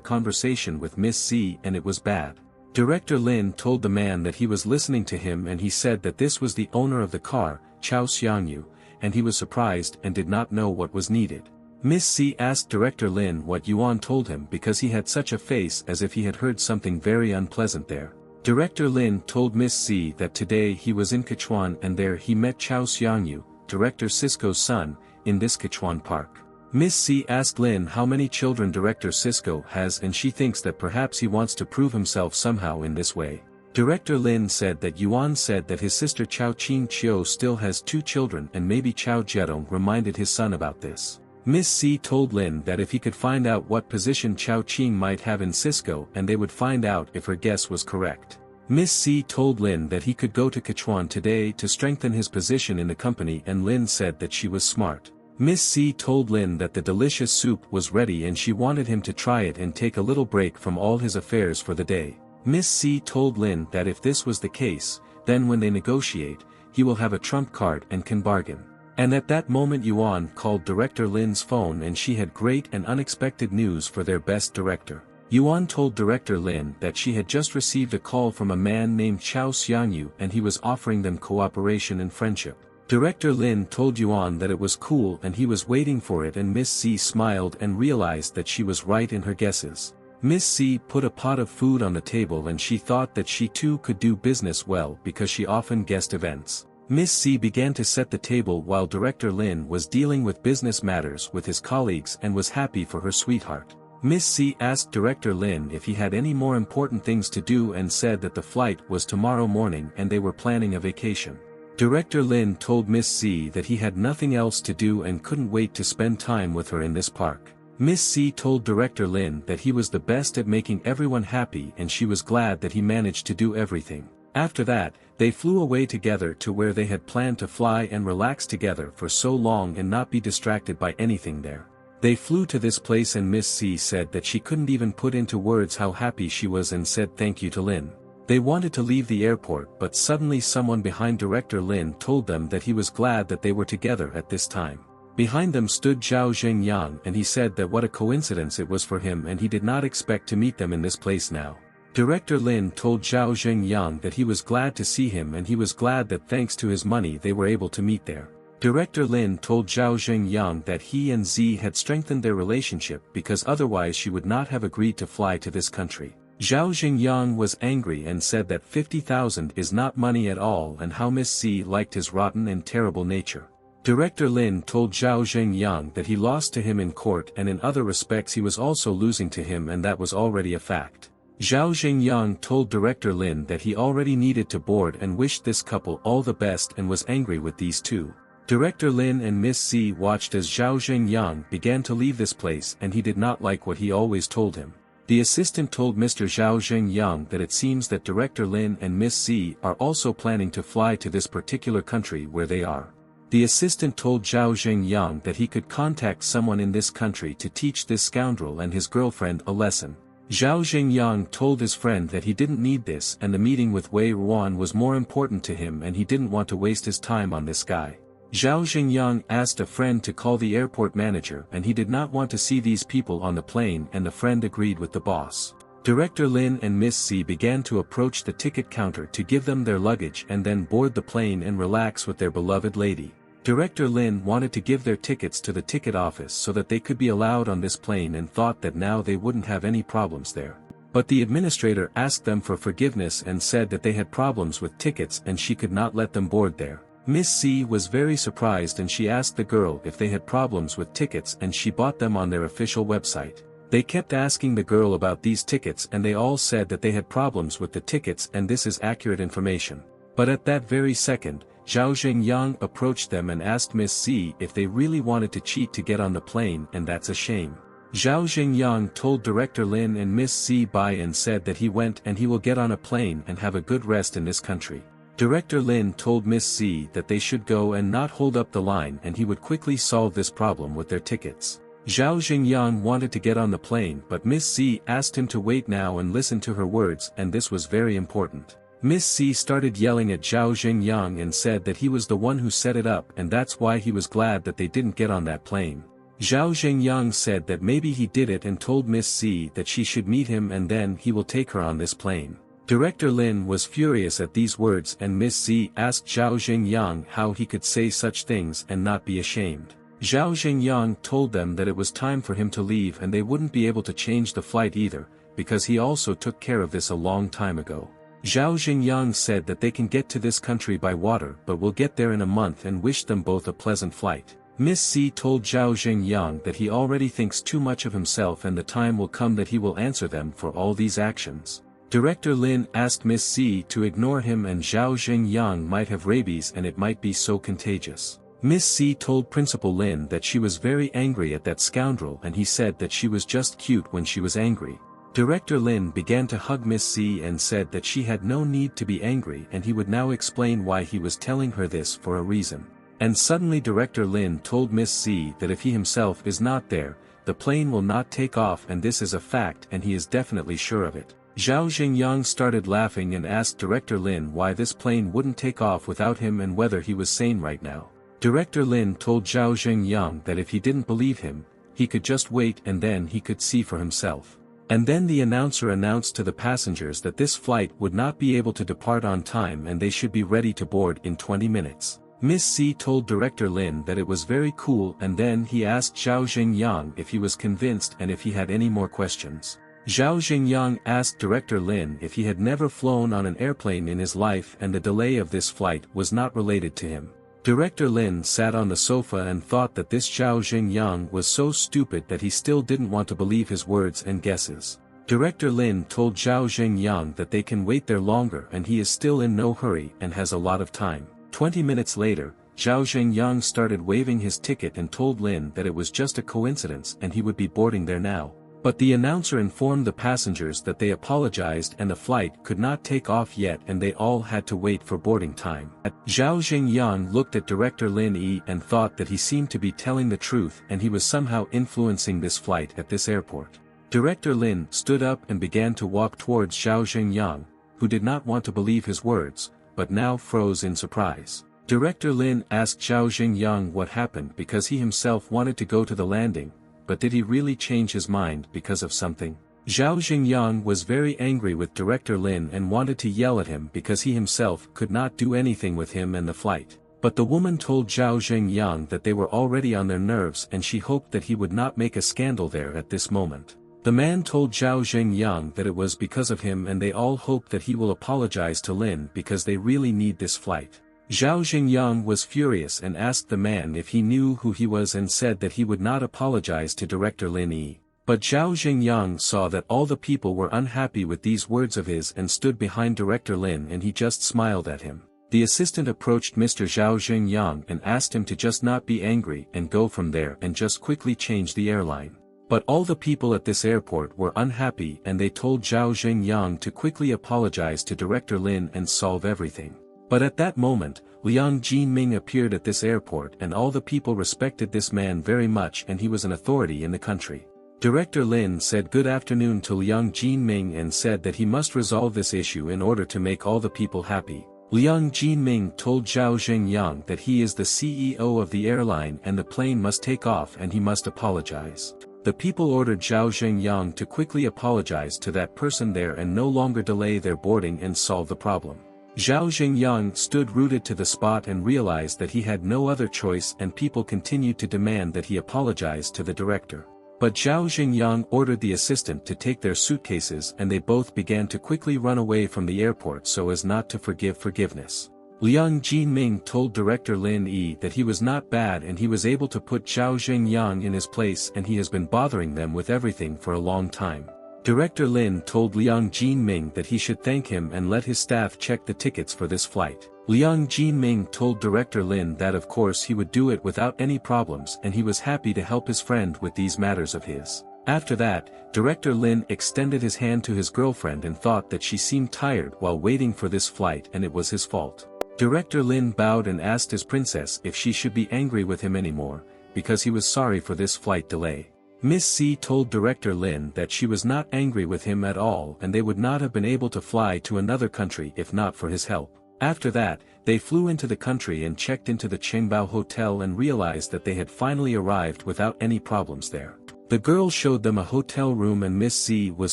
conversation with Miss Z and it was bad. Director Lin told the man that he was listening to him and he said that this was the owner of the car, Chao Xiangyu, and he was surprised and did not know what was needed. Miss Z asked Director Lin what Yuan told him because he had such a face as if he had heard something very unpleasant there. Director Lin told Miss Z that today he was in Sichuan and there he met Chao Xiangyu, Director Cisco's son, in this Sichuan park. Miss Z asked Lin how many children Director Cisco has and she thinks that perhaps he wants to prove himself somehow in this way. Director Lin said that Yuan said that his sister Chao Qing Chiu still has 2 children and maybe Chao Zedong reminded his son about this. Miss Z told Lin that if he could find out what position Chao Qing might have in Cisco and they would find out if her guess was correct. Miss Z told Lin that he could go to Sichuan today to strengthen his position in the company and Lin said that she was smart. Miss Z told Lin that the delicious soup was ready and she wanted him to try it and take a little break from all his affairs for the day. Miss Z told Lin that if this was the case, then when they negotiate, he will have a trump card and can bargain. And at that moment Yuan called Director Lin's phone and she had great and unexpected news for their best director. Yuan told Director Lin that she had just received a call from a man named Chao Xiangyu and he was offering them cooperation and friendship. Director Lin told Yuan that it was cool and he was waiting for it and Miss Z smiled and realized that she was right in her guesses. Miss Z put a pot of food on the table and she thought that she too could do business well because she often guessed events. Miss Z began to set the table while Director Lin was dealing with business matters with his colleagues and was happy for her sweetheart. Miss Z asked Director Lin if he had any more important things to do and said that the flight was tomorrow morning and they were planning a vacation. Director Lin told Miss Z that he had nothing else to do and couldn't wait to spend time with her in this park. Miss Z told Director Lin that he was the best at making everyone happy and she was glad that he managed to do everything. After that, they flew away together to where they had planned to fly and relax together for so long and not be distracted by anything there. They flew to this place and Miss Z said that she couldn't even put into words how happy she was and said thank you to Lin. They wanted to leave the airport but suddenly someone behind Director Lin told them that he was glad that they were together at this time. Behind them stood Zhao Zhengyang and he said that what a coincidence it was for him and he did not expect to meet them in this place now. Director Lin told Zhao Zhengyang that he was glad to see him and he was glad that thanks to his money they were able to meet there. Director Lin told Zhao Zhengyang that he and Z had strengthened their relationship because otherwise she would not have agreed to fly to this country. Zhao Zhengyang was angry and said that 50,000 is not money at all and how Miss Z liked his rotten and terrible nature. Director Lin told Zhao Zhengyang that he lost to him in court and in other respects he was also losing to him and that was already a fact. Zhao Zhengyang told Director Lin that he already needed to board and wished this couple all the best and was angry with these two. Director Lin and Miss Z watched as Zhao Zhengyang began to leave this place and he did not like what he always told him. The assistant told Mr. Zhao Zhengyang that it seems that Director Lin and Miss Z are also planning to fly to this particular country where they are. The assistant told Zhao Zhengyang that he could contact someone in this country to teach this scoundrel and his girlfriend a lesson. Zhao Zhengyang told his friend that he didn't need this and the meeting with Wei Ruan was more important to him and he didn't want to waste his time on this guy. Zhao Zhengyang asked a friend to call the airport manager and he did not want to see these people on the plane and the friend agreed with the boss. Director Lin and Miss Z began to approach the ticket counter to give them their luggage and then board the plane and relax with their beloved lady. Director Lin wanted to give their tickets to the ticket office so that they could be allowed on this plane and thought that now they wouldn't have any problems there. But the administrator asked them for forgiveness and said that they had problems with tickets and she could not let them board there. Miss Z was very surprised and she asked the girl if they had problems with tickets and she bought them on their official website. They kept asking the girl about these tickets and they all said that they had problems with the tickets and this is accurate information. But at that very second, Zhao Zhengyang approached them and asked Miss Z if they really wanted to cheat to get on the plane and that's a shame. Zhao Xingyang told Director Lin and Miss C bye and said that he went and he will get on a plane and have a good rest in this country. Director Lin told Miss C that they should go and not hold up the line and he would quickly solve this problem with their tickets. Zhao Xingyang wanted to get on the plane but Miss C asked him to wait now and listen to her words, and this was very important. Miss C started yelling at Zhao Xingyang and said that he was the one who set it up and that's why he was glad that they didn't get on that plane. Zhao Xingyang said that maybe he did it and told Miss C that she should meet him and then he will take her on this plane. Director Lin was furious at these words and Miss C asked Zhao Xingyang how he could say such things and not be ashamed. Zhao Xingyang told them that it was time for him to leave and they wouldn't be able to change the flight either, because he also took care of this a long time ago. Zhao Xingyang said that they can get to this country by water but will get there in a month and wished them both a pleasant flight. Miss C told Zhao Xingyang that he already thinks too much of himself and the time will come that he will answer them for all these actions. Director Lin asked Miss C to ignore him and Zhao Xingyang might have rabies and it might be so contagious. Miss C told Principal Lin that she was very angry at that scoundrel and he said that she was just cute when she was angry. Director Lin began to hug Miss C and said that she had no need to be angry and he would now explain why he was telling her this for a reason. And suddenly Director Lin told Miss C that if he himself is not there, the plane will not take off and this is a fact and he is definitely sure of it. Zhao Xingyang started laughing and asked Director Lin why this plane wouldn't take off without him and whether he was sane right now. Director Lin told Zhao Xingyang that if he didn't believe him, he could just wait and then he could see for himself. And then the announcer announced to the passengers that this flight would not be able to depart on time and they should be ready to board in 20 minutes. Miss C told Director Lin that it was very cool and then he asked Zhao Xingyang if he was convinced and if he had any more questions. Zhao Xingyang asked Director Lin if he had never flown on an airplane in his life and the delay of this flight was not related to him. Director Lin sat on the sofa and thought that this Zhao Xingyang was so stupid that he still didn't want to believe his words and guesses. Director Lin told Zhao Xingyang that they can wait there longer and he is still in no hurry and has a lot of time. 20 minutes later, Zhao Xingyang started waving his ticket and told Lin that it was just a coincidence and he would be boarding there now. But the announcer informed the passengers that they apologized and the flight could not take off yet and they all had to wait for boarding time. Zhao Xingyang looked at Director Lin Yi and thought that he seemed to be telling the truth and he was somehow influencing this flight at this airport. Director Lin stood up and began to walk towards Zhao Xingyang, who did not want to believe his words, but now froze in surprise. Director Lin asked Zhao Xingyang what happened because he himself wanted to go to the landing, but did he really change his mind because of something? Zhao Xingyang was very angry with Director Lin and wanted to yell at him because he himself could not do anything with him and the flight. But the woman told Zhao Xingyang that they were already on their nerves and she hoped that he would not make a scandal there at this moment. The man told Zhao Xingyang that it was because of him and they all hope that he will apologize to Lin because they really need this flight. Zhao Xingyang was furious and asked the man if he knew who he was and said that he would not apologize to Director Lin Yi. But Zhao Xingyang saw that all the people were unhappy with these words of his and stood behind Director Lin and he just smiled at him. The assistant approached Mr. Zhao Xingyang and asked him to just not be angry and go from there and just quickly change the airline. But all the people at this airport were unhappy and they told Zhao Xingyang to quickly apologize to Director Lin and solve everything. But at that moment, Liang Jinming appeared at this airport and all the people respected this man very much and he was an authority in the country. Director Lin said good afternoon to Liang Jinming and said that he must resolve this issue in order to make all the people happy. Liang Jinming told Zhao Xingyang that he is the CEO of the airline and the plane must take off and he must apologize. The people ordered Zhao Xingyang to quickly apologize to that person there and no longer delay their boarding and solve the problem. Zhao Xingyang stood rooted to the spot and realized that he had no other choice and people continued to demand that he apologize to the director. But Zhao Xingyang ordered the assistant to take their suitcases and they both began to quickly run away from the airport so as not to forgive forgiveness. Liang Jinming told Director Lin Yi that he was not bad and he was able to put Zhao Xingyang in his place and he has been bothering them with everything for a long time. Director Lin told Liang Jinming that he should thank him and let his staff check the tickets for this flight. Liang Jinming told Director Lin that of course he would do it without any problems and he was happy to help his friend with these matters of his. After that, Director Lin extended his hand to his girlfriend and thought that she seemed tired while waiting for this flight and it was his fault. Director Lin bowed and asked his princess if she should be angry with him anymore, because he was sorry for this flight delay. Miss C told Director Lin that she was not angry with him at all and they would not have been able to fly to another country if not for his help. After that, they flew into the country and checked into the Qingbao Hotel and realized that they had finally arrived without any problems there. The girl showed them a hotel room and Miss C was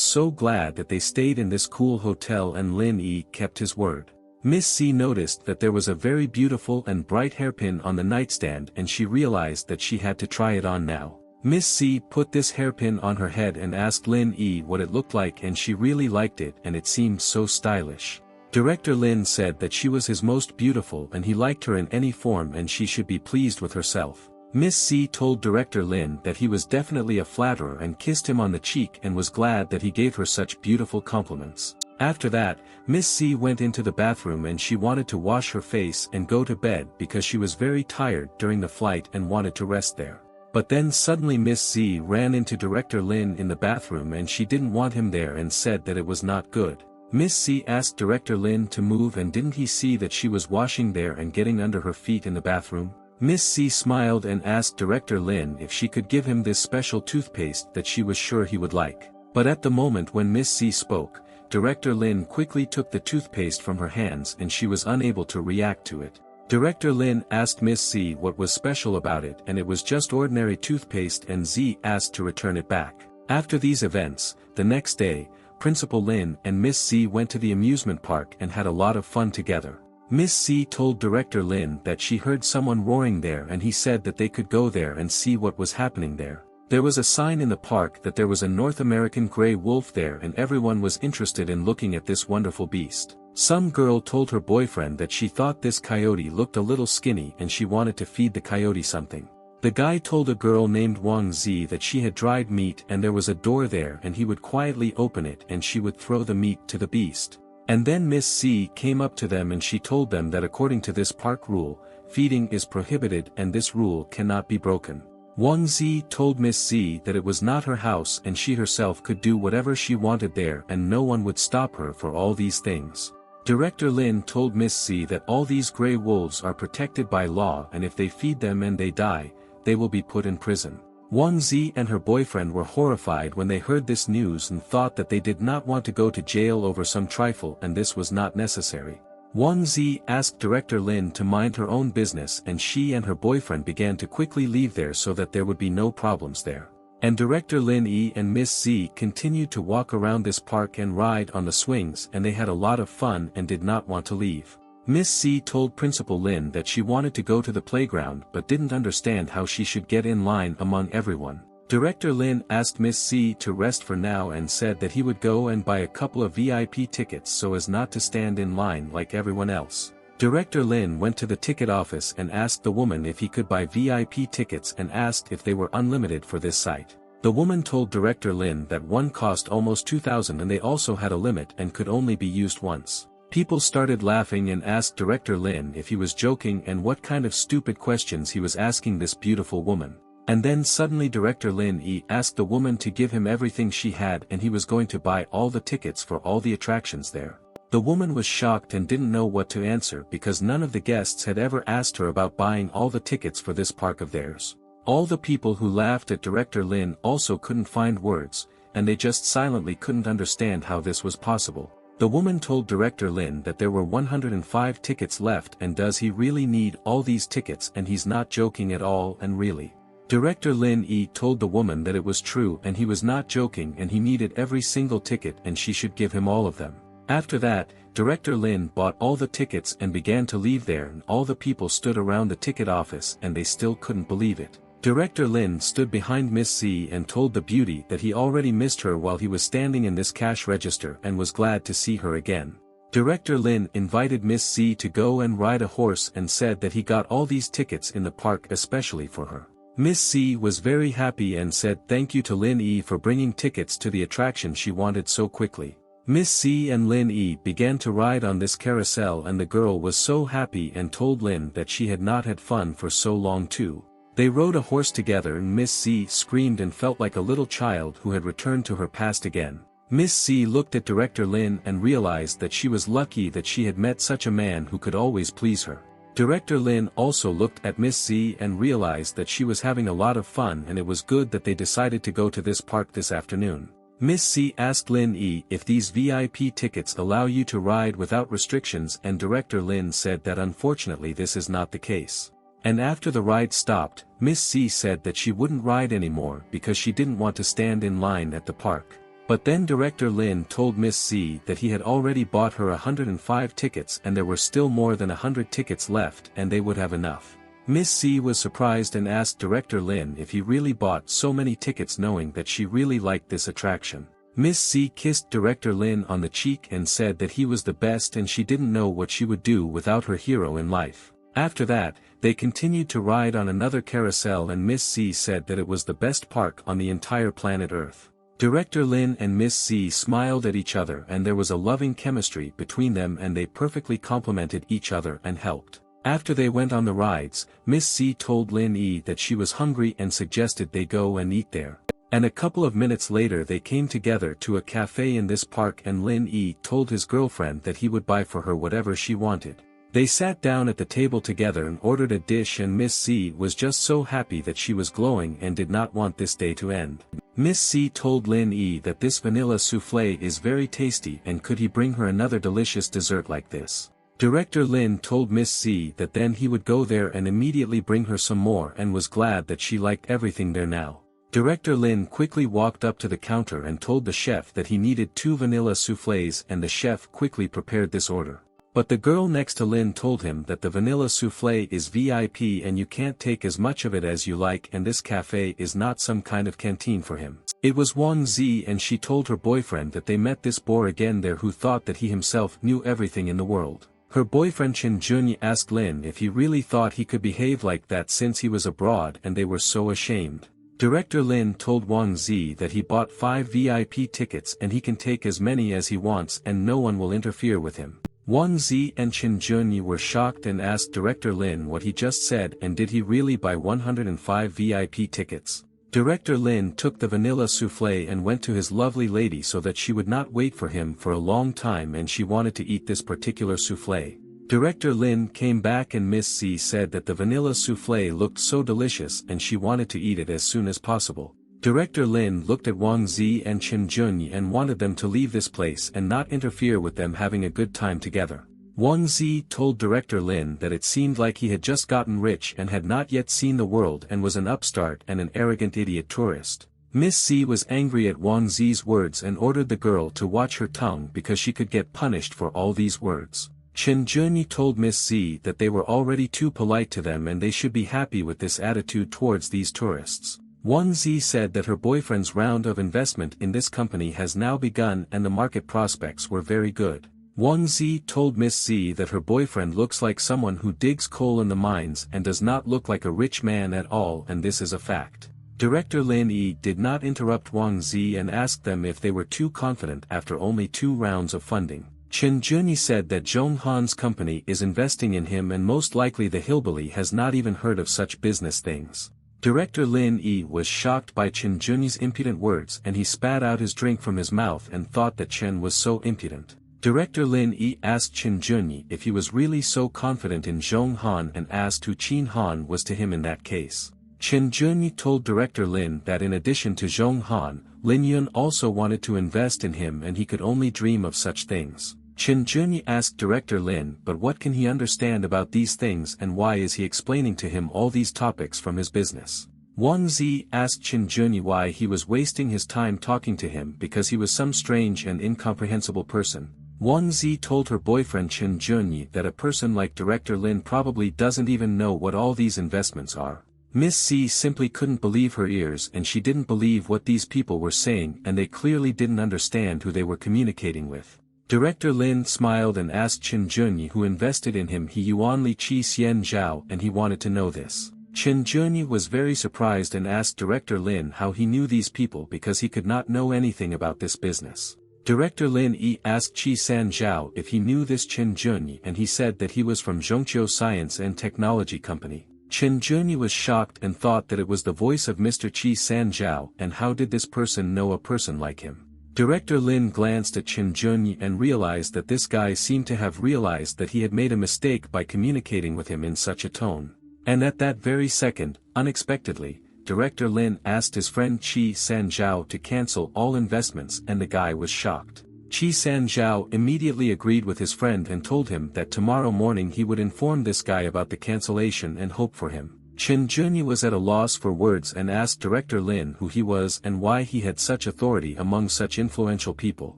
so glad that they stayed in this cool hotel and Lin Yi kept his word. Miss C noticed that there was a very beautiful and bright hairpin on the nightstand and she realized that she had to try it on now. Miss C put this hairpin on her head and asked Lin Yi what it looked like and she really liked it and it seemed so stylish. Director Lin said that she was his most beautiful and he liked her in any form and she should be pleased with herself. Miss C told Director Lin that he was definitely a flatterer and kissed him on the cheek and was glad that he gave her such beautiful compliments. After that, Miss C went into the bathroom and she wanted to wash her face and go to bed because she was very tired during the flight and wanted to rest there. But then suddenly Miss C ran into Director Lin in the bathroom and she didn't want him there and said that it was not good. Miss C asked Director Lin to move and didn't he see that she was washing there and getting under her feet in the bathroom? Miss C smiled and asked Director Lin if she could give him this special toothpaste that she was sure he would like. But at the moment when Miss C spoke, Director Lin quickly took the toothpaste from her hands and she was unable to react to it. Director Lin asked Miss C what was special about it and it was just ordinary toothpaste and Z asked to return it back. After these events, the next day, Principal Lin and Miss C went to the amusement park and had a lot of fun together. Miss C told Director Lin that she heard someone roaring there and he said that they could go there and see what was happening there. There was a sign in the park that there was a North American gray wolf there and everyone was interested in looking at this wonderful beast. Some girl told her boyfriend that she thought this coyote looked a little skinny and she wanted to feed the coyote something. The guy told a girl named Wang Zi that she had dried meat and there was a door there and he would quietly open it and she would throw the meat to the beast. And then Miss C came up to them and she told them that according to this park rule, feeding is prohibited and this rule cannot be broken. Wang Zi told Miss C that it was not her house and she herself could do whatever she wanted there and no one would stop her for all these things. Director Lin told Miss C that all these gray wolves are protected by law and if they feed them and they die, they will be put in prison. Wang Zi and her boyfriend were horrified when they heard this news and thought that they did not want to go to jail over some trifle and this was not necessary. Wang Zi asked Director Lin to mind her own business and she and her boyfriend began to quickly leave there so that there would be no problems there. And Director Lin Yi and Miss C continued to walk around this park and ride on the swings and they had a lot of fun and did not want to leave. Miss C told Principal Lin that she wanted to go to the playground but didn't understand how she should get in line among everyone. Director Lin asked Miss C to rest for now and said that he would go and buy a couple of VIP tickets so as not to stand in line like everyone else. Director Lin went to the ticket office and asked the woman if he could buy VIP tickets and asked if they were unlimited for this site. The woman told Director Lin that one cost almost 2,000 and they also had a limit and could only be used once. People started laughing and asked Director Lin if he was joking and what kind of stupid questions he was asking this beautiful woman. And then suddenly Director Lin Yi asked the woman to give him everything she had and he was going to buy all the tickets for all the attractions there. The woman was shocked and didn't know what to answer because none of the guests had ever asked her about buying all the tickets for this park of theirs. All the people who laughed at Director Lin also couldn't find words, and they just silently couldn't understand how this was possible. The woman told Director Lin that there were 105 tickets left and does he really need all these tickets and he's not joking at all and really. Director Lin Yi told the woman that it was true and he was not joking and he needed every single ticket and she should give him all of them. After that, Director Lin bought all the tickets and began to leave there and all the people stood around the ticket office and they still couldn't believe it. Director Lin stood behind Miss C and told the beauty that he already missed her while he was standing in this cash register and was glad to see her again. Director Lin invited Miss C to go and ride a horse and said that he got all these tickets in the park especially for her. Miss C was very happy and said thank you to Lin Yi for bringing tickets to the attraction she wanted so quickly. Miss C and Lin Yi began to ride on this carousel and the girl was so happy and told Lin that she had not had fun for so long too. They rode a horse together and Miss C screamed and felt like a little child who had returned to her past again. Miss C looked at Director Lin and realized that she was lucky that she had met such a man who could always please her. Director Lin also looked at Miss C and realized that she was having a lot of fun and it was good that they decided to go to this park this afternoon. Miss C asked Lin E if these VIP tickets allow you to ride without restrictions and Director Lin said that unfortunately this is not the case. And after the ride stopped, Miss C said that she wouldn't ride anymore because she didn't want to stand in line at the park. But then Director Lin told Miss C that he had already bought her 105 tickets and there were still more than 100 tickets left and they would have enough. Miss C was surprised and asked Director Lin if he really bought so many tickets knowing that she really liked this attraction. Miss C kissed Director Lin on the cheek and said that he was the best and she didn't know what she would do without her hero in life. After that, they continued to ride on another carousel and Miss C said that it was the best park on the entire planet Earth. Director Lin and Miss C smiled at each other and there was a loving chemistry between them and they perfectly complemented each other and helped. After they went on the rides, Miss C told Lin E that she was hungry and suggested they go and eat there. And a couple of minutes later they came together to a cafe in this park and Lin E told his girlfriend that he would buy for her whatever she wanted. They sat down at the table together and ordered a dish and Miss C was just so happy that she was glowing and did not want this day to end. Miss C told Lin E that this vanilla souffle is very tasty and could he bring her another delicious dessert like this. Director Lin told Miss C that then he would go there and immediately bring her some more and was glad that she liked everything there now. Director Lin quickly walked up to the counter and told the chef that he needed 2 vanilla soufflés and the chef quickly prepared this order. But the girl next to Lin told him that the vanilla soufflé is VIP and you can't take as much of it as you like and this cafe is not some kind of canteen for him. It was Wang Zi and she told her boyfriend that they met this boor again there who thought that he himself knew everything in the world. Her boyfriend Chen Junyi asked Lin if he really thought he could behave like that since he was abroad and they were so ashamed. Director Lin told Wang Zi that he bought 5 VIP tickets and he can take as many as he wants and no one will interfere with him. Wang Zi and Chen Junyi were shocked and asked Director Lin what he just said and did he really buy 105 VIP tickets. Director Lin took the vanilla soufflé and went to his lovely lady so that she would not wait for him for a long time and she wanted to eat this particular soufflé. Director Lin came back and Miss C said that the vanilla soufflé looked so delicious and she wanted to eat it as soon as possible. Director Lin looked at Wang Zi and Chen Junyi and wanted them to leave this place and not interfere with them having a good time together. Wang Zi told Director Lin that it seemed like he had just gotten rich and had not yet seen the world and was an upstart and an arrogant idiot tourist. Miss C was angry at Wang Zi's words and ordered the girl to watch her tongue because she could get punished for all these words. Chen Junyi told Miss C that they were already too polite to them and they should be happy with this attitude towards these tourists. Wang Zi said that her boyfriend's round of investment in this company has now begun and the market prospects were very good. Wang Zi told Miss C that her boyfriend looks like someone who digs coal in the mines and does not look like a rich man at all and this is a fact. Director Lin Yi did not interrupt Wang Zi and asked them if they were too confident after only 2 rounds of funding. Chen Junyi said that Zhong Han's company is investing in him and most likely the hillbilly has not even heard of such business things. Director Lin Yi was shocked by Chen Junyi's impudent words and he spat out his drink from his mouth and thought that Chen was so impudent. Director Lin Yi asked Chen Junyi if he was really so confident in Zhong Han and asked who Qin Han was to him in that case. Chen Junyi told Director Lin that in addition to Zhong Han, Lin Yun also wanted to invest in him and he could only dream of such things. Chen Junyi asked Director Lin but what can he understand about these things and why is he explaining to him all these topics from his business. Wang Zi asked Chen Junyi why he was wasting his time talking to him because he was some strange and incomprehensible person. Wang Zi told her boyfriend Chen Junyi that a person like Director Lin probably doesn't even know what all these investments are. Miss C simply couldn't believe her ears and she didn't believe what these people were saying and they clearly didn't understand who they were communicating with. Director Lin smiled and asked Chen Junyi who invested in him he Yuan Li Qi Xian Zhao and he wanted to know this. Chen Junyi was very surprised and asked Director Lin how he knew these people because he could not know anything about this business. Director Lin Yi asked Qi San Zhao if he knew this Chen Junyi and he said that he was from Zhongqiu Science and Technology Company. Chen Junyi was shocked and thought that it was the voice of Mr. Chi Sanjiao, and how did this person know a person like him? Director Lin glanced at Chen Junyi and realized that this guy seemed to have realized that he had made a mistake by communicating with him in such a tone. And at that very second, unexpectedly, Director Lin asked his friend Chi Sanjiao to cancel all investments, and the guy was shocked. Chi Sanjiao immediately agreed with his friend and told him that tomorrow morning he would inform this guy about the cancellation and hope for him. Chen Junyi was at a loss for words and asked Director Lin who he was and why he had such authority among such influential people.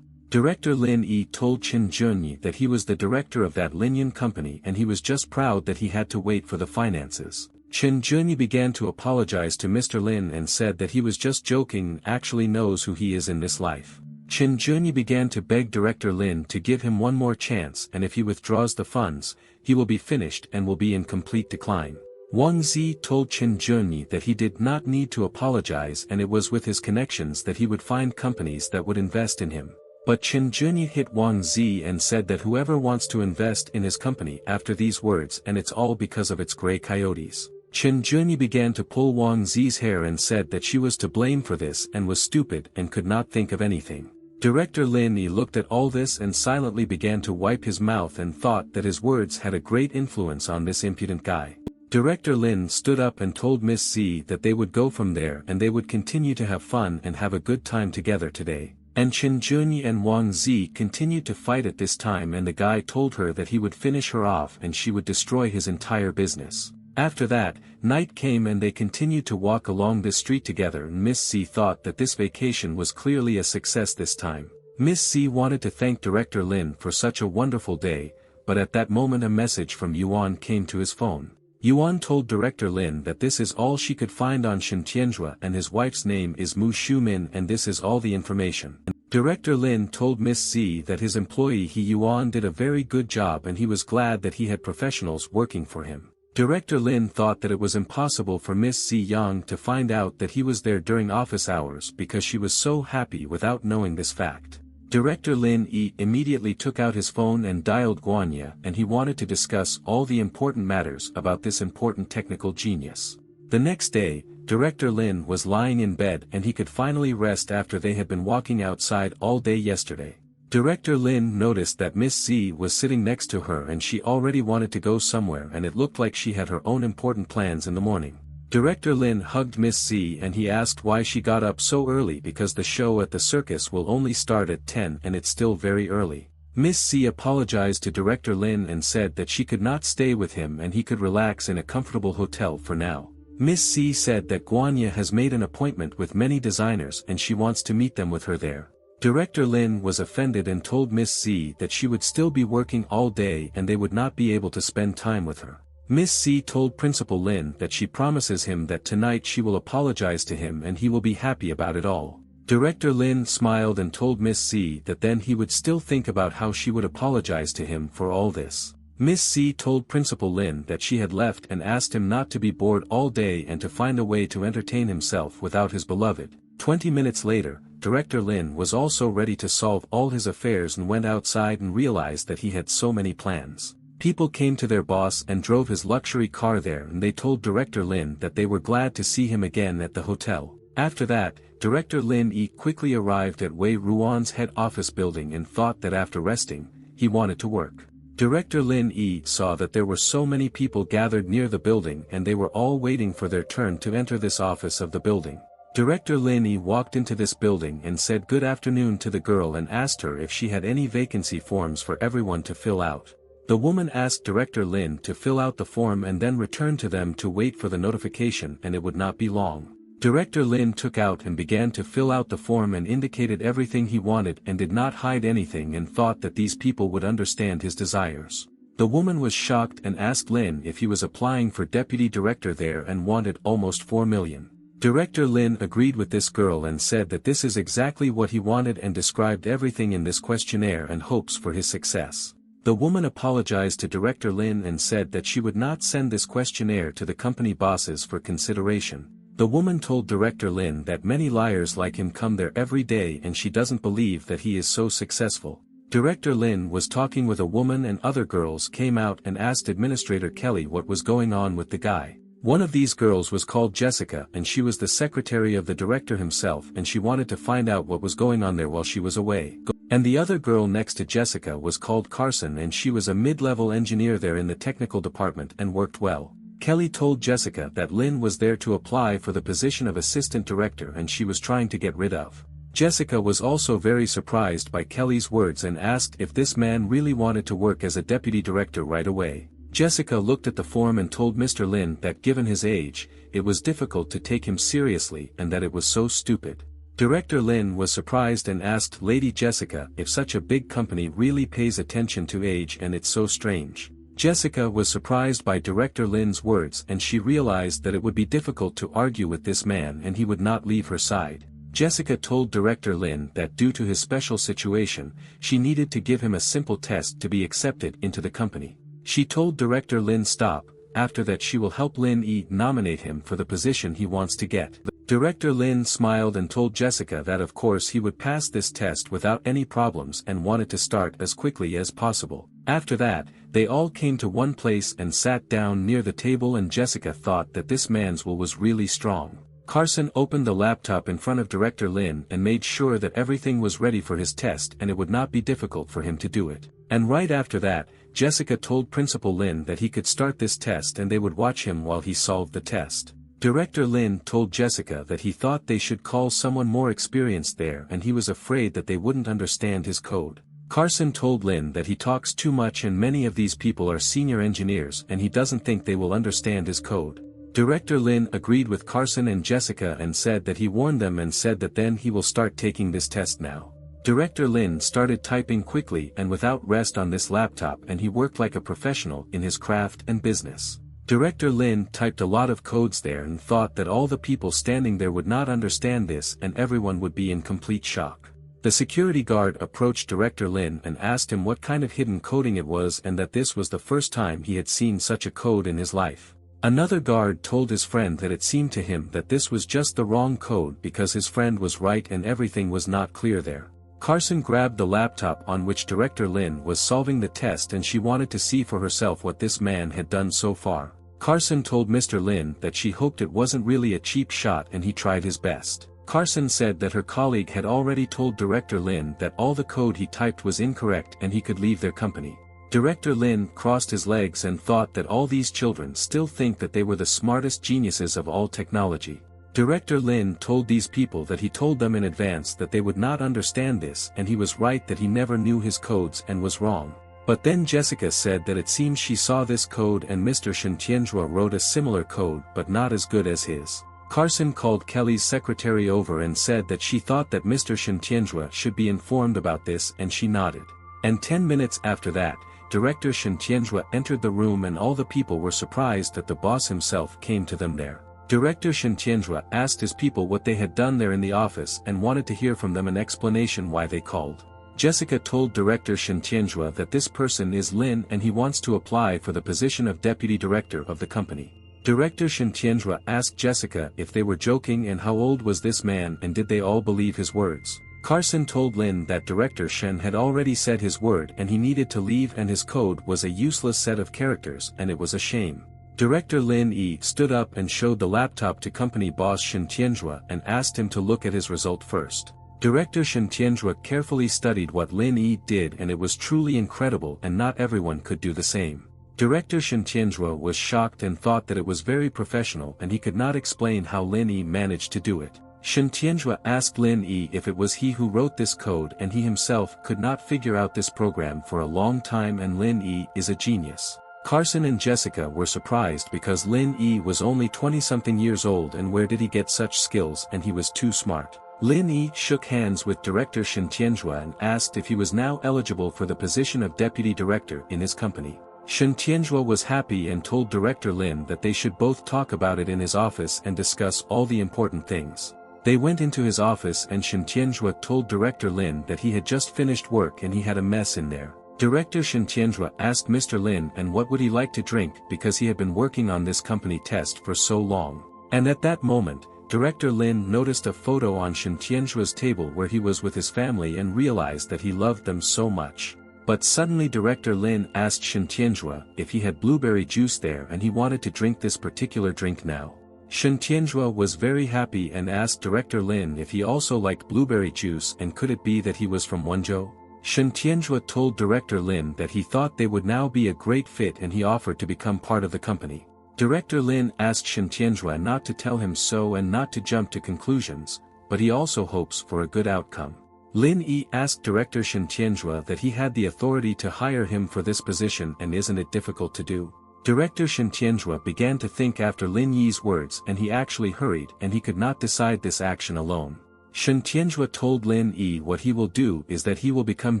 Director Lin told Chen Junyi that he was the director of that Linyan company and he was just proud that he had to wait for the finances. Chen Junyi began to apologize to Mr. Lin and said that he was just joking and actually knows who he is in this life. Chen Junyi began to beg Director Lin to give him one more chance, and if he withdraws the funds, he will be finished and will be in complete decline. Wang Zi told Chen Junyi that he did not need to apologize and it was with his connections that he would find companies that would invest in him. But Chen Junyi hit Wang Zi and said that whoever wants to invest in his company after these words, and it's all because of its gray coyotes. Chen Junyi began to pull Wang Zi's hair and said that she was to blame for this and was stupid and could not think of anything. Director Lin looked at all this and silently began to wipe his mouth and thought that his words had a great influence on this impudent guy. Director Lin stood up and told Miss Z that they would go from there and they would continue to have fun and have a good time together today. And Chen Junyi and Wang Zi continued to fight at this time, and the guy told her that he would finish her off and she would destroy his entire business. After that, night came and they continued to walk along this street together, and Miss C thought that this vacation was clearly a success this time. Miss C wanted to thank Director Lin for such a wonderful day, but at that moment a message from Yuan came to his phone. Yuan told Director Lin that this is all she could find on Shen Tianzhua and his wife's name is Mu Xiumin and this is all the information. Director Lin told Miss Z that his employee He Yuan did a very good job and he was glad that he had professionals working for him. Director Lin thought that it was impossible for Miss Z Yang to find out that he was there during office hours because she was so happy without knowing this fact. Director Lin immediately took out his phone and dialed Guanya, and he wanted to discuss all the important matters about this important technical genius. The next day, Director Lin was lying in bed and he could finally rest after they had been walking outside all day yesterday. Director Lin noticed that Miss Z was sitting next to her and she already wanted to go somewhere and it looked like she had her own important plans in the morning. Director Lin hugged Miss Z and he asked why she got up so early because the show at the circus will only start at 10 and it's still very early. Miss Z apologized to Director Lin and said that she could not stay with him and he could relax in a comfortable hotel for now. Miss C said that Guanya has made an appointment with many designers and she wants to meet them with her there. Director Lin was offended and told Miss C that she would still be working all day and they would not be able to spend time with her. Miss C told Principal Lin that she promises him that tonight she will apologize to him and he will be happy about it all. Director Lin smiled and told Miss C that then he would still think about how she would apologize to him for all this. Miss C told Principal Lin that she had left and asked him not to be bored all day and to find a way to entertain himself without his beloved. 20 minutes later, Director Lin was also ready to solve all his affairs and went outside and realized that he had so many plans. People came to their boss and drove his luxury car there and they told Director Lin that they were glad to see him again at the hotel. After that, Director Lin quickly arrived at Wei Ruan's head office building and thought that after resting, he wanted to work. Director Lin saw that there were so many people gathered near the building and they were all waiting for their turn to enter this office of the building. Director Lin walked into this building and said good afternoon to the girl and asked her if she had any vacancy forms for everyone to fill out. The woman asked Director Lin to fill out the form and then return to them to wait for the notification and it would not be long. Director Lin took out and began to fill out the form and indicated everything he wanted and did not hide anything and thought that these people would understand his desires. The woman was shocked and asked Lin if he was applying for deputy director there and wanted almost 4 million. Director Lin agreed with this girl and said that this is exactly what he wanted and described everything in this questionnaire and hopes for his success. The woman apologized to Director Lin and said that she would not send this questionnaire to the company bosses for consideration. The woman told Director Lin that many liars like him come there every day and she doesn't believe that he is so successful. Director Lin was talking with a woman and other girls came out and asked Administrator Kelly what was going on with the guy. One of these girls was called Jessica and she was the secretary of the director himself and she wanted to find out what was going on there while she was away. And the other girl next to Jessica was called Carson and she was a mid-level engineer there in the technical department and worked well. Kelly told Jessica that Lynn was there to apply for the position of assistant director and she was trying to get rid of. Jessica was also very surprised by Kelly's words and asked if this man really wanted to work as a deputy director right away. Jessica looked at the form and told Mr. Lin that given his age, it was difficult to take him seriously and that it was so stupid. Director Lin was surprised and asked Lady Jessica if such a big company really pays attention to age and it's so strange. Jessica was surprised by Director Lin's words and she realized that it would be difficult to argue with this man and he would not leave her side. Jessica told Director Lin that due to his special situation, she needed to give him a simple test to be accepted into the company. She told Director Lin stop, after that she will help Lin Yi nominate him for the position he wants to get. Director Lin smiled and told Jessica that of course he would pass this test without any problems and wanted to start as quickly as possible. After that, they all came to one place and sat down near the table and Jessica thought that this man's will was really strong. Carson opened the laptop in front of Director Lin and made sure that everything was ready for his test and it would not be difficult for him to do it. And right after that, Jessica told Principal Lin that he could start this test and they would watch him while he solved the test. Director Lin told Jessica that he thought they should call someone more experienced there and he was afraid that they wouldn't understand his code. Carson told Lin that he talks too much and many of these people are senior engineers and he doesn't think they will understand his code. Director Lin agreed with Carson and Jessica and said that he warned them and said that then he will start taking this test now. Director Lin started typing quickly and without rest on this laptop and he worked like a professional in his craft and business. Director Lin typed a lot of codes there and thought that all the people standing there would not understand this and everyone would be in complete shock. The security guard approached Director Lin and asked him what kind of hidden coding it was and that this was the first time he had seen such a code in his life. Another guard told his friend that it seemed to him that this was just the wrong code because his friend was right and everything was not clear there. Carson grabbed the laptop on which Director Lin was solving the test and she wanted to see for herself what this man had done so far. Carson told Mr. Lin that she hoped it wasn't really a cheap shot and he tried his best. Carson said that her colleague had already told Director Lin that all the code he typed was incorrect and he could leave their company. Director Lin crossed his legs and thought that all these children still think that they were the smartest geniuses of all technology. Director Lin told these people that he told them in advance that they would not understand this and he was right that he never knew his codes and was wrong. But then Jessica said that it seems she saw this code and Mr. Shen Tianzhua wrote a similar code but not as good as his. Carson called Kelly's secretary over and said that she thought that Mr. Shen Tianzhua should be informed about this and she nodded. And 10 minutes after that, Director Shen Tianzhua entered the room and all the people were surprised that the boss himself came to them there. Director Shen Tianzhua asked his people what they had done there in the office and wanted to hear from them an explanation why they called. Jessica told Director Shen Tianzhua that this person is Lin and he wants to apply for the position of deputy director of the company. Director Shen Tianzhua asked Jessica if they were joking and how old was this man and did they all believe his words. Carson told Lin that Director Shen had already said his word and he needed to leave and his code was a useless set of characters and it was a shame. Director Lin Yi stood up and showed the laptop to company boss Shen Tianzhua and asked him to look at his result first. Director Shen Tianzhua carefully studied what Lin Yi did and it was truly incredible and not everyone could do the same. Director Shen Tianzhua was shocked and thought that it was very professional and he could not explain how Lin Yi managed to do it. Shen Tianzhua asked Lin Yi if it was he who wrote this code and he himself could not figure out this program for a long time and Lin Yi is a genius. Carson and Jessica were surprised because Lin Yi was only 20-something years old and where did he get such skills and he was too smart. Lin Yi shook hands with Director Shen Tianzhua and asked if he was now eligible for the position of deputy director in his company. Shen Tianzhua was happy and told Director Lin that they should both talk about it in his office and discuss all the important things. They went into his office and Shen Tianzhua told Director Lin that he had just finished work and he had a mess in there. Director Shen Tianzhua asked Mr. Lin and what would he like to drink because he had been working on this company test for so long. And at that moment, Director Lin noticed a photo on Shen Tianzhua's table where he was with his family and realized that he loved them so much. But suddenly Director Lin asked Shen Tianzhua if he had blueberry juice there and he wanted to drink this particular drink now. Shen Tianzhua was very happy and asked Director Lin if he also liked blueberry juice and could it be that he was from Wenzhou. Shen Tianzhua told Director Lin that he thought they would now be a great fit and he offered to become part of the company. Director Lin asked Shen Tianzhua not to tell him so and not to jump to conclusions, but he also hopes for a good outcome. Lin Yi asked Director Shen Tianzhua that he had the authority to hire him for this position and isn't it difficult to do. Director Shen Tianzhua began to think after Lin Yi's words and he actually hurried and he could not decide this action alone. Shen Tianzhua told Lin Yi what he will do is that he will become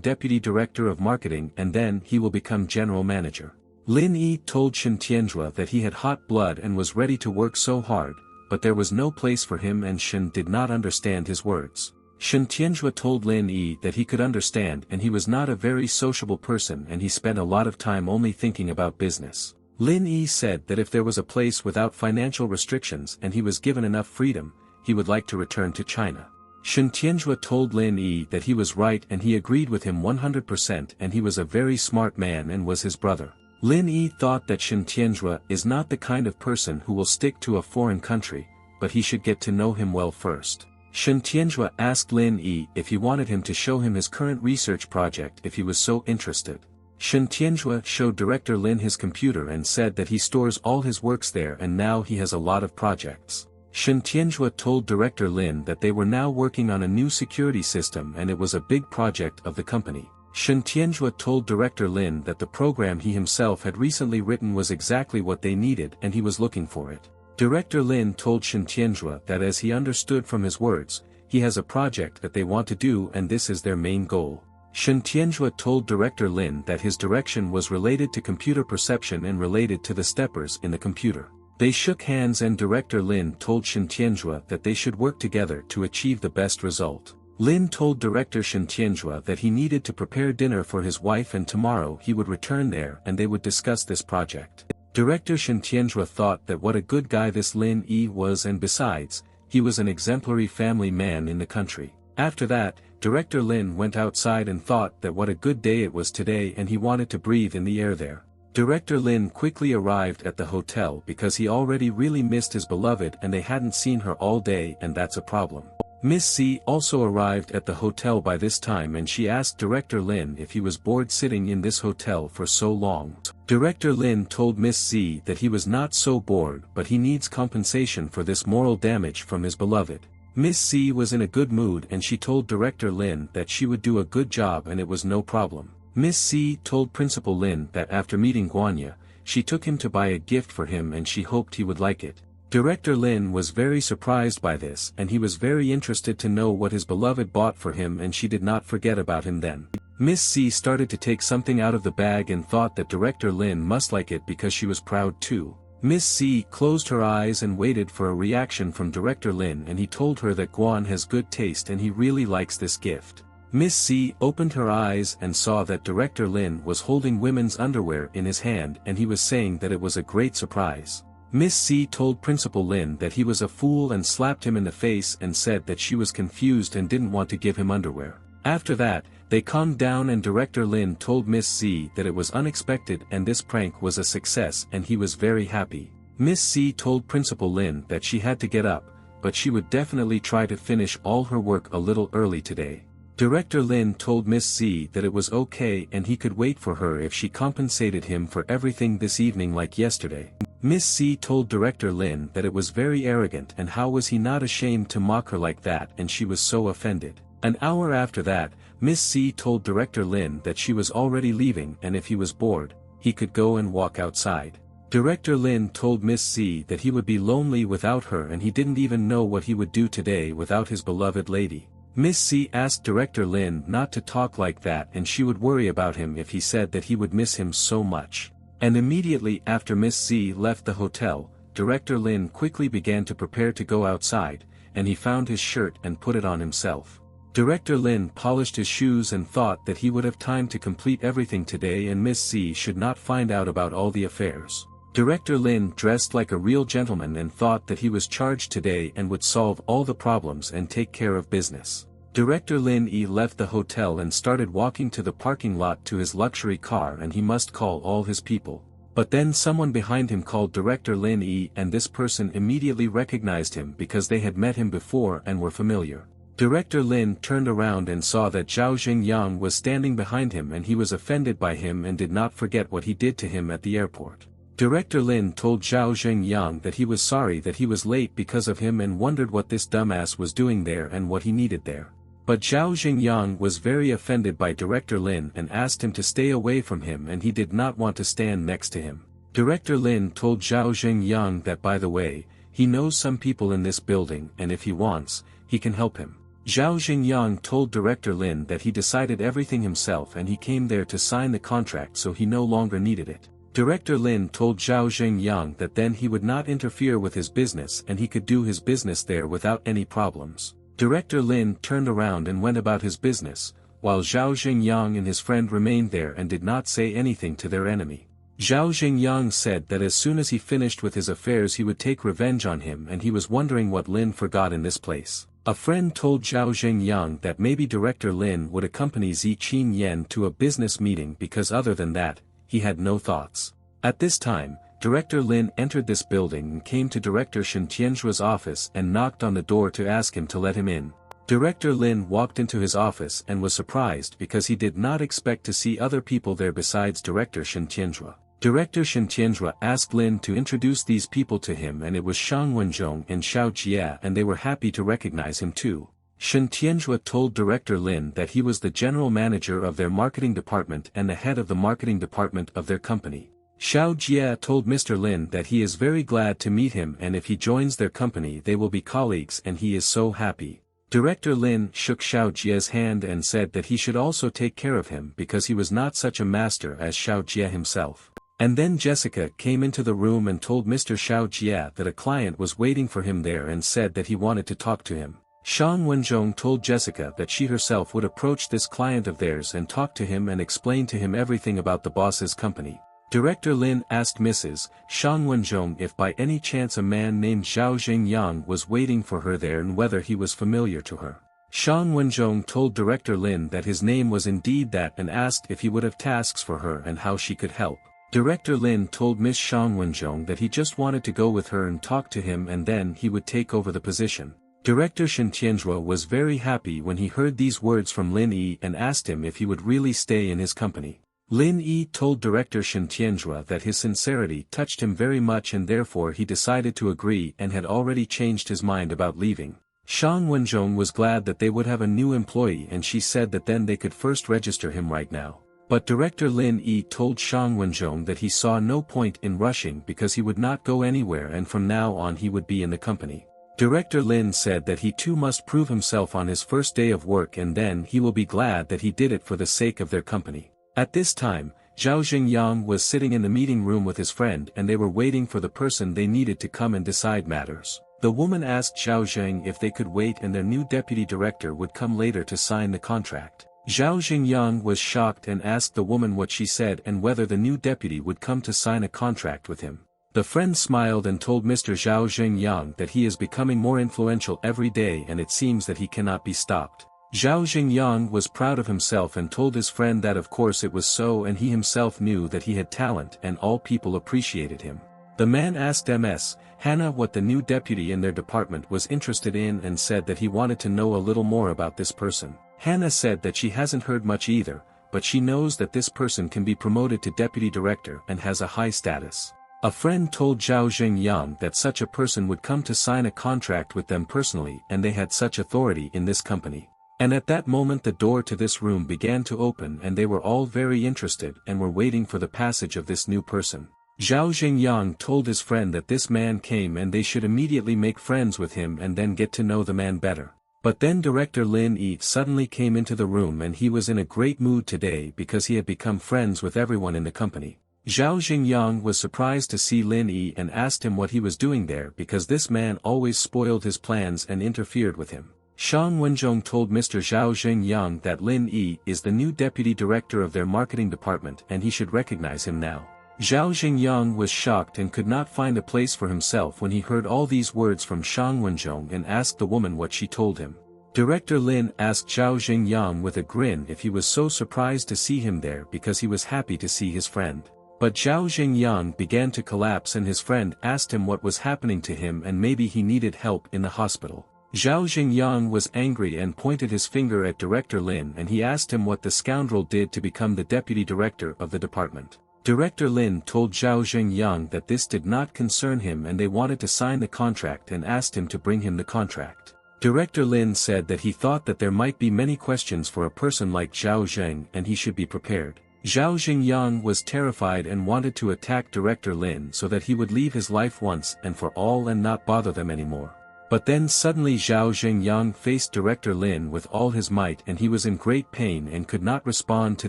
Deputy Director of Marketing and then he will become General Manager. Lin Yi told Shen Tianzhua that he had hot blood and was ready to work so hard, but there was no place for him and Shen did not understand his words. Shen Tianzhua told Lin Yi that he could understand and he was not a very sociable person and he spent a lot of time only thinking about business. Lin Yi said that if there was a place without financial restrictions and he was given enough freedom, he would like to return to China. Shen Tianzhua told Lin Yi that he was right and he agreed with him 100% and he was a very smart man and was his brother. Lin Yi thought that Shen Tianzhua is not the kind of person who will stick to a foreign country, but he should get to know him well first. Shen Tianzhua asked Lin Yi if he wanted him to show him his current research project if he was so interested. Shen Tianzhua showed Director Lin his computer and said that he stores all his works there and now he has a lot of projects. Shen Tianzhua told Director Lin that they were now working on a new security system and it was a big project of the company. Shen Tianzhua told Director Lin that the program he himself had recently written was exactly what they needed and he was looking for it. Director Lin told Shen Tianzhua that as he understood from his words, he has a project that they want to do and this is their main goal. Shen Tianzhua told Director Lin that his direction was related to computer perception and related to the steppers in the computer. They shook hands and Director Lin told Shen Tianzhua that they should work together to achieve the best result. Lin told Director Shen Tianzhua that he needed to prepare dinner for his wife and tomorrow he would return there and they would discuss this project. Director Shen Tianzhua thought that what a good guy this Lin Yi was and besides, he was an exemplary family man in the country. After that, Director Lin went outside and thought that what a good day it was today and he wanted to breathe in the air there. Director Lin quickly arrived at the hotel because he already really missed his beloved and they hadn't seen her all day and that's a problem. Miss C also arrived at the hotel by this time and she asked Director Lin if he was bored sitting in this hotel for so long. Director Lin told Miss C that he was not so bored but he needs compensation for this moral damage from his beloved. Miss C was in a good mood and she told Director Lin that she would do a good job and it was no problem. Miss C told Principal Lin that after meeting Guanya, she took him to buy a gift for him and she hoped he would like it. Director Lin was very surprised by this and he was very interested to know what his beloved bought for him and she did not forget about him then. Miss C started to take something out of the bag and thought that Director Lin must like it because she was proud too. Miss C closed her eyes and waited for a reaction from Director Lin and he told her that Guan has good taste and he really likes this gift. Miss C opened her eyes and saw that Director Lin was holding women's underwear in his hand and he was saying that it was a great surprise. Miss C told Principal Lin that he was a fool and slapped him in the face and said that she was confused and didn't want to give him underwear. After that, they calmed down and Director Lin told Miss C that it was unexpected and this prank was a success and he was very happy. Miss C told Principal Lin that she had to get up, but she would definitely try to finish all her work a little early today. Director Lin told Miss C that it was okay and he could wait for her if she compensated him for everything this evening like yesterday. Miss C told Director Lin that it was very arrogant and how was he not ashamed to mock her like that and she was so offended. An hour after that, Miss C told Director Lin that she was already leaving and if he was bored, he could go and walk outside. Director Lin told Miss C that he would be lonely without her and he didn't even know what he would do today without his beloved lady. Miss C asked Director Lin not to talk like that and she would worry about him if he said that he would miss him so much. And immediately after Miss C left the hotel, Director Lin quickly began to prepare to go outside, and he found his shirt and put it on himself. Director Lin polished his shoes and thought that he would have time to complete everything today and Miss C should not find out about all the affairs. Director Lin dressed like a real gentleman and thought that he was charged today and would solve all the problems and take care of business. Director Lin Yi left the hotel and started walking to the parking lot to his luxury car, and he must call all his people. But then someone behind him called Director Lin Yi, and this person immediately recognized him because they had met him before and were familiar. Director Lin turned around and saw that Zhao Xingyang was standing behind him, and he was offended by him and did not forget what he did to him at the airport. Director Lin told Zhao Xingyang that he was sorry that he was late because of him and wondered what this dumbass was doing there and what he needed there. But Zhao Xingyang was very offended by Director Lin and asked him to stay away from him, and he did not want to stand next to him. Director Lin told Zhao Xingyang that, by the way, he knows some people in this building, and if he wants, he can help him. Zhao Xingyang told Director Lin that he decided everything himself and he came there to sign the contract, so he no longer needed it. Director Lin told Zhao Xingyang that then he would not interfere with his business and he could do his business there without any problems. Director Lin turned around and went about his business, while Zhao Xingyang and his friend remained there and did not say anything to their enemy. Zhao Xingyang said that as soon as he finished with his affairs he would take revenge on him, and he was wondering what Lin forgot in this place. A friend told Zhao Xingyang that maybe Director Lin would accompany Zi Qinyan to a business meeting, because other than that, he had no thoughts. At this time, Director Lin entered this building and came to Director Shen Tianzhua's office and knocked on the door to ask him to let him in. Director Lin walked into his office and was surprised because he did not expect to see other people there besides Director Shen Tianzhua. Director Shen Tianzhua asked Lin to introduce these people to him, and it was Shang Wenzhong and Xiao Jie, and they were happy to recognize him too. Shen Tianzhua told Director Lin that he was the general manager of their marketing department and the head of the marketing department of their company. Xiao Jie told Mr. Lin that he is very glad to meet him, and if he joins their company they will be colleagues, and he is so happy. Director Lin shook Xiao Jie's hand and said that he should also take care of him because he was not such a master as Xiao Jie himself. And then Jessica came into the room and told Mr. Xiao Jie that a client was waiting for him there and said that he wanted to talk to him. Shang Wenzhong told Jessica that she herself would approach this client of theirs and talk to him and explain to him everything about the boss's company. Director Lin asked Mrs. Shang Wenzhong if by any chance a man named Zhao Xingyang was waiting for her there and whether he was familiar to her. Shang Wenzhong told Director Lin that his name was indeed that and asked if he would have tasks for her and how she could help. Director Lin told Miss Shang Wenzhong that he just wanted to go with her and talk to him, and then he would take over the position. Director Shen Tianzhua was very happy when he heard these words from Lin Yi and asked him if he would really stay in his company. Lin Yi told Director Shen Tianzhua that his sincerity touched him very much and therefore he decided to agree and had already changed his mind about leaving. Shang Wenzhong was glad that they would have a new employee, and she said that then they could first register him right now. But Director Lin Yi told Shang Wenzhong that he saw no point in rushing because he would not go anywhere and from now on he would be in the company. Director Lin said that he too must prove himself on his first day of work, and then he will be glad that he did it for the sake of their company. At this time, Zhao Xingyang was sitting in the meeting room with his friend and they were waiting for the person they needed to come and decide matters. The woman asked Zhao Zheng if they could wait and their new deputy director would come later to sign the contract. Zhao Xingyang was shocked and asked the woman what she said and whether the new deputy would come to sign a contract with him. The friend smiled and told Mr. Zhao Xingyang that he is becoming more influential every day and it seems that he cannot be stopped. Zhao Xingyang was proud of himself and told his friend that of course it was so, and he himself knew that he had talent and all people appreciated him. The man asked Ms. Hannah what the new deputy in their department was interested in and said that he wanted to know a little more about this person. Hannah said that she hasn't heard much either, but she knows that this person can be promoted to deputy director and has a high status. A friend told Zhao Xingyang that such a person would come to sign a contract with them personally and they had such authority in this company. And at that moment the door to this room began to open and they were all very interested and were waiting for the passage of this new person. Zhao Xingyang told his friend that this man came and they should immediately make friends with him and then get to know the man better. But then Director Lin Yi suddenly came into the room and he was in a great mood today because he had become friends with everyone in the company. Zhao Xingyang was surprised to see Lin Yi and asked him what he was doing there because this man always spoiled his plans and interfered with him. Shang Wenzhong told Mr. Zhao Xingyang that Lin Yi is the new deputy director of their marketing department and he should recognize him now. Zhao Xingyang was shocked and could not find a place for himself when he heard all these words from Shang Wenzhong and asked the woman what she told him. Director Lin asked Zhao Xingyang with a grin if he was so surprised to see him there because he was happy to see his friend. But Zhao Xingyang began to collapse and his friend asked him what was happening to him and maybe he needed help in the hospital. Zhao Xingyang was angry and pointed his finger at Director Lin and he asked him what the scoundrel did to become the deputy director of the department. Director Lin told Zhao Xingyang that this did not concern him and they wanted to sign the contract and asked him to bring him the contract. Director Lin said that he thought that there might be many questions for a person like Zhao Zheng and he should be prepared. Zhao Xingyang was terrified and wanted to attack Director Lin so that he would leave his life once and for all and not bother them anymore. But then suddenly Zhao Xingyang faced Director Lin with all his might and he was in great pain and could not respond to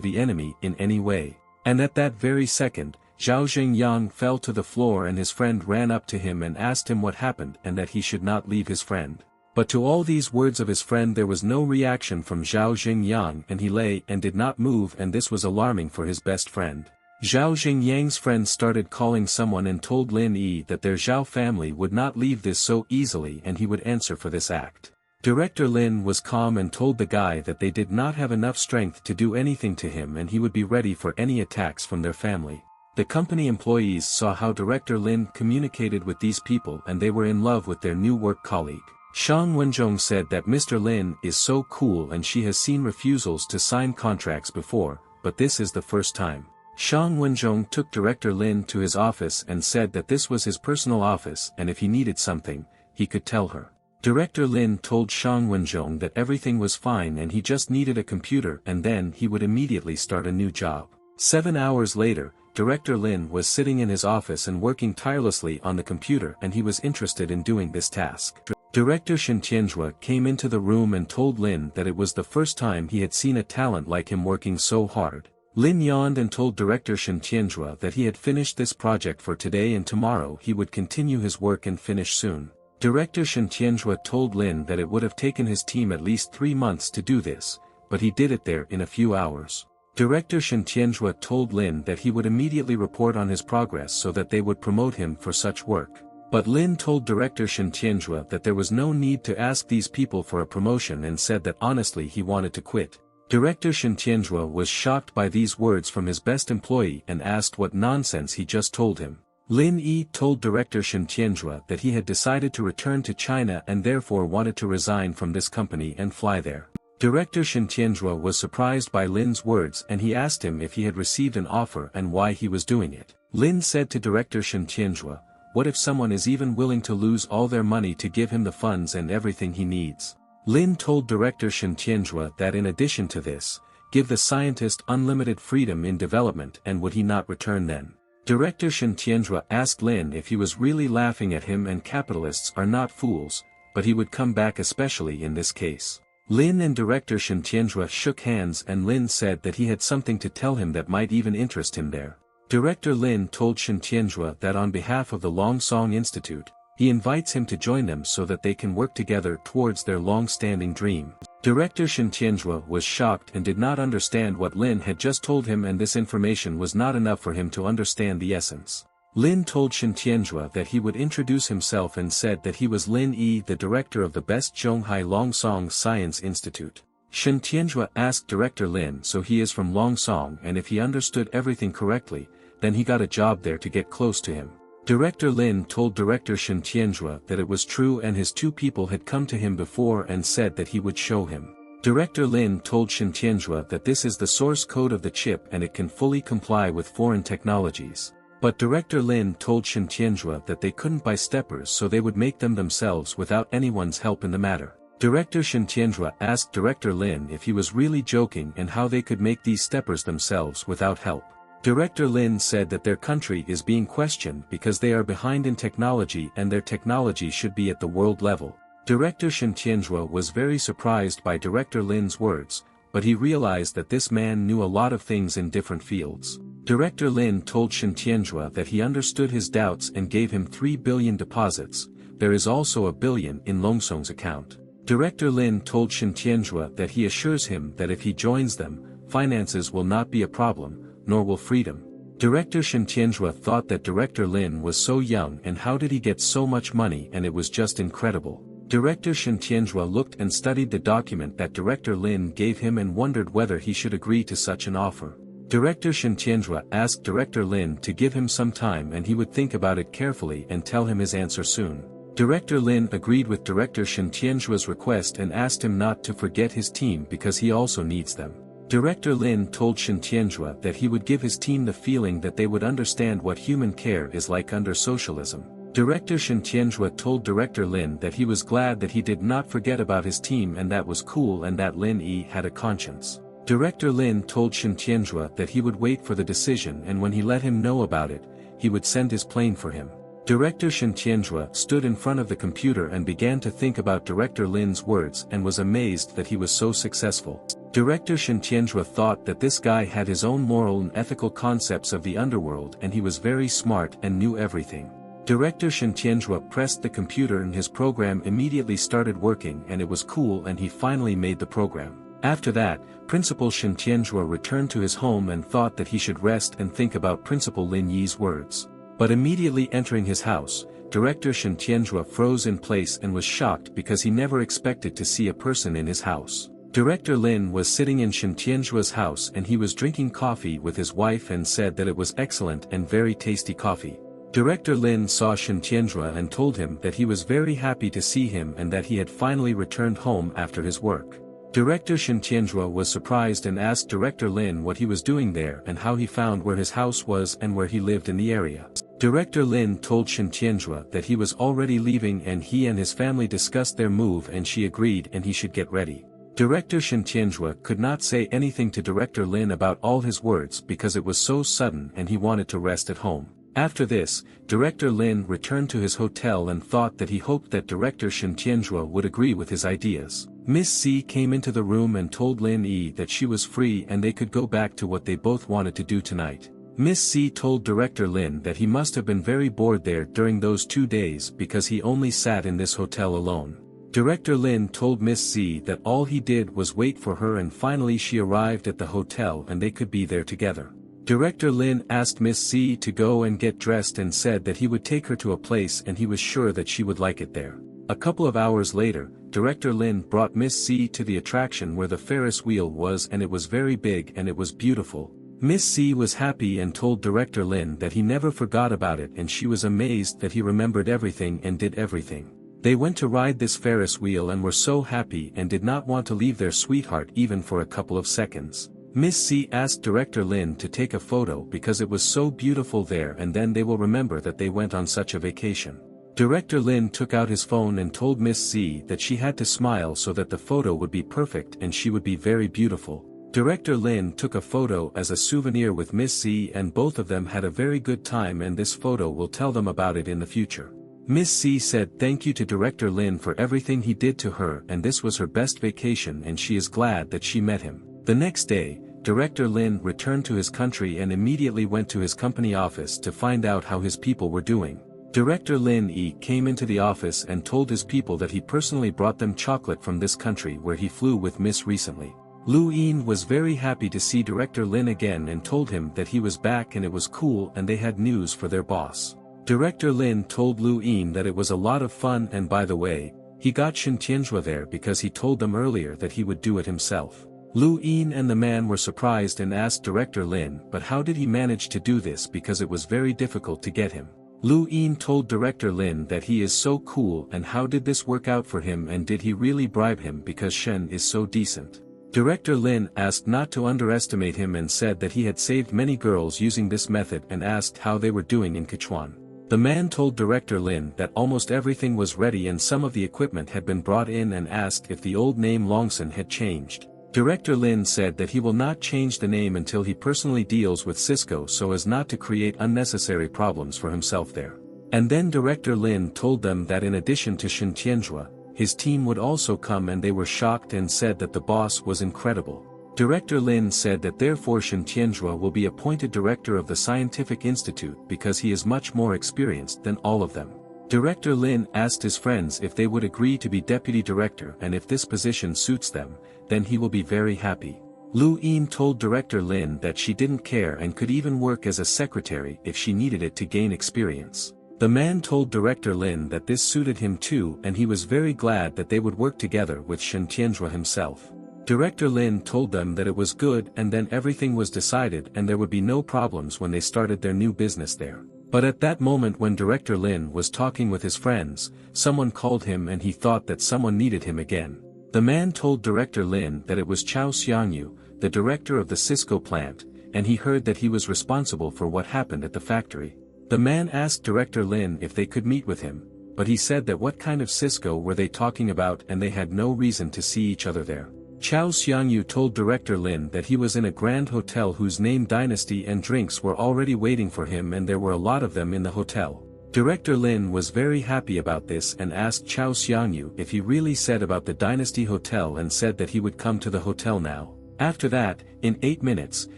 the enemy in any way. And at that very second, Zhao Xingyang fell to the floor and his friend ran up to him and asked him what happened and that he should not leave his friend. But to all these words of his friend there was no reaction from Zhao Xingyang and he lay and did not move and this was alarming for his best friend. Zhao Xingyang's friend started calling someone and told Lin Yi that their Zhao family would not leave this so easily and he would answer for this act. Director Lin was calm and told the guy that they did not have enough strength to do anything to him and he would be ready for any attacks from their family. The company employees saw how Director Lin communicated with these people and they were in love with their new work colleague. Shang Wenzhong said that Mr. Lin is so cool and she has seen refusals to sign contracts before, but this is the first time. Shang Wenzhong took Director Lin to his office and said that this was his personal office and if he needed something, he could tell her. Director Lin told Shang Wenzhong that everything was fine and he just needed a computer and then he would immediately start a new job. 7 hours later, Director Lin was sitting in his office and working tirelessly on the computer and he was interested in doing this task. Director Shen Tianzhua came into the room and told Lin that it was the first time he had seen a talent like him working so hard. Lin yawned and told Director Shen Tianzhua that he had finished this project for today and tomorrow he would continue his work and finish soon. Director Shen Tianzhua told Lin that it would have taken his team at least 3 months to do this, but he did it there in a few hours. Director Shen Tianzhua told Lin that he would immediately report on his progress so that they would promote him for such work. But Lin told Director Shen Tianzhua that there was no need to ask these people for a promotion and said that honestly he wanted to quit. Director Shen Tianzhua was shocked by these words from his best employee and asked what nonsense he just told him. Lin Yi told Director Shen Tianzhua that he had decided to return to China and therefore wanted to resign from this company and fly there. Director Shen Tianzhua was surprised by Lin's words and he asked him if he had received an offer and why he was doing it. Lin said to Director Shen Tianzhua, "What if someone is even willing to lose all their money to give him the funds and everything he needs?" Lin told Director Shen Tianzhua that in addition to this, give the scientist unlimited freedom in development and would he not return then? Director Shen Tianzhua asked Lin if he was really laughing at him and capitalists are not fools, but he would come back especially in this case. Lin and Director Shen Tianzhua shook hands and Lin said that he had something to tell him that might even interest him there. Director Lin told Shen Tianzhua that on behalf of the Longsong Institute, he invites him to join them so that they can work together towards their long-standing dream. Director Shen Tianzhua was shocked and did not understand what Lin had just told him and this information was not enough for him to understand the essence. Lin told Shen Tianzhua that he would introduce himself and said that he was Lin Yi, the director of the best Zhonghai Longsong Science Institute. Shen Tianzhua asked Director Lin so he is from Longsong and if he understood everything correctly, then he got a job there to get close to him. Director Lin told Director Shen Tianzhua that it was true and his 2 people had come to him before and said that he would show him. Director Lin told Shen Tianzhua that this is the source code of the chip and it can fully comply with foreign technologies. But Director Lin told Shen Tianzhua that they couldn't buy steppers so they would make them themselves without anyone's help in the matter. Director Shen Tianzhua asked Director Lin if he was really joking and how they could make these steppers themselves without help. Director Lin said that their country is being questioned because they are behind in technology and their technology should be at the world level. Director Shen Tianzhua was very surprised by Director Lin's words, but he realized that this man knew a lot of things in different fields. Director Lin told Shen Tianzhua that he understood his doubts and gave him 3 billion deposits. There is also 1 billion in Longsong's account. Director Lin told Shen Tianzhua that he assures him that if he joins them, finances will not be a problem, nor will freedom. Director Shen Tianzhua thought that Director Lin was so young and how did he get so much money and it was just incredible. Director Shen Tianzhua looked and studied the document that Director Lin gave him and wondered whether he should agree to such an offer. Director Shen Tianzhua asked Director Lin to give him some time and he would think about it carefully and tell him his answer soon. Director Lin agreed with Director Shen Tianzhua's request and asked him not to forget his team because he also needs them. Director Lin told Shen Tianzhua that he would give his team the feeling that they would understand what human care is like under socialism. Director Shen Tianzhua told Director Lin that he was glad that he did not forget about his team and that was cool and that Lin Yi had a conscience. Director Lin told Shen Tianzhua that he would wait for the decision and when he let him know about it, he would send his plane for him. Director Shen Tianzhua stood in front of the computer and began to think about Director Lin's words and was amazed that he was so successful. Director Shen Tianzhua thought that this guy had his own moral and ethical concepts of the underworld and he was very smart and knew everything. Director Shen Tianzhua pressed the computer and his program immediately started working and it was cool and he finally made the program. After that, Principal Shen Tianzhua returned to his home and thought that he should rest and think about Principal Lin Yi's words. But immediately entering his house, Director Shen Tianzhua froze in place and was shocked because he never expected to see a person in his house. Director Lin was sitting in Shen Tianzhua's house and he was drinking coffee with his wife and said that it was excellent and very tasty coffee. Director Lin saw Shen Tianzhua and told him that he was very happy to see him and that he had finally returned home after his work. Director Shen Tianzhua was surprised and asked Director Lin what he was doing there and how he found where his house was and where he lived in the area. Director Lin told Shen Tianzhua that he was already leaving and he and his family discussed their move and she agreed and he should get ready. Director Shen Tianzhua could not say anything to Director Lin about all his words because it was so sudden and he wanted to rest at home. After this, Director Lin returned to his hotel and thought that he hoped that Director Shen Tianzhua would agree with his ideas. Miss C came into the room and told Lin Yi that she was free and they could go back to what they both wanted to do tonight. Miss C told Director Lin that he must have been very bored there during those 2 days because he only sat in this hotel alone. Director Lin told Miss C that all he did was wait for her and finally she arrived at the hotel and they could be there together. Director Lin asked Miss C to go and get dressed and said that he would take her to a place and he was sure that she would like it there. A couple of hours later, Director Lin brought Miss C to the attraction where the Ferris wheel was and it was very big and it was beautiful. Miss C was happy and told Director Lin that he never forgot about it and she was amazed that he remembered everything and did everything. They went to ride this Ferris wheel and were so happy and did not want to leave their sweetheart even for a couple of seconds. Miss C asked Director Lin to take a photo because it was so beautiful there and then they will remember that they went on such a vacation. Director Lin took out his phone and told Miss C that she had to smile so that the photo would be perfect and she would be very beautiful. Director Lin took a photo as a souvenir with Miss C and both of them had a very good time and this photo will tell them about it in the future. Miss C said thank you to Director Lin for everything he did to her and this was her best vacation and she is glad that she met him. The next day, Director Lin returned to his country and immediately went to his company office to find out how his people were doing. Director Lin Yi came into the office and told his people that he personally brought them chocolate from this country where he flew with Miss recently. Lu Yin was very happy to see Director Lin again and told him that he was back and it was cool and they had news for their boss. Director Lin told Lu Yin that it was a lot of fun and by the way, he got Shen Tianzhua there because he told them earlier that he would do it himself. Lu Yin and the man were surprised and asked Director Lin but how did he manage to do this because it was very difficult to get him. Lu Yin told Director Lin that he is so cool and how did this work out for him and did he really bribe him because Shen is so decent. Director Lin asked not to underestimate him and said that he had saved many girls using this method and asked how they were doing in Sichuan. The man told Director Lin that almost everything was ready and some of the equipment had been brought in and asked if the old name Longson had changed. Director Lin said that he will not change the name until he personally deals with Cisco so as not to create unnecessary problems for himself there. And then Director Lin told them that in addition to Shen Tianzhua, his team would also come and they were shocked and said that the boss was incredible. Director Lin said that therefore Shen Tianzhua will be appointed director of the Scientific Institute because he is much more experienced than all of them. Director Lin asked his friends if they would agree to be deputy director and if this position suits them, then he will be very happy. Lu Yin told Director Lin that she didn't care and could even work as a secretary if she needed it to gain experience. The man told Director Lin that this suited him too, and he was very glad that they would work together with Shen Tianzhua himself. Director Lin told them that it was good, and then everything was decided and there would be no problems when they started their new business there. But at that moment when Director Lin was talking with his friends, someone called him and he thought that someone needed him again. The man told Director Lin that it was Chao Xiangyu, the director of the Cisco plant, and he heard that he was responsible for what happened at the factory. The man asked Director Lin if they could meet with him, but he said that what kind of Cisco were they talking about, and they had no reason to see each other there. Chao Xiangyu told Director Lin that he was in a grand hotel whose name Dynasty, and drinks were already waiting for him and there were a lot of them in the hotel. Director Lin was very happy about this and asked Chao Xiangyu if he really said about the Dynasty Hotel and said that he would come to the hotel now. After that, in 8 minutes,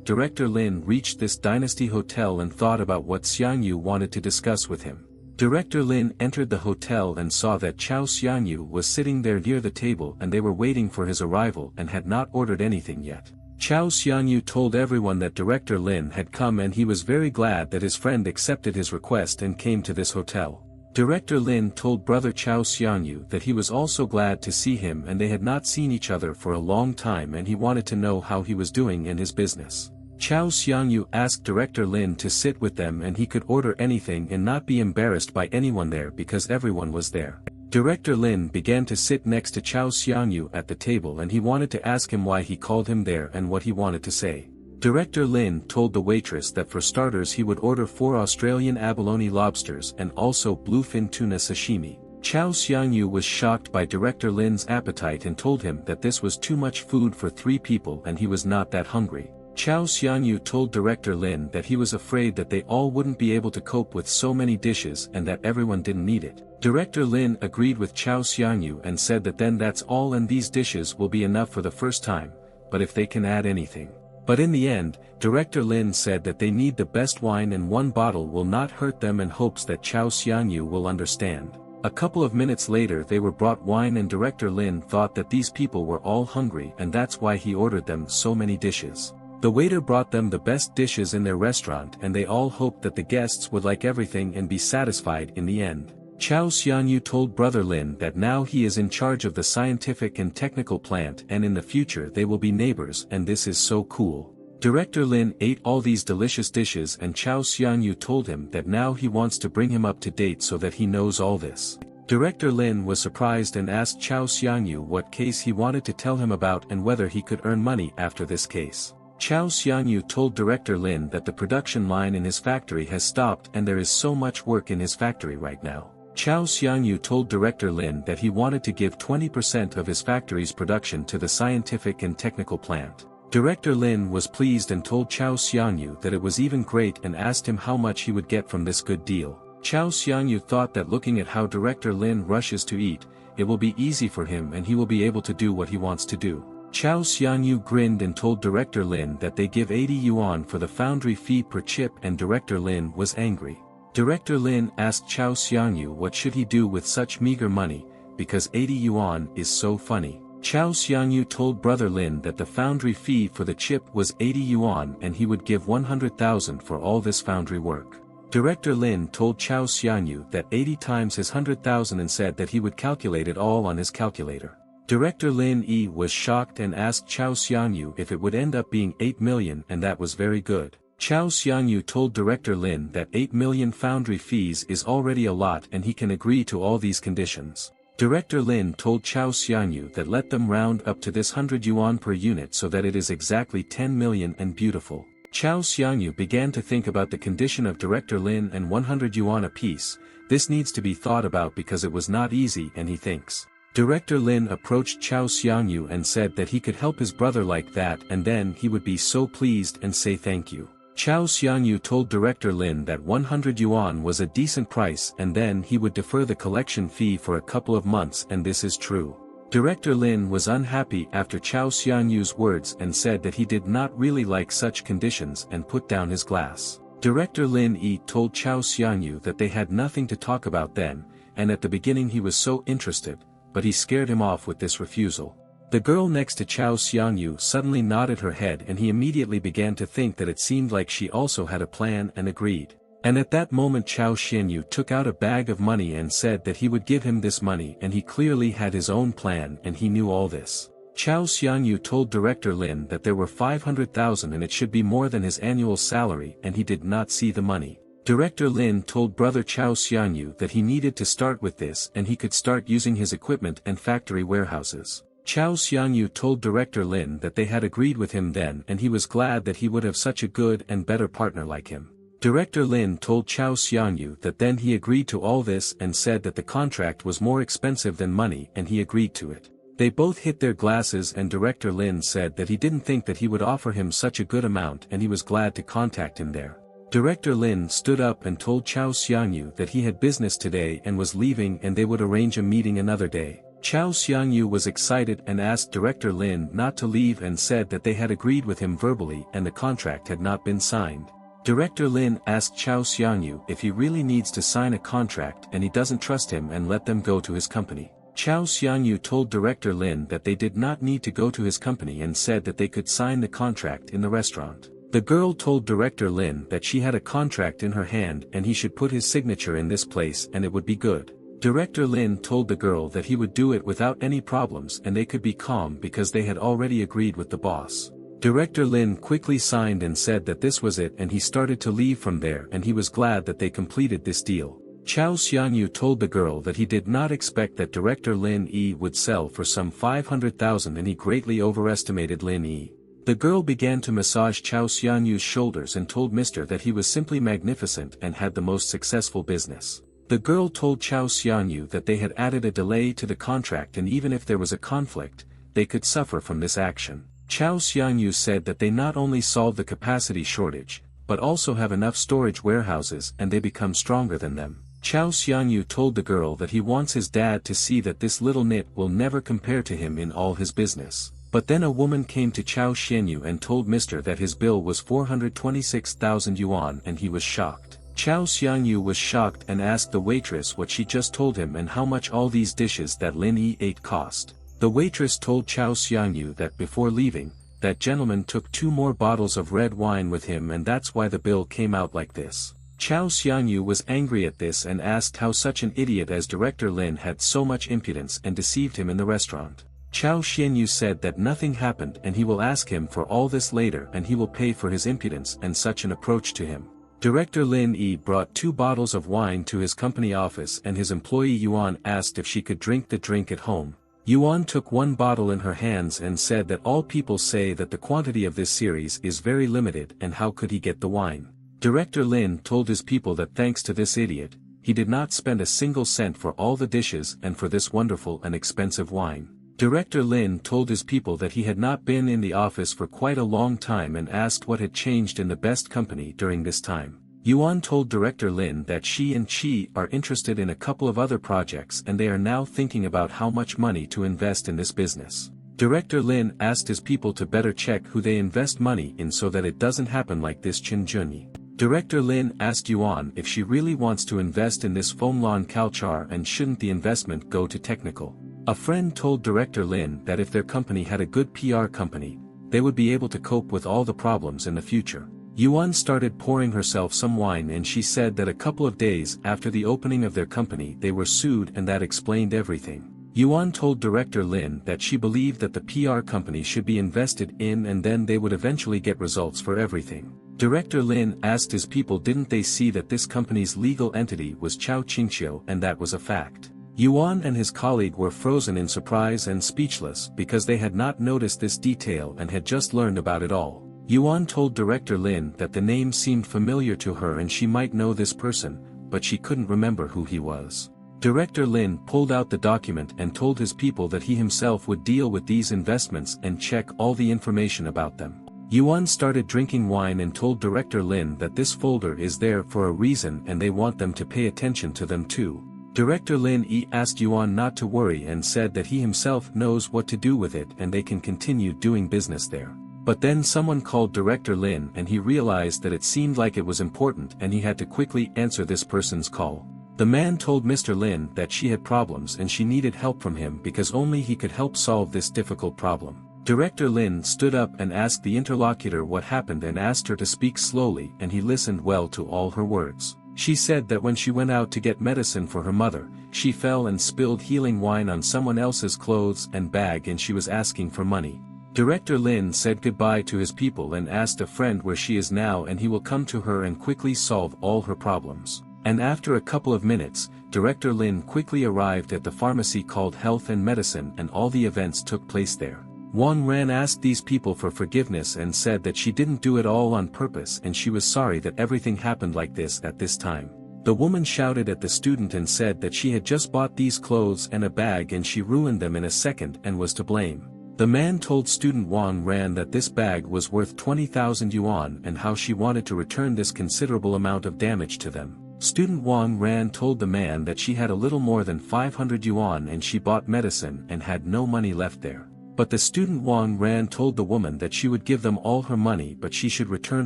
Director Lin reached this Dynasty Hotel and thought about what Xiangyu wanted to discuss with him. Director Lin entered the hotel and saw that Chao Xiangyu was sitting there near the table and they were waiting for his arrival and had not ordered anything yet. Chao Xiangyu told everyone that Director Lin had come and he was very glad that his friend accepted his request and came to this hotel. Director Lin told brother Chao Xiangyu that he was also glad to see him and they had not seen each other for a long time and he wanted to know how he was doing in his business. Chao Xiangyu asked Director Lin to sit with them and he could order anything and not be embarrassed by anyone there because everyone was there. Director Lin began to sit next to Chao Xiangyu at the table and he wanted to ask him why he called him there and what he wanted to say. Director Lin told the waitress that for starters he would order 4 Australian abalone lobsters and also bluefin tuna sashimi. Chao Xiangyu was shocked by Director Lin's appetite and told him that this was too much food for 3 people and he was not that hungry. Chao Xiangyu told Director Lin that he was afraid that they all wouldn't be able to cope with so many dishes and that everyone didn't need it. Director Lin agreed with Chao Xiangyu and said that then that's all and these dishes will be enough for the first time, but if they can add anything. But in the end, Director Lin said that they need the best wine and 1 bottle will not hurt them and hopes that Chao Xiangyu will understand. A couple of minutes later they were brought wine and Director Lin thought that these people were all hungry and that's why he ordered them so many dishes. The waiter brought them the best dishes in their restaurant and they all hoped that the guests would like everything and be satisfied in the end. Chao Xiangyu told Brother Lin that now he is in charge of the scientific and technical plant and in the future they will be neighbors and this is so cool. Director Lin ate all these delicious dishes and Chao Xiangyu told him that now he wants to bring him up to date so that he knows all this. Director Lin was surprised and asked Chao Xiangyu what case he wanted to tell him about and whether he could earn money after this case. Chao Xiangyu told Director Lin that the production line in his factory has stopped and there is so much work in his factory right now. Chao Xiangyu told Director Lin that he wanted to give 20% of his factory's production to the scientific and technical plant. Director Lin was pleased and told Chao Xiangyu that it was even great and asked him how much he would get from this good deal. Chao Xiangyu thought that looking at how Director Lin rushes to eat, it will be easy for him and he will be able to do what he wants to do. Chao Xiangyu grinned and told Director Lin that they give 80 yuan for the foundry fee per chip and Director Lin was angry. Director Lin asked Chao Xiangyu what should he do with such meager money, because 80 yuan is so funny. Chao Xiangyu told Brother Lin that the foundry fee for the chip was 80 yuan and he would give 100,000 for all this foundry work. Director Lin told Chao Xiangyu that 80 times his 100,000 and said that he would calculate it all on his calculator. Director Lin was shocked and asked Chao Xiangyu if it would end up being 8 million and that was very good. Chao Xiangyu told Director Lin that 8 million foundry fees is already a lot and he can agree to all these conditions. Director Lin told Chao Xiangyu that let them round up to this 100 yuan per unit so that it is exactly 10 million and beautiful. Chao Xiangyu began to think about the condition of Director Lin and 100 yuan apiece. This needs to be thought about because it was not easy and he thinks. Director Lin approached Chao Xiangyu and said that he could help his brother like that and then he would be so pleased and say thank you. Chao Xiangyu told Director Lin that 100 yuan was a decent price and then he would defer the collection fee for a couple of months and this is true. Director Lin was unhappy after Chao Xiangyu's words and said that he did not really like such conditions and put down his glass. Director Lin told Chao Xiangyu that they had nothing to talk about then, and at the beginning he was so interested, but he scared him off with this refusal. The girl next to Chao Xiangyu suddenly nodded her head and he immediately began to think that it seemed like she also had a plan and agreed. And at that moment Chao Xianyu took out a bag of money and said that he would give him this money, and he clearly had his own plan and he knew all this. Chao Xianyu told Director Lin that there were 500,000 and it should be more than his annual salary, and he did not see the money. Director Lin told brother Chao Xianyu that he needed to start with this and he could start using his equipment and factory warehouses. Chao Xianyu told Director Lin that they had agreed with him then and he was glad that he would have such a good and better partner like him. Director Lin told Chao Xianyu that then he agreed to all this and said that the contract was more expensive than money and he agreed to it. They both hit their glasses and Director Lin said that he didn't think that he would offer him such a good amount and he was glad to contact him there. Director Lin stood up and told Chao Xianyu that he had business today and was leaving and they would arrange a meeting another day. Chao Xianyu was excited and asked Director Lin not to leave and said that they had agreed with him verbally and the contract had not been signed. Director Lin asked Chao Xianyu if he really needs to sign a contract and he doesn't trust him and let them go to his company. Chao Xianyu told Director Lin that they did not need to go to his company and said that they could sign the contract in the restaurant. The girl told Director Lin that she had a contract in her hand and he should put his signature in this place and it would be good. Director Lin told the girl that he would do it without any problems and they could be calm because they had already agreed with the boss. Director Lin quickly signed and said that this was it and he started to leave from there and he was glad that they completed this deal. Chao Xianyu told the girl that he did not expect that Director Lin Yi would sell for some 500,000 and he greatly overestimated Lin Yi. The girl began to massage Chao Xianyu's shoulders and told Mr. that he was simply magnificent and had the most successful business. The girl told Chao Xianyu that they had added a delay to the contract and even if there was a conflict, they could suffer from this action. Chao Xianyu said that they not only solve the capacity shortage, but also have enough storage warehouses and they become stronger than them. Chao Xianyu told the girl that he wants his dad to see that this little nit will never compare to him in all his business. But then a woman came to Chao Xianyu and told Mr. that his bill was 426,000 yuan and he was shocked. Chao Xianyu was shocked and asked the waitress what she just told him and how much all these dishes that Lin Yi ate cost. The waitress told Chao Xianyu that before leaving, that gentleman took 2 more bottles of red wine with him and that's why the bill came out like this. Chao Xianyu was angry at this and asked how such an idiot as Director Lin had so much impudence and deceived him in the restaurant. Chao Xianyu said that nothing happened and he will ask him for all this later and he will pay for his impudence and such an approach to him. Director Lin Yi brought 2 bottles of wine to his company office and his employee Yuan asked if she could drink the drink at home. Yuan took 1 bottle in her hands and said that all people say that the quantity of this series is very limited and how could he get the wine. Director Lin told his people that thanks to this idiot, he did not spend a single cent for all the dishes and for this wonderful and expensive wine. Director Lin told his people that he had not been in the office for quite a long time and asked what had changed in the best company during this time. Yuan told Director Lin that she and Chi are interested in a couple of other projects and they are now thinking about how much money to invest in this business. Director Lin asked his people to better check who they invest money in so that it doesn't happen like this Qin Junyi. Director Lin asked Yuan if she really wants to invest in this Fenglan Culture and shouldn't the investment go to technical. A friend told Director Lin that if their company had a good PR company, they would be able to cope with all the problems in the future. Yuan started pouring herself some wine and she said that a couple of days after the opening of their company they were sued and that explained everything. Yuan told Director Lin that she believed that the PR company should be invested in and then they would eventually get results for everything. Director Lin asked his people didn't they see that this company's legal entity was Chao Qingqiu and that was a fact. Yuan and his colleague were frozen in surprise and speechless because they had not noticed this detail and had just learned about it all. Yuan told Director Lin that the name seemed familiar to her and she might know this person, but she couldn't remember who he was. Director Lin pulled out the document and told his people that he himself would deal with these investments and check all the information about them. Yuan started drinking wine and told Director Lin that this folder is there for a reason and they want them to pay attention to them too. Director Lin Yi asked Yuan not to worry and said that he himself knows what to do with it and they can continue doing business there. But then someone called Director Lin and he realized that it seemed like it was important and he had to quickly answer this person's call. The man told Mr. Lin that she had problems and she needed help from him because only he could help solve this difficult problem. Director Lin stood up and asked the interlocutor what happened and asked her to speak slowly, and he listened well to all her words. She said that when she went out to get medicine for her mother, she fell and spilled healing wine on someone else's clothes and bag and she was asking for money. Director Lin said goodbye to his people and asked a friend where she is now and he will come to her and quickly solve all her problems. And after a couple of minutes, Director Lin quickly arrived at the pharmacy called Health and Medicine and all the events took place there. Wang Ran asked these people for forgiveness and said that she didn't do it all on purpose and she was sorry that everything happened like this at this time. The woman shouted at the student and said that she had just bought these clothes and a bag and she ruined them in a second and was to blame. The man told student Wang Ran that this bag was worth 20,000 yuan and how she wanted to return this considerable amount of damage to them. Student Wang Ran told the man that she had a little more than 500 yuan and she bought medicine and had no money left there. But the student Wang Ran told the woman that she would give them all her money but she should return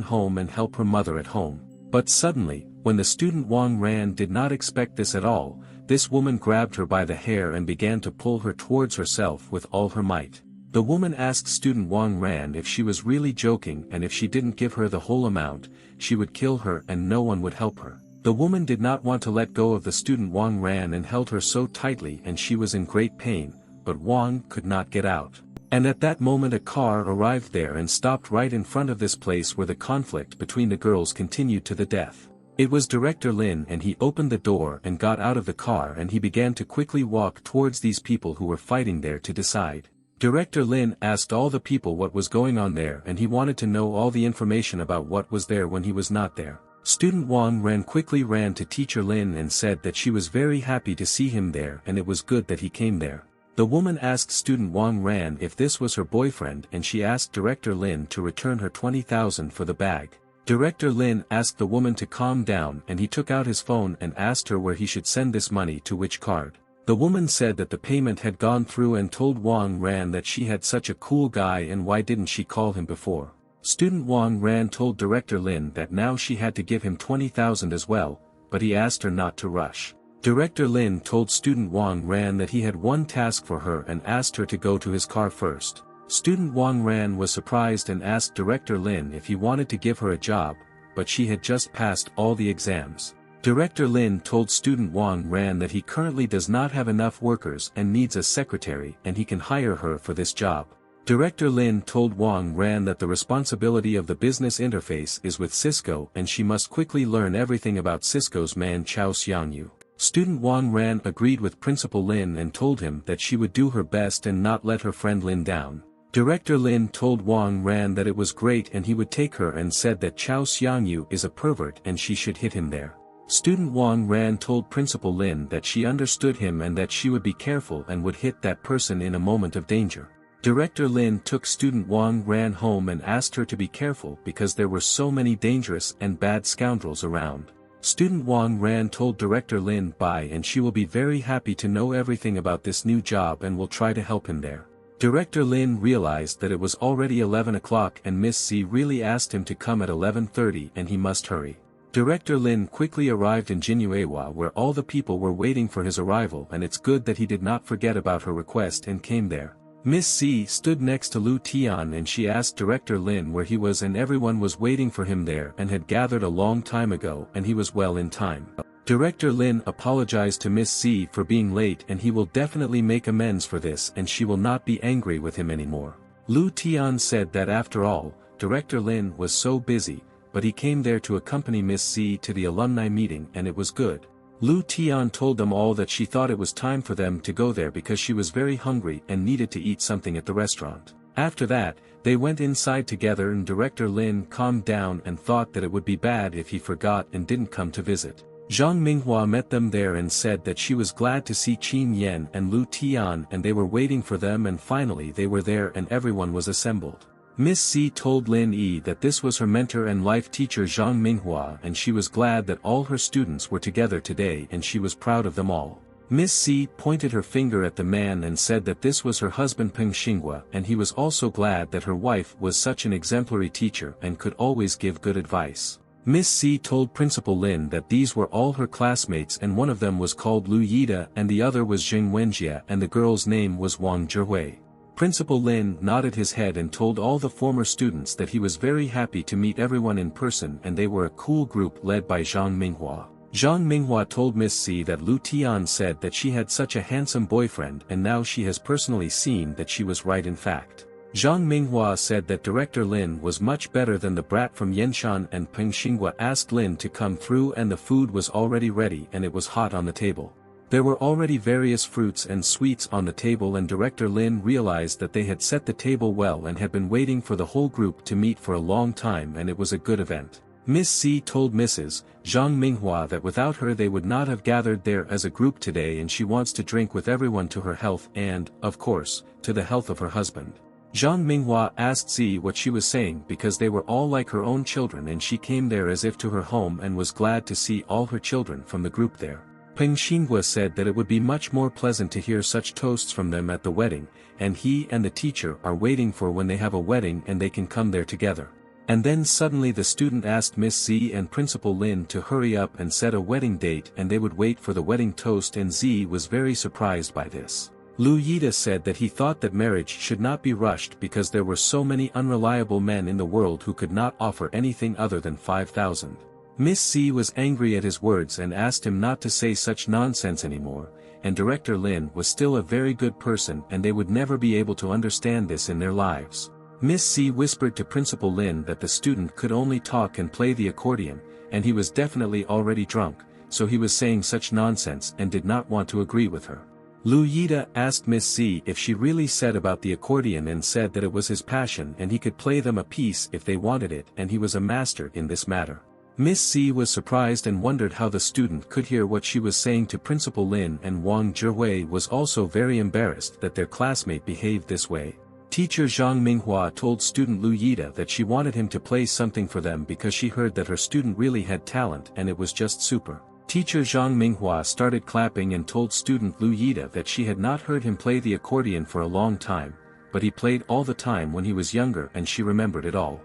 home and help her mother at home. But suddenly, when the student Wang Ran did not expect this at all, this woman grabbed her by the hair and began to pull her towards herself with all her might. The woman asked student Wang Ran if she was really joking and if she didn't give her the whole amount, she would kill her and no one would help her. The woman did not want to let go of the student Wang Ran and held her so tightly and she was in great pain, but Wang could not get out. And at that moment a car arrived there and stopped right in front of this place where the conflict between the girls continued to the death. It was Director Lin and he opened the door and got out of the car and he began to quickly walk towards these people who were fighting there to decide. Director Lin asked all the people what was going on there and he wanted to know all the information about what was there when he was not there. Student Wang quickly ran to Teacher Lin and said that she was very happy to see him there and it was good that he came there. The woman asked student Wang Ran if this was her boyfriend and she asked Director Lin to return her 20,000 for the bag. Director Lin asked the woman to calm down and he took out his phone and asked her where he should send this money to which card. The woman said that the payment had gone through and told Wang Ran that she had such a cool guy and why didn't she call him before. Student Wang Ran told Director Lin that now she had to give him 20,000 as well, but he asked her not to rush. Director Lin told student Wang Ran that he had one task for her and asked her to go to his car first. Student Wang Ran was surprised and asked Director Lin if he wanted to give her a job, but she had just passed all the exams. Director Lin told student Wang Ran that he currently does not have enough workers and needs a secretary and he can hire her for this job. Director Lin told Wang Ran that the responsibility of the business interface is with Cisco and she must quickly learn everything about Cisco's man Chao Xiangyu. Student Wang Ran agreed with Principal Lin and told him that she would do her best and not let her friend Lin down. Director Lin told Wang Ran that it was great and he would take her and said that Chao Xiangyu is a pervert and she should hit him there. Student Wang Ran told Principal Lin that she understood him and that she would be careful and would hit that person in a moment of danger. Director Lin took student Wang Ran home and asked her to be careful because there were so many dangerous and bad scoundrels around. Student Wang Ran told Director Lin bye and she will be very happy to know everything about this new job and will try to help him there. Director Lin realized that it was already 11 o'clock and Miss C really asked him to come at 11:30 and he must hurry. Director Lin quickly arrived in Jinyuewa where all the people were waiting for his arrival and it's good that he did not forget about her request and came there. Miss C stood next to Lu Tian and she asked Director Lin where he was and everyone was waiting for him there and had gathered a long time ago and he was well in time. Director Lin apologized to Miss C for being late and he will definitely make amends for this and she will not be angry with him anymore. Lu Tian said that after all, Director Lin was so busy, but he came there to accompany Miss C to the alumni meeting and it was good. Lu Tian told them all that she thought it was time for them to go there because she was very hungry and needed to eat something at the restaurant. After that, they went inside together and Director Lin calmed down and thought that it would be bad if he forgot and didn't come to visit. Zhang Minghua met them there and said that she was glad to see Qin Yan and Lu Tian and they were waiting for them and finally they were there and everyone was assembled. Miss C told Lin Yi that this was her mentor and life teacher Zhang Minghua and she was glad that all her students were together today and she was proud of them all. Miss C pointed her finger at the man and said that this was her husband Peng Xinghua and he was also glad that her wife was such an exemplary teacher and could always give good advice. Miss C told Principal Lin that these were all her classmates and one of them was called Lu Yida and the other was Jing Wenjia and the girl's name was Wang Zhihui. Principal Lin nodded his head and told all the former students that he was very happy to meet everyone in person and they were a cool group led by Zhang Minghua. Zhang Minghua told Miss C that Lu Tian said that she had such a handsome boyfriend and now she has personally seen that she was right in fact. Zhang Minghua said that Director Lin was much better than the brat from Yenshan and Peng Xinghua asked Lin to come through and the food was already ready and it was hot on the table. There were already various fruits and sweets on the table and Director Lin realized that they had set the table well and had been waiting for the whole group to meet for a long time and it was a good event. Miss C told Mrs. Zhang Minghua that without her they would not have gathered there as a group today and she wants to drink with everyone to her health and, of course, to the health of her husband. Zhang Minghua asked Z what she was saying because they were all like her own children and she came there as if to her home and was glad to see all her children from the group there. Peng Xinghua said that it would be much more pleasant to hear such toasts from them at the wedding, and he and the teacher are waiting for when they have a wedding and they can come there together. And then suddenly the student asked Miss Z and Principal Lin to hurry up and set a wedding date and they would wait for the wedding toast and Z was very surprised by this. Lu Yida said that he thought that marriage should not be rushed because there were so many unreliable men in the world who could not offer anything other than 5,000. Miss C was angry at his words and asked him not to say such nonsense anymore, and Director Lin was still a very good person and they would never be able to understand this in their lives. Miss C whispered to Principal Lin that the student could only talk and play the accordion, and he was definitely already drunk, so he was saying such nonsense and did not want to agree with her. Lu Yida asked Miss C if she really said about the accordion and said that it was his passion and he could play them a piece if they wanted it and he was a master in this matter. Miss C was surprised and wondered how the student could hear what she was saying to Principal Lin and Wang Zhihui was also very embarrassed that their classmate behaved this way. Teacher Zhang Minghua told student Lu Yida that she wanted him to play something for them because she heard that her student really had talent and it was just super. Teacher Zhang Minghua started clapping and told student Lu Yida that she had not heard him play the accordion for a long time, but he played all the time when he was younger and she remembered it all.